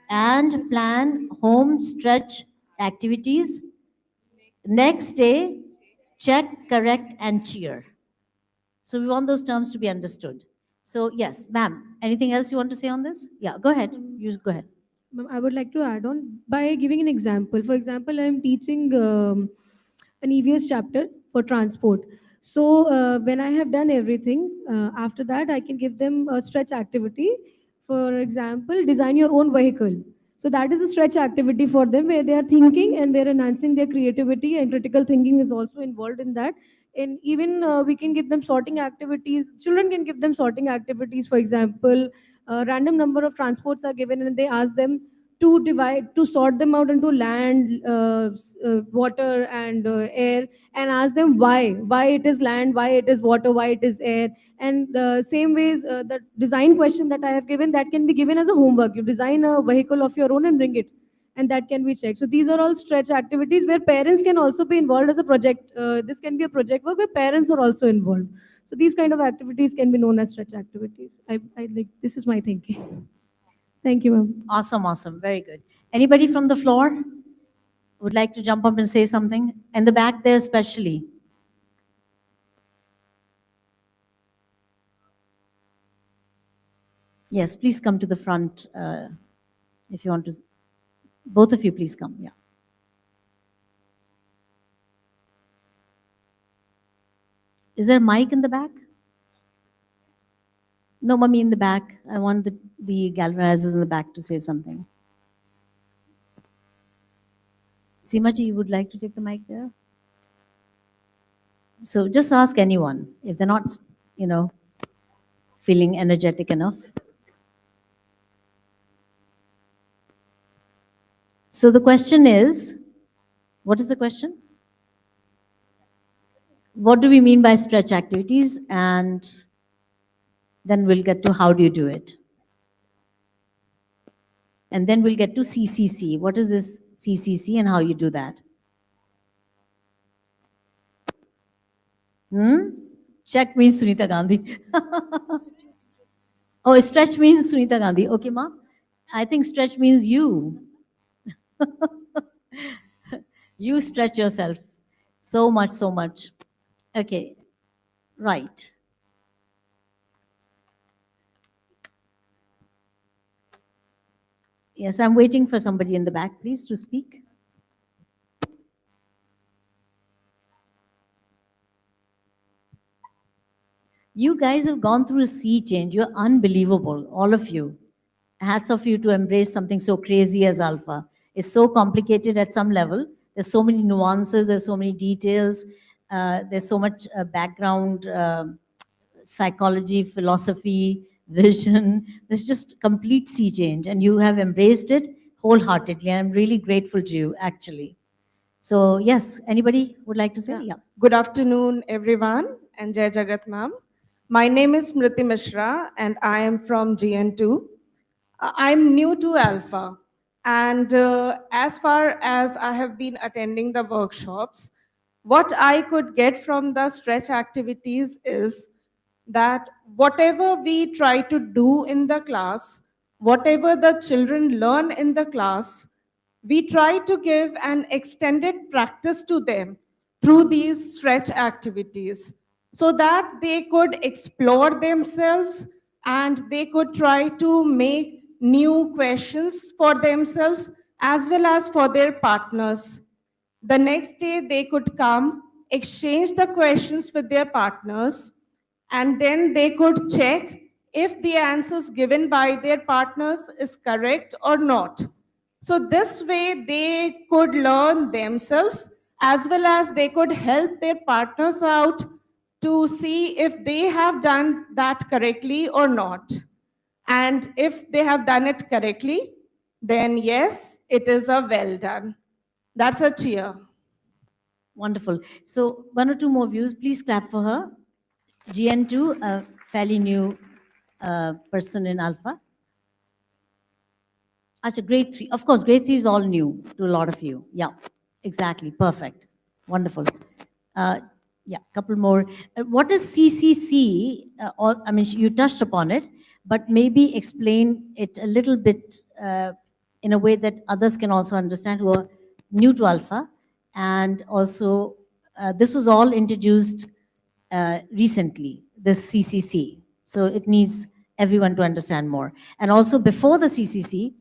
and plan home stretch activities. Next day, check, correct, and cheer. So we want those terms to be understood. So yes, ma'am, anything else you want to say on this? Yeah, go ahead. You go ahead. Ma'am, I would like to add on by giving an example. For example, I am teaching an EVS chapter for transport. So when I have done everything, after that I can give them a stretch activity. For example, design your own vehicle. So that is a stretch activity for them where they are thinking and they're enhancing their creativity, and critical thinking is also involved in that. And even we can give them sorting activities. Children can give them sorting activities. For example, a random number of transports are given and they ask them to sort them out into land, water, and air, and ask them why it is land, why it is water, why it is air. And same ways, the design question that I have given, that can be given as a homework. You design a vehicle of your own and bring it, and that can be checked. So these are all stretch activities where parents can also be involved as a project. This can be a project work where parents are also involved. So these kind of activities can be known as stretch activities. I like, this is my thinking. Thank you, ma'am. Awesome, awesome. Very good. Anybody from the floor would like to jump up and say something? In the back there especially. Yes, please come to the front if you want to. Both of you, please come. Yeah. Is there a mic in the back? No, mummy, in the back. I want the galvanizers in the back to say something. Seema ji, you would like to take the mic there? So just ask anyone if they're not, feeling energetic enough. So the question is, what is the question? What do we mean by stretch activities? And then we'll get to how do you do it? And then we'll get to CCC. What is this CCC and how you do that? Check means Sunita Gandhi. Oh, stretch means Sunita Gandhi. Okay, ma. I think stretch means you. You stretch yourself so much, so much. Okay, right. Yes, I'm waiting for somebody in the back, please, to speak. You guys have gone through a sea change. You're unbelievable, all of you. Hats off you to embrace something so crazy as ALfA. It's so complicated at some level. There's so many nuances, there's so many details, there's so much background, psychology, philosophy, vision. There's just complete sea change, and you have embraced it wholeheartedly. And I'm really grateful to you, actually. So yes, anybody would like to say? Yeah. Good afternoon, everyone, and Jai Jagat ma'am. My name is Smriti Mishra, and I am from GN2. I'm new to ALfA, and as far as I have been attending the workshops, what I could get from the stretch activities is that whatever we try to do in the class, whatever the children learn in the class, we try to give an extended practice to them through these stretch activities so that they could explore themselves and they could try to make new questions for themselves as well as for their partners. The next day, they could come, exchange the questions with their partners, and then they could check if the answers given by their partners is correct or not. So this way, they could learn themselves as well as they could help their partners out to see if they have done that correctly or not. And if they have done it correctly, then yes, it is a well done. That's a cheer. Wonderful. So one or two more views. Please clap for her. GN2, a fairly new person in ALfA. Actually, grade 3. Of course, grade 3 is all new to a lot of you. Yeah, exactly. Perfect. Wonderful. Yeah, couple more. What is CCC? I mean, you touched upon it, but maybe explain it a little bit in a way that others can also understand who are new to ALfA. And also, this was all introduced recently, this CCC. So it needs everyone to understand more. And also, before the CCC,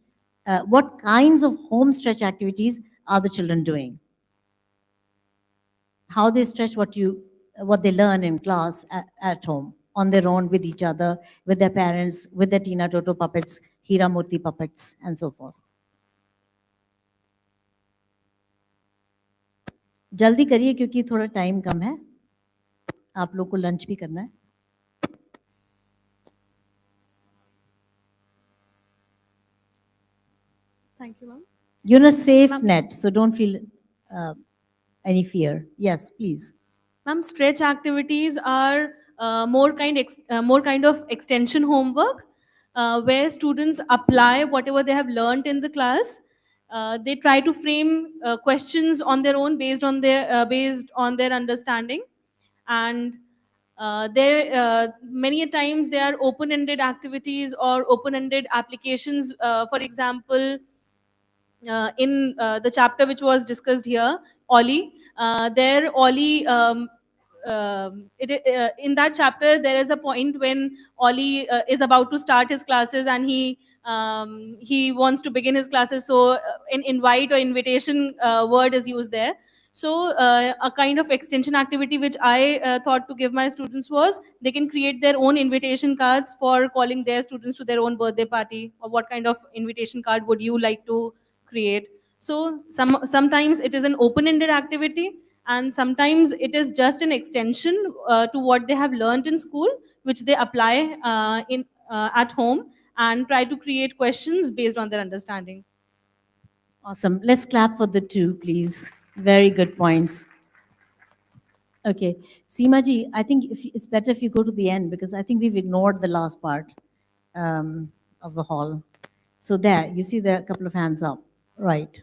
what kinds of home stretch activities are the children doing? How they stretch what they learn in class at home, on their own, with each other, with their parents, with their Tina Toto puppets, Hira Murthy puppets, and so forth. जल्दी करिए क्योंकि थोड़ा time कम है, आप लोग को lunch भी करना है. Thank you, ma'am. You're in a safe net, so don't feel any fear. Yes, please. Ma'am, stretch activities are more kind of extension homework where students apply whatever they have learned in the class. They try to frame questions on their own based on their understanding, and there many a times they are open-ended activities or open-ended applications. For example, in the chapter which was discussed here, Ollie, there Ollie, in that chapter there is a point when Ollie is about to start his classes and he wants to begin his classes. So an invite or invitation word is used there. So a kind of extension activity which I thought to give my students was they can create their own invitation cards for calling their students to their own birthday party, or what kind of invitation card would you like to create. So sometimes it is an open-ended activity, and sometimes it is just an extension to what they have learned in school, which they apply at home and try to create questions based on their understanding. Awesome. Let's clap for the two, please. Very good points. Okay, Seema ji, I think it's better if you go to the end because I think we've ignored the last part of the hall. So there, you see there are a couple of hands up. Right.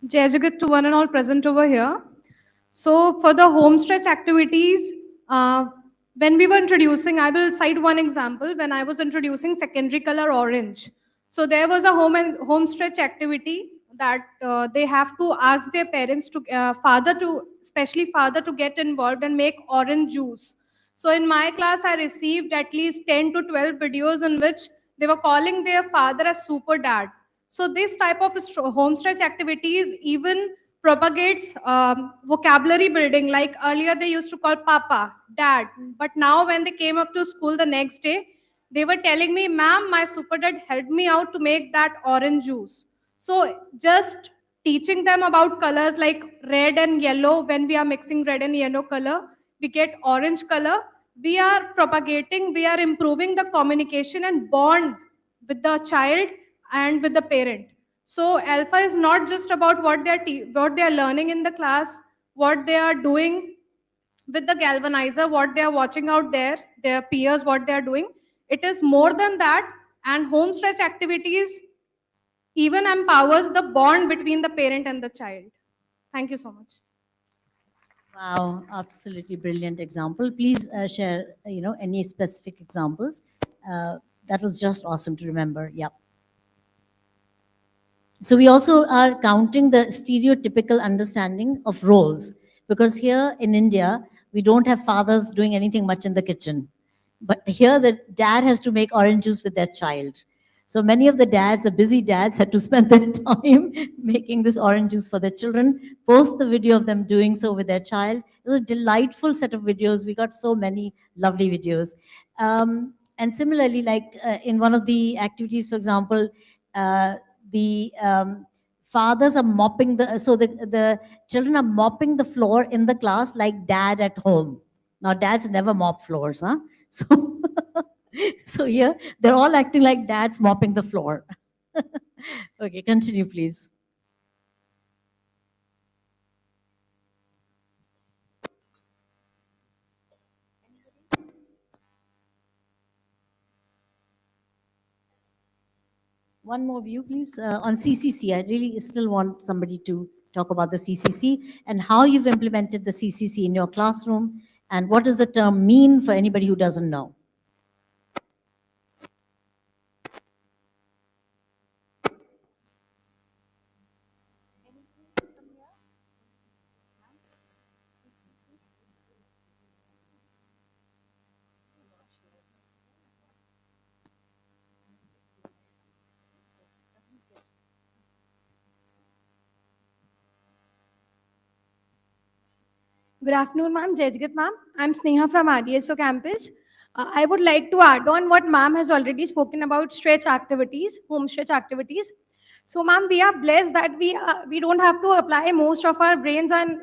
Jai Jagat to one and all present over here. So for the home stretch activities, when we were introducing, I will cite one example. When I was introducing secondary color orange, so there was a home stretch activity that they have to ask their parents to especially father to get involved and make orange juice. So in my class, I received at least 10 to 12 videos in which they were calling their father as super dad. So this type of home stretch activities even propagates vocabulary building. Like earlier they used to call papa, dad, but now when they came up to school the next day, they were telling me, ma'am, my super dad helped me out to make that orange juice. So just teaching them about colors like red and yellow, when we are mixing red and yellow color, we get orange color. We are propagating, we are improving the communication and bond with the child and with the parent. So ALfA is not just about what they are learning in the class, what they are doing with the galvanizer, what they are watching out there, their peers, what they are doing. It is more than that, and home stretch activities even empowers the bond between the parent and the child. Thank you so much. Wow, absolutely brilliant example. Please share, any specific examples. That was just awesome to remember. Yeah. So we also are counting the stereotypical understanding of roles, because here in India, we don't have fathers doing anything much in the kitchen. But here the dad has to make orange juice with their child. So many of the dads, the busy dads, had to spend their time making this orange juice for their children, post the video of them doing so with their child. It was a delightful set of videos. We got so many lovely videos. And similarly, like in one of the activities, for example, the fathers are mopping the children are mopping the floor in the class like dad at home. Now dads never mop floors, huh? So, so here they're all acting like dads mopping the floor. Okay, continue, please. One more view, please, on CCC. I really still want somebody to talk about the CCC and how you've implemented the CCC in your classroom and what does the term mean for anybody who doesn't know. Good afternoon, ma'am. Jai Jagat, ma'am. I'm Sneha from RDSO campus. I would like to add on what ma'am has already spoken about stretch activities, home stretch activities. So, ma'am, we are blessed that we don't have to apply most of our brains on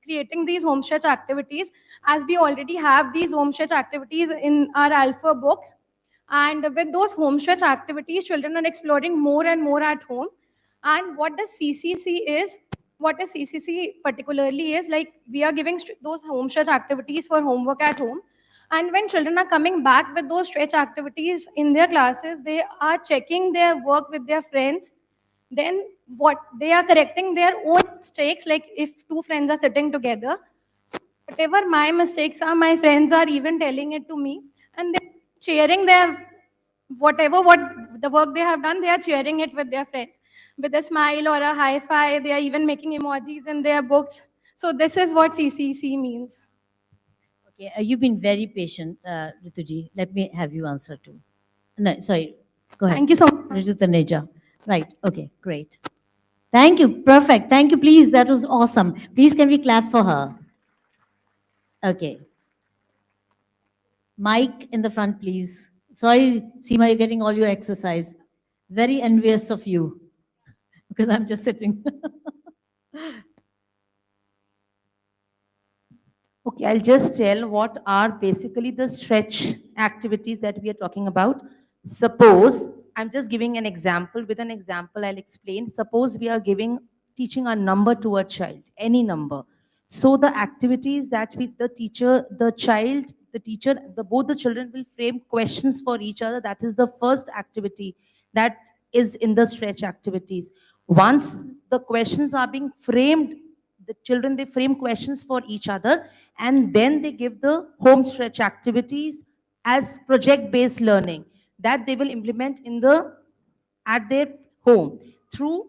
creating these home stretch activities, as we already have these home stretch activities in our ALfA books. And with those home stretch activities, children are exploring more and more at home. And what the CCC is, what the CCC particularly is, like we are giving those home stretch activities for homework at home. And when children are coming back with those stretch activities in their classes, they are checking their work with their friends. Then what they are correcting their own mistakes, like if two friends are sitting together. So whatever my mistakes are, my friends are even telling it to me, and they're sharing their whatever what the work they have done, they are sharing it with their friends with a smile or a high five. They are even making emojis in their books. So this is what CCC means. Okay, you've been very patient, Rituji. Let me have you answer too. No, sorry. Go ahead. Thank you so much. Ritu Taneja. Right. Okay, great. Thank you. Perfect. Thank you. Please, that was awesome. Please, can we clap for her? Okay. Mike in the front, please. Sorry, Seema, you're getting all your exercise. Very envious of you because I'm just sitting. Okay, I'll just tell what are basically the stretch activities that we are talking about. Suppose, I'm just giving an example. With an example, I'll explain. Suppose we are teaching a number to a child, any number. So the activities that the teacher, the child, the teacher, both the children will frame questions for each other. That is the first activity that is in the stretch activities. Once the questions are being framed, the children, they frame questions for each other, and then they give the home stretch activities as project-based learning that they will implement at their home through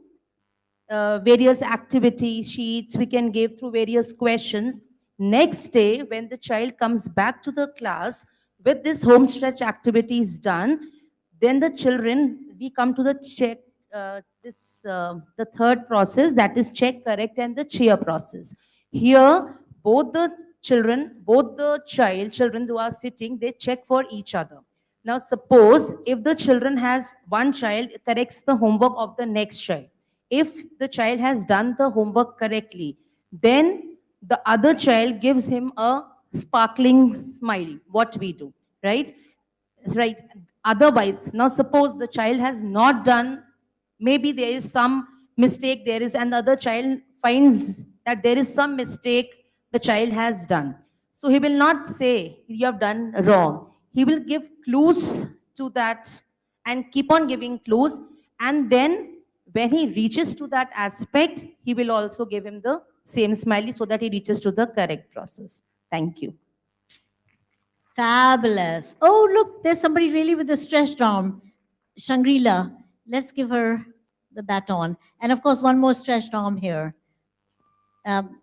various activity sheets we can give, through various questions. Next day, when the child comes back to the class with this home stretch activities done, then the children, we come to the check, the third process, that is check, correct, and the cheer process. Here, both the children who are sitting, they check for each other. Now, suppose if the children has, one child corrects the homework of the next child. If the child has done the homework correctly, then the other child gives him a sparkling smile, what we do, right? Right. Otherwise, now suppose the child has not done, maybe there is some mistake there is, and the other child finds that there is some mistake the child has done. So he will not say you have done wrong. He will give clues to that and keep on giving clues. And then when he reaches to that aspect, he will also give him the same smiley so that he reaches to the correct process. Thank you. Fabulous. Oh, look, there's somebody really with a stretched arm. Shangri-La. Let's give her the baton. And of course, one more stretched arm here.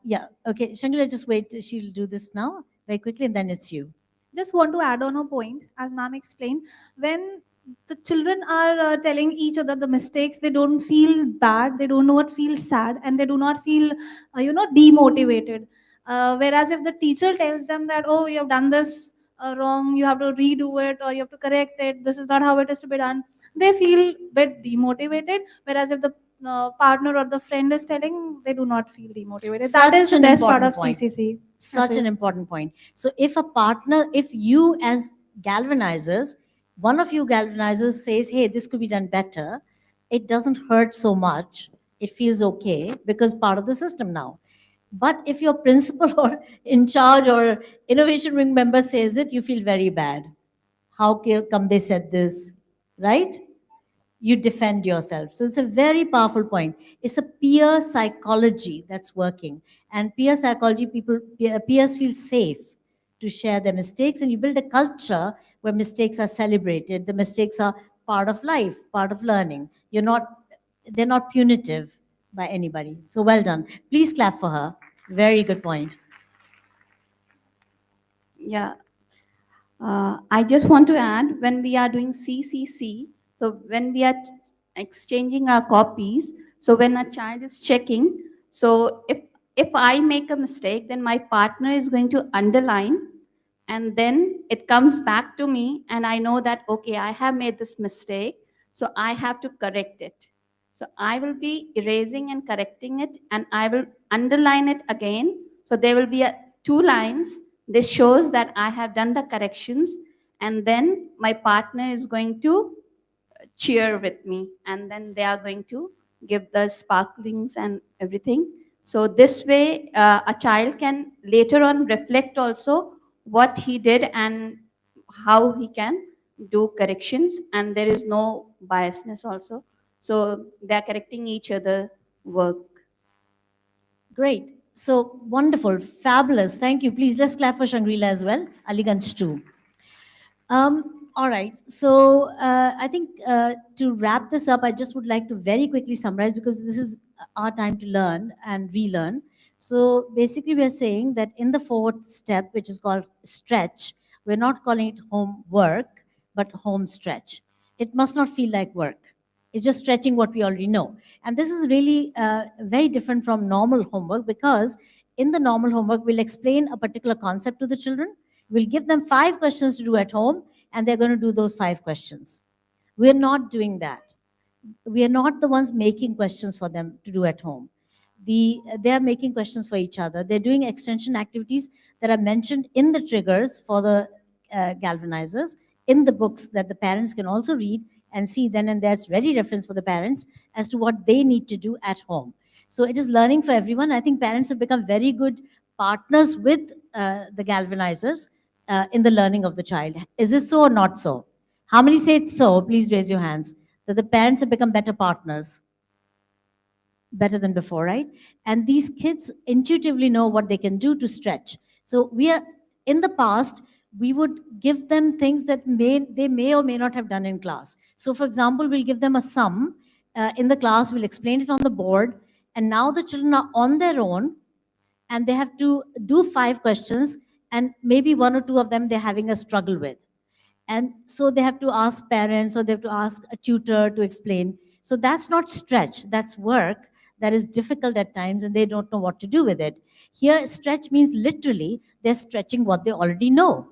Yeah, okay. Shangri-La, just wait. She'll do this now very quickly, and then it's you. Just want to add on a point, as ma'am explained. When the children are telling each other the mistakes, they don't feel bad, they do not feel sad, and they do not feel, demotivated. Whereas if the teacher tells them that, oh, you have done this wrong, you have to redo it, or you have to correct it, this is not how it is to be done, they feel bit demotivated. Whereas if the partner or the friend is telling, they do not feel demotivated. That is the best part of CCC. Such an important point. So if a partner, if you as galvanizers, one of you galvanizers says, hey, this could be done better, it doesn't hurt so much. It feels okay because part of the system now. But if your principal or in charge or innovation wing member says it, you feel very bad. How come they said this, right? You defend yourself. So it's a very powerful point. It's a peer psychology that's working. And peer psychology, peers feel safe to share their mistakes, and you build a culture where mistakes are celebrated. The mistakes are part of life, part of learning. They're not punitive by anybody. So well done. Please clap for her. Very good point. Yeah. I just want to add, when we are doing CCC, so when we are exchanging our copies, so when a child is checking, so if I make a mistake, then my partner is going to underline, and then it comes back to me, and I know that, okay, I have made this mistake, so I have to correct it. So I will be erasing and correcting it, and I will underline it again. So there will be two lines. This shows that I have done the corrections, and then my partner is going to cheer with me, and then they are going to give the sparklings and everything. So this way, a child can later on reflect also what he did and how he can do corrections, and there is no biasness also. So they are correcting each other work. Great. So wonderful, fabulous. Thank you. Please let's clap for Shangri-La as well. Aliganj too. All right. So I think to wrap this up, I just would like to very quickly summarize, because this is our time to learn and relearn. So basically, we are saying that in the fourth step, which is called stretch, we're not calling it homework, but home stretch. It must not feel like work. It's just stretching what we already know. And this is really very different from normal homework, because in the normal homework, we'll explain a particular concept to the children. We'll give them 5 questions to do at home, and they're going to do those 5 questions. We're not doing that. We are not the ones making questions for them to do at home. They are making questions for each other. They're doing extension activities that are mentioned in the triggers for the galvanizers, in the books that the parents can also read and see then, and there's ready reference for the parents as to what they need to do at home. So it is learning for everyone. I think parents have become very good partners with the galvanizers in the learning of the child. Is this so or not so? How many say it's so? Please raise your hands. That the parents have become better partners. Better than before, right? And these kids intuitively know what they can do to stretch. So we are, in the past, we would give them things that they may or may not have done in class. So for example, we'll give them a sum in the class, we'll explain it on the board, and now the children are on their own, and they have to do 5 questions, and maybe 1 or 2 of them they're having a struggle with. And so they have to ask parents, or they have to ask a tutor to explain. So that's not stretch, that's work that is difficult at times, and they don't know what to do with it. Here, stretch means literally they're stretching what they already know,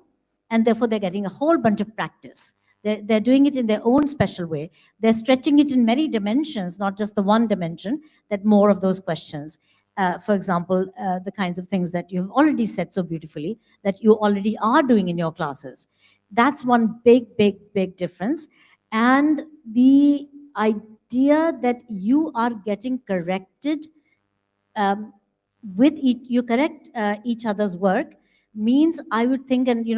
and therefore they're getting a whole bunch of practice. They're doing it in their own special way. They're stretching it in many dimensions, not just the one dimension, that more of those questions. For example, the kinds of things that you've already said so beautifully, that you already are doing in your classes. That's one big, big, big difference. And the idea that you are getting corrected with you correct each other's work means, I would think, and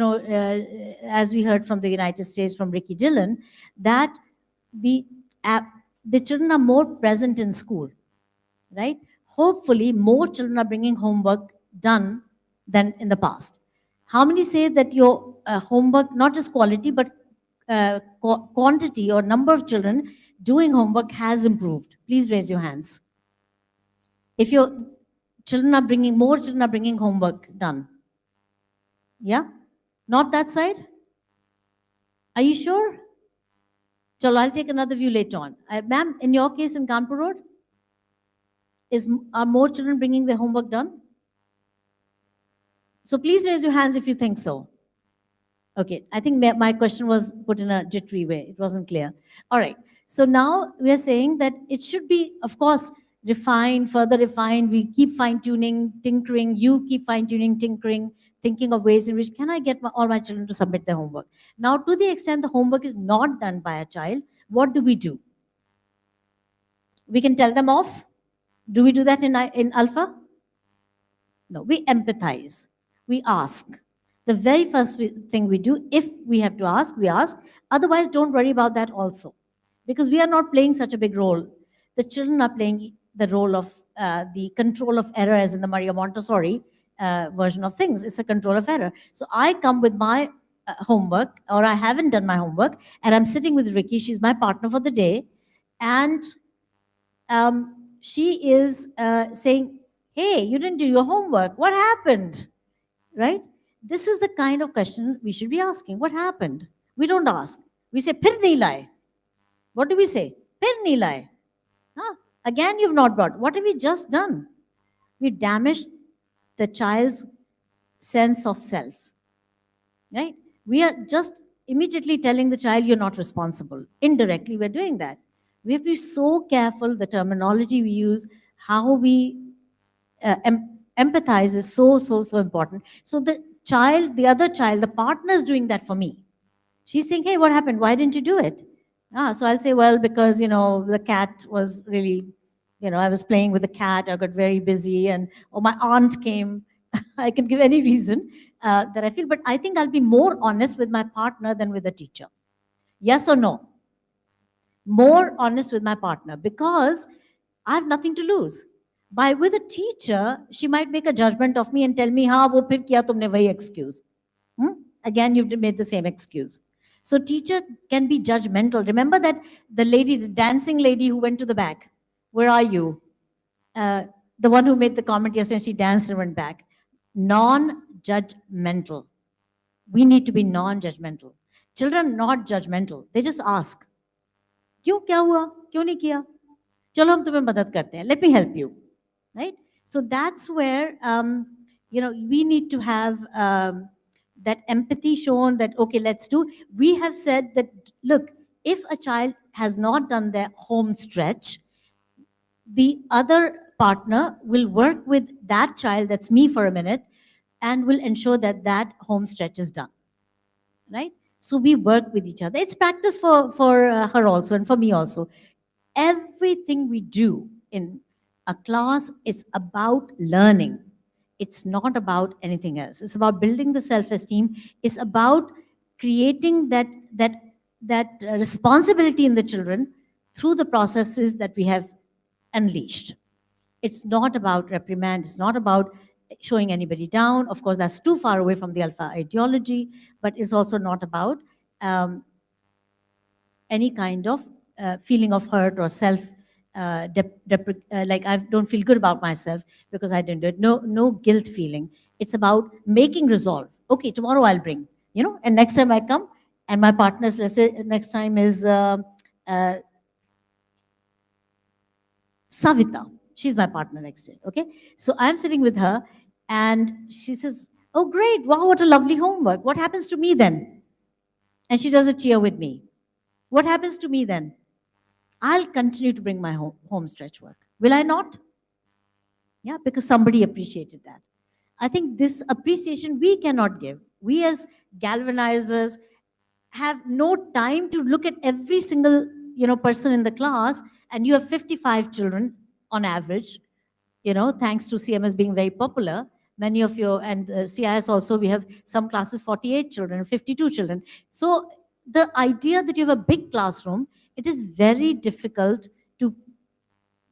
as we heard from the United States, from Ricky Dillon, that the children are more present in school, right? Hopefully, more children are bringing homework done than in the past. How many say that your homework, not just quality, but quantity or number of children doing homework has improved? Please raise your hands. If your more children are bringing homework done. Yeah? Not that side? Are you sure? So I'll take another view later on. Ma'am, in your case in Kanpur Road, are more children bringing their homework done? So please raise your hands if you think so. Okay, I think my question was put in a jittery way. It wasn't clear. All right, so now we are saying that it should be, of course, refined, further refined. We keep fine-tuning, tinkering. You keep fine-tuning, tinkering, thinking of ways in which can I get all my children to submit their homework. Now, to the extent the homework is not done by a child, what do? We can tell them off. Do we do that in ALfA? No, we empathize. We ask. The very first thing we do, if we have to ask, we ask. Otherwise, don't worry about that also. Because we are not playing such a big role. The children are playing the role of the control of error, as in the Maria Montessori version of things. It's a control of error. So I come with my homework, or I haven't done my homework, and I'm sitting with Ricky. She's my partner for the day. And she is saying, hey, you didn't do your homework. What happened? Right? This is the kind of question we should be asking. What happened? We don't ask. We say, Phir nahi laye. What do we say? Phir nahi laye. Huh? Again, you've not brought. What have we just done? We damaged the child's sense of self. Right? We are just immediately telling the child you're not responsible. Indirectly, we're doing that. We have to be so careful, the terminology we use, how we empathize is so, so, so important. So the child, the other child, the partner is doing that for me. She's saying, hey, what happened? Why didn't you do it? So I'll say, well, because, the cat was really, I was playing with the cat, I got very busy, or my aunt came. I can give any reason that I feel, but I think I'll be more honest with my partner than with the teacher. Yes or no? More honest with my partner, because I have nothing to lose. With a teacher, she might make a judgment of me and tell me, "Ha, wo phir kiya tumne wahi excuse." Again, you've made the same excuse. So teacher can be judgmental. Remember that the lady, the dancing lady who went to the back. Where are you? The one who made the comment yesterday, she danced and went back. Non-judgmental. We need to be non-judgmental. Children not judgmental. They just ask. क्यों क्या हुआ क्यों नहीं किया चलो हम तुम्हें मदद करते हैं let me help you right so that's where we need to have that empathy shown that okay let's do we have said that look if a child has not done their home stretch the other partner will work with that child that's me for a minute and will ensure that that home stretch is done right so we work with each other. It's practice for her also and for me also. Everything we do in a class is about learning. It's not about anything else. It's about building the self-esteem. It's about creating that responsibility in the children through the processes that we have unleashed. It's not about reprimand. It's not about showing anybody down. Of course, that's too far away from the ALfA ideology, but it's also not about any kind of feeling of hurt or self, like I don't feel good about myself because I didn't do it. No guilt feeling. It's about making resolve. Okay, tomorrow I'll bring, and next time I come, and my partners, let's say next time is Savita. She's my partner next year, okay? So I'm sitting with her and she says, oh great, wow, what a lovely homework. What happens to me then? And she does a cheer with me. What happens to me then? I'll continue to bring my home stretch work. Will I not? Yeah, because somebody appreciated that. I think this appreciation we cannot give. We as galvanizers have no time to look at every single person in the class, and you have 55 children on average, thanks to CMS being very popular. Many of you, and CIS also, we have some classes 48 children, 52 children. So the idea that you have a big classroom, it is very difficult to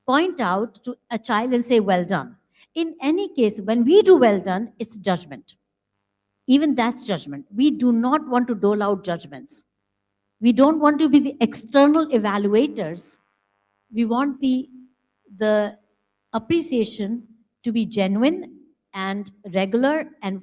point out to a child and say, well done. In any case, when we do well done, it's judgment. Even that's judgment. We do not want to dole out judgments. We don't want to be the external evaluators. We want the appreciation to be genuine and regular and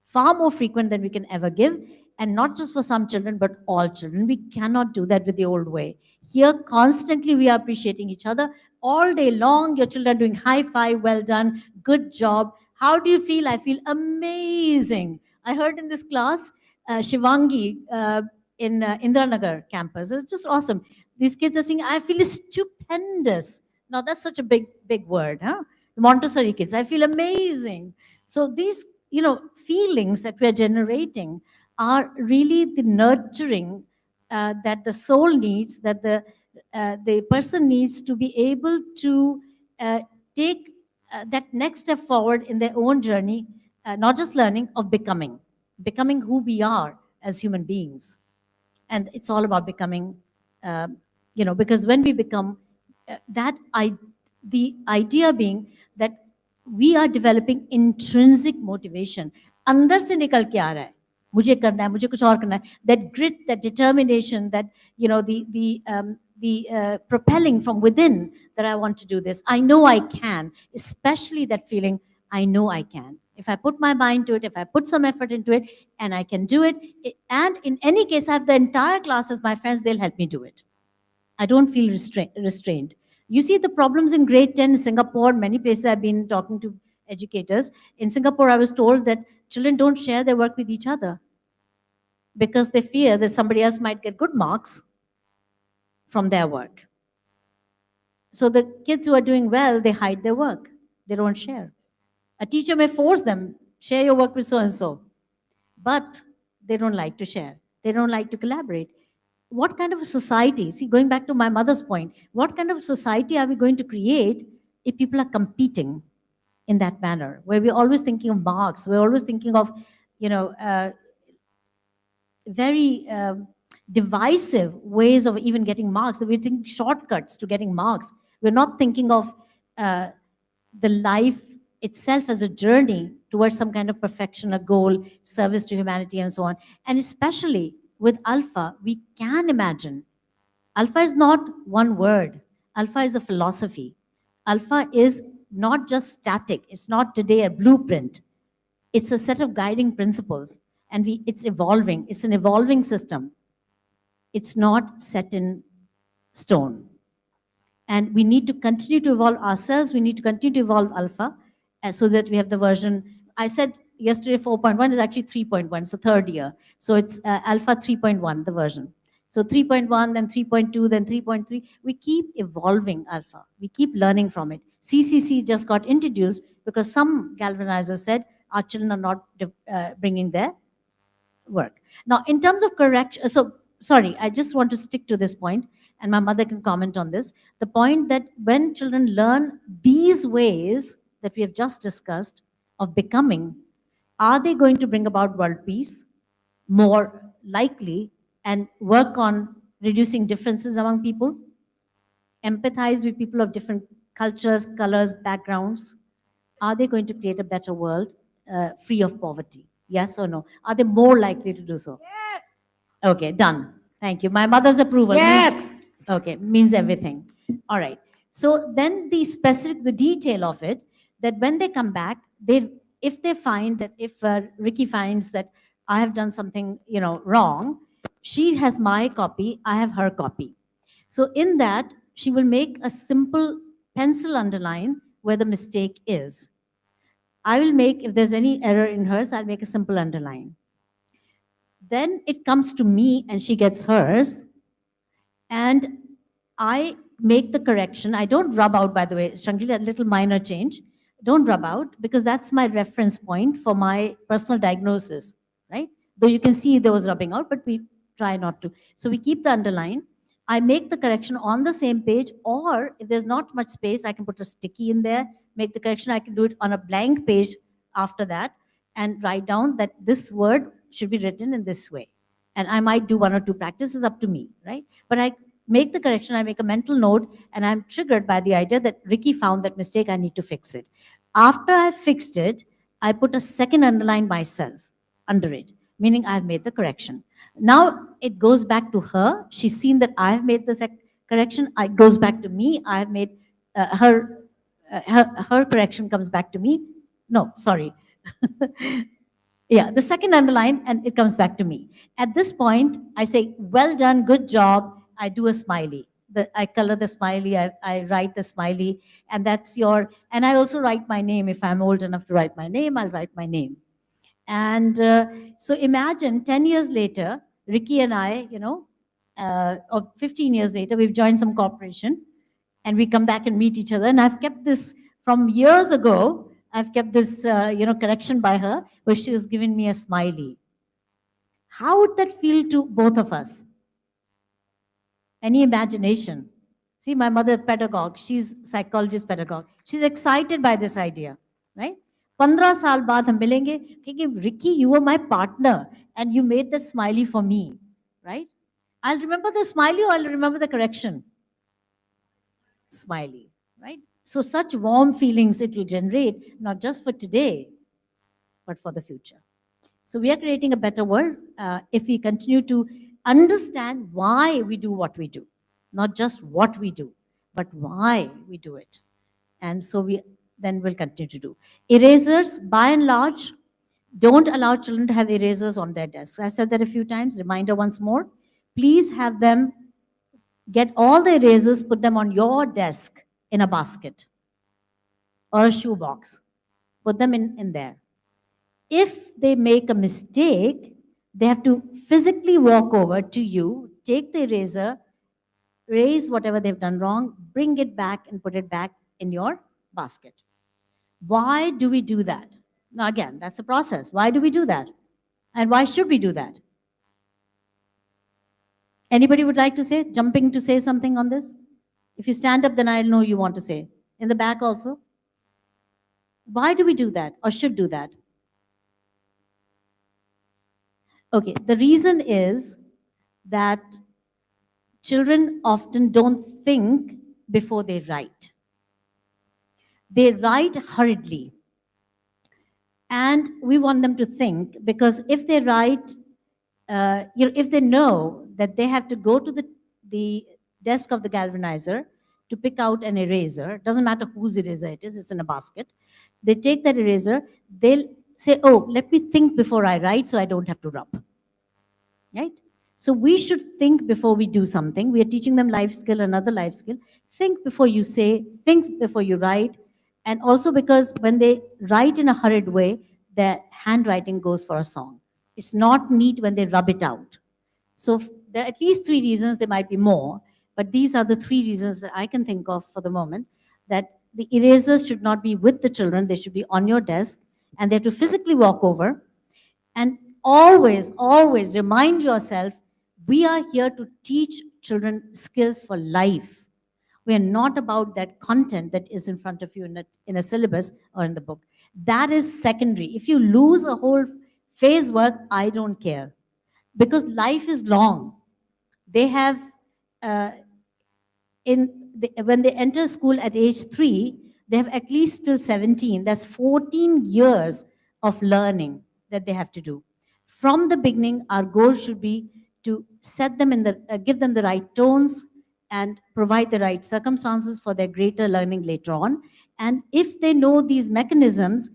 far more frequent than we can ever give. And not just for some children, but all children. We cannot do that with the old way. Here, constantly we are appreciating each other. All day long, your children are doing high five, well done, good job. How do you feel? I feel amazing. I heard in this class, Shivangi in Indiranagar campus. It was just awesome. These kids are saying, I feel stupendous. Now that's such a big word, huh? The Montessori kids, I feel amazing. So these, feelings that we're generating are really the nurturing that the soul needs, that the person needs to be able to take that next step forward in their own journey, not just learning, of becoming who we are as human beings. And it's all about becoming, because when we become the idea being that we are developing intrinsic motivation. अंदर से निकल के आ रहा है, मुझे करना है, मुझे कुछ और करना है. That grit, that determination, that the propelling from within that I want to do this. I know I can, especially that feeling, I know I can. If I put my mind to it, if I put some effort into it, and I can do it, and in any case, I have the entire class as my friends, they'll help me do it. I don't feel restrained. You see the problems in grade 10 in Singapore, many places I've been talking to educators. In Singapore, I was told that children don't share their work with each other because they fear that somebody else might get good marks from their work. So the kids who are doing well, they hide their work. They don't share. A teacher may force them, share your work with so-and-so, but they don't like to share. They don't like to collaborate. What kind of a society, see, going back to my mother's point, what kind of society are we going to create if people are competing in that manner, where we're always thinking of marks, we're always thinking of, very divisive ways of even getting marks. We're taking shortcuts to getting marks. We're not thinking of the life itself as a journey towards some kind of perfection, a goal, service to humanity, and so on. And especially with ALfA, we can imagine. ALfA is not one word. ALfA is a philosophy. ALfA is not just static. It's not today a blueprint. It's a set of guiding principles, and it's evolving. It's an evolving system. It's not set in stone. And we need to continue to evolve ourselves. We need to continue to evolve ALfA so that we have the version. I said yesterday 4.1 is actually 3.1. It's the third year. So it's ALfA 3.1, the version. So 3.1, then 3.2, then 3.3. We keep evolving ALfA. We keep learning from it. CCC just got introduced because some galvanizers said our children are not bringing their work. Now, in terms of correction, so sorry, I just want to stick to this point, and my mother can comment on this. The point that when children learn these ways that we have just discussed of becoming, are they going to bring about world peace? More likely, and work on reducing differences among people, empathize with people of different cultures, colors, backgrounds. Are they going to create a better world free of poverty? Yes or no? Are they more likely to do so? Yes. Okay, done. Thank you. My mother's approval. Yes. Means everything. All right. So then the detail of it, that when they come back, if they find that, if Ricky finds that I have done something, wrong, she has my copy, I have her copy. So in that, she will make a simple pencil underline where the mistake is. I will make, if there's any error in hers, I'll make a simple underline. Then it comes to me and she gets hers. And I make the correction. I don't rub out, by the way, Shangli, a little minor change. Don't rub out, because that's my reference point for my personal diagnosis, right? Though you can see there was rubbing out, but we try not to. So we keep the underline. I make the correction on the same page, or if there's not much space, I can put a sticky in there, make the correction. I can do it on a blank page after that and write down that this word should be written in this way. And I might do one or two practices, up to me, right? But I make the correction, I make a mental note, and I'm triggered by the idea that Ricky found that mistake, I need to fix it. After I've fixed it, I put a second underline myself under it, meaning I've made the correction. Now it goes back to her. She's seen that I've made the correction. It goes back to me. I've made her correction comes back to me. No, sorry. Yeah, the second underline, and it comes back to me. At this point, I say, well done, good job. I do a smiley. I color the smiley, I write the smiley, and that's your, and I also write my name. If I'm old enough to write my name, I'll write my name. And so imagine 10 years later, Ricky and I, or 15 years later, we've joined some corporation, and we come back and meet each other. And I've kept this from years ago. I've kept this, correction by her, where she has given me a smiley. How would that feel to both of us? Any imagination? See, my mother, pedagogue, she's psychologist pedagogue. She's excited by this idea, right? 15 साल बाद हम मिलेंगे क्योंकि Ricky, you were my partner and you made the smiley for me, right? I'll remember the smiley, or I'll remember the correction. Smiley, right? So such warm feelings it will generate, not just for today, but for the future. So we are creating a better world if we continue to understand why we do what we do. Not just what we do, but why we do it. And so we then will continue to do. Erasers, by and large, don't allow children to have erasers on their desks. I've said that a few times. Reminder once more. Please have them get all the erasers, put them on your desk in a basket or a shoebox. Put them in there. If they make a mistake, they have to physically walk over to you, take the eraser, erase whatever they've done wrong, bring it back and put it back in your basket. Why do we do that? Now, again, that's a process. Why do we do that? And why should we do that? Anybody would like to say, jumping to say something on this? If you stand up, then I'll know you want to say. In the back also? Why do we do that or should do that? Okay, the reason is that children often don't think before they write. They write hurriedly. And we want them to think, because if they write, if they know that they have to go to the desk of the galvanizer to pick out an eraser, doesn't matter whose eraser it is, it's in a basket. They take that eraser, they'll say, oh, let me think before I write so I don't have to rub. Right? So we should think before we do something. We are teaching them life skill, another life skill. Think before you say, think before you write. And also because when they write in a hurried way, their handwriting goes for a song. It's not neat when they rub it out. So there are at least 3 reasons, there might be more, but these are the 3 reasons that I can think of for the moment, that the erasers should not be with the children, they should be on your desk, and they have to physically walk over. And always, always remind yourself, we are here to teach children skills for life. We are not about that content that is in front of you in a syllabus or in the book. That is secondary. If you lose a whole phase worth, I don't care. Because life is long. They have, when they enter school at age 3, they have at least till 17. That's 14 years of learning that they have to do. From the beginning, our goal should be to set them in give them the right tones and provide the right circumstances for their greater learning later on. And if they know these mechanisms,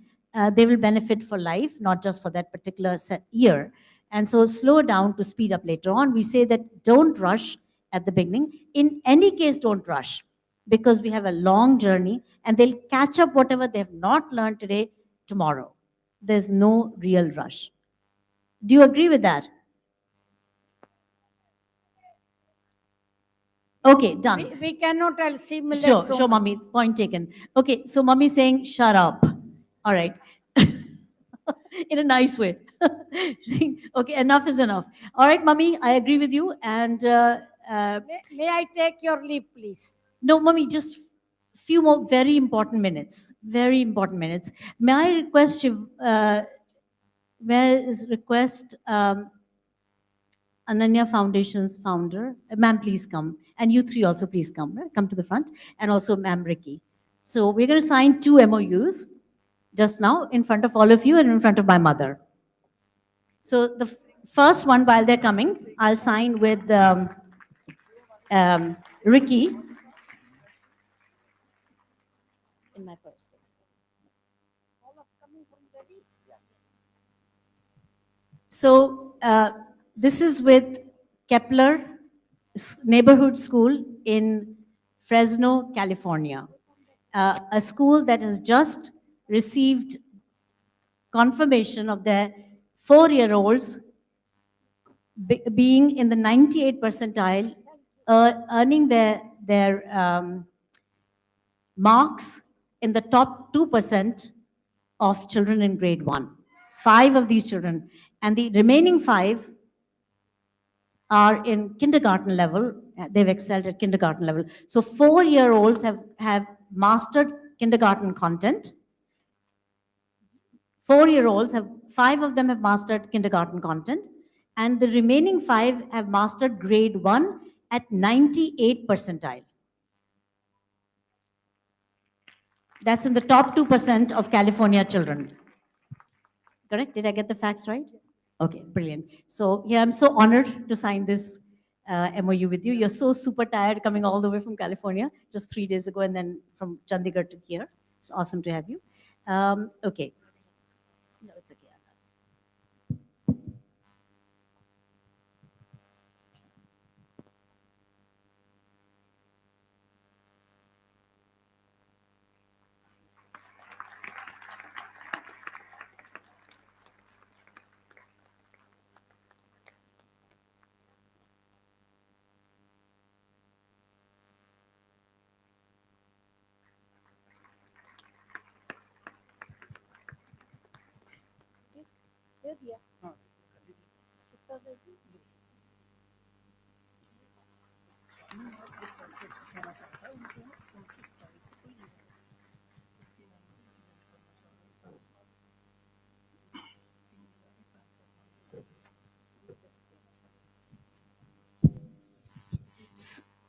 they will benefit for life, not just for that particular year. And so slow down to speed up later on. We say that don't rush at the beginning. In any case, don't rush, because we have a long journey and they'll catch up whatever they have not learned today, tomorrow. There's no real rush. Do you agree with that? Okay, done. We cannot assimilate Sure, so sure, much. mommy. Point taken. Okay, so mommy saying, shut up. All right. In a nice way. Okay, enough is enough. All right, mommy, I agree with you. And May I take your leave, please? no, mommy, just few more very important minutes. Very important minutes. May I request you, Ananya Foundation's founder, ma'am, please come. And you 3 also, please come. Come to the front. And also ma'am Ricky. So we're going to sign 2 MOUs just now in front of all of you and in front of my mother. So the first one, while they're coming, I'll sign with Ricky. In my purse. So this is with Kepler Neighborhood School in Fresno, California. A school that has just received confirmation of their 4-year-olds being in the 98 percentile, earning their marks in the top 2% of children in grade 1. 5 of these children. And the remaining 5 are in kindergarten level. They've excelled at kindergarten level. So 4-year-olds have mastered kindergarten content. 4-year-olds 5 of them have mastered kindergarten content, and the remaining 5 have mastered grade 1 at 98 percentile. That's in the top 2% of California children. Correct? Did I get the facts right? Okay, brilliant. So yeah, I'm so honored to sign this MOU with you. You're so super tired coming all the way from California just 3 days ago, and then from Chandigarh to here. It's awesome to have you. Okay. No, it's okay.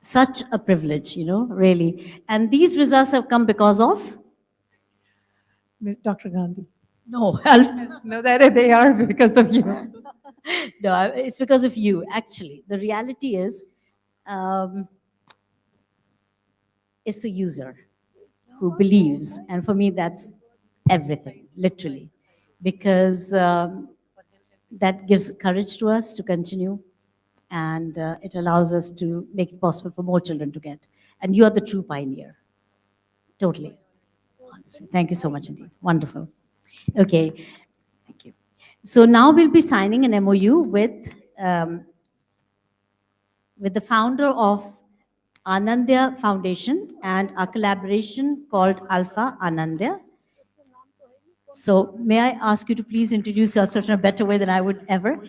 Such a privilege, you know, really. And these results have come because of? Miss Dr. Gandhi. No, No, they are because of you. no, it's because of you, actually. The reality is, um, it's the user who believes. And for me, that's everything, literally. Because that gives courage to us to continue, and it allows us to make it possible for more children to get. And you are the true pioneer. Totally. Honestly. Thank you so much indeed. Wonderful. Okay. Thank you. So now we'll be signing an MOU with the founder of Anandya Foundation and a collaboration called ALfA Anandya. So may I ask you to please introduce yourself in a better way than I would ever?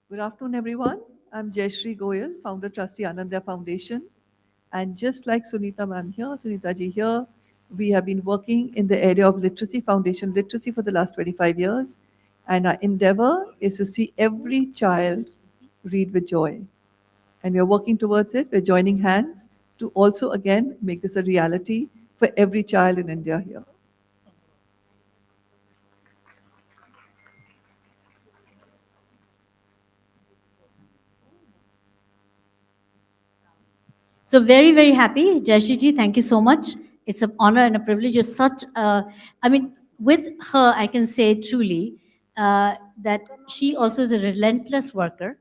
Good afternoon, everyone. I'm Jayashree Goyal, founder trustee Anandya Foundation. And just like Sunita ma'am here, Sunita ji here, we have been working in the area of literacy, foundation literacy for the last 25 years. And our endeavor is to see every child read with joy. And we are working towards it. We're joining hands to also, again, make this a reality for every child in India here. So very, very happy. Jayashree ji, thank you so much. It's an honor and a privilege. You're such a, I mean, with her, I can say truly that she also is a relentless worker,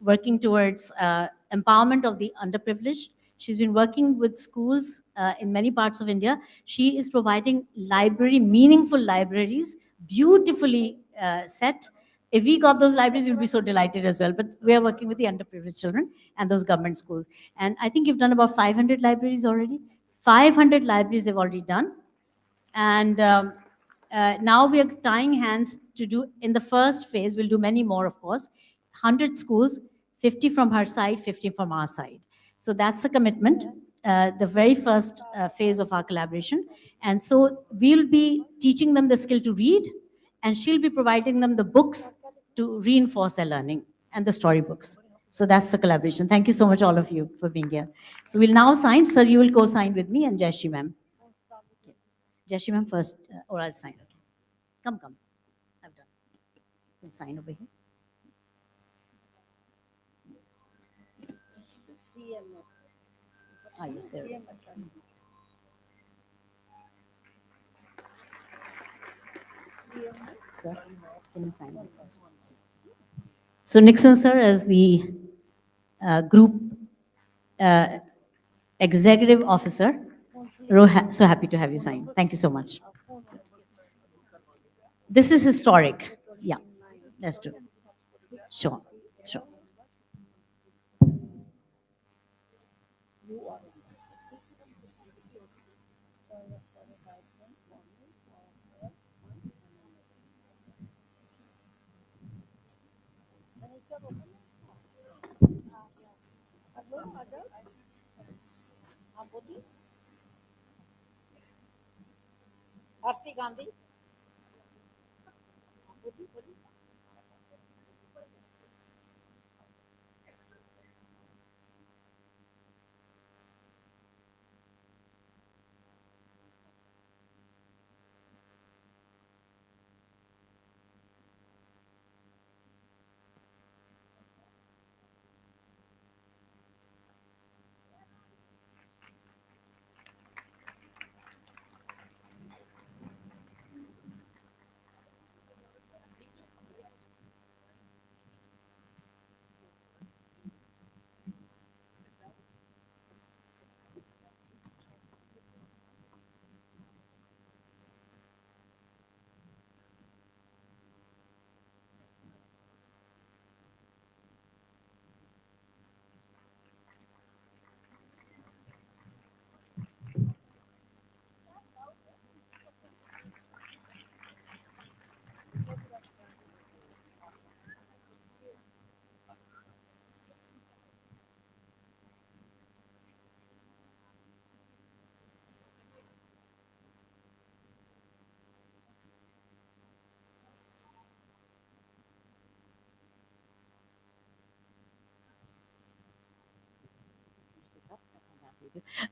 working towards empowerment of the underprivileged. She's been working with schools in many parts of India. She is providing meaningful libraries, beautifully set. If we got those libraries, we'd be so delighted as well. But we are working with the underprivileged children and those government schools. And I think you've done about 500 libraries already. 500 libraries they've already done. And now we are tying hands to do, in the first phase, we'll do many more, of course, 100 schools, 50 from her side, 50 from our side. So that's the commitment, the very first phase of our collaboration. And so we'll be teaching them the skill to read, and she'll be providing them the books to reinforce their learning and the storybooks. So that's the collaboration. Thank you so much, all of you, for being here. So we'll now sign. Sir, you will co-sign with me, and Jayashree ma'am. Jayashree ma'am first, or I'll sign. Okay. Come. I've done. You can sign over here. Ah, yes, there it is. Sir, can you sign it first, please? So Nixon sir, as the group executive officer, so happy to have you sign. Thank you so much. This is historic. Yeah, let's do it. Sure. Bharti Gandhi.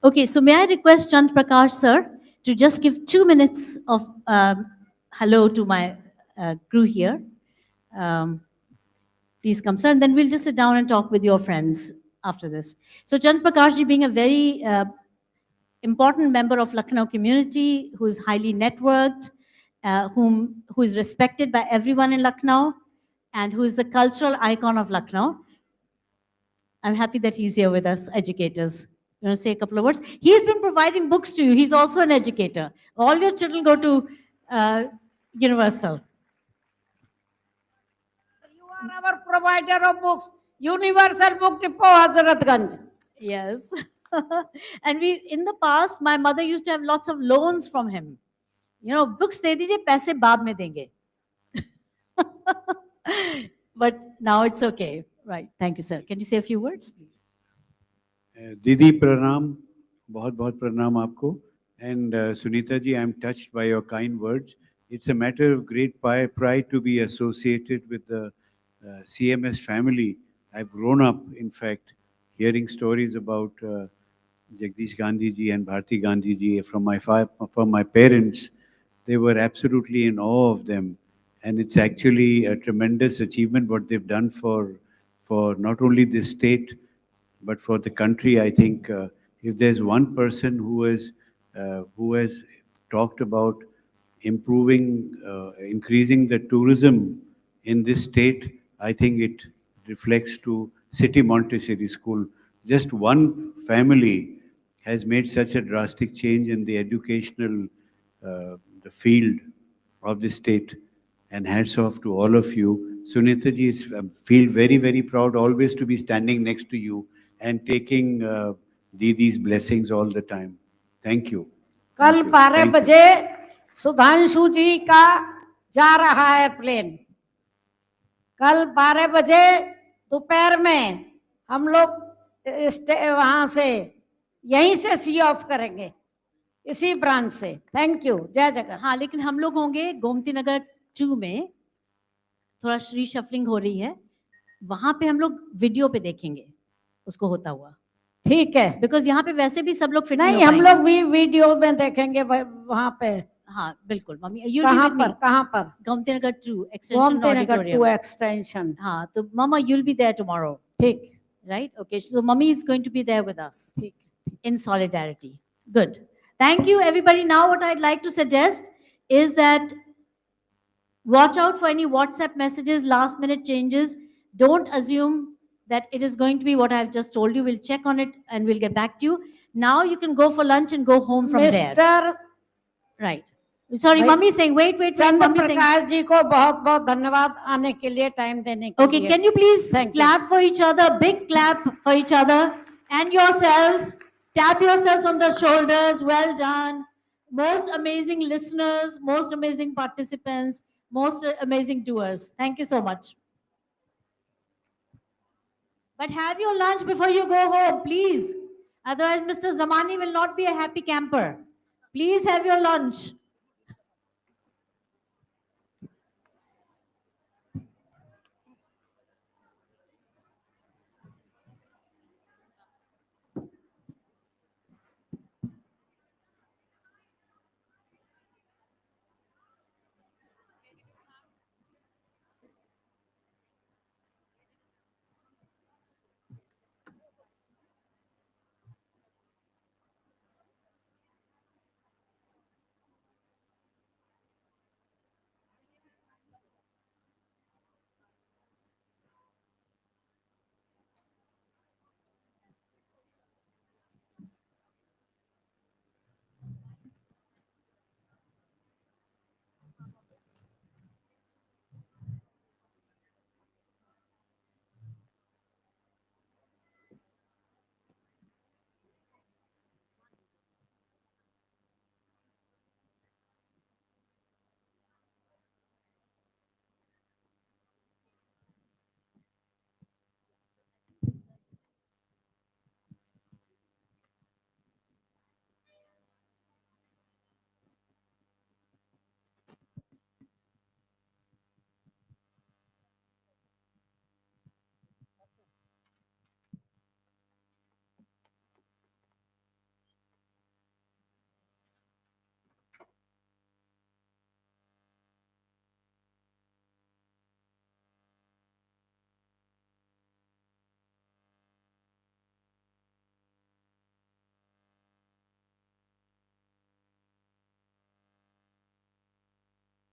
Okay, so may I request Chand Prakash, sir, to just give 2 minutes of hello to my crew here. Please come, sir, and then we'll just sit down and talk with your friends after this. So Chand Prakash ji, being a very important member of Lucknow community, who is highly networked, who is respected by everyone in Lucknow, and who is the cultural icon of Lucknow. I'm happy that he's here with us, educators. You want to say a couple of words? He's been providing books to you. He's also an educator. All your children go to Universal. You are our provider of books. Universal Book Depot, Hazratganj. Yes. And in the past, my mother used to have lots of loans from him. You know, books de dijiye, paise baad mein denge. But now it's okay. Right. Thank you, sir. Can you say a few words, please? दीदी प्रणाम, बहुत बहुत प्रणाम आपको. And Sunita ji, I'm touched by your kind words. It's a matter of great pride to be associated with the CMS family. I've grown up, in fact, hearing stories about Jagdish Gandhi ji and Bharti Gandhi ji from my parents. They were absolutely in awe of them. And it's actually a tremendous achievement what they've done for not only this state, but for the country. I think if there's one person who has talked about improving, increasing the tourism in this state, I think it reflects to City Montessori School. Just one family has made such a drastic change in the educational the field of the state. And hats off to all of you. Sunita ji, I feel very, very proud always to be standing next to you and taking Didi's blessings all the time. Thank you. कल 12 बजे सुधांशु जी का जा रहा है plane. कल 12 बजे दोपहर में हम लोग वहां से यहीं से सी ऑफ करेंगे, इसी ब्रांच से. Thank you. जय जगत. हाँ, लेकिन हम लोग होंगे गोमती नगर 2 में. थोड़ा श्री शफलिंग हो रही है, वहां पे हम लोग वीडियो पे देखेंगे उसको होता हुआ. ठीक है, बिकॉज यहाँ पे वैसे भी सब लोग फिट नहीं, हम लोग भी वीडियो में देखेंगे वहां पे. हाँ बिल्कुल मम्मी. कहाँ पर? Gomti Nagar 2 extension auditorium. 2 extension. हाँ, तो मामा you'll be there tomorrow. ठीक. Right? Okay, so mommy is going to be there with us. ठीक. In solidarity. Good. Thank you everybody. Now what I'd like to suggest is that watch out for any WhatsApp messages, last minute changes. Don't assume that it is going to be what I've just told you. We'll check on it and we'll get back to you. Now you can go for lunch and go home from there. Mr. Right. Sorry, mummy is saying, wait. चंद्र प्रकाश जी को बहुत बहुत धन्यवाद आने के लिए, time देने के लिए. Okay, can you please clap for each other? Big clap for each other and yourselves. Tap yourselves on the shoulders. Well done. Most amazing listeners, most amazing participants, most amazing doers. Thank you so much. But have your lunch before you go home, please. Otherwise, Mr. Zamani will not be a happy camper. Please have your lunch.